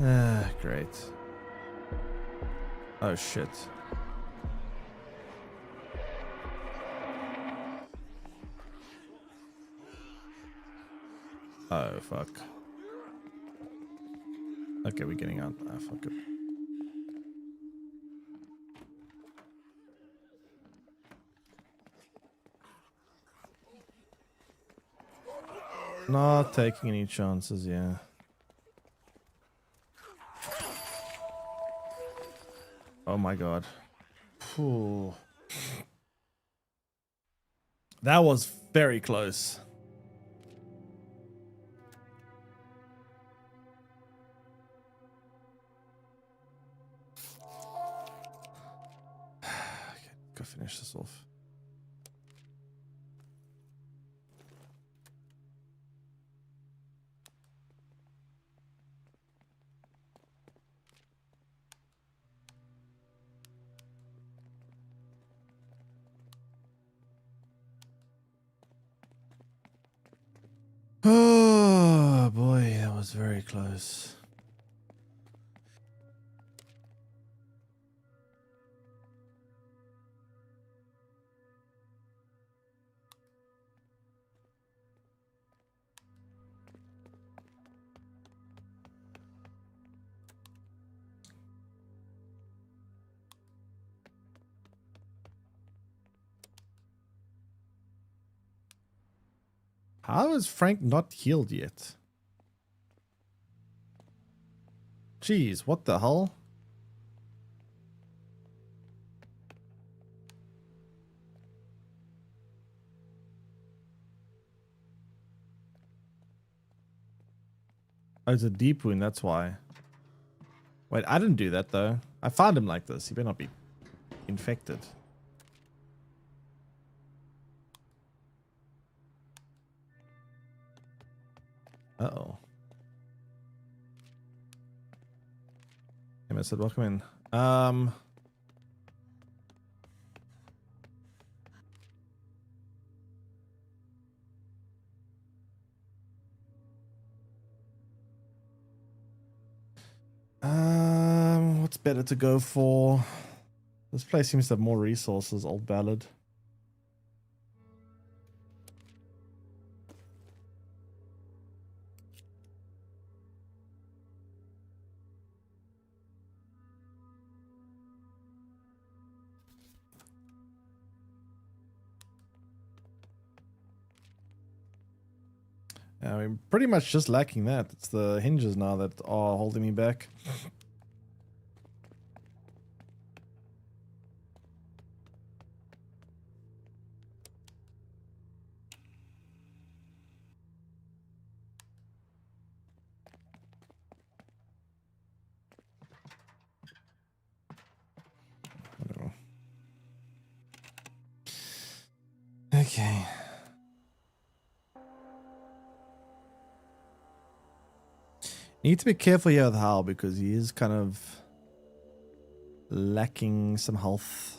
S1: Ah, great. Oh shit. Oh fuck. Okay, we're getting out. Ah, fuck it. Not taking any chances, yeah. Oh my god. Ooh. That was very close. Okay, go finish this off. close. How is Frank not healed yet? Jeez, what the hell? Oh, it's a deep wound, that's why. Wait, I didn't do that though. I found him like this. He better not be infected. Uh-oh. Hey, I said welcome in. What's better to go for? This place seems to have more resources, Old Ballad. I'm pretty much just lacking that. It's the hinges now that are holding me back. Okay. Need to be careful here with Hal because he is kind of lacking some health.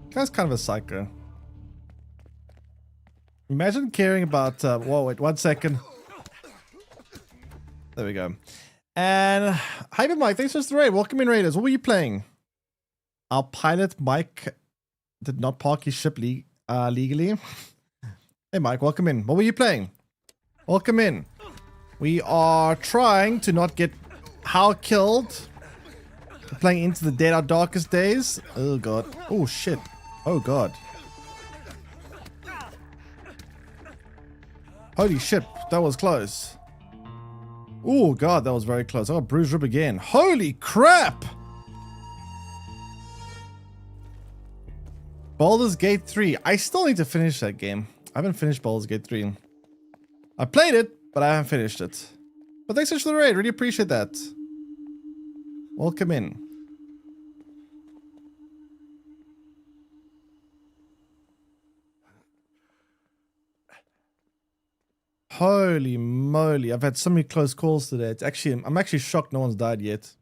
S1: Guy's kind of a psycho. Imagine caring about. Whoa, wait, 1 second. There we go. And hi, Mike. Thanks for the raid. Welcome in, Raiders. What were you playing? Our pilot, Mike, did not park his ship legally. Hey, Mike. Welcome in. What were you playing? Welcome in. We are trying to not get Hal killed. We're playing Into the Dead, Our Darkest Days. Oh, God. Oh, shit. Oh, God. Holy shit. That was close. Oh, God. That was very close. I got bruised rib again. Holy crap. Baldur's Gate 3. I still need to finish that game. I haven't finished Baldur's Gate 3. I played it, but I haven't finished it. But thanks so much for the raid. Really appreciate that. Welcome in. Holy moly. I've had so many close calls today. I'm actually shocked no one's died yet.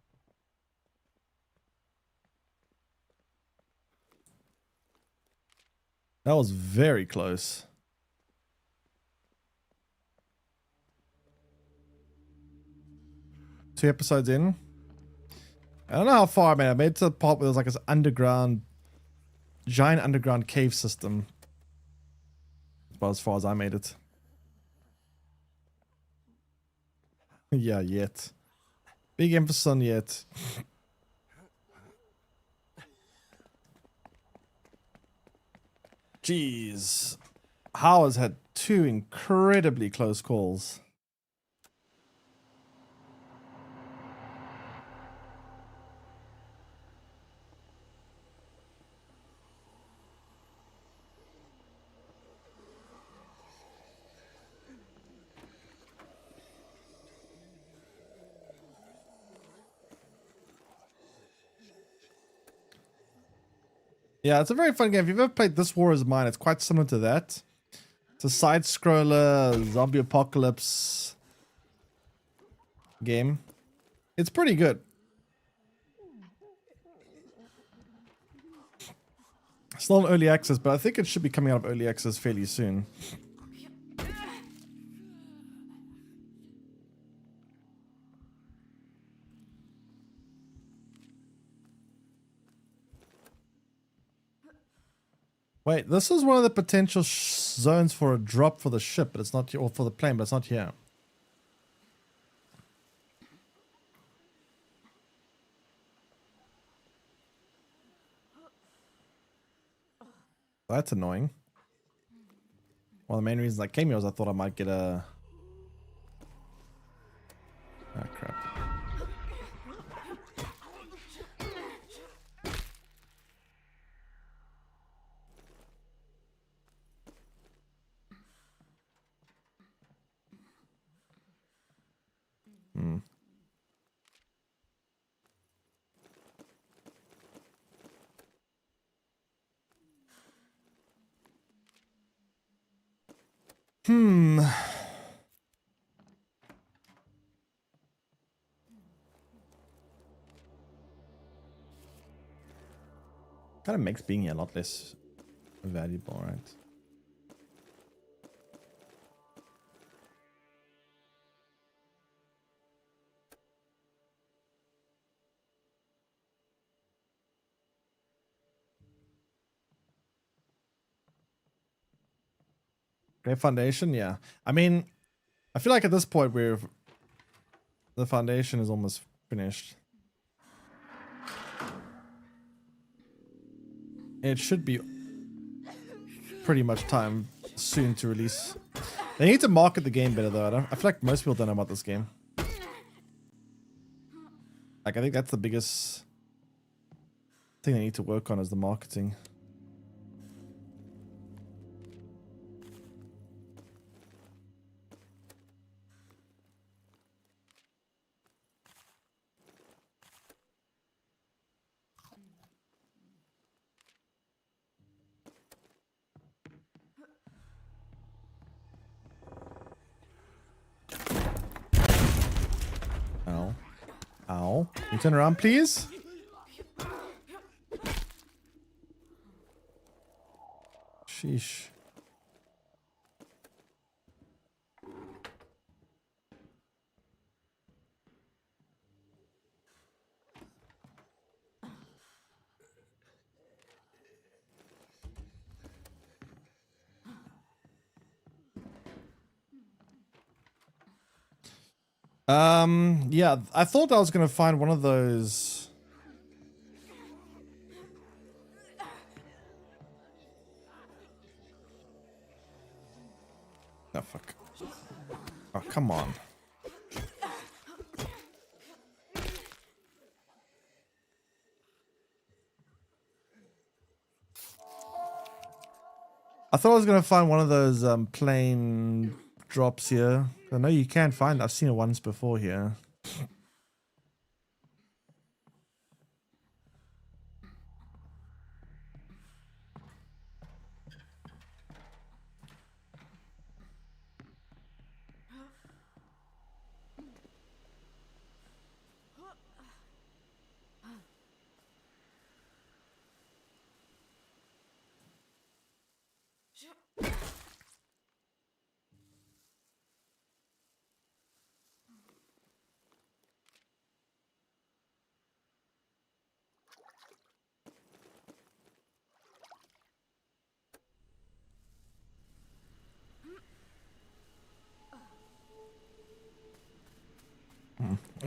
S1: That was very close. Two episodes in. I don't know how far I made. I made it to the part where there's like this giant underground cave system. That's about as far as I made it. Yeah, yet. Big emphasis on yet. Jeez. Howard's had two incredibly close calls. Yeah, it's a very fun game. If you've ever played This War Is Mine, it's quite similar to that. It's a side-scroller zombie apocalypse game. It's pretty good. Still in early access, but I think it should be coming out of early access fairly soon. Wait, this is one of the potential zones for a drop for the ship, but it's not here, or for the plane, but it's not here. That's annoying. One of the main reasons I came here was I thought I might get a... Ah, crap. Hmm. Hmm. Kind of makes being here a lot less valuable, right? Great foundation, yeah. I mean, I feel like at this point the foundation is almost finished. It should be pretty much time soon to release. They need to market the game better though. I feel like most people don't know about this game. Like I think that's the biggest thing they need to work on is the marketing. Ow. Ow. Can you turn around, please? Sheesh. Yeah, I thought I was gonna find one of those. Oh, fuck. Oh, come on. I thought I was gonna find one of those plane drops here. I know you can find. I've seen it once before here.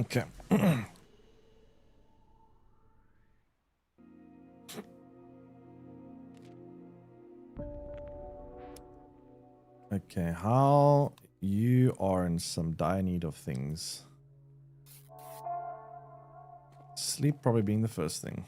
S1: Okay. Okay, how you are in some dire need of things. Sleep probably being the first thing.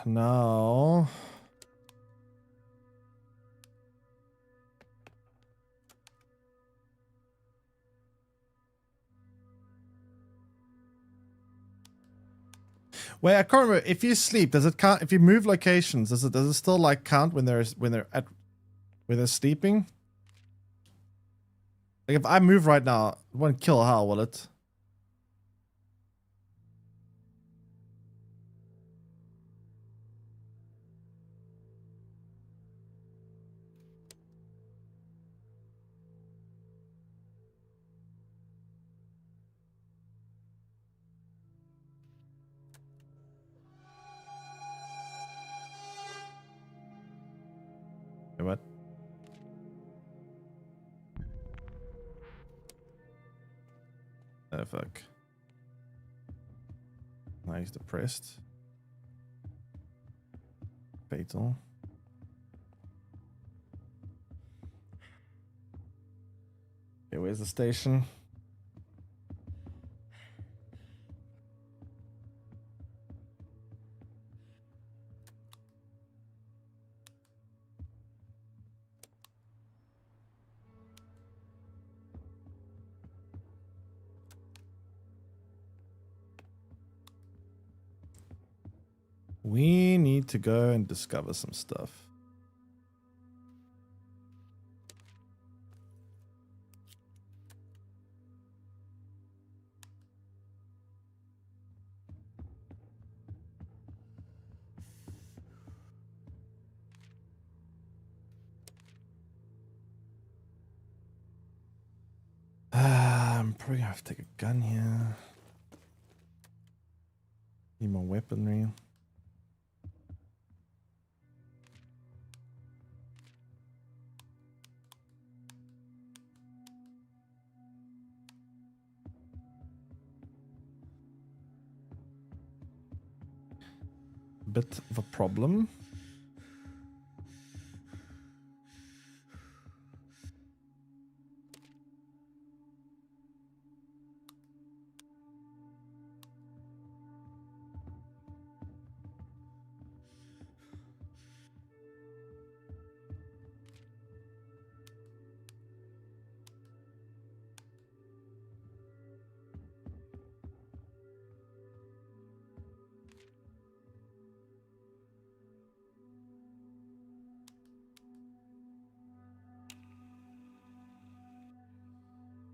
S1: now. Wait, I can't remember. If you sleep, does it count? If you move locations, does it still like count when they're sleeping? Like if I move right now, it won't kill how, will it? Wait, what? Oh fuck. Now he's depressed. Fatal. Okay, where's the station? We need to go and discover some stuff. I'm probably gonna have to take a gun here. Need more weaponry. Bit of a problem.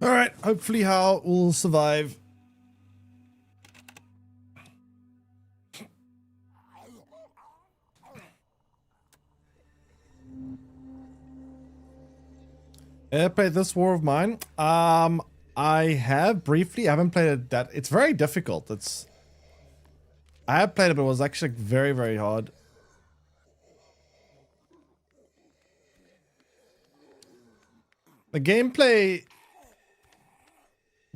S1: All right, hopefully Hal will survive. Played this War of Mine. I have briefly. I haven't played it that. It's very difficult. I have played it, but it was actually very, very hard. The gameplay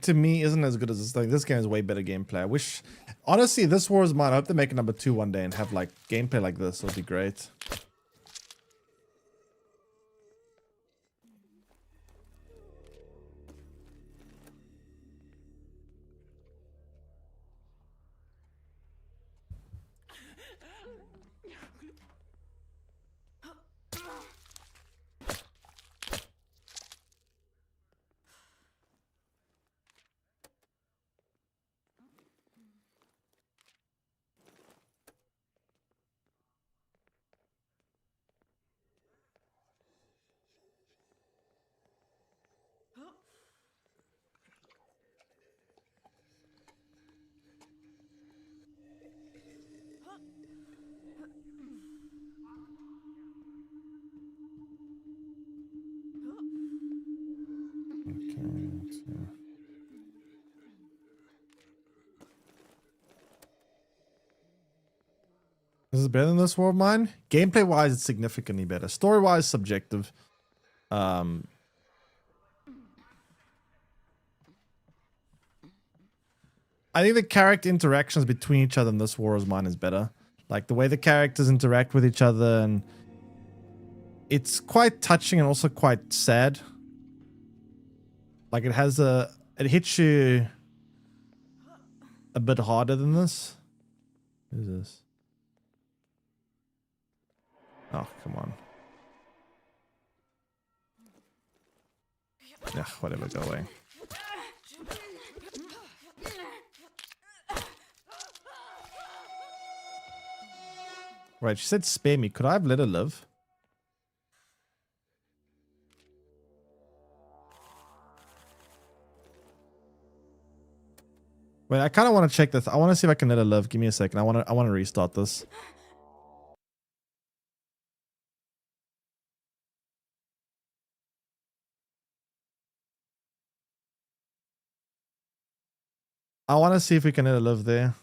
S1: to me isn't as good as this thing. This game is way better gameplay. I wish, honestly, this War is Mine. I hope they make a number 2 one day and have like gameplay like this. It would be great. This is better than this War of Mine. Gameplay wise, it's significantly better. Story wise, subjective. I think the character interactions between each other in this War of Mine is better. Like the way the characters interact with each other, and it's quite touching and also quite sad. Like it hits you a bit harder than this. What is this? Oh, come on. Yeah, whatever, go away. Right, she said spare me. Could I have let her live? Wait, I kind of want to check this. I want to see if I can let her live. Give me a second. I want to restart this. I want to see if we can let her live there.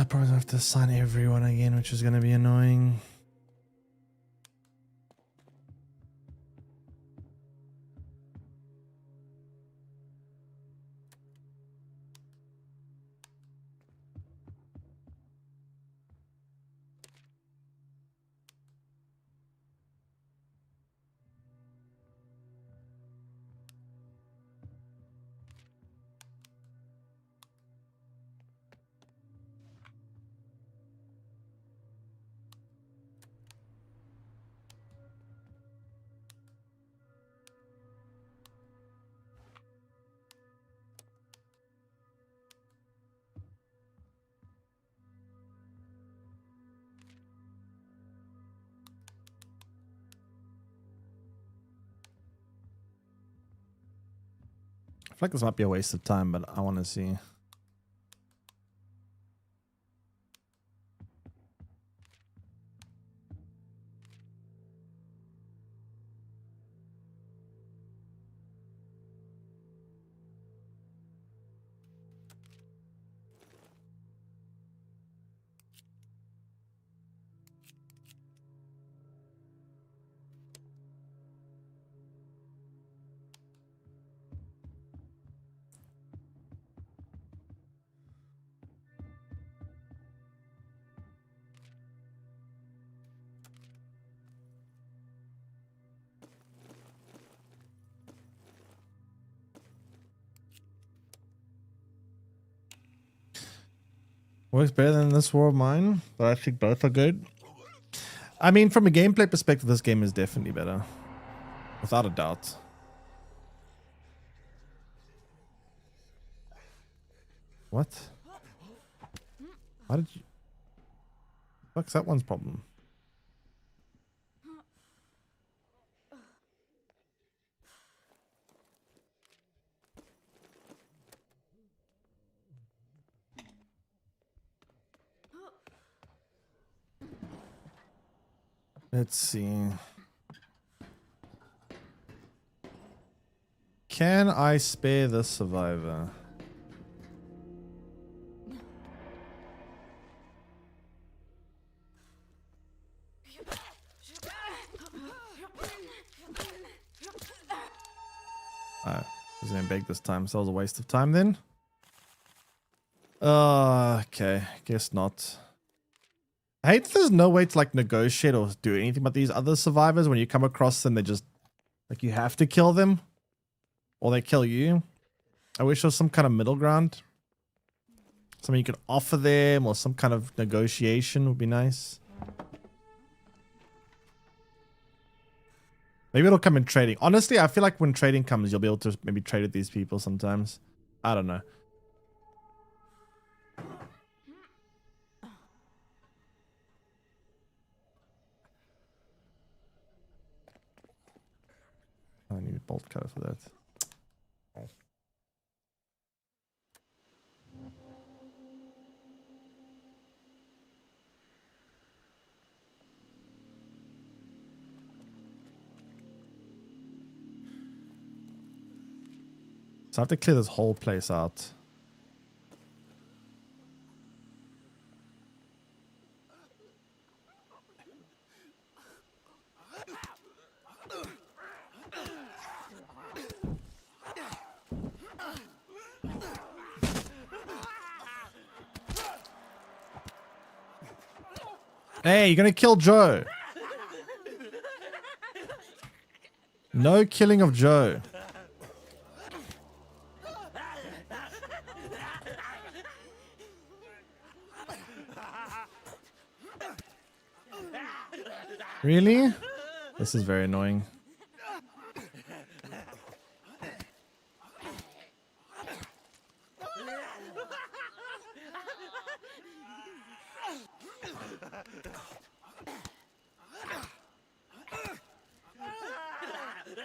S1: Probably have to assign everyone again, which is going to be annoying. I feel like this might be a waste of time, but I want to see. Works better than this War of Mine, but I think both are good. I mean, from a gameplay perspective, this game is definitely better. Without a doubt. What? How did you... Fuck's that one's problem? Let's see. Can I spare the survivor? Oh, I was gonna beg this time, so that was a waste of time then. Okay, guess not. I hate that there's no way to like negotiate or do anything about these other survivors. When you come across them, they just like you have to kill them or they kill you. I wish there was some kind of middle ground. Something you could offer them or some kind of negotiation would be nice. Maybe it'll come in trading. Honestly, I feel like when trading comes, you'll be able to maybe trade with these people sometimes. I don't know. I need a bolt cutter for that. So I have to clear this whole place out. Hey, you're gonna kill Joe. No killing of Joe. Really? This is very annoying.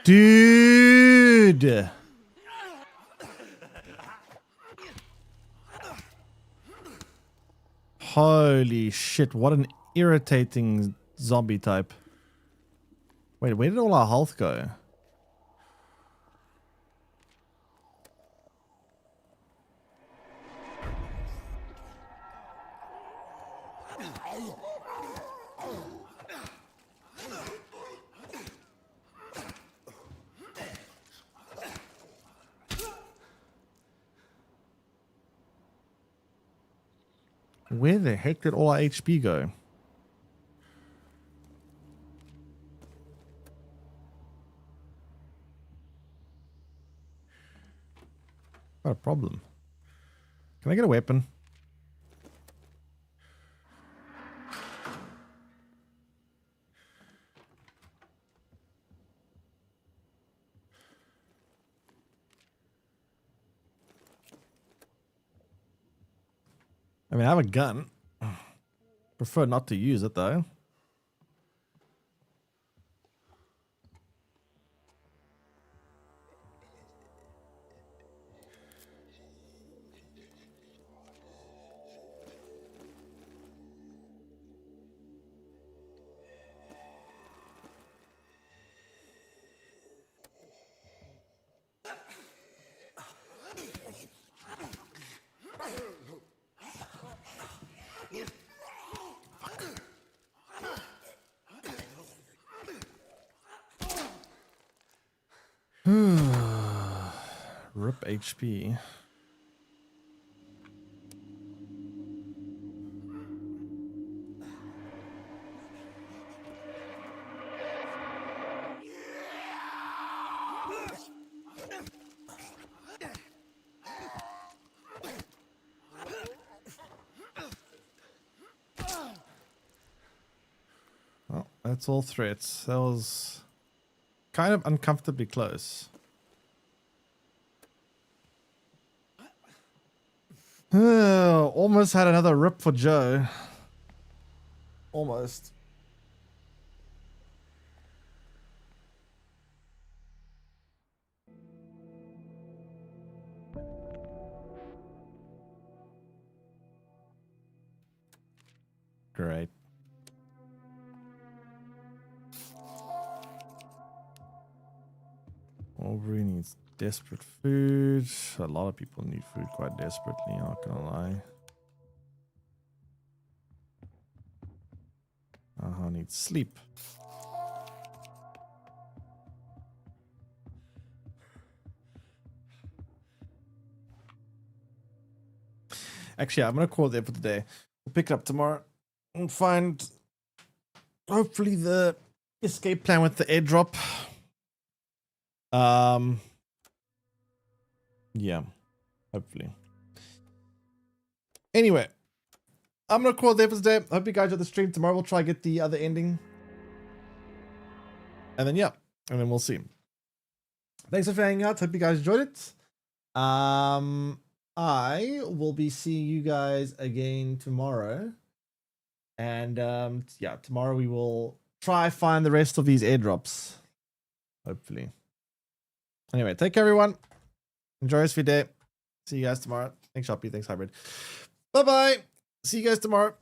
S1: Dude! Holy shit, what an irritating zombie type. Wait, where did all our health go? Where the heck did all our HP go? What a problem. Can I get a weapon? I mean, I have a gun. Prefer not to use it though. Rip HP. Well, that's all threats. That was kind of uncomfortably close. Almost had another rip for Joe. Almost. Great. Aubrey needs desperate food. A lot of people need food quite desperately, not gonna lie. Need sleep. Actually, I'm gonna call it there for today. We'll pick it up tomorrow and find hopefully the escape plan with the airdrop. Yeah, hopefully. Anyway, I'm gonna call it there for today. Hope you guys enjoyed the stream. Tomorrow we'll try to get the other ending. And then, yeah. And then we'll see. Thanks for hanging out. Hope you guys enjoyed it. I will be seeing you guys again tomorrow. And, yeah, tomorrow we will try find the rest of these airdrops. Hopefully. Anyway, take care, everyone. Enjoy the rest of your day. See you guys tomorrow. Thanks, Shopee. Thanks, Hybrid. Bye-bye. See you guys tomorrow.